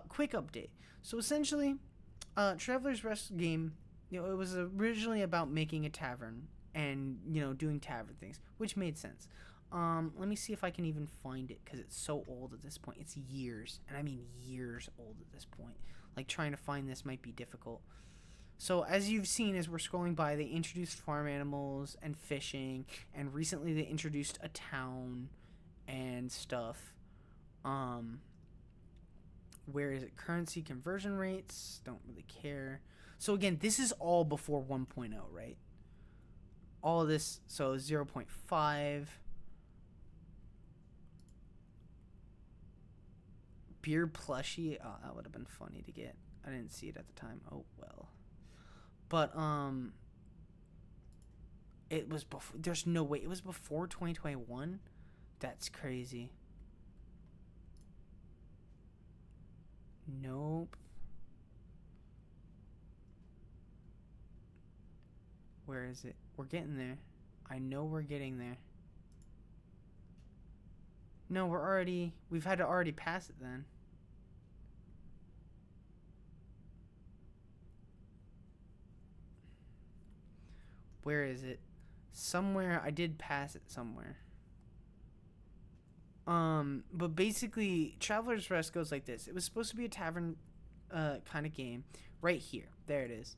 Quick update. So essentially, Traveler's Rest game, it was originally about making a tavern and, doing tavern things, which made sense. Let me see if I can even find it, because it's so old at this point. It's years, and I mean years old at this point. Like, trying to find this might be difficult. So, as you've seen, as we're scrolling by, they introduced farm animals and fishing, and recently they introduced a town and stuff. Where is it? Currency conversion rates. Don't really care. So, again, this is all before 1.0, right? All of this, so 0.5. Beer plushie. Oh, that would have been funny to get. I didn't see it at the time. Oh, well. But, it was before. There's no way. It was before 2021? That's crazy. Nope. Where is it? We're getting there. I know we're getting there. No, we've had to already pass it then. Where is it? Somewhere, I did pass it somewhere. But basically, Traveler's Rest goes like this. It was supposed to be a tavern, kind of game. Right here. There it is.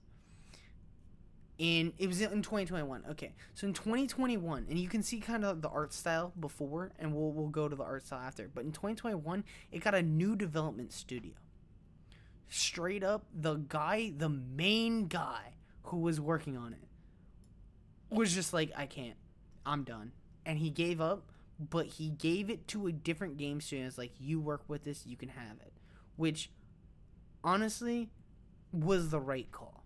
And it was in 2021. Okay, so in 2021, and you can see kind of the art style before, and we'll go to the art style after. But in 2021, it got a new development studio. Straight up, the main guy who was working on it was just like, I can't. I'm done. And he gave up, but he gave it to a different game studio. It's like, you work with this, you can have it. Which, honestly, was the right call.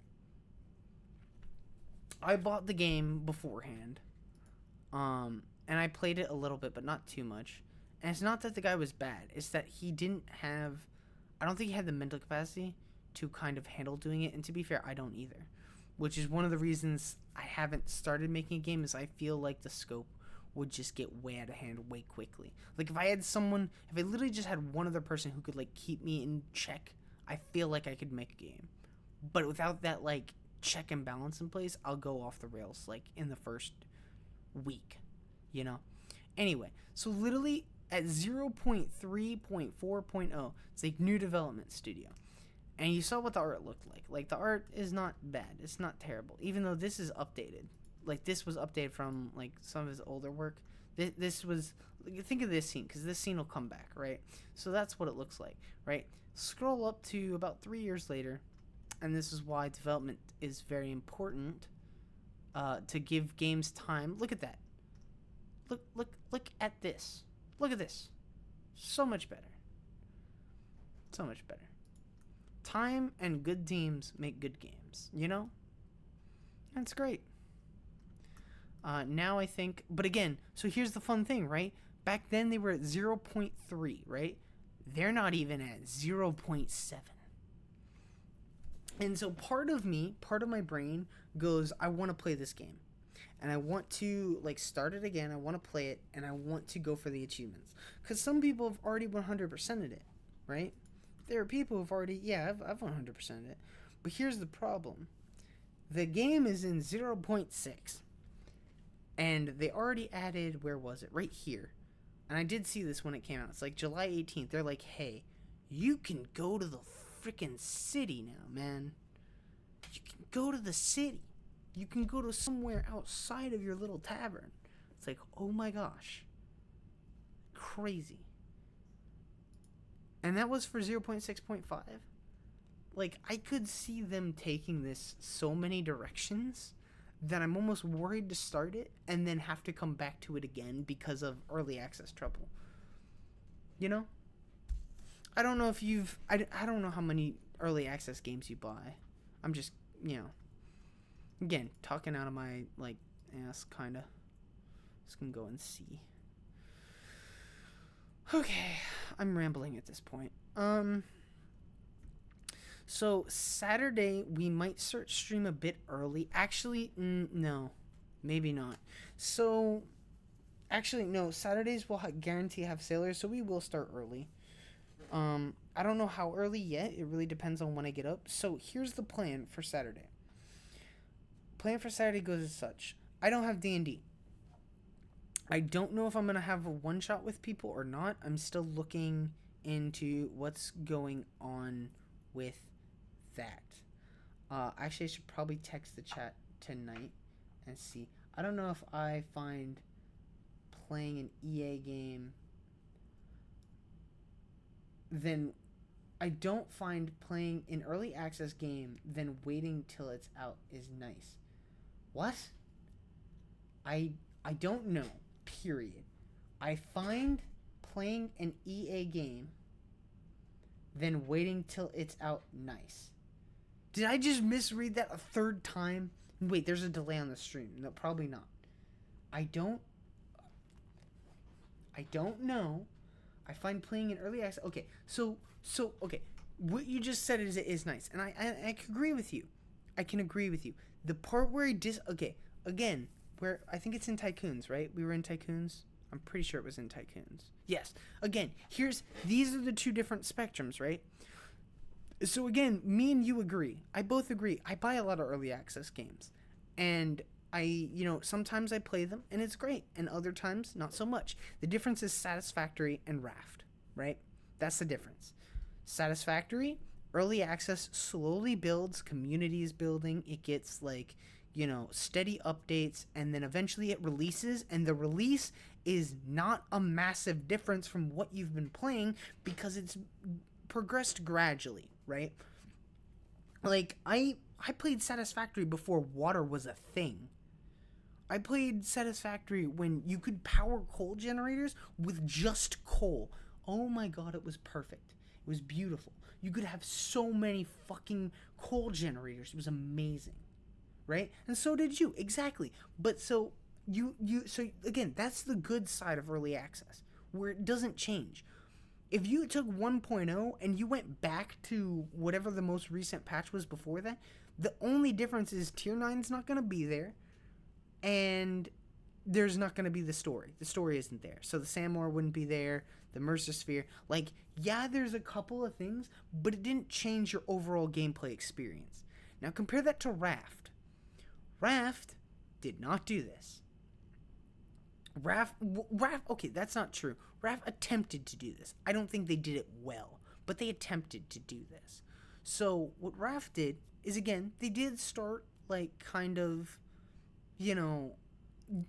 I bought the game beforehand, and I played it a little bit, but not too much. And it's not that the guy was bad. It's that he didn't have... I don't think he had the mental capacity to kind of handle doing it. And to be fair, I don't either. Which is one of the reasons I haven't started making a game, is I feel like the scope would just get way out of hand way quickly. Like, if I literally just had one other person who could, like, keep me in check, I feel like I could make a game. But without that, like, check and balance in place, I'll go off the rails, like, in the first week, Anyway, so literally at 0.3.4.0, it's like new development studio. And you saw what the art looked like. Like, the art is not bad. It's not terrible. Even though this is updated. Like, this was updated from, like, some of his older work. This was... Think of this scene, because this scene will come back, right? So that's what it looks like, right? Scroll up to about 3 years later, and this is why development is very important, to give games time. Look at that. Look at this. Look at this. So much better. So much better. Time and good teams make good games, That's great. Now I think... But again, so here's the fun thing, right? Back then they were at 0.3, right? They're not even at 0.7. And so part of my brain goes, I want to play this game. And I want to, like, start it again. I want to play it, and I want to go for the achievements. Because some people have already 100%ed it, right? There are people who've already, I've 100%ed it. But here's the problem. The game is in 0.6. And they already added, where was it? Right here. And I did see this when it came out. It's like July 18th. They're like, hey, you can go to the freaking city now, man. You can go to the city. You can go to somewhere outside of your little tavern. It's like, oh my gosh. Crazy. And that was for 0.6.5. Like, I could see them taking this so many directions that I'm almost worried to start it and then have to come back to it again because of early access trouble. You know? I don't know if you've... I don't know how many early access games you buy. I'm just, again, talking out of my, like, ass, kind of. Just gonna go and see. Okay, I'm rambling at this point. So, Saturday, we might start stream a bit early. Actually, no. Maybe not. So, actually, no. Saturdays will guarantee have sailors, so we will start early. I don't know how early yet. It really depends on when I get up. So, here's the plan for Saturday. Plan for Saturday goes as such. I don't have D&D. I don't know if I'm going to have a one-shot with people or not. I'm still looking into what's going on with that. Actually, I should probably text the chat tonight and see. I don't know if I find playing an EA game, then I don't find playing an early access game then waiting till it's out is nice. What? I don't know. Period. I find playing an EA game then waiting till it's out nice. Did I just misread that a third time? Wait, there's a delay on the stream. No, probably not. I don't know. I find playing an early access... Okay, so okay. What you just said is nice. And I can agree with you. I can agree with you. The part where okay, again, where I think it's in Tycoons, right? We were in Tycoons. I'm pretty sure it was in Tycoons. Yes. Again, these are the two different spectrums, right? So again, me and you agree. I both agree. I buy a lot of early access games. And sometimes I play them and it's great. And other times, not so much. The difference is Satisfactory and Raft, right? That's the difference. Satisfactory, early access slowly builds, community is building. It gets steady updates, and then eventually it releases, and the release is not a massive difference from what you've been playing because it's progressed gradually, right? Like, I played Satisfactory before water was a thing. I played Satisfactory when you could power coal generators with just coal. Oh my god, it was perfect. It was beautiful. You could have so many fucking coal generators. It was amazing. Right? And so did you. Exactly. But so again, that's the good side of early access, where it doesn't change. If you took 1.0 and you went back to whatever the most recent patch was before that, the only difference is Tier 9's not going to be there, and there's not going to be the story. The story isn't there. So the Sandmore wouldn't be there, the Mercer Sphere. Like, yeah, there's a couple of things, but it didn't change your overall gameplay experience. Now compare that to Raft. Raft did not do this. Raft, okay, that's not true. Raft attempted to do this. I don't think they did it well, but they attempted to do this. So what Raft did is, again, they did start, kind of,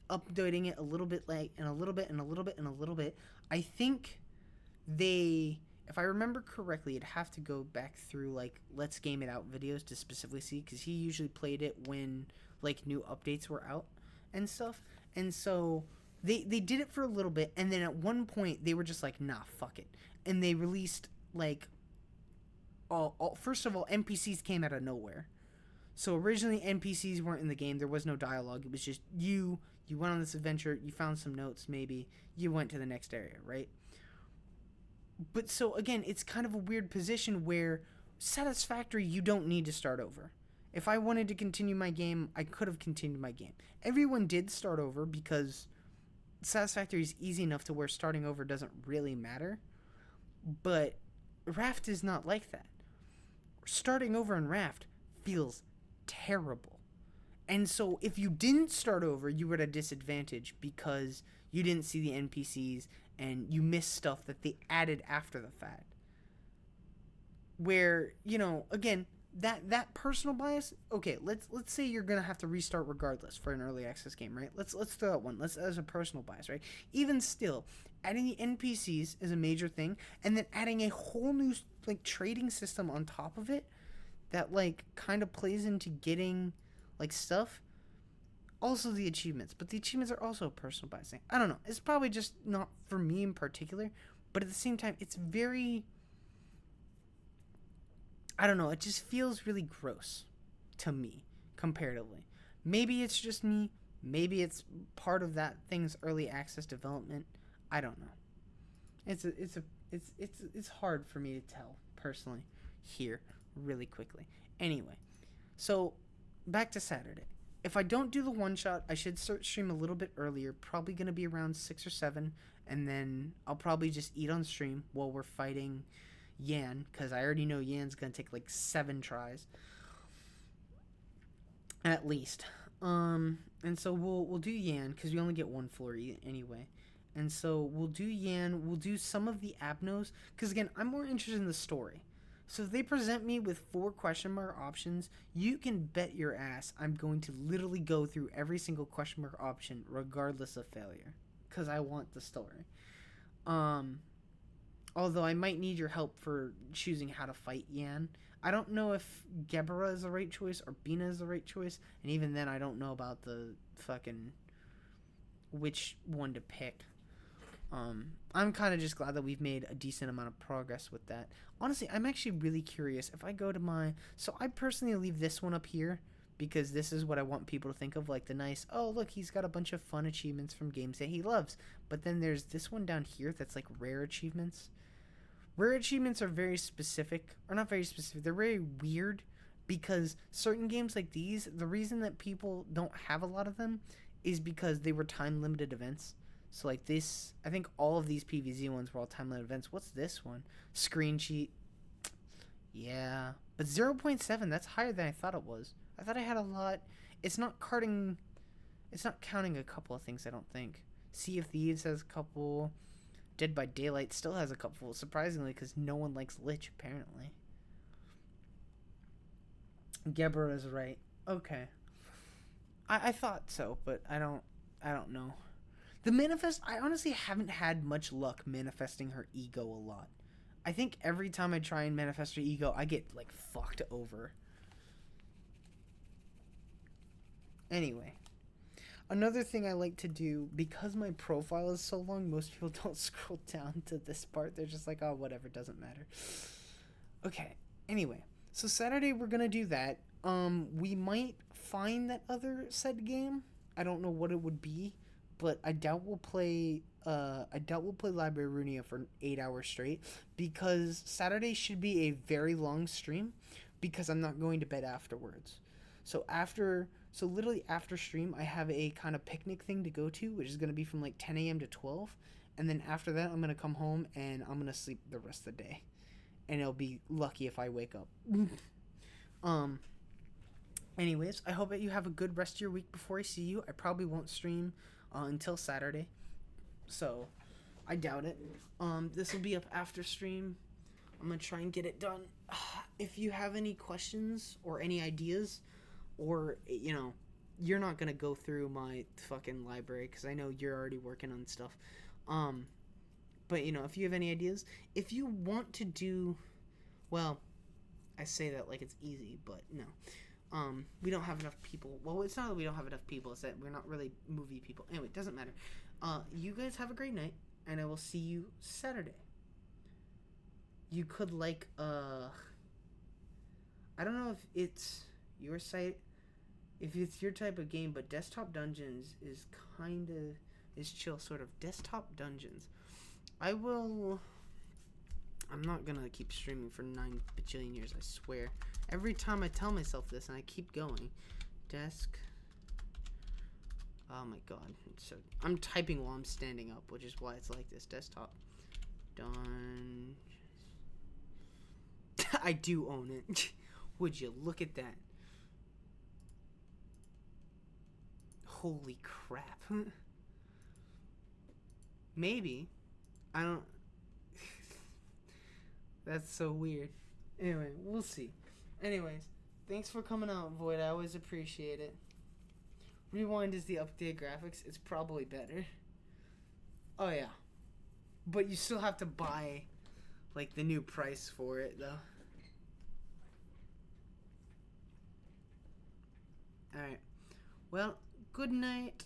updating it a little bit, and a little bit, and a little bit, and a little bit. I think they, if I remember correctly, I'd have to go back through, Let's Game It Out videos to specifically see, because he usually played it when, new updates were out and stuff. And so they did it for a little bit, and then at one point they were just like, nah, fuck it. And they released, first of all, NPCs came out of nowhere. So originally NPCs weren't in the game. There was no dialogue. It was just you You went on this adventure, you found some notes, maybe, you went to the next area, right? But so, again, it's kind of a weird position where Satisfactory, you don't need to start over. If I wanted to continue my game, I could have continued my game. Everyone did start over because Satisfactory is easy enough to where starting over doesn't really matter. But Raft is not like that. Starting over in Raft feels terrible. And so if you didn't start over, you were at a disadvantage because you didn't see the NPCs and you missed stuff that they added after the fact. Where, again, that personal bias, okay, let's say you're going to have to restart regardless for an early access game, right? Let's throw out one. As a personal bias, right? Even still, adding the NPCs is a major thing, and then adding a whole new trading system on top of it that kind of plays into getting stuff. Also the achievements, but the achievements are also personal biasing. I don't know. It's probably just not for me in particular, but at the same time, it's very, I don't know, it just feels really gross to me comparatively. Maybe it's just me. Maybe it's part of that thing's early access development. I don't know. It's hard for me to tell personally here really quickly. Anyway, so back to Saturday. If I don't do the one shot, I should start stream a little bit earlier. Probably going to be around 6 or 7. And then I'll probably just eat on stream while we're fighting Yan. Because I already know Yan's going to take 7 tries. At least. And so we'll do Yan. Because we only get 1 floor anyway. And so we'll do Yan. We'll do some of the Abnos. Because again, I'm more interested in the story. So if they present me with 4 question mark options, you can bet your ass I'm going to literally go through every single question mark option regardless of failure. Because I want the story. Although I might need your help for choosing how to fight Yan. I don't know if Gebera is the right choice or Bina is the right choice. And even then I don't know about the fucking which one to pick. I'm kind of just glad that we've made a decent amount of progress with that. Honestly, I'm actually really curious. If I go to my... So I personally leave this one up here because this is what I want people to think of, the nice, oh, look, he's got a bunch of fun achievements from games that he loves. But then there's this one down here that's rare achievements. Rare achievements are very specific, or not very specific, they're very weird because certain games like these, the reason that people don't have a lot of them is because they were time-limited events. So this, I think all of these PvZ ones were all time-limited events. What's this one? Screen sheet. Yeah. But 0.7, that's higher than I thought it was. I thought I had a lot. It's not counting a couple of things, I don't think. Sea of Thieves has a couple. Dead by Daylight still has a couple, surprisingly, because no one likes Lich, apparently. Gebra is right. Okay. I thought so, but I don't know. The manifest, I honestly haven't had much luck manifesting her ego a lot. I think every time I try and manifest her ego, I get, fucked over. Anyway. Another thing I like to do, because my profile is so long, most people don't scroll down to this part. They're just oh, whatever, doesn't matter. Okay, anyway. So Saturday, we're gonna do that. We might find that other said game. I don't know what it would be. But I doubt we'll play Library Runia for 8 hours straight because Saturday should be a very long stream because I'm not going to bed afterwards. So literally after stream, I have a kind of picnic thing to go to, which is going to be from 10 a.m. to 12. And then after that, I'm going to come home and I'm going to sleep the rest of the day. And it'll be lucky if I wake up. Anyways, I hope that you have a good rest of your week before I see you. I probably won't stream until Saturday, so I doubt it. This will be up after stream. I'm gonna try and get it done. If you have any questions or any ideas, or you're not gonna go through my fucking library because I know you're already working on stuff. But if you have any ideas, if you want to do, well, I say that like it's easy, but no. We don't have enough people. Well, it's not that we don't have enough people. It's that we're not really movie people. Anyway, it doesn't matter. You guys have a great night, and I will see you Saturday. You could I don't know if it's your site. if it's your type of game, but Desktop Dungeons is kind of is chill, sort of. Desktop Dungeons. I'm not gonna keep streaming for 9 bajillion years, I swear. Every time I tell myself this and I keep going. Oh my god. So I'm typing while I'm standing up, which is why it's like this. Desktop Dungeons. I do own it. Would you look at that? Holy crap. Maybe. I don't... That's so weird. Anyway, we'll see. Anyways, thanks for coming out, Void. I always appreciate it. Rewind is the updated graphics. It's probably better. Oh, yeah. But you still have to buy, like, the new price for it, though. Alright. Well, good night.